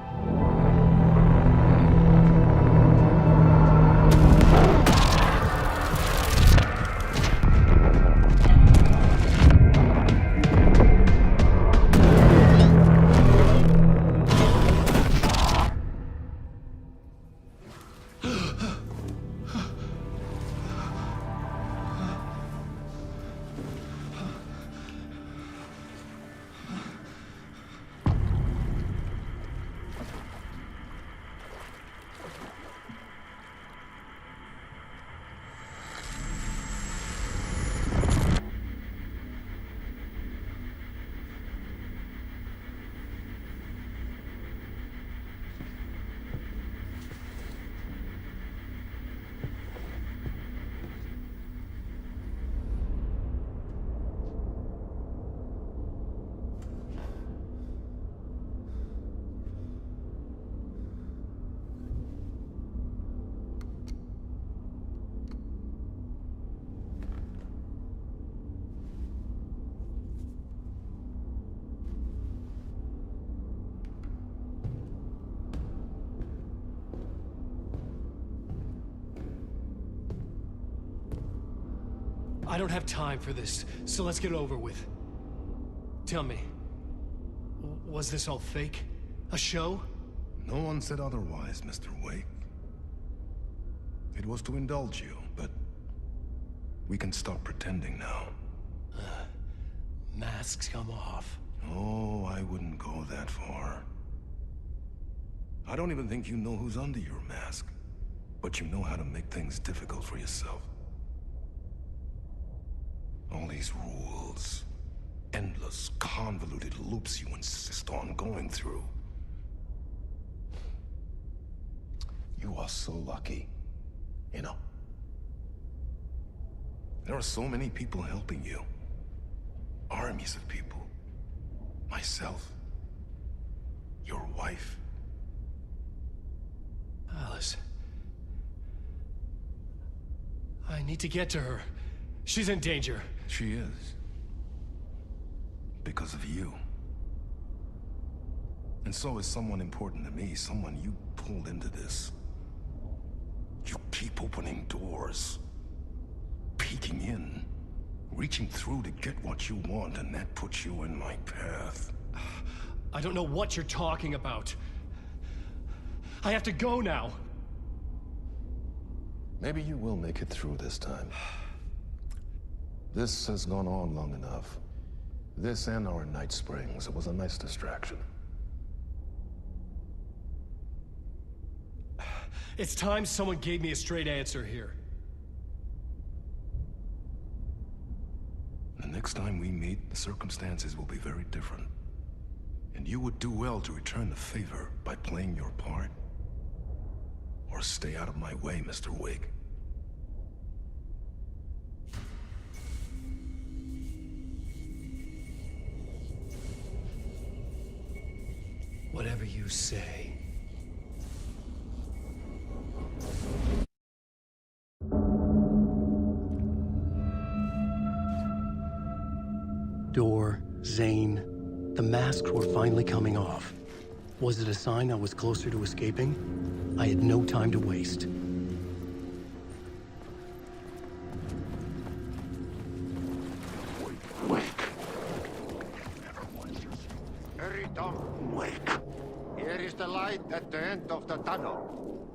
I don't have time for this, so let's get it over with. Tell me, was this all fake? A show? No one said otherwise, Mr. Wake. It was to indulge you, but we can stop pretending now. Masks come off. Oh, I wouldn't go that far. I don't even think you know who's under your mask, but you know how to make things difficult for yourself. All these rules, endless, convoluted loops you insist on going through. You are so lucky, you know. There are so many people helping you. Armies of people. Myself. Your wife. Alice. I need to get to her. She's in danger. She is. Because of you. And so is someone important to me, someone you pulled into this. You keep opening doors. Peeking in. Reaching through to get what you want, and that puts you in my path. I don't know what you're talking about. I have to go now. Maybe you will make it through this time. This has gone on long enough. This and our Night Springs. It was a nice distraction. It's time someone gave me a straight answer here. The next time we meet, the circumstances will be very different. And you would do well to return the favor by playing your part. Or stay out of my way, Mr. Wake. Whatever you say. Door, Zane, the masks were finally coming off. Was it a sign I was closer to escaping? I had no time to waste. Wake. Hurry, Tom. Wake. Here is the light at the end of the tunnel.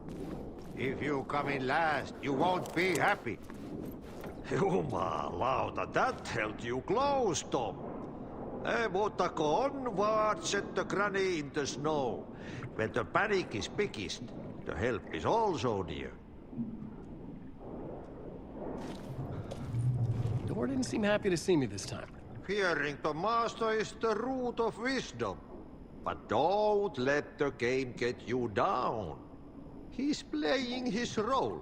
If you come in last, you won't be happy. Jumalauta, that held you close, Tom. Mutta onward, said the granny in the snow. When the panic is biggest, the help is also near. Door didn't seem happy to see me this time. Fearing the master is the root of wisdom. But don't let the game get you down. He's playing his role.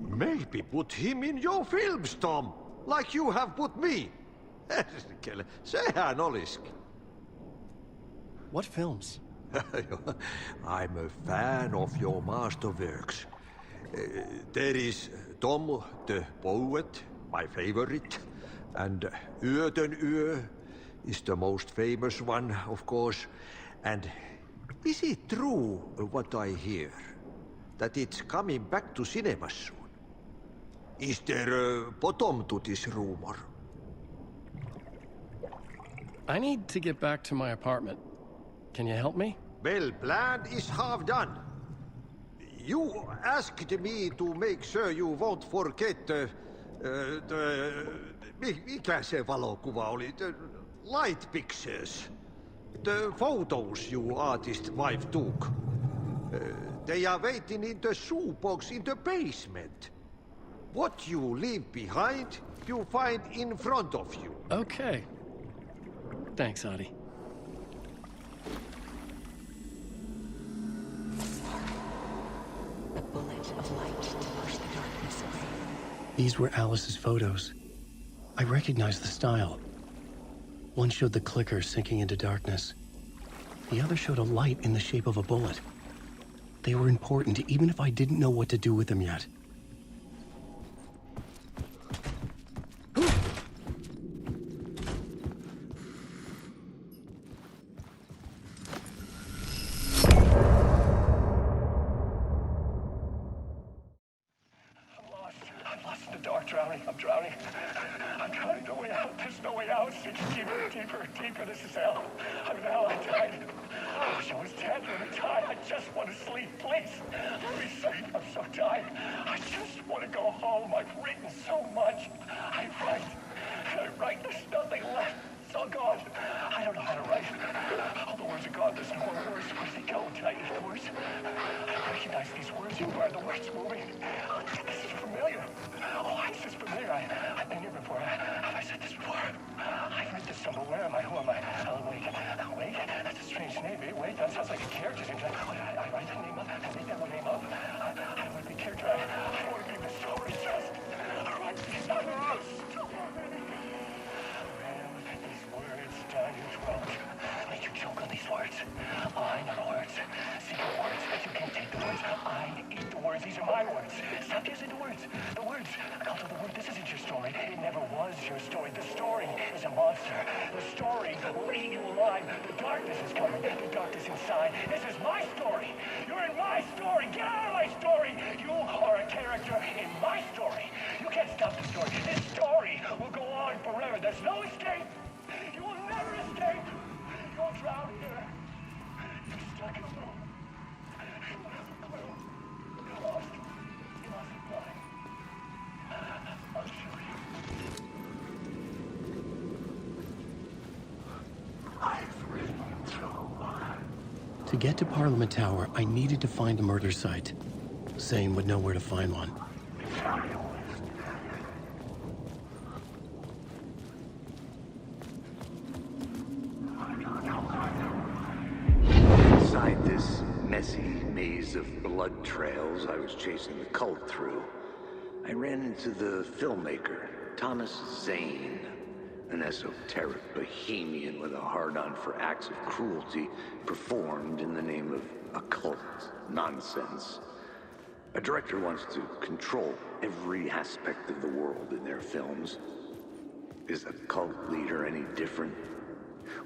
Maybe put him in your films, Tom, like you have put me. Sehän olisikin. What films? I'm a fan of your masterworks. There is Tom the Poet, my favorite, and Yöden Yö is the most famous one, of course. And is it true what I hear, that it's coming back to cinemas soon? Is there a bottom to this rumor? I need to get back to my apartment. Can you help me? Well, plan is half done. You asked me to make sure you won't forget mikä se valokuva oli? The light pictures. The photos you artist wife took. They are waiting in the shoebox in the basement. What you leave behind, you find in front of you. Okay. Thanks, Adi. The bullet of light to push the darkness away. These were Alice's photos. I recognized the style. One showed the clicker sinking into darkness. The other showed a light in the shape of a bullet. They were important even if I didn't know what to do with them yet. Deeper, this is hell. I'm in hell, I died. I wish I was dead. Let me die. I just want to sleep, please. Let me sleep. I'm so tired. I just want to go home. I've written so much. I write. There's nothing left. It's all gone. I don't know how to write. All the words are gone. There's no more words. Where do they go? Did I eat the words? I recognize these words. You are the words moving. Oh, this is familiar. Oh, this is familiar. I've been here before. Have I said this before? I've read this somewhere. Where am I? Who am I? Wait. That's a strange name. Wait, that sounds like a character name. I write the name up and make that name up. I don't want to be a character. I want to be the story. Just write these others. These words down your throat. Make you choke on these words. I know the words. Secret words. You can't take the words. I eat the words. These are my words. Stop using the words. The words. Alto, the word. This isn't your story. It never was your story. The story is a monster. The story will eat you alive. The darkness is coming. The darkness inside. This is my story. You're in my story. Get out of my story. You are a character in my story. You can't stop the story. This story will go on forever. There's no escape. You will never escape. You'll drown here. You're stuck in a room. You don't have a clue. You're lost. You must be blind. I'll show you. I've ridden through. To get to Parliament Tower, I needed to find a murder site. Zane would know where to find one. Inside this messy maze of blood trails I was chasing the cult through, I ran into the filmmaker, Thomas Zane. An esoteric bohemian with a hard-on for acts of cruelty performed in the name of occult nonsense. A director wants to control every aspect of the world in their films. Is a cult leader any different?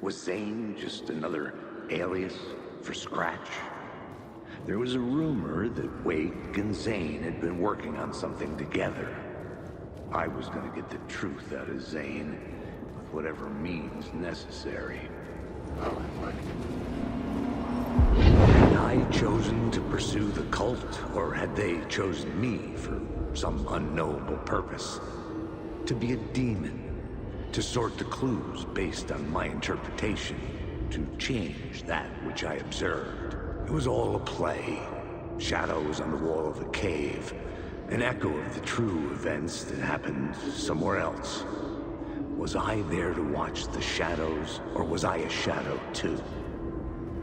Was Zane just another alias for Scratch? There was a rumor that Wake and Zane had been working on something together. I was going to get the truth out of Zane, with whatever means necessary. Had I chosen to pursue the cult, or had they chosen me for some unknowable purpose? To be a demon, to sort the clues based on my interpretation, to change that which I observed. It was all a play. Shadows on the wall of the cave. An echo of the true events that happened somewhere else. Was I there to watch the shadows, or was I a shadow too?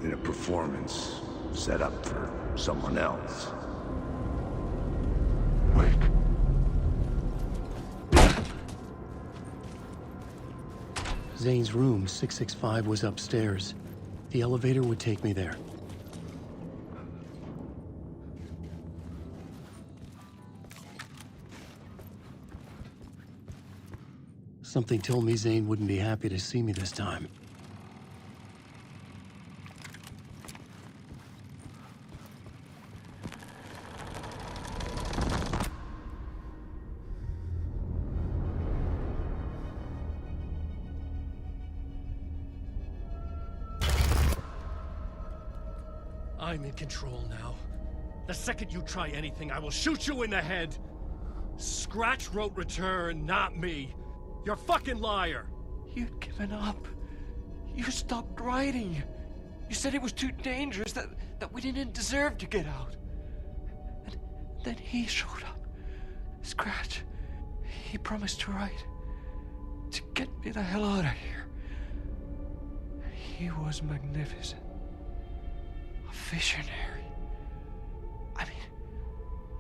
In a performance set up for someone else. Zane's room, 665, was upstairs. The elevator would take me there. Something told me Zane wouldn't be happy to see me this time. I'm in control now. The second you try anything, I will shoot you in the head. Scratch wrote Return, not me. You're a fucking liar. You'd given up. You stopped writing. You said it was too dangerous, that we didn't deserve to get out. And then he showed up. Scratch. He promised to write. To get me the hell out of here. He was magnificent. A visionary. I mean,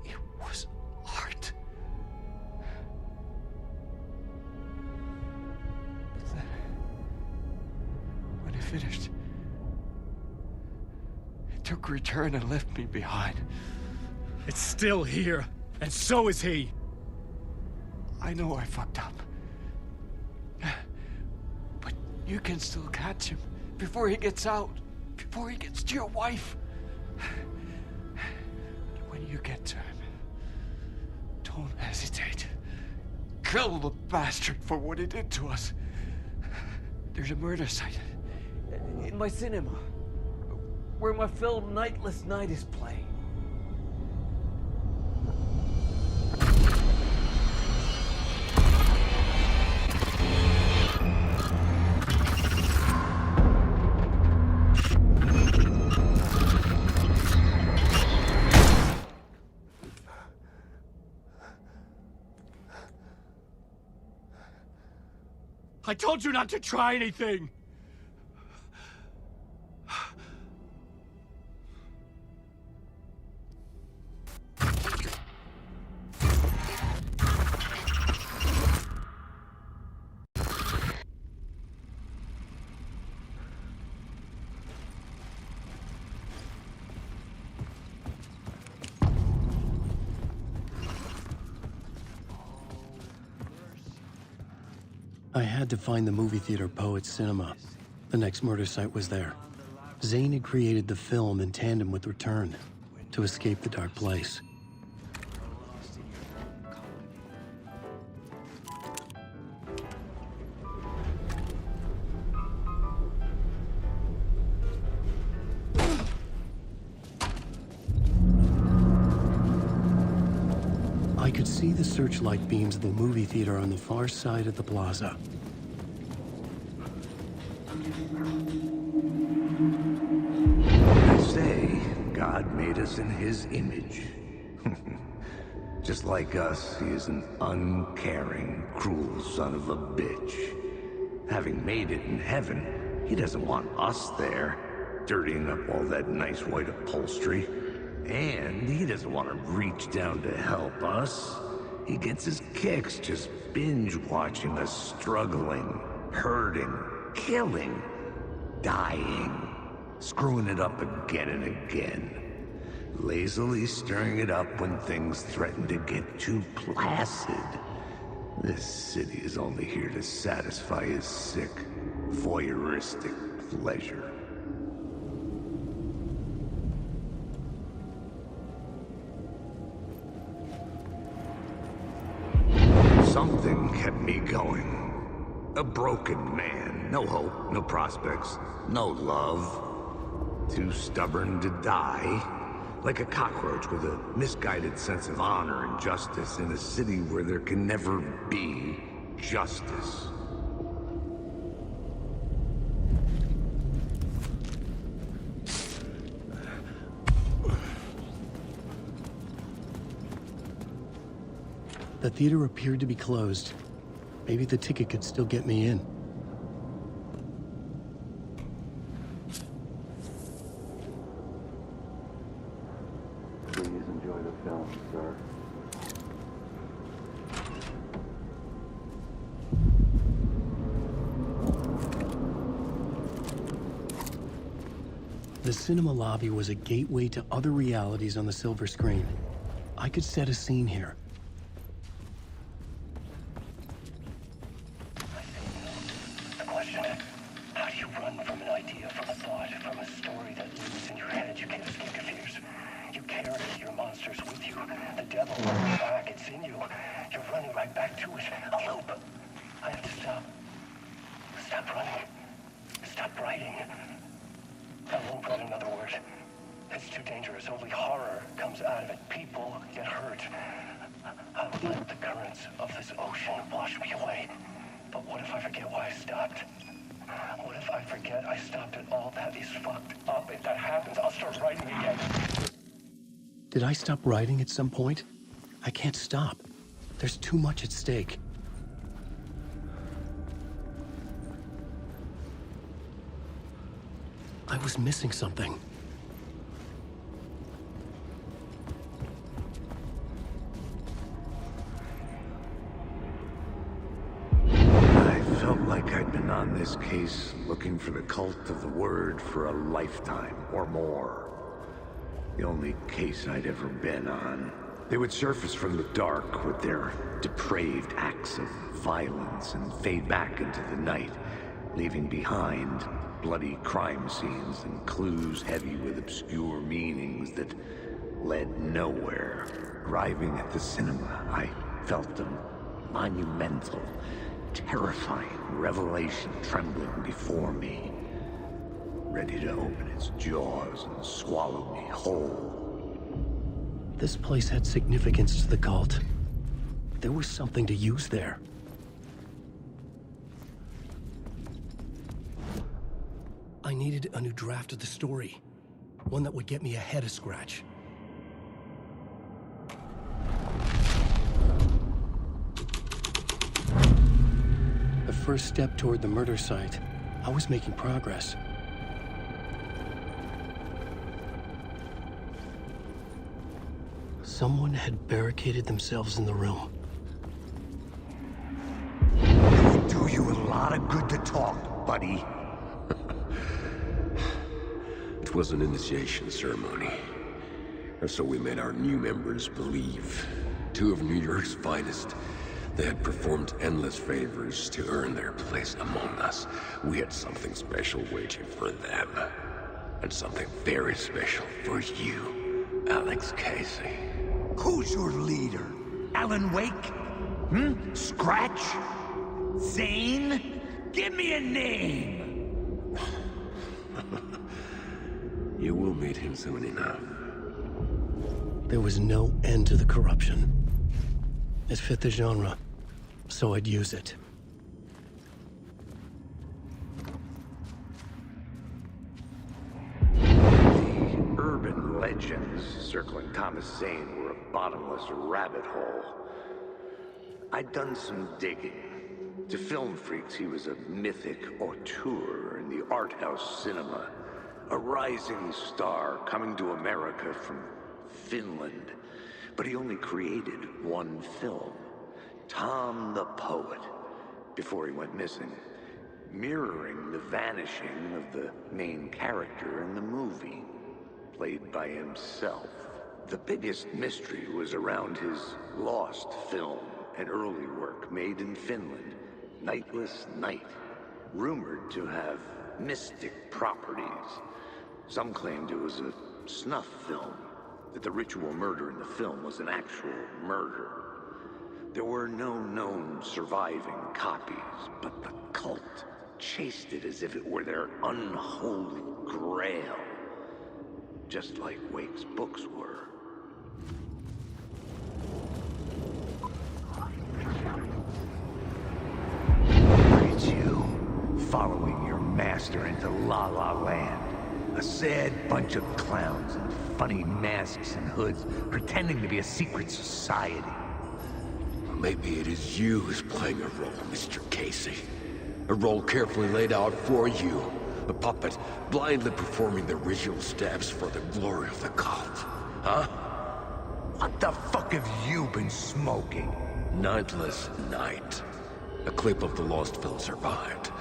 it was art. But then, when he finished, he took Return and left me behind. It's still here, and so is he. I know I fucked up. But you can still catch him before he gets out. Before he gets to your wife. When you get to him, don't hesitate. Kill the bastard for what he did to us. There's a murder site in my cinema where my film Nightless Night is playing. I told you not to try anything! I had to find the movie theater Poets Cinema. The next murder site was there. Zane had created the film in tandem with Return to escape the dark place. I could see the searchlight beams of the movie theater on the far side of the plaza. They say God made us in his image. Just like us, he is an uncaring, cruel son of a bitch. Having made it in heaven, he doesn't want us there, dirtying up all that nice white upholstery. And he doesn't want to reach down to help us. He gets his kicks just binge-watching us struggling, hurting, killing, dying, screwing it up again and again. Lazily stirring it up when things threaten to get too placid. This city is only here to satisfy his sick, voyeuristic pleasure. Something kept me going. A broken man. No hope, no prospects, no love. Too stubborn to die. Like a cockroach with a misguided sense of honor and justice in a city where there can never be justice. The theater appeared to be closed. Maybe the ticket could still get me in. Please enjoy the film, sir. The cinema lobby was a gateway to other realities on the silver screen. I could set a scene here. The question, how do you run from an idea, from a thought, from a story that lives in your head? You can't escape your fears. You carry your monsters with you. The devil runs back, it's in you. You're running right back to it. A loop. I have to stop. Stop running. Stop writing. I won't write another word. It's too dangerous. Only horror comes out of it. People get hurt. I would let the currents of this ocean wash me away. But what if I forget why I stopped? What if I forget I stopped and all that is fucked up? If that happens, I'll start writing again. Did I stop writing at some point? I can't stop. There's too much at stake. I was missing something. I felt like I'd been on this case looking for the cult of the word for a lifetime or more. The only case I'd ever been on. They would surface from the dark with their depraved acts of violence and fade back into the night, leaving behind bloody crime scenes and clues heavy with obscure meanings that led nowhere. Arriving at the cinema, I felt a monumental, terrifying revelation trembling before me, ready to open its jaws and swallow me whole. This place had significance to the cult. There was something to use there. I needed a new draft of the story. One that would get me ahead of Scratch. The first step toward the murder site. I was making progress. Someone had barricaded themselves in the room. It would do you a lot of good to talk, buddy. It was an initiation ceremony. Or so we made our new members believe. Two of New York's finest. They had performed endless favors to earn their place among us. We had something special waiting for them. And something very special for you, Alex Casey. Who's your leader? Alan Wake? Scratch? Zane? Give me a name! You will meet him soon enough. There was no end to the corruption. It fit the genre, so I'd use it. The urban legends circling Thomas Zane were a bottomless rabbit hole. I'd done some digging. To film freaks, he was a mythic auteur in the art house cinema. A rising star coming to America from Finland. but he only created one film, Tom the Poet, before he went missing, mirroring the vanishing of the main character in the movie, played by himself. The biggest mystery was around his lost film, an early work made in Finland, Nightless Night, rumored to have mystic properties. Some claimed it was a snuff film, that the ritual murder in the film was an actual murder. There were no known surviving copies, but the cult chased it as if it were their unholy grail, just like Wake's books were. Look at you, following your master into La La Land. A sad bunch of clowns in funny masks and hoods, pretending to be a secret society. Maybe it is you who's playing a role, Mr. Casey. A role carefully laid out for you. A puppet, blindly performing the ritual steps for the glory of the cult. Huh? What the fuck have you been smoking? Nightless Night. A clip of the lost film survived.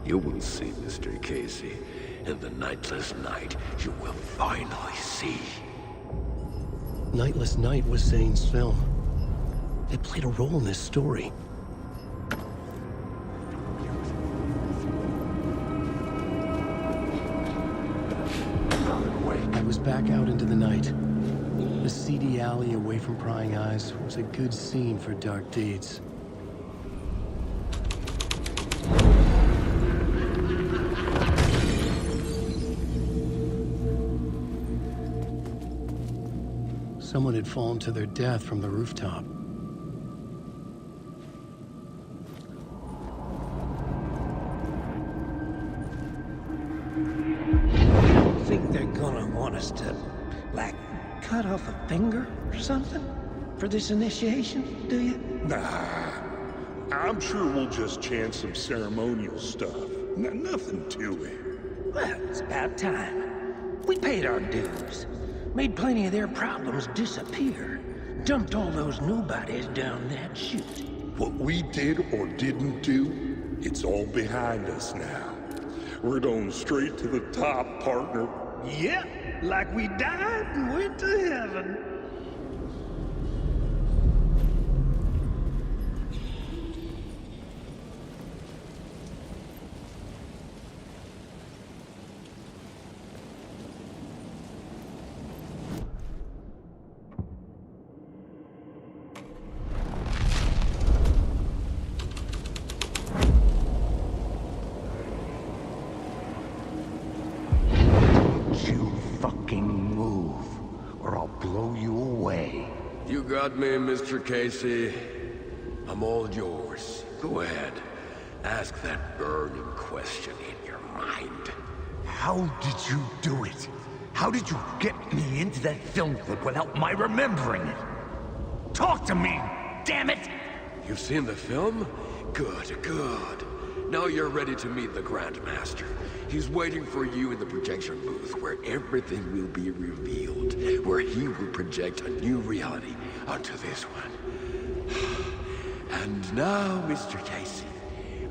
You will see, Mr. Casey. In the Nightless Night, you will finally see. Nightless Night was Zane's film. It played a role in this story. I was back out into the night. The seedy alley away from prying eyes was a good scene for dark deeds. Someone had fallen to their death from the rooftop. Think they're gonna want us to, like, cut off a finger or something for this initiation, do you? Nah, I'm sure we'll just chant some ceremonial stuff. Nothing to it. Well, it's about time. We paid our dues. Made plenty of their problems disappear. Dumped all those nobodies down that chute. What we did or didn't do, it's all behind us now. We're going straight to the top, partner. Yep, like we died and went to heaven. You got me, Mr. Casey. I'm all yours. Go ahead. Ask that burning question in your mind. How did you do it? How did you get me into that film clip without my remembering it? Talk to me, damn it! You've seen the film? Good, good. Now you're ready to meet the Grandmaster. He's waiting for you in the projection booth where everything will be revealed, where he will project a new reality onto this one. And now, Mr. Casey,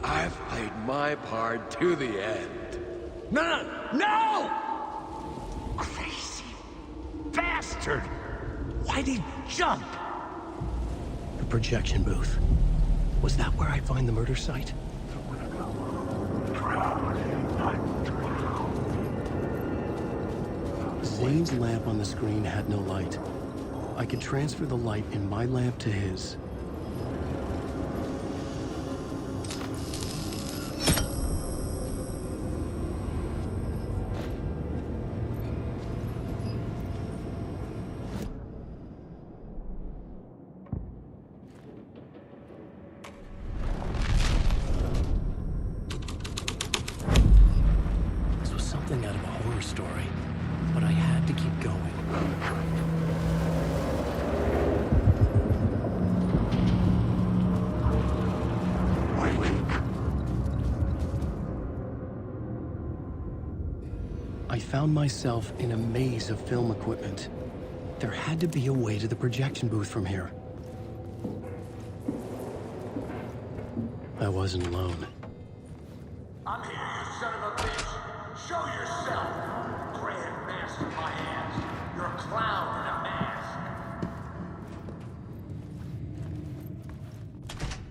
I've played my part to the end. No! No! Crazy bastard! Why'd he jump? The projection booth. Was that where I find the murder site? Zane's lamp on the screen had no light. I could transfer the light in my lamp to his. This was something out of a horror story, but I had to keep going. I found myself in a maze of film equipment. There had to be a way to the projection booth from here. I wasn't alone. I'm here, you son of a bitch. Show yourself. Grand mask in my hands. You're a clown in a mask.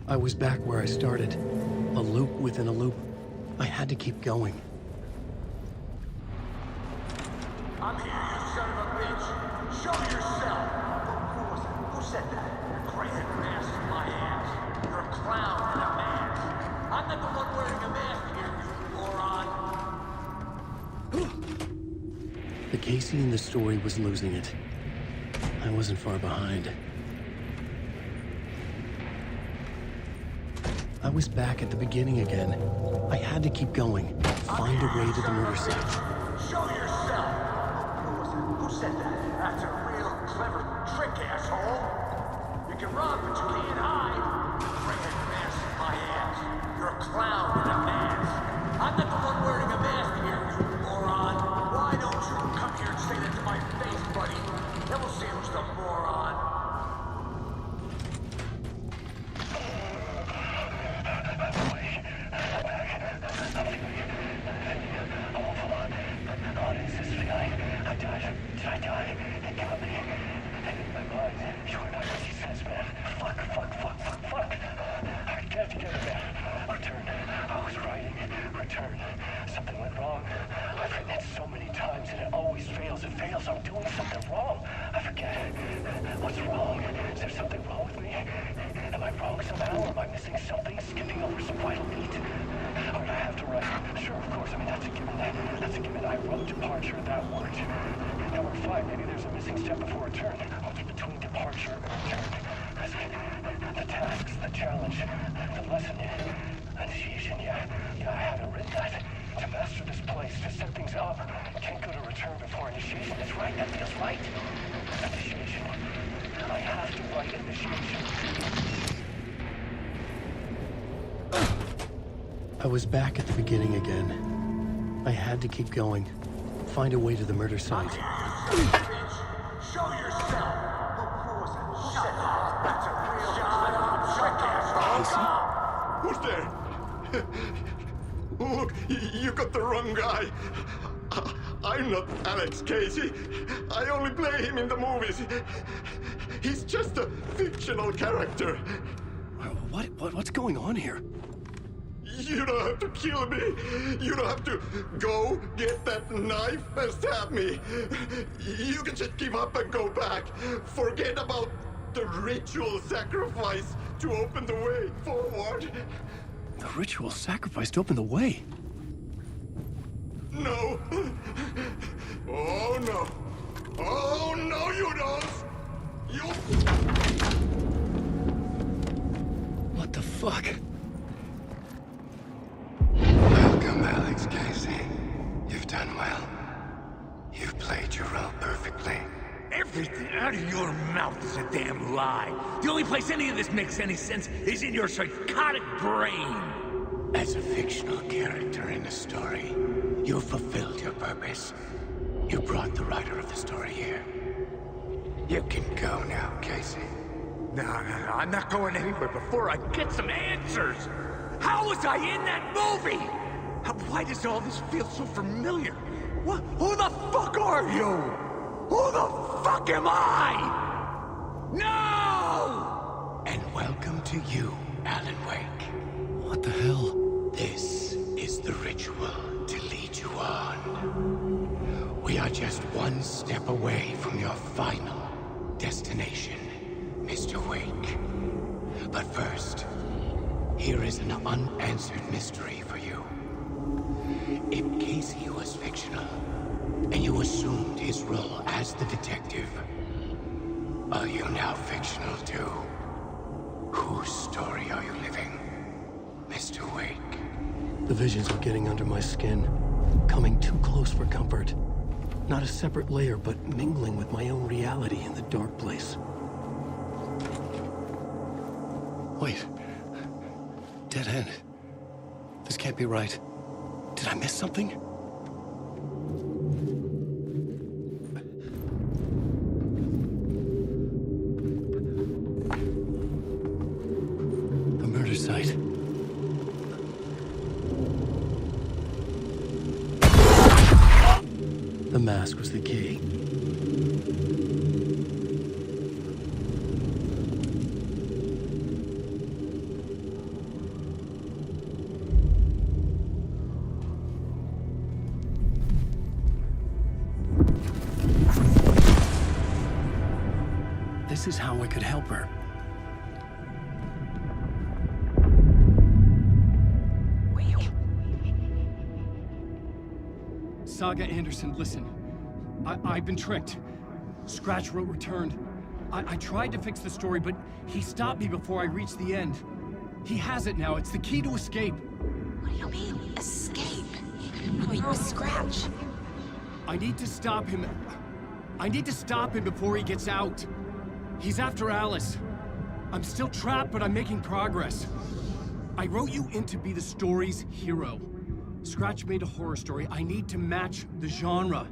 I was back where I started. A loop within a loop. I had to keep going. I'm here, you son of a bitch. Show yourself. Who was it? Who said that? Grand mask in my hands. You're a clown in a mask. I'm not the one wearing a mask here, you moron. The Casey in the story was losing it. I wasn't far behind. I was back at the beginning again. I had to keep going. Find a way to the murder site. Show yourself. Who was it? Who said that? That's a real clever trick, asshole. You can run, but you can't hide. Grand mask in my hands. You're a clown in a mask. I'm not the one wearing a mask here, you moron. Why don't you come here and say that to my face, buddy? Then we'll see who's the moron. I died. Did I die? It got me. In my mind, you are not what he says, man. Fuck. I can't get it, man. Return. I was writing. Return. Something went wrong. I've written it so many times and it always fails. It fails. I'm doing something wrong. I forget. What's wrong? Is there something wrong with me? Am I wrong somehow? Am I missing something? Skipping over some vital beat? Or do I have to write? Sure, of course. I mean, that's a given. That's a given. I wrote departure. That worked. Number 5. Maybe there's a missing step before return. What's between departure and return? The tasks, the challenge, the lesson, initiation. Yeah, I haven't written that. To master this place, to set things up. Can't go to return before initiation. That's right. That feels right. Initiation. I have to write initiation. I was back at the beginning again. I had to keep going. Find a way to the murder site. Show yourself. Who was it? Who said that? That's a real trick, asshole. Who's there? Look, you got the wrong guy. I'm not Alex Casey. I only play him in the movies. He's just a fictional character. What's going on here? You don't have to kill me. You don't have to go get that knife and stab me. You can just give up and go back. Forget about the ritual sacrifice to open the way forward. The ritual sacrifice to open the way? No. Oh, no. Oh, no, you don't. You... What the fuck? Welcome, Alex Casey. You've done well. You've played your role perfectly. Everything out of your mouth is a damn lie. The only place any of this makes any sense is in your psychotic brain. As a fictional character in a story, you fulfilled your purpose. You brought the writer of the story here. You can go now, Casey. No, I'm not going anywhere before I get some answers. How was I in that movie? Why does all this feel so familiar? What? Who the fuck are you? Who the fuck am I? No! And welcome to you, Alan Wake. What the hell? This is the ritual to lead you on. We are just one step away from your final destination, Mr. Wake. But first, here is an unanswered mystery for you. If Casey was fictional, and you assumed his role as the detective, are you now fictional too? Whose story are you living, Mr. Wake? The visions are getting under my skin, coming too close for comfort. Not a separate layer, but mingling with my own reality in the dark place. Wait. Dead end. This can't be right. Did I miss something? The mask was the key. This is how I could help her. Saga Anderson, listen. I've been tricked. Scratch wrote returned. I tried to fix the story, but he stopped me before I reached the end. He has it now. It's the key to escape. What do you mean, escape? No, you Scratch. I need to stop him. I need to stop him before he gets out. He's after Alice. I'm still trapped, but I'm making progress. I wrote you in to be the story's hero. Scratch made a horror story. I need to match the genre.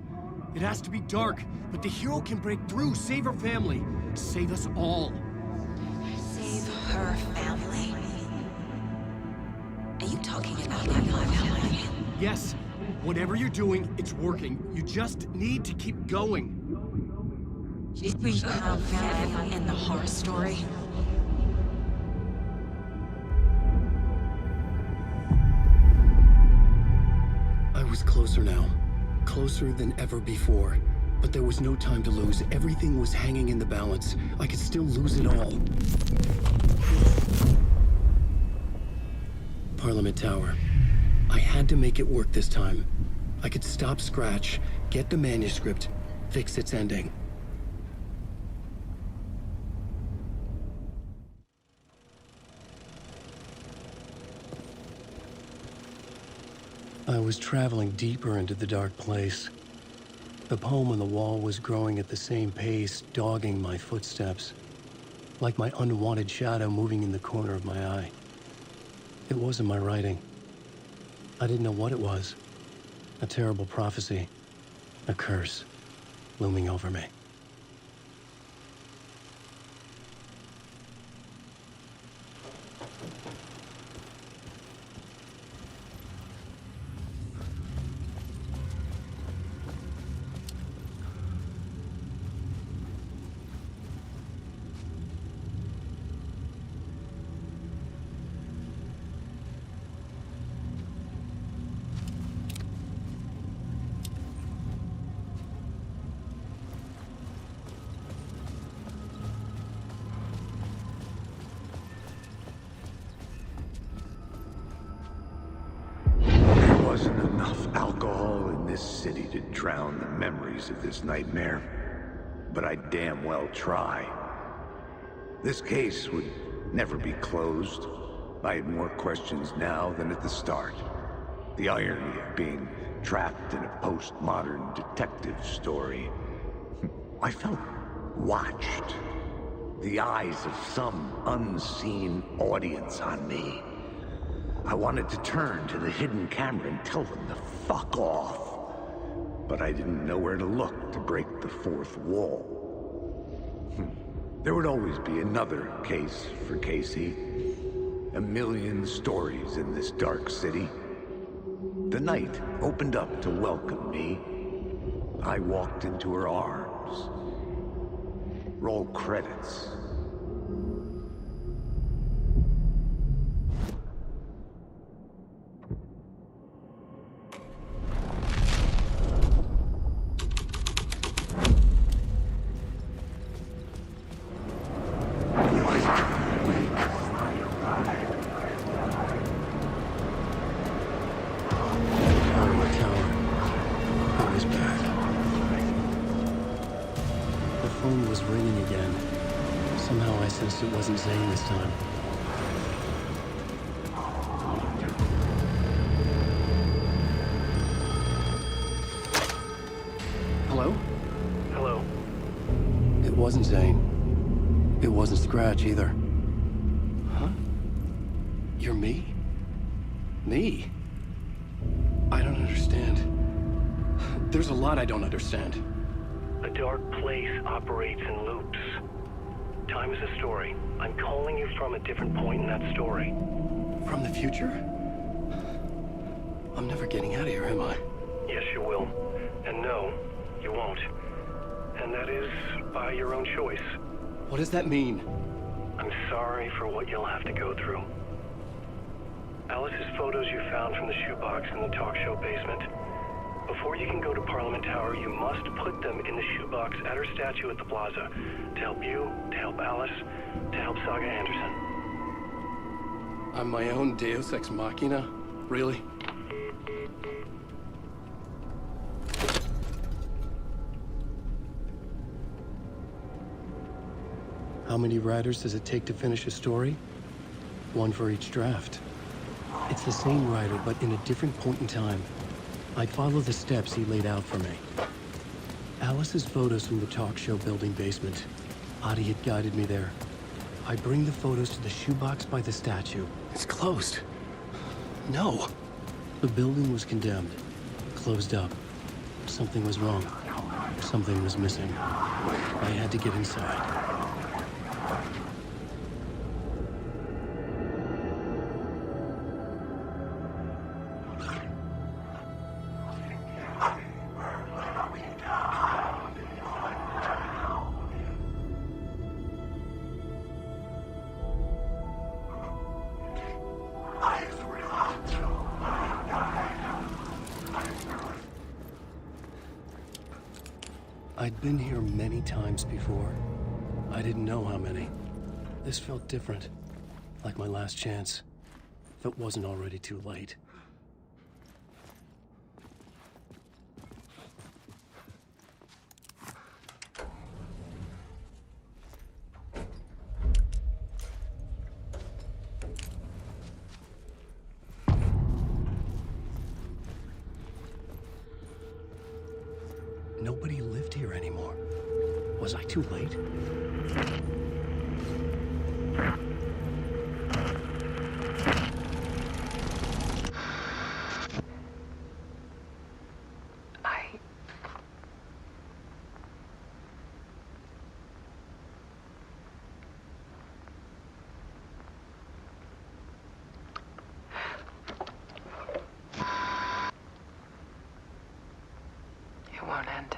It has to be dark, but the hero can break through, save her family, save us all. Save her family? Are you talking about my family? Yes. Whatever you're doing, it's working. You just need to keep going. Did we have family in the horror story? I was closer now. Closer than ever before. But there was no time to lose. Everything was hanging in the balance. I could still lose it all. Parliament Tower. I had to make it work this time. I could stop Scratch, get the manuscript, fix its ending. I was traveling deeper into the dark place. The poem on the wall was growing at the same pace, dogging my footsteps, like my unwanted shadow moving in the corner of my eye. It wasn't my writing. I didn't know what it was. A terrible prophecy, a curse, looming over me. Wasn't enough alcohol in this city to drown the memories of this nightmare, but I damn well try. This case would never be closed. I had more questions now than at the start. The irony of being trapped in a postmodern detective story. I felt watched. The eyes of some unseen audience on me. I wanted to turn to the hidden camera and tell them to fuck off. But I didn't know where to look to break the fourth wall. There would always be another case for Casey. A million stories in this dark city. The night opened up to welcome me. I walked into her arms. Roll credits. It wasn't Zane this time. Hello? Hello. It wasn't Zane. It wasn't Scratch either. Huh? You're me? Me? I don't understand. There's a lot I don't understand. A dark place operates in loops. Time is a story. I'm calling you from a different point in that story. From the future? I'm never getting out of here, am I? Yes, you will. And no, You won't. And that is by your own choice. What does that mean? I'm sorry for what you'll have to go through. Alice's photos you found from the shoebox in the talk show basement. Before you can go to Parliament Tower, you must put them in the shoebox at her statue at the plaza. To help you, to help Alice, to help Saga Anderson. I'm my own Deus Ex Machina? Really? How many writers does it take to finish a story? One for each draft. It's the same writer, but in a different point in time. I follow the steps he laid out for me. Alice's photos from the talk show building basement. Adi had guided me there. I bring the photos to the shoebox by the statue. It's closed. No. The building was condemned. Closed up. Something was wrong. Something was missing. I had to get inside. I'd been here many times before. I didn't know how many. This felt different, like my last chance, if it wasn't already too late. Nobody lived here anymore. Was I too late? It won't end.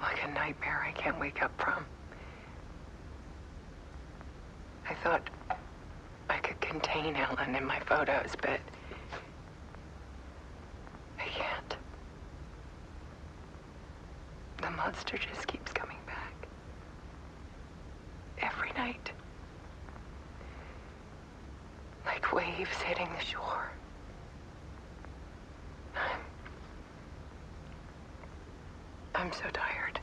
Like a nightmare I can't wake up from. I thought I could contain Ellen in my photos, but I can't. The monster just keeps coming back. Every night. Like waves hitting the shore. I'm so tired.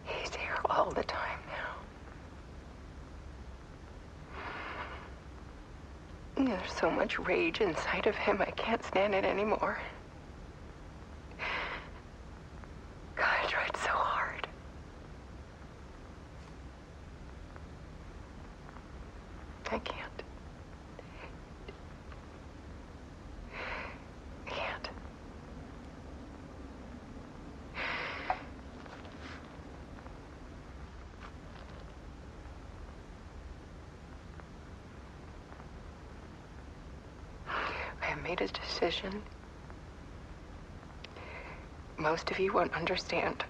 He's here all the time now. There's so much rage inside of him, I can't stand it anymore. God, I tried so hard. I can't. I made a decision. Most of you won't understand.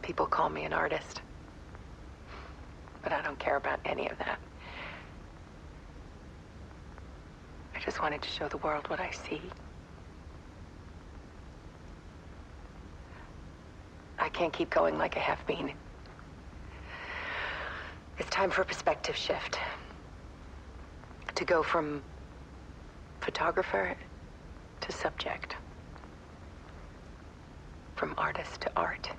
People call me an artist, but I don't care about any of that. I just wanted to show the world what I see. I can't keep going like I have been. It's time for a perspective shift. To go from photographer to subject. From artist to art.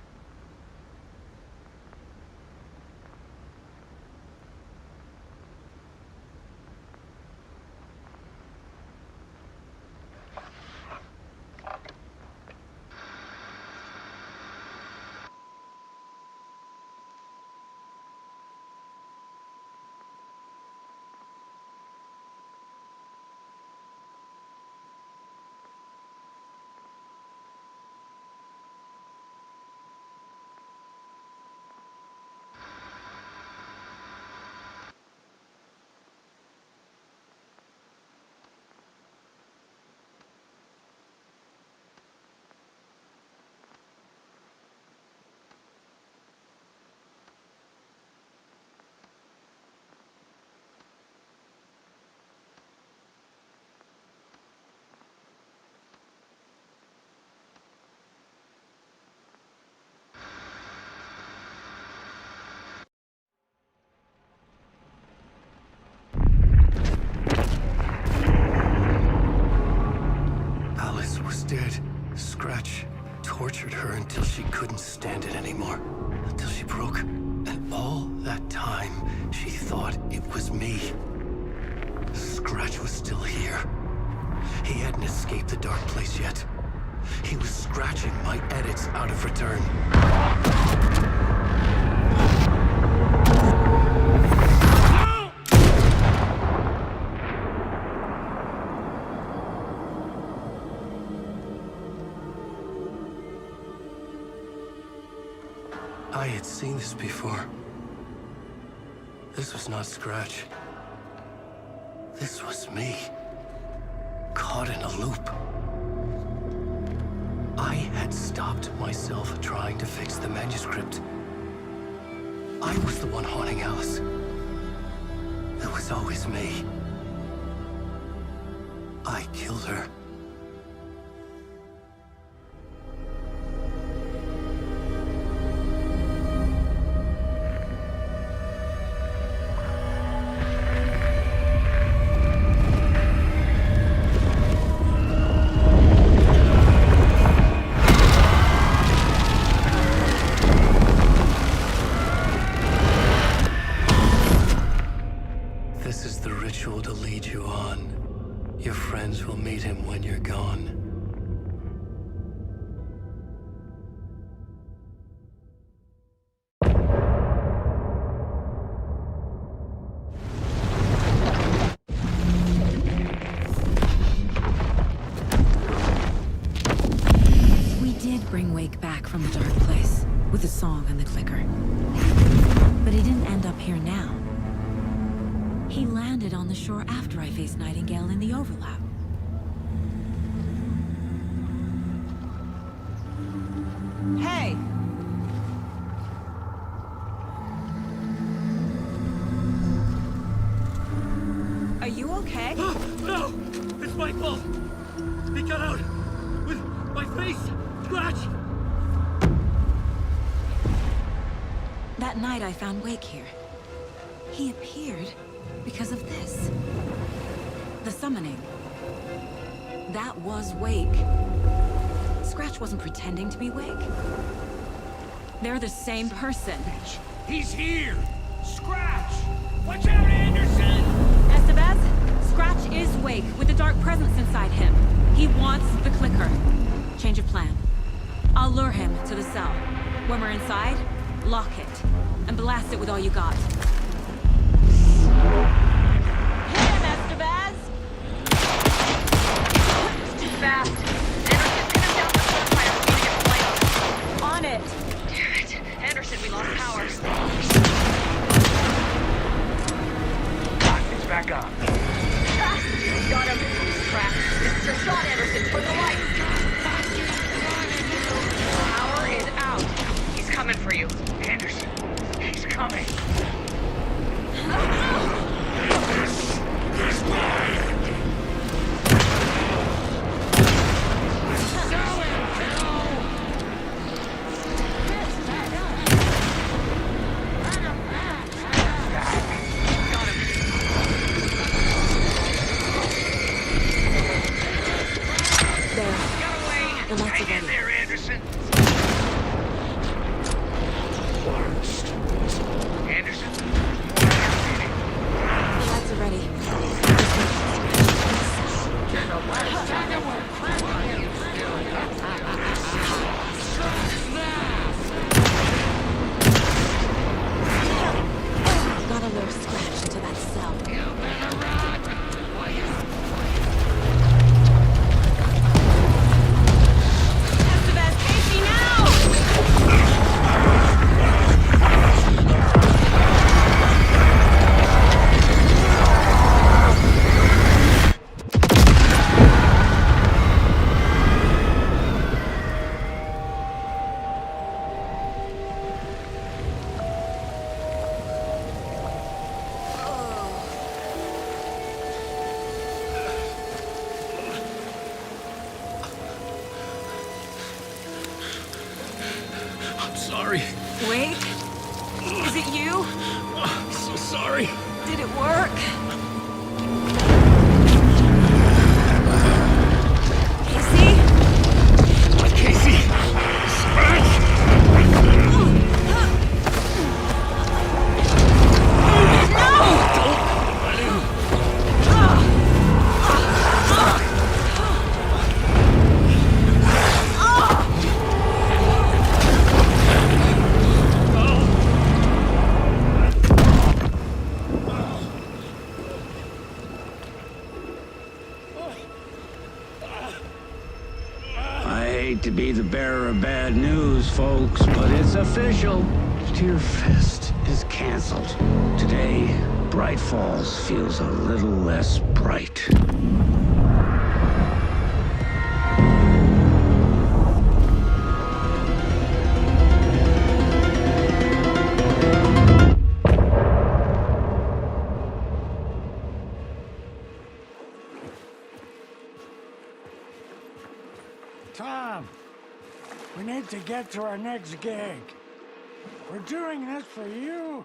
tortured her until she couldn't stand it anymore. Until she broke. And all that time, she thought it was me. Scratch was still here. He hadn't escaped the dark place yet. He was scratching my edits out of return. I had seen this before. This was not Scratch. This was me. Caught in a loop. I had stopped myself trying to fix the manuscript. I was the one haunting Alice. It was always me. I killed her. This is the ritual to lead you on. Your friends will meet him when you're gone. We did bring Wake back from the dark place, with the song and the clicker. But he didn't end up here now. He landed on the shore after I faced Nightingale in the overlap. Hey! Are you okay? No! It's my fault! He got out! With my face! Scratch! That night I found Wake here. He appeared because of this. The summoning. That was Wake. Scratch wasn't pretending to be Wake. They're the same person. He's here! Scratch! Watch out, Anderson! Estevez, Scratch is Wake with a dark presence inside him. He wants the clicker. Change of plan. I'll lure him to the cell. When we're inside, lock it. And blast it with all you got. Hit him, Estevez! It's too fast. Anderson, pin him down with the gunfire. We're gonna get the light on. On it! Damn it. Anderson, we lost power. It's back on. Got him. He's trapped. This is your shot, Anderson. Turn the lights. Power is out. He's coming for you. Anderson, he's coming. The lights are Hang in ready. there, Anderson. Anderson? The lights are ready. Gotta lure Scratch into that cell. Estevez, face me now! I'm sorry. Wake? Is it you? I'm so sorry. Did it work? Casey? Casey! news, folks, but it's official. Tear Fest is canceled. Today, Bright Falls feels a little less bright. Tom, we need to get to our next gig. We're doing this for you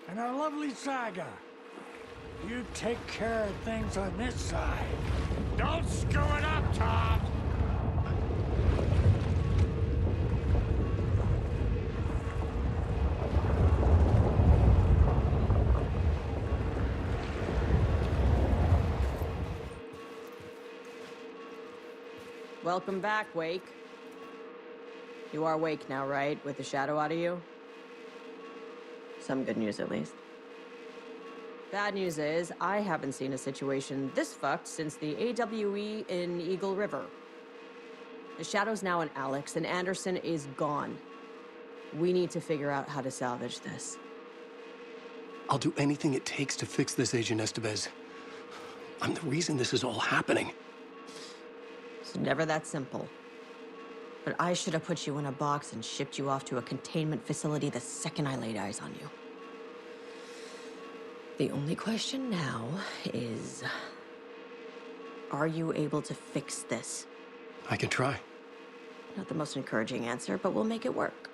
and our lovely Saga. You take care of things on this side. Don't screw it up, Tom! Welcome back, Wake. You are Wake now, right? With the shadow out of you? Some good news, at least. Bad news is, I haven't seen a situation this fucked since the AWE in Eagle River. The shadow's now in Alex, and Anderson is gone. We need to figure out how to salvage this. I'll do anything it takes to fix this, Agent Estevez. I'm the reason this is all happening. It's never that simple. But I should have put you in a box and shipped you off to a containment facility the second I laid eyes on you. The only question now is, are you able to fix this? I can try. Not the most encouraging answer, but we'll make it work.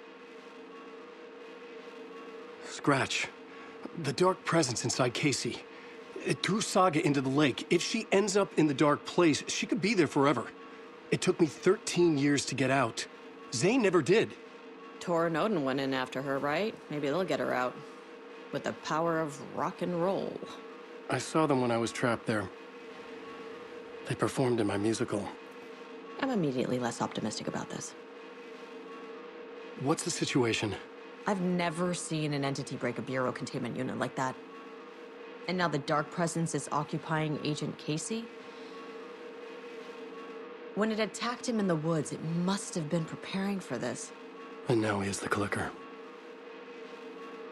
Scratch. The dark presence inside Casey. It threw Saga into the lake. If she ends up in the dark place, she could be there forever. It took me 13 years to get out. Zane never did. Tor and Odin went in after her, right? Maybe they'll get her out. With the power of rock and roll. I saw them when I was trapped there. They performed in my musical. I'm immediately less optimistic about this. What's the situation? I've never seen an entity break a Bureau containment unit like that. And now the Dark Presence is occupying Agent Casey? When it attacked him in the woods, it must have been preparing for this. And now he has the clicker.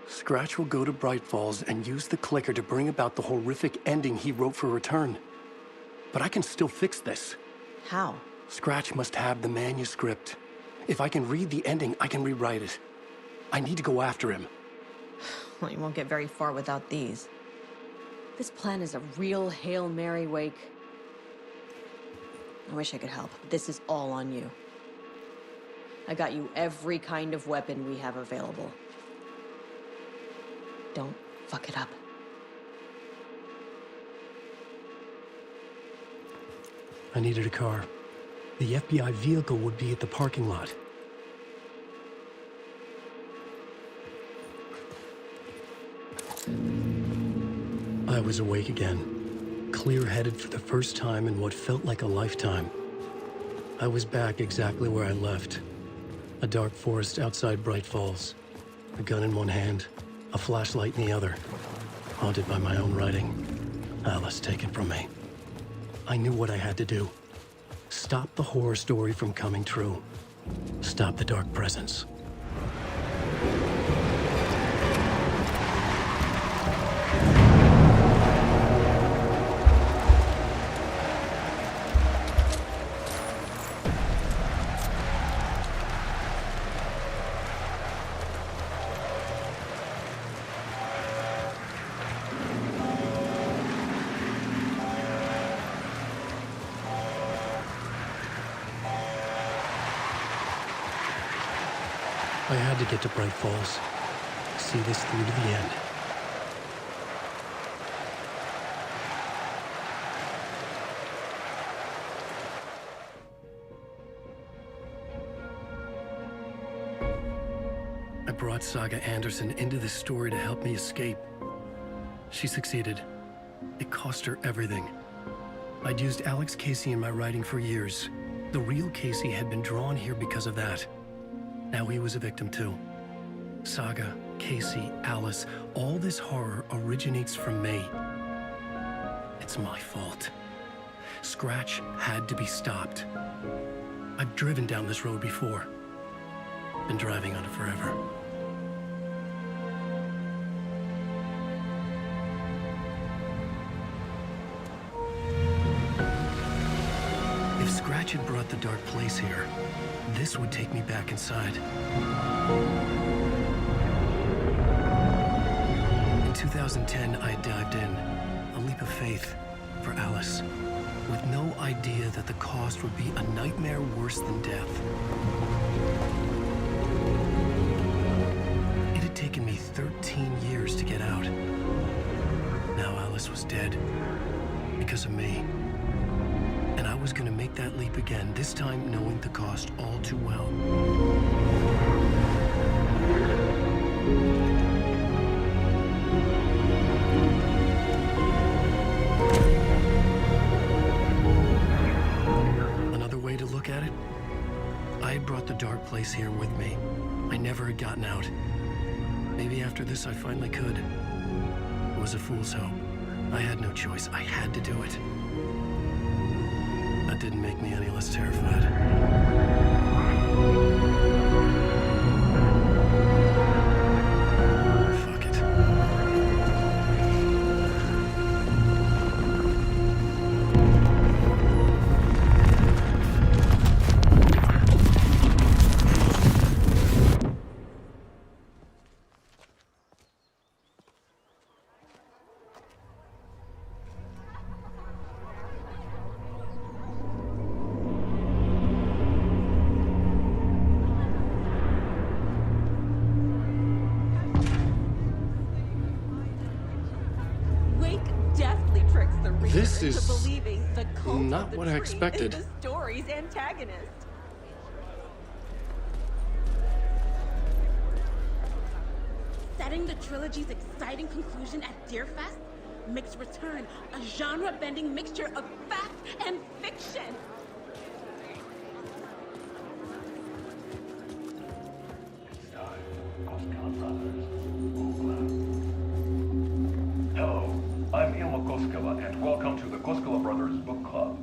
Scratch will go to Bright Falls and use the clicker to bring about the horrific ending he wrote for Return. But I can still fix this. How? Scratch must have the manuscript. If I can read the ending, I can rewrite it. I need to go after him. Well, you won't get very far without these. This plan is a real Hail Mary, Wake. I wish I could help, but this is all on you. I got you every kind of weapon we have available. Don't fuck it up. I needed a car. The FBI vehicle would be at the parking lot. I was awake again, clear-headed for the first time in what felt like a lifetime. I was back exactly where I left. A dark forest outside Bright Falls. A gun in one hand, a flashlight in the other. Haunted by my own writing. Alice taken from me. I knew what I had to do. Stop the horror story from coming true. Stop the dark presence. I had to get to Bright Falls. See this through to the end. I brought Saga Anderson into this story to help me escape. She succeeded. It cost her everything. I'd used Alex Casey in my writing for years. The real Casey had been drawn here because of that. Now he was a victim too. Saga, Casey, Alice, all this horror originates from me. It's my fault. Scratch had to be stopped. I've driven down this road before. Been driving on it forever. If Scratch had brought the dark place here, this would take me back inside. In 2010, I dived in, a leap of faith for Alice, with no idea that the cost would be a nightmare worse than death. It had taken me 13 years to get out. Now Alice was dead, because of me. And I was gonna make that leap again, this time knowing the cost all too well. Another way to look at it, I had brought the dark place here with me. I never had gotten out. Maybe after this I finally could. It was a fool's hope. I had no choice. I had to do it. That didn't make me any less terrified. Fuck it. This is to believing the cult not of the what I tree expected. is the story's antagonist. Setting the trilogy's exciting conclusion at Deerfest makes Return a genre-bending mixture of fact and fiction. Hello, I'm Ilmo Koskela, and welcome to the Koskela Brothers Book Club.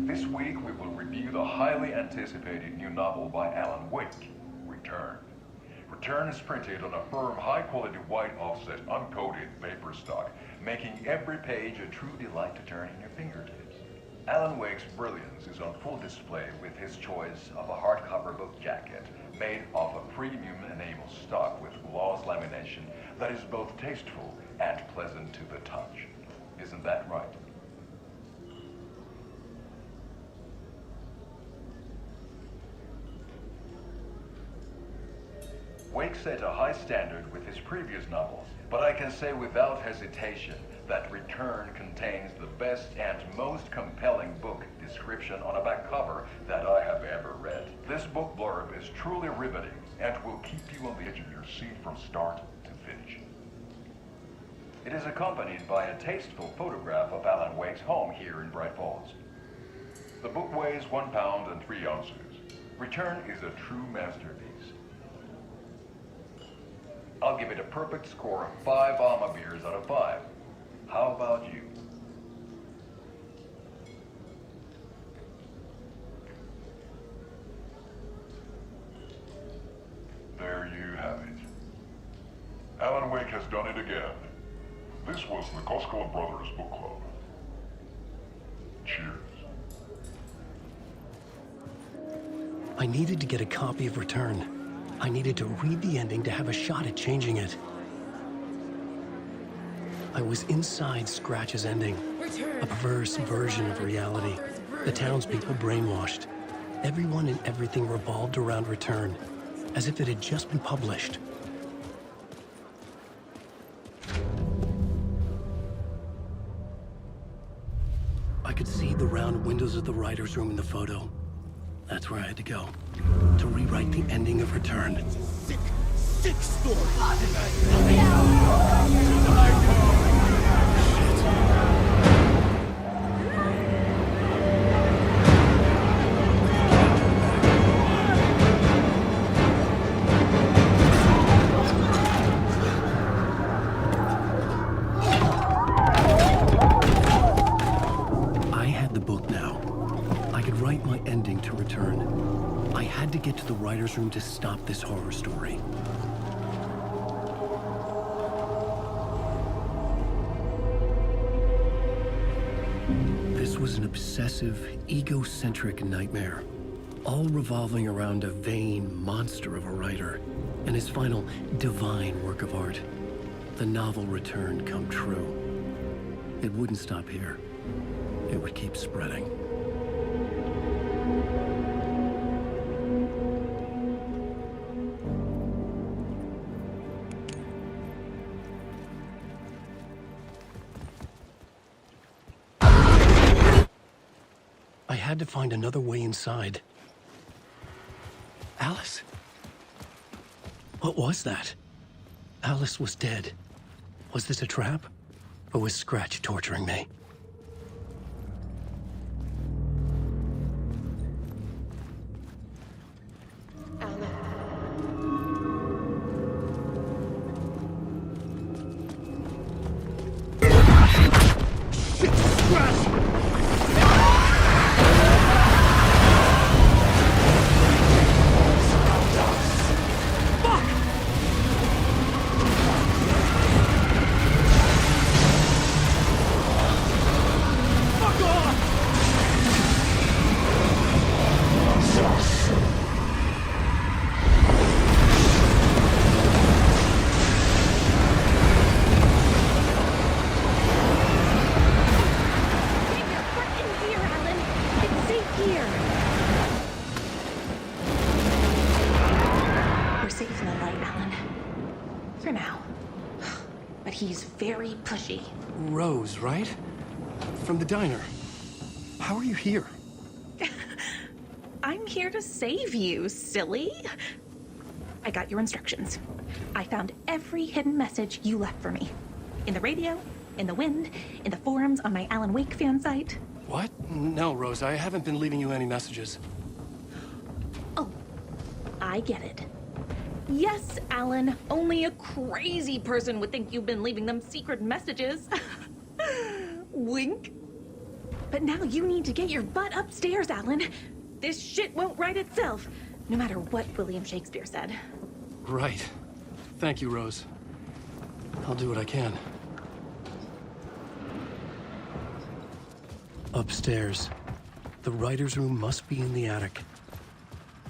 This week we will review the highly anticipated new novel by Alan Wake, Return. Return is printed on a firm, high-quality white offset, uncoated paper stock, making every page a true delight to turn in your fingertips. Alan Wake's brilliance is on full display with his choice of a hardcover book jacket made of a premium enamel stock with gloss lamination that is both tasteful and pleasant to the touch. Isn't that right? Wake set a high standard with his previous novels, but I can say without hesitation that Return contains the best and most compelling book description on a back cover that I have ever read. This book blurb is truly riveting and will keep you on the edge of your seat from start to finish. It is accompanied by a tasteful photograph of Alan Wake's home here in Bright Falls. The book weighs 1 pound and 3 ounces. Return is a true masterpiece. I'll give it a perfect score of 5 Alma beers out of 5. How about you? There you have it. Alan Wake has done it again. This was the Koskela Brothers Book Club. Cheers. I needed to get a copy of Return. I needed to read the ending to have a shot at changing it. I was inside Scratch's ending, a perverse version of reality. The townspeople brainwashed. Everyone and everything revolved around Return, as if it had just been published. I could see the round windows of the writer's room in the photo. That's where I had to go, to rewrite the ending of Return. Sick story. I had the book now. I could write my ending to Return. I had to get to the writer's room to to stop this horror story. This was an obsessive, egocentric nightmare, all revolving around a vain monster of a writer and his final divine work of art, the novel Return come true. It wouldn't stop here. It would keep spreading. I had to find another way inside. Alice? What was that? Alice was dead. Was this a trap? Or was Scratch torturing me? Rose, right? From the diner. How are you here? I'm here to save you, silly. I got your instructions. I found every hidden message you left for me. In the radio, in the wind, in the forums on my Alan Wake fan site. What? No, Rose, I haven't been leaving you any messages. Oh, I get it. Yes, Alan, only a crazy person would think you've been leaving them secret messages. Wink. But now you need to get your butt upstairs, Alan. This shit won't right itself, no matter what William Shakespeare said. Right. Thank you, Rose. I'll do what I can. Upstairs. The writer's room must be in the attic.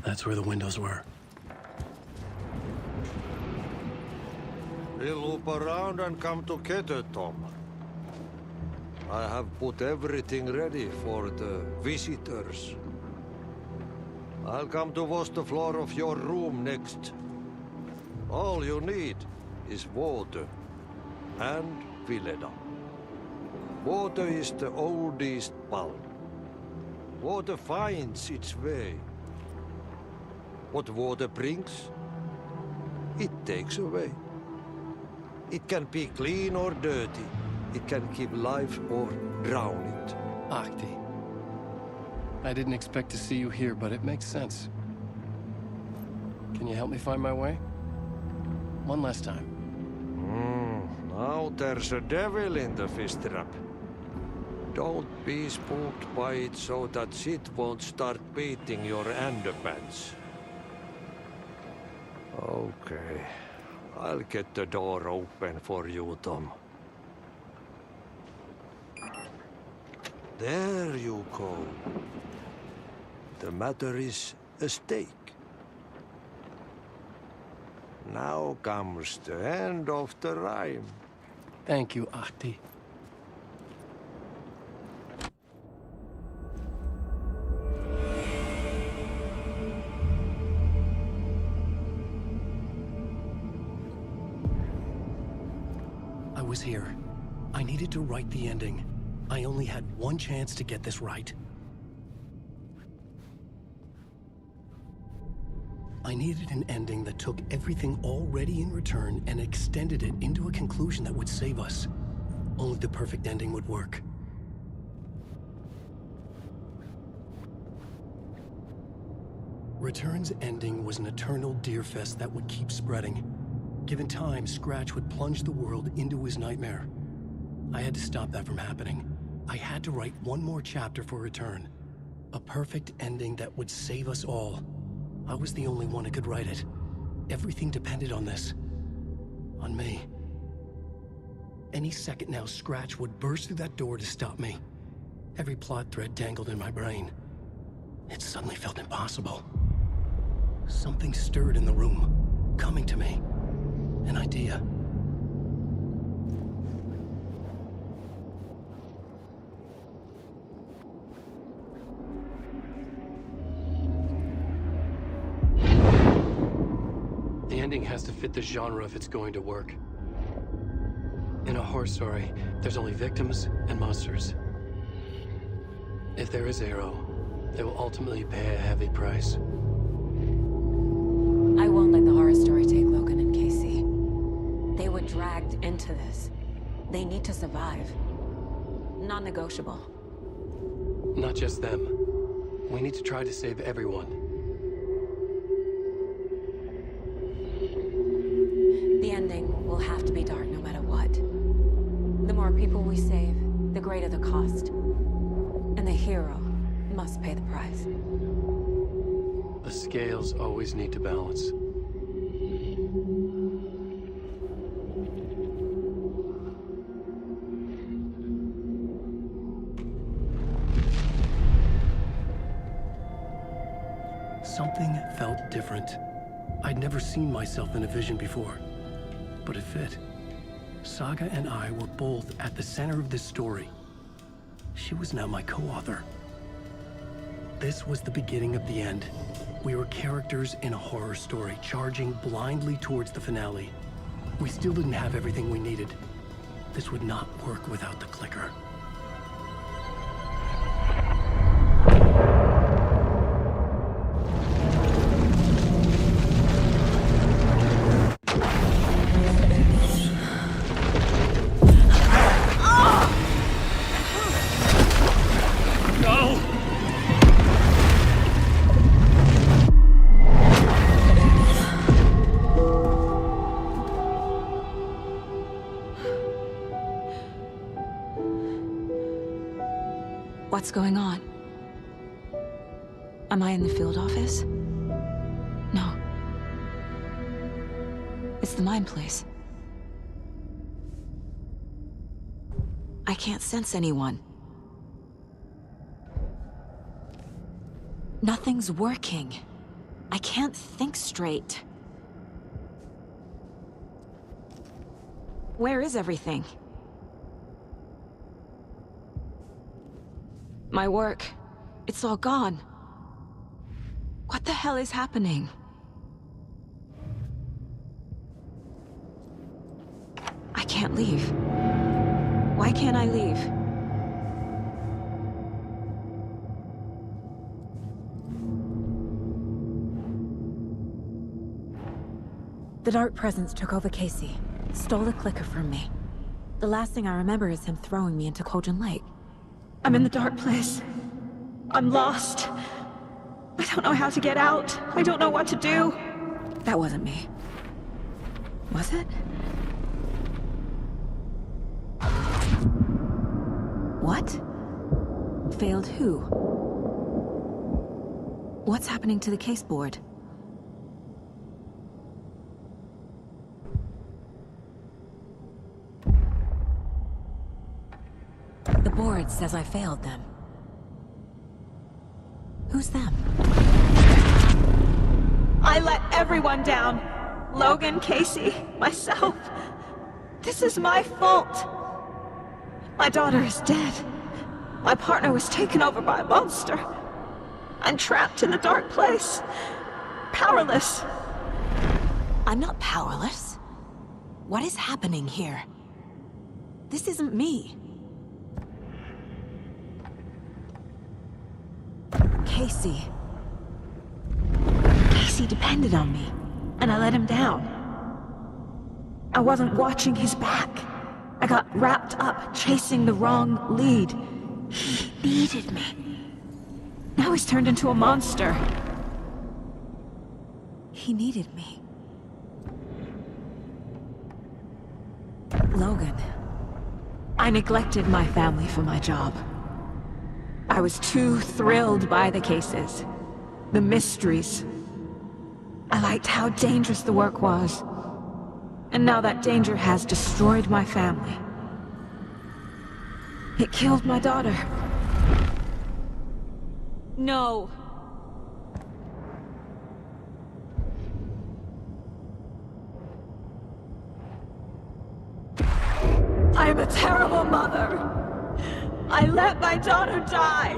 That's where the windows were. We'll loop around and come together, Tom. I have put everything ready for the visitors. I'll come to wash the floor of your room next. All you need is water and Vileda. Water is the oldest bulb. Water finds its way. What water brings, it takes away. It can be clean or dirty. It can keep life or drown it. Ahti. I didn't expect to see you here, but it makes sense. Can you help me find my way? One last time. Now there's a devil in the fish trap. Don't be spooked by it so that shit won't start beating your underpants. Okay. I'll get the door open for you, Tom. There you go. The matter is a stake. Now comes the end of the rhyme. Thank you, Ahti. I was here. I needed to write the ending. I only had one chance to get this right. I needed an ending that took everything already in Return and extended it into a conclusion that would save us. Only the perfect ending would work. Return's ending was an eternal Deerfest that would keep spreading. Given time, Scratch would plunge the world into his nightmare. I had to stop that from happening. I had to write one more chapter for Return. A perfect ending that would save us all. I was the only one who could write it. Everything depended on this. On me. Any second now, Scratch would burst through that door to stop me. Every plot thread tangled in my brain. It suddenly felt impossible. Something stirred in the room, coming to me. An idea. The ending has to fit the genre if it's going to work. In a horror story, there's only victims and monsters. If there is Arrow, they will ultimately pay a heavy price. I won't let the horror story take Logan and Casey. They were dragged into this. They need to survive. Non-negotiable. Not just them. We need to try to save everyone. The ending will have to be dark no matter what. The more people we save, the greater the cost. And the hero must pay the price. The scales always need to balance. Something felt different. I'd never seen myself in a vision before, but it fit. Saga and I were both at the center of this story. She was now my co-author. This was the beginning of the end. We were characters in a horror story, charging blindly towards the finale. We still didn't have everything we needed. This would not work without the clicker. What's going on? Am I in the field office? No. It's the mine place. I can't sense anyone. Nothing's working. I can't think straight. Where is everything? My work, it's all gone. What the hell is happening? I can't leave. Why can't I leave? The dark presence took over Casey, stole the clicker from me. The last thing I remember is him throwing me into Cauldron Lake. I'm in the dark place. I'm lost. I don't know how to get out. I don't know what to do. That wasn't me. Was it? What? Failed who? What's happening to the case board? The board says I failed them. Who's them? I let everyone down. Logan, Casey, myself. This is my fault. My daughter is dead. My partner was taken over by a monster. I'm trapped in the dark place. Powerless. I'm not powerless. What is happening here? This isn't me. Casey. Casey depended on me, and I let him down. I wasn't watching his back. I got wrapped up chasing the wrong lead. He needed me. Now he's turned into a monster. He needed me. Logan. I neglected my family for my job. I was too thrilled by the cases, the mysteries, I liked how dangerous the work was. And now that danger has destroyed my family. It killed my daughter. No. I'm a terrible mother. I let my daughter die.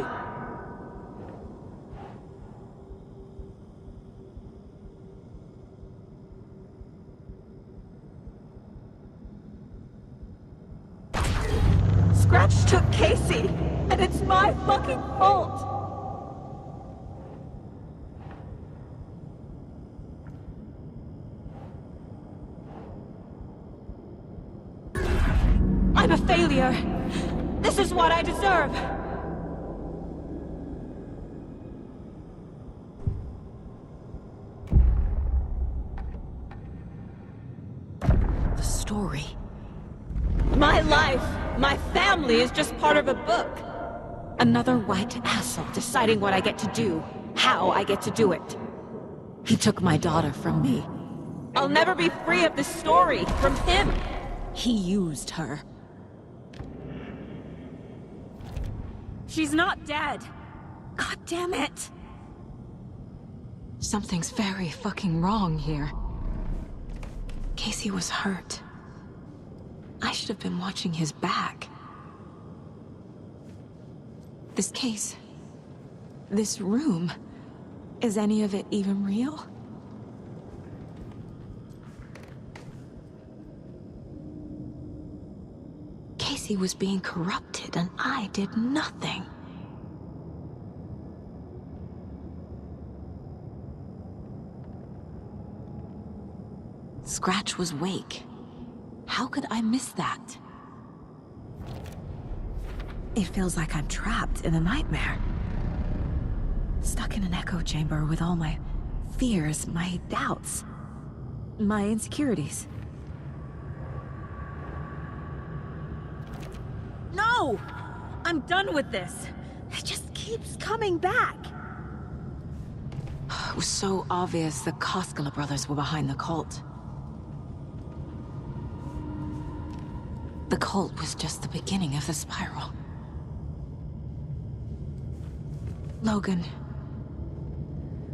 Scratch took Casey, and it's my fucking fault. I'm a failure. This is what I deserve. The story. My life, my family is just part of a book. Another white asshole deciding what I get to do, how I get to do it. He took my daughter from me. I'll never be free of this story from him. He used her. She's not dead. God damn it. Something's very fucking wrong here. Casey was hurt. I should have been watching his back. This case, this room, is any of it even real? Casey was being corrupted and I did nothing. Scratch was Wake. How could I miss that? It feels like I'm trapped in a nightmare. Stuck in an echo chamber with all my fears, my doubts, my insecurities. No! I'm done with this. It just keeps coming back. It was so obvious the Koskela brothers were behind the cult. The cult was just the beginning of the spiral. Logan.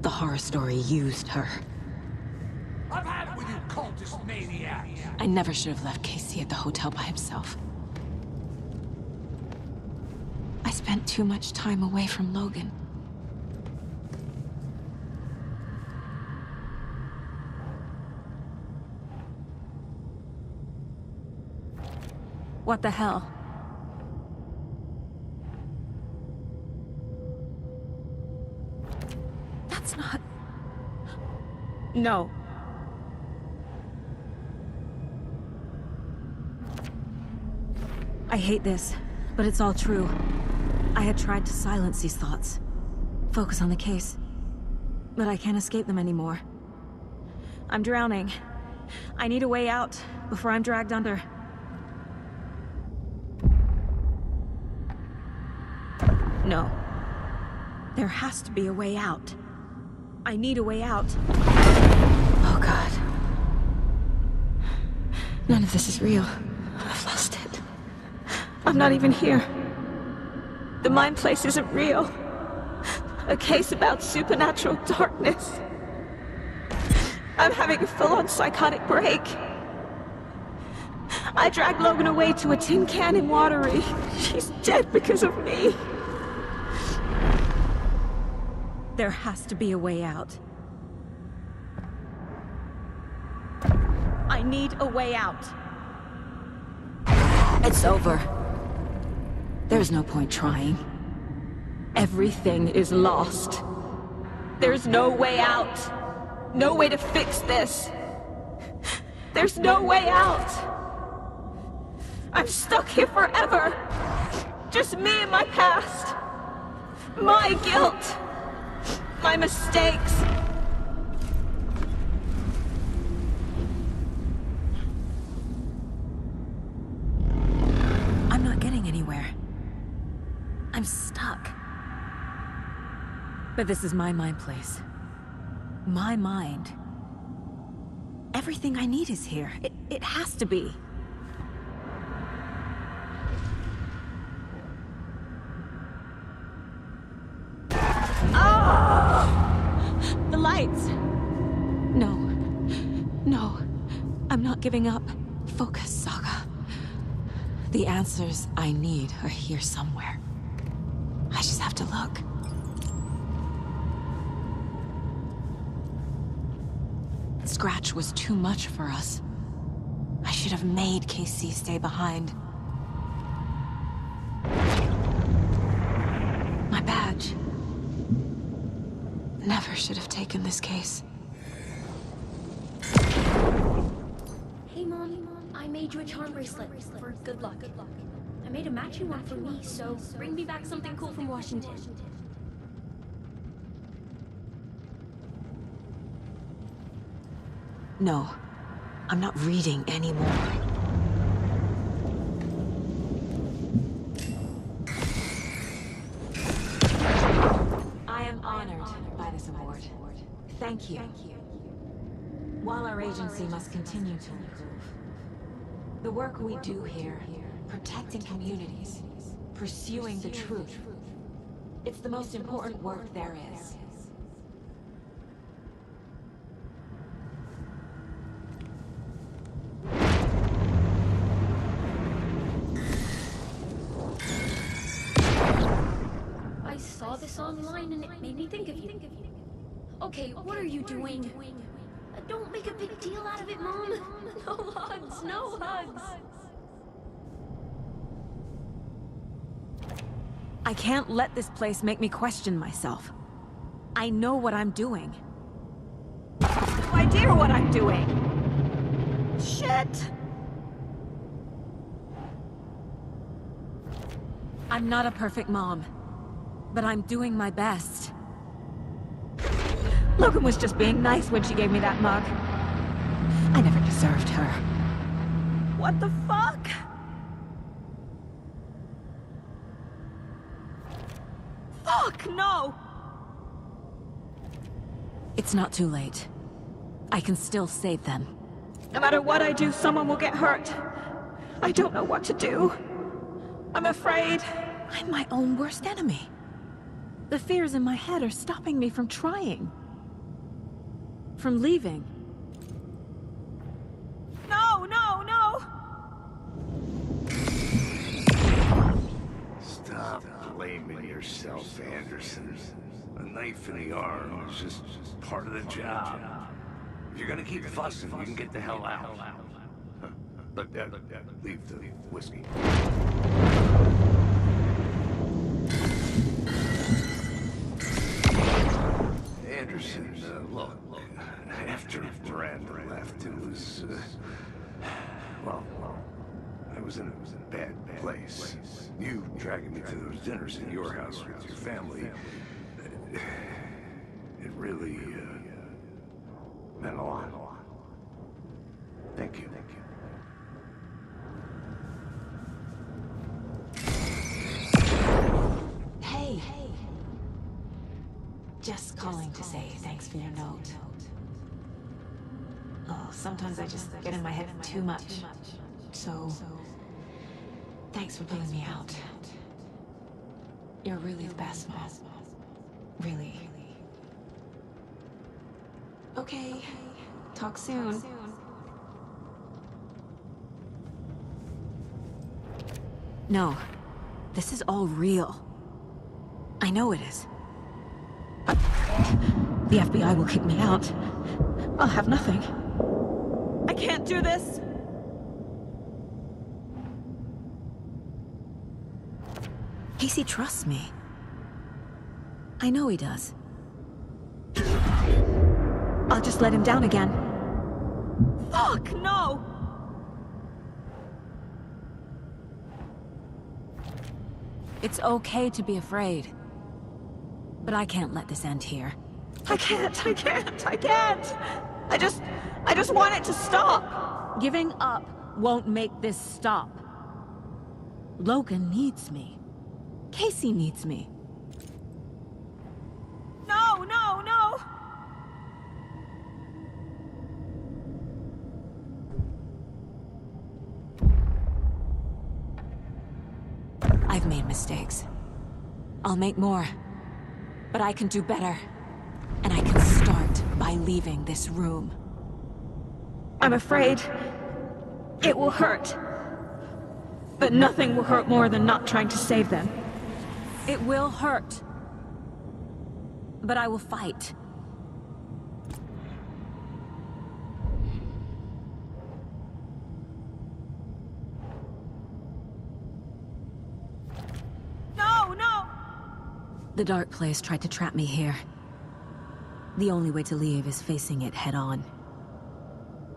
The horror story used her. I've had it with you cultist maniacs! I never should have left Casey at the hotel by himself. I spent too much time away from Logan. What the hell? That's not... No. I hate this, but it's all true. I had tried to silence these thoughts. Focus on the case. But I can't escape them anymore. I'm drowning. I need a way out before I'm dragged under. No. There has to be a way out. I need a way out. Oh God. None of this is real. I've lost it. I'm not even here. The mind place isn't real. A case about supernatural darkness. I'm having a full-on psychotic break. I dragged Logan away to a tin can in Watery. She's dead because of me. There has to be a way out. I need a way out. It's over. There's no point trying. Everything is lost. There's no way out. No way to fix this. There's no way out. I'm stuck here forever. Just me and my past. My guilt. My mistakes. I'm not getting anywhere. I'm stuck. But this is my mind place. My mind Everything I need is here. It has to be. Oh! The lights! No. No. I'm not giving up. Focus, Saga. The answers I need are here somewhere. I just have to look. Scratch was too much for us. I should have made KC stay behind. My badge. Never should have taken this case. Hey, Mom. I made you a charm bracelet for good luck. I made a matching one for me, so bring me back something cool from Washington. No, I'm not reading anymore. I am honored by this award. Thank you. While our agency must continue to improve, the work we do here, protecting communities, pursuing the truth, it's the most important work there is. I saw this online and it made me think of you. Okay, what are you doing? Don't make a big deal out of it, Mom. No hugs, no hugs. I can't let this place make me question myself. I know what I'm doing. I have no idea what I'm doing! Shit! I'm not a perfect mom, but I'm doing my best. Logan was just being nice when she gave me that mug. I never deserved her. What the fuck? Fuck, no! It's not too late. I can still save them. No matter what I do, someone will get hurt. I don't know what to do. I'm afraid. I'm my own worst enemy. The fears in my head are stopping me from trying. From leaving. No, no, no! Stop blaming yourself, Anderson. A knife in the arm is just part of the job. If you're gonna keep fussing, you can get the hell out. But leave the whiskey. Anderson, look, after Miranda left, it was, well, I was in a bad place. You dragging me to those dinners at your house with your family, it really, meant a lot. Thank you. Hey. Just calling to say thanks for your note. Oh, sometimes I just get in my head too much. So, thanks for pulling me out. You're really the best, Mom. Really. Okay. Talk soon. No. This is all real. I know it is. The FBI will kick me out. I'll have nothing. I can't do this! Casey trusts me. I know he does. I'll just let him down again. Fuck, no! It's okay to be afraid. But I can't let this end here. I can't! I just want it to stop! Giving up won't make this stop. Logan needs me. Casey needs me. No! I've made mistakes. I'll make more. But I can do better. And I can start by leaving this room. I'm afraid it will hurt. But nothing will hurt more than not trying to save them. It will hurt. But I will fight. No, no! The dark place tried to trap me here. The only way to leave is facing it head-on.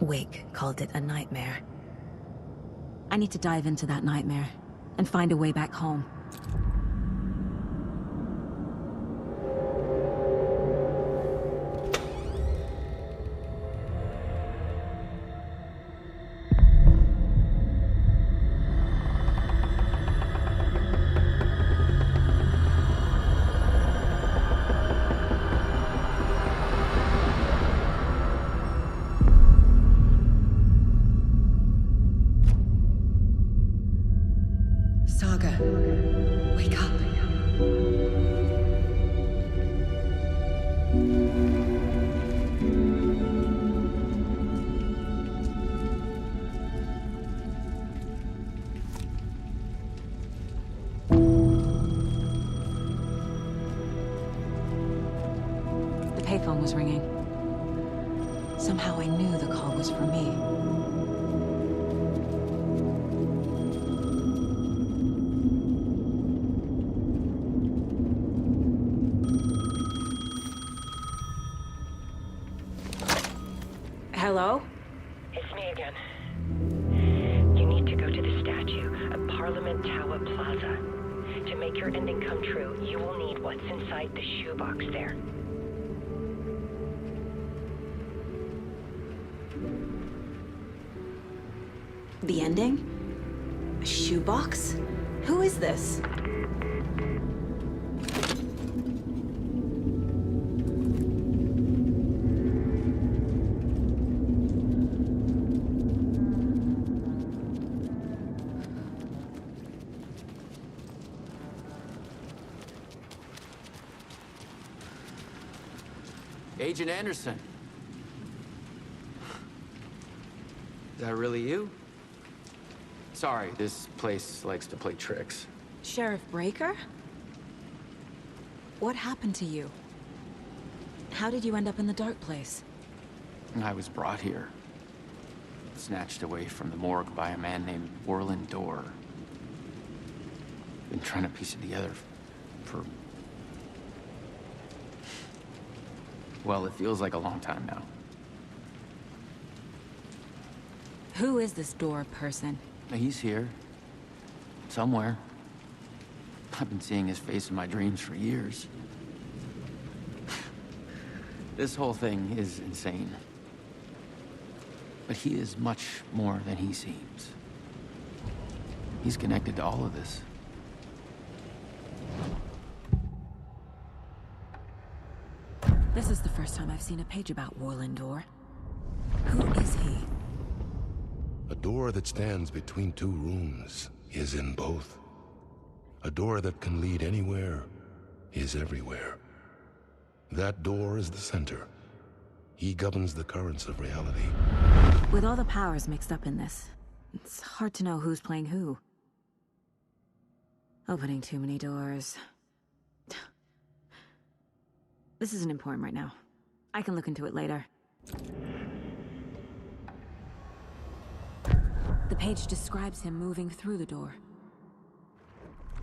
Wake called it a nightmare. I need to dive into that nightmare and find a way back home. Saga, wake up. The payphone was ringing. Somehow I knew the call was for me. Hello? It's me again. You need to go to the statue at Parliament Tower Plaza. To make your ending come true, you will need what's inside the shoebox there. The ending? A shoebox? Who is this? Agent Anderson. Is that really you? Sorry, this place likes to play tricks. Sheriff Breaker? What happened to you? How did you end up in the dark place? I was brought here. Snatched away from the morgue by a man named Warland Dorr. Been trying to piece it together for... well, it feels like a long time now. Who is this Dorr person? He's here. Somewhere. I've been seeing his face in my dreams for years. This whole thing is insane. But he is much more than he seems. He's connected to all of this. This is the first time I've seen a page about Warland Dorr. Who is he? A door that stands between two rooms is in both. A door that can lead anywhere is everywhere. That door is the center. He governs the currents of reality. With all the powers mixed up in this, it's hard to know who's playing who. Opening too many doors. This isn't important right now. I can look into it later. The page describes him moving through the door.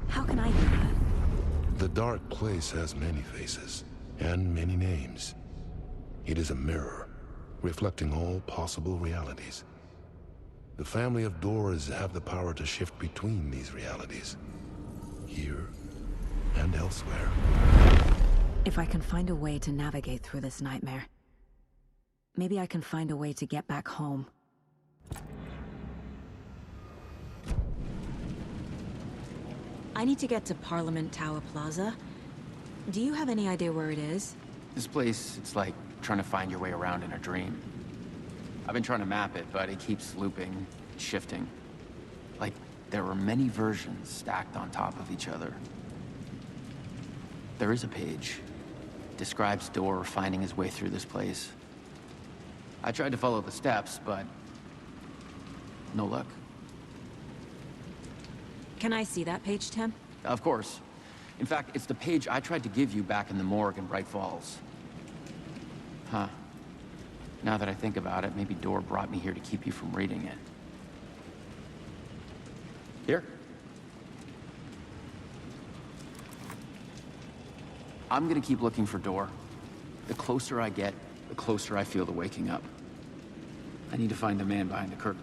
How can I do that? The dark place has many faces, and many names. It is a mirror, reflecting all possible realities. The family of Doors have the power to shift between these realities, here and elsewhere. If I can find a way to navigate through this nightmare, maybe I can find a way to get back home. I need to get to Parliament Tower Plaza. Do you have any idea where it is? This place, it's like trying to find your way around in a dream. I've been trying to map it, but it keeps looping, shifting. Like there were many versions stacked on top of each other. There is a page. Describes Door finding his way through this place. I tried to follow the steps, but no luck. Can I see that page, Tim? Of course. In fact, it's the page I tried to give you back in the morgue in Bright Falls. Huh. Now that I think about it, maybe Door brought me here to keep you from reading it. Here. I'm gonna keep looking for Door. The closer I get, the closer I feel to waking up. I need to find the man behind the curtain.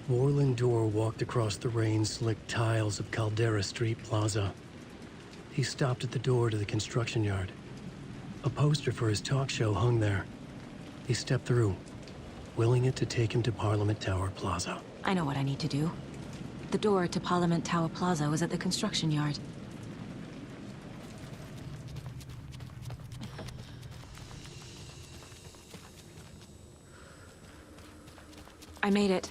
Warling Door walked across the rain-slicked tiles of Caldera Street Plaza. He stopped at the door to the construction yard. A poster for his talk show hung there. He stepped through, willing it to take him to Parliament Tower Plaza. I know what I need to do. The door to Parliament Tower Plaza was at the construction yard. I made it.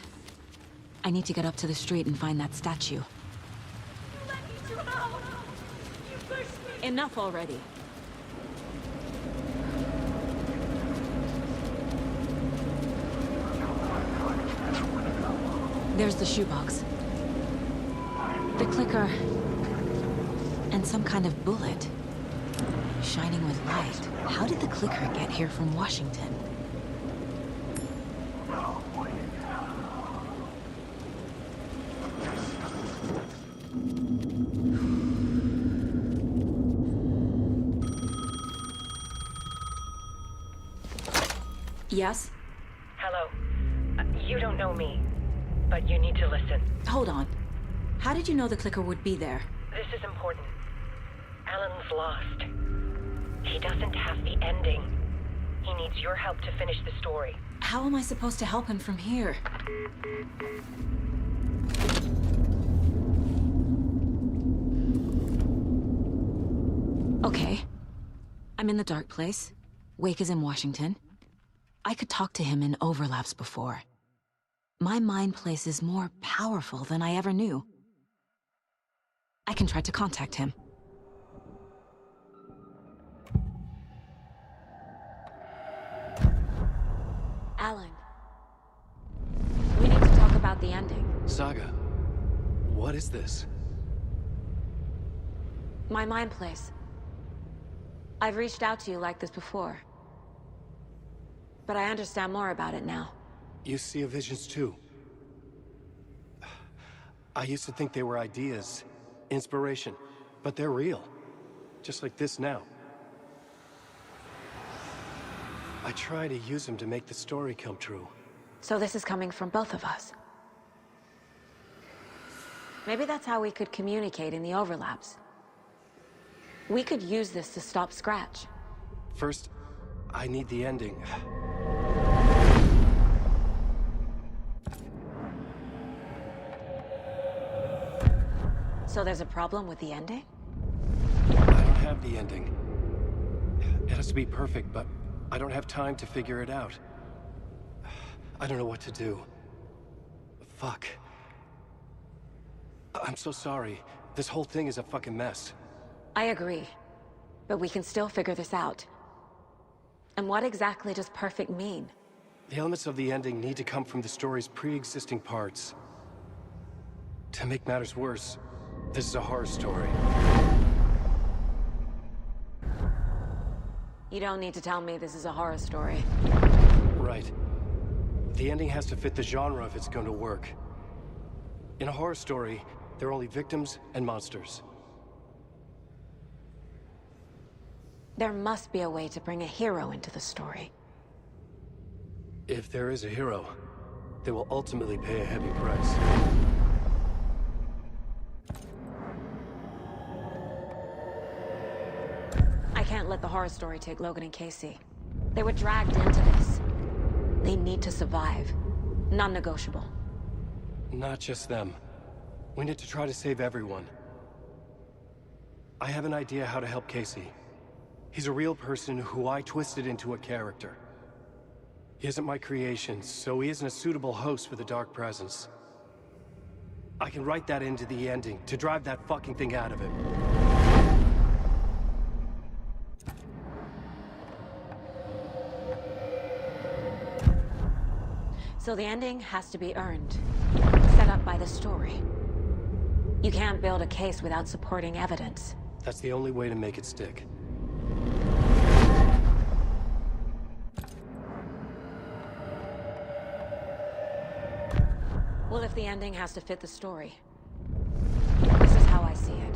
I need to get up to the street and find that statue. Enough already. There's the shoebox. The clicker. And some kind of bullet. Shining with light. How did the clicker get here from Washington? Yes? Hello. You don't know me, but you need to listen. Hold on. How did you know the clicker would be there? This is important. Alan's lost. He doesn't have the ending. He needs your help to finish the story. How am I supposed to help him from here? Okay. I'm in the dark place. Wake is in Washington. I could talk to him in overlaps before. My mind place is more powerful than I ever knew. I can try to contact him. Alan. We need to talk about the ending. Saga, what is this? My mind place. I've reached out to you like this before. But I understand more about it now. You see visions too. I used to think they were ideas, inspiration, but they're real. Just like this now. I try to use them to make the story come true. So this is coming from both of us. Maybe that's how we could communicate in the overlaps. We could use this to stop Scratch. First, I need the ending. So there's a problem with the ending? I don't have the ending. It has to be perfect, but I don't have time to figure it out. I don't know what to do. Fuck. I'm so sorry. This whole thing is a fucking mess. I agree. But we can still figure this out. And what exactly does perfect mean? The elements of the ending need to come from the story's pre-existing parts. To make matters worse, this is a horror story. You don't need to tell me this is a horror story. Right. The ending has to fit the genre if it's going to work. In a horror story, there are only victims and monsters. There must be a way to bring a hero into the story. If there is a hero, they will ultimately pay a heavy price. I can't let the horror story take Logan and Casey. They were dragged into this. They need to survive. Non-negotiable. Not just them. We need to try to save everyone. I have an idea how to help Casey. He's a real person who I twisted into a character. He isn't my creation, so he isn't a suitable host for the Dark Presence. I can write that into the ending to drive that fucking thing out of him. So the ending has to be earned, set up by the story. You can't build a case without supporting evidence. That's the only way to make it stick. Well, if the ending has to fit the story, this is how I see it.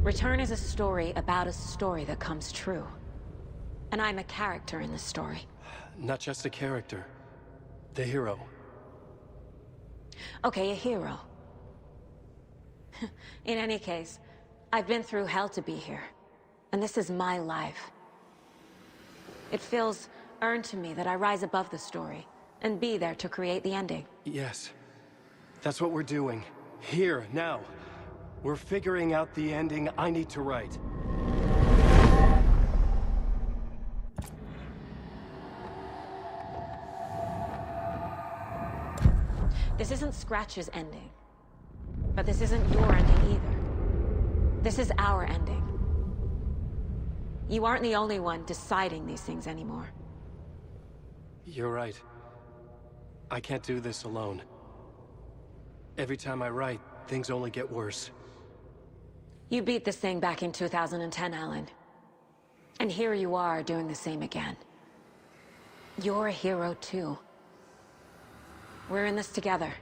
Return is a story about a story that comes true. And I'm a character in the story. Not just a character. The hero. Okay, a hero. In any case, I've been through hell to be here. And this is my life. It feels earned to me that I rise above the story and be there to create the ending. Yes. That's what we're doing. Here, now. We're figuring out the ending I need to write. This isn't Scratch's ending. But this isn't your ending either. This is our ending. You aren't the only one deciding these things anymore. You're right. I can't do this alone. Every time I write, things only get worse. You beat this thing back in 2010, Alan. And here you are doing the same again. You're a hero too. We're in this together.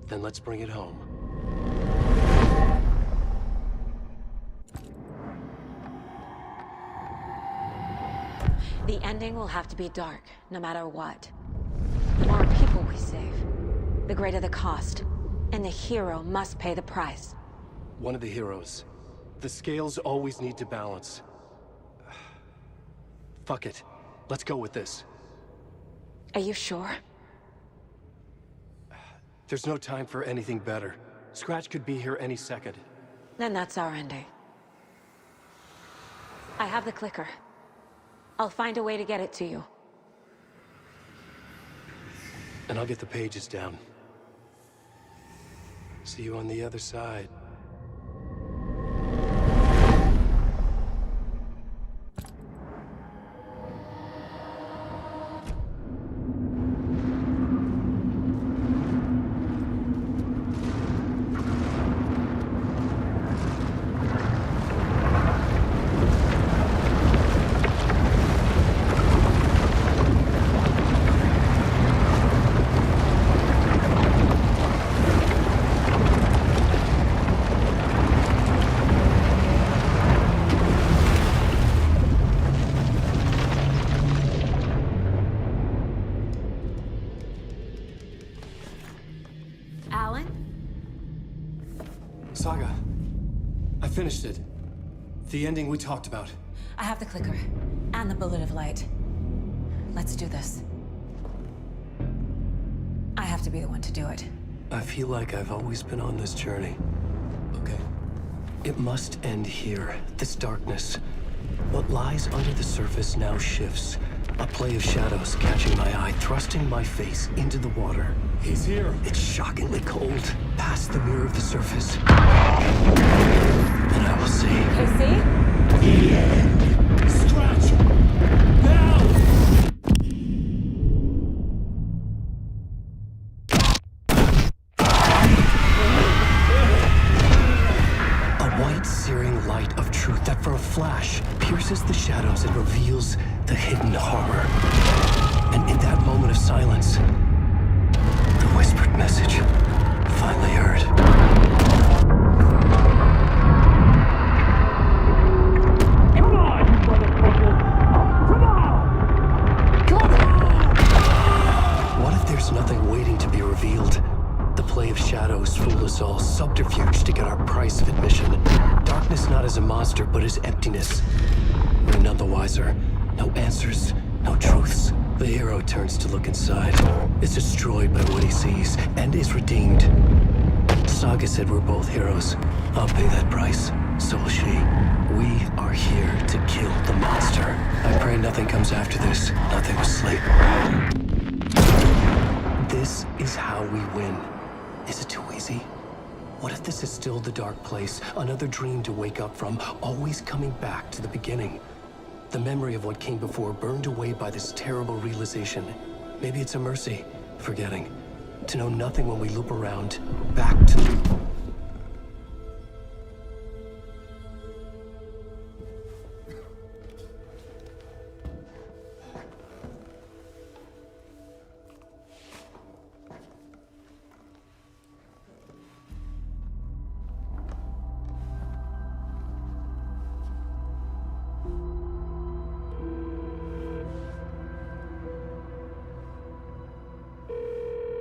Then let's bring it home. The ending will have to be dark, no matter what. The more people we save, the greater the cost. And the hero must pay the price. One of the heroes. The scales always need to balance. Fuck it. Let's go with this. Are you sure? There's no time for anything better. Scratch could be here any second. Then that's our ending. I have the clicker. I'll find a way to get it to you. And I'll get the pages down. See you on the other side. Saga, I finished it. The ending we talked about. I have the clicker, and the bullet of light. Let's do this. I have to be the one to do it. I feel like I've always been on this journey. Okay. It must end here, this darkness. What lies under the surface now shifts. A play of shadows catching my eye, thrusting my face into the water. He's here. It's shockingly cold, past the mirror of the surface. And I will see. KC? The end. Scratch! Now! A white, searing light of truth that for a flash pierces the shadows and reveals the hidden horror. And in that moment of silence, the whispered message finally heard. Come on, you motherfucker! Come on! Come on! What if there's nothing waiting to be revealed? The play of shadows fool us all, subterfuge to get our price of admission. Darkness not as a monster, but as emptiness. We're none the wiser. No answers, no truths. The hero turns to look inside, is destroyed by what he sees, and is redeemed. Saga said we're both heroes. I'll pay that price. So will she. We are here to kill the monster. I pray nothing comes after this. Nothing will sleep. This is how we win. Is it too easy? What if this is still the dark place, another dream to wake up from, always coming back to the beginning? The memory of what came before burned away by this terrible realization. Maybe it's a mercy, forgetting. To know nothing when we loop around, back to...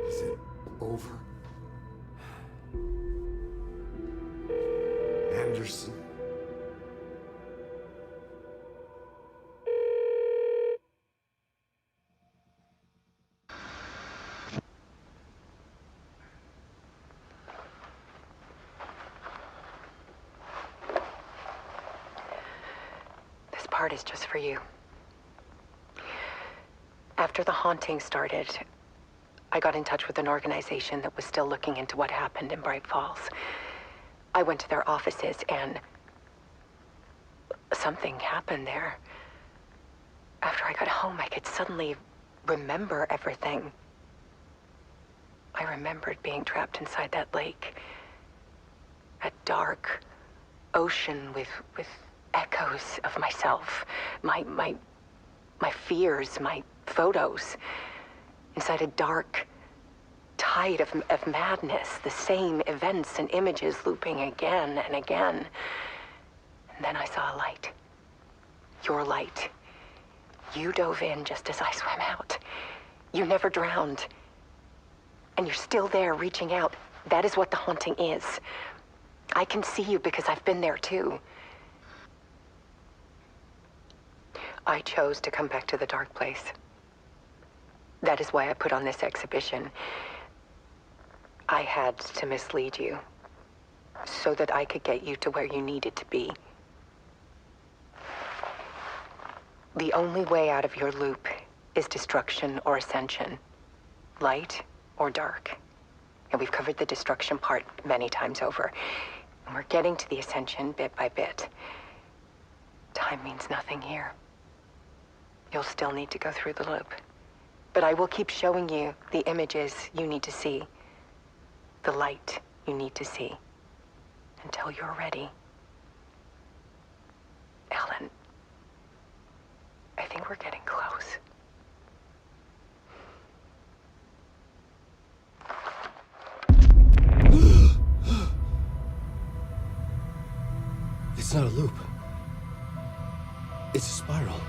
Is it over? Anderson? This part is just for you. After the haunting started, I got in touch with an organization that was still looking into what happened in Bright Falls. I went to their offices and something happened there. After I got home, I could suddenly remember everything. I remembered being trapped inside that lake. A dark ocean with echoes of myself. My fears, my photos. Inside a dark tide of madness, the same events and images looping again and again. And then I saw a light. Your light. You dove in just as I swam out. You never drowned. And you're still there reaching out. That is what the haunting is. I can see you because I've been there too. I chose to come back to the dark place. That is why I put on this exhibition. I had to mislead you, so that I could get you to where you needed to be. The only way out of your loop is destruction or ascension, light or dark. And we've covered the destruction part many times over. And we're getting to the ascension bit by bit. Time means nothing here. You'll still need to go through the loop. But I will keep showing you the images you need to see, the light you need to see, until you're ready. Alan, I think we're getting close. It's not a loop. It's a spiral.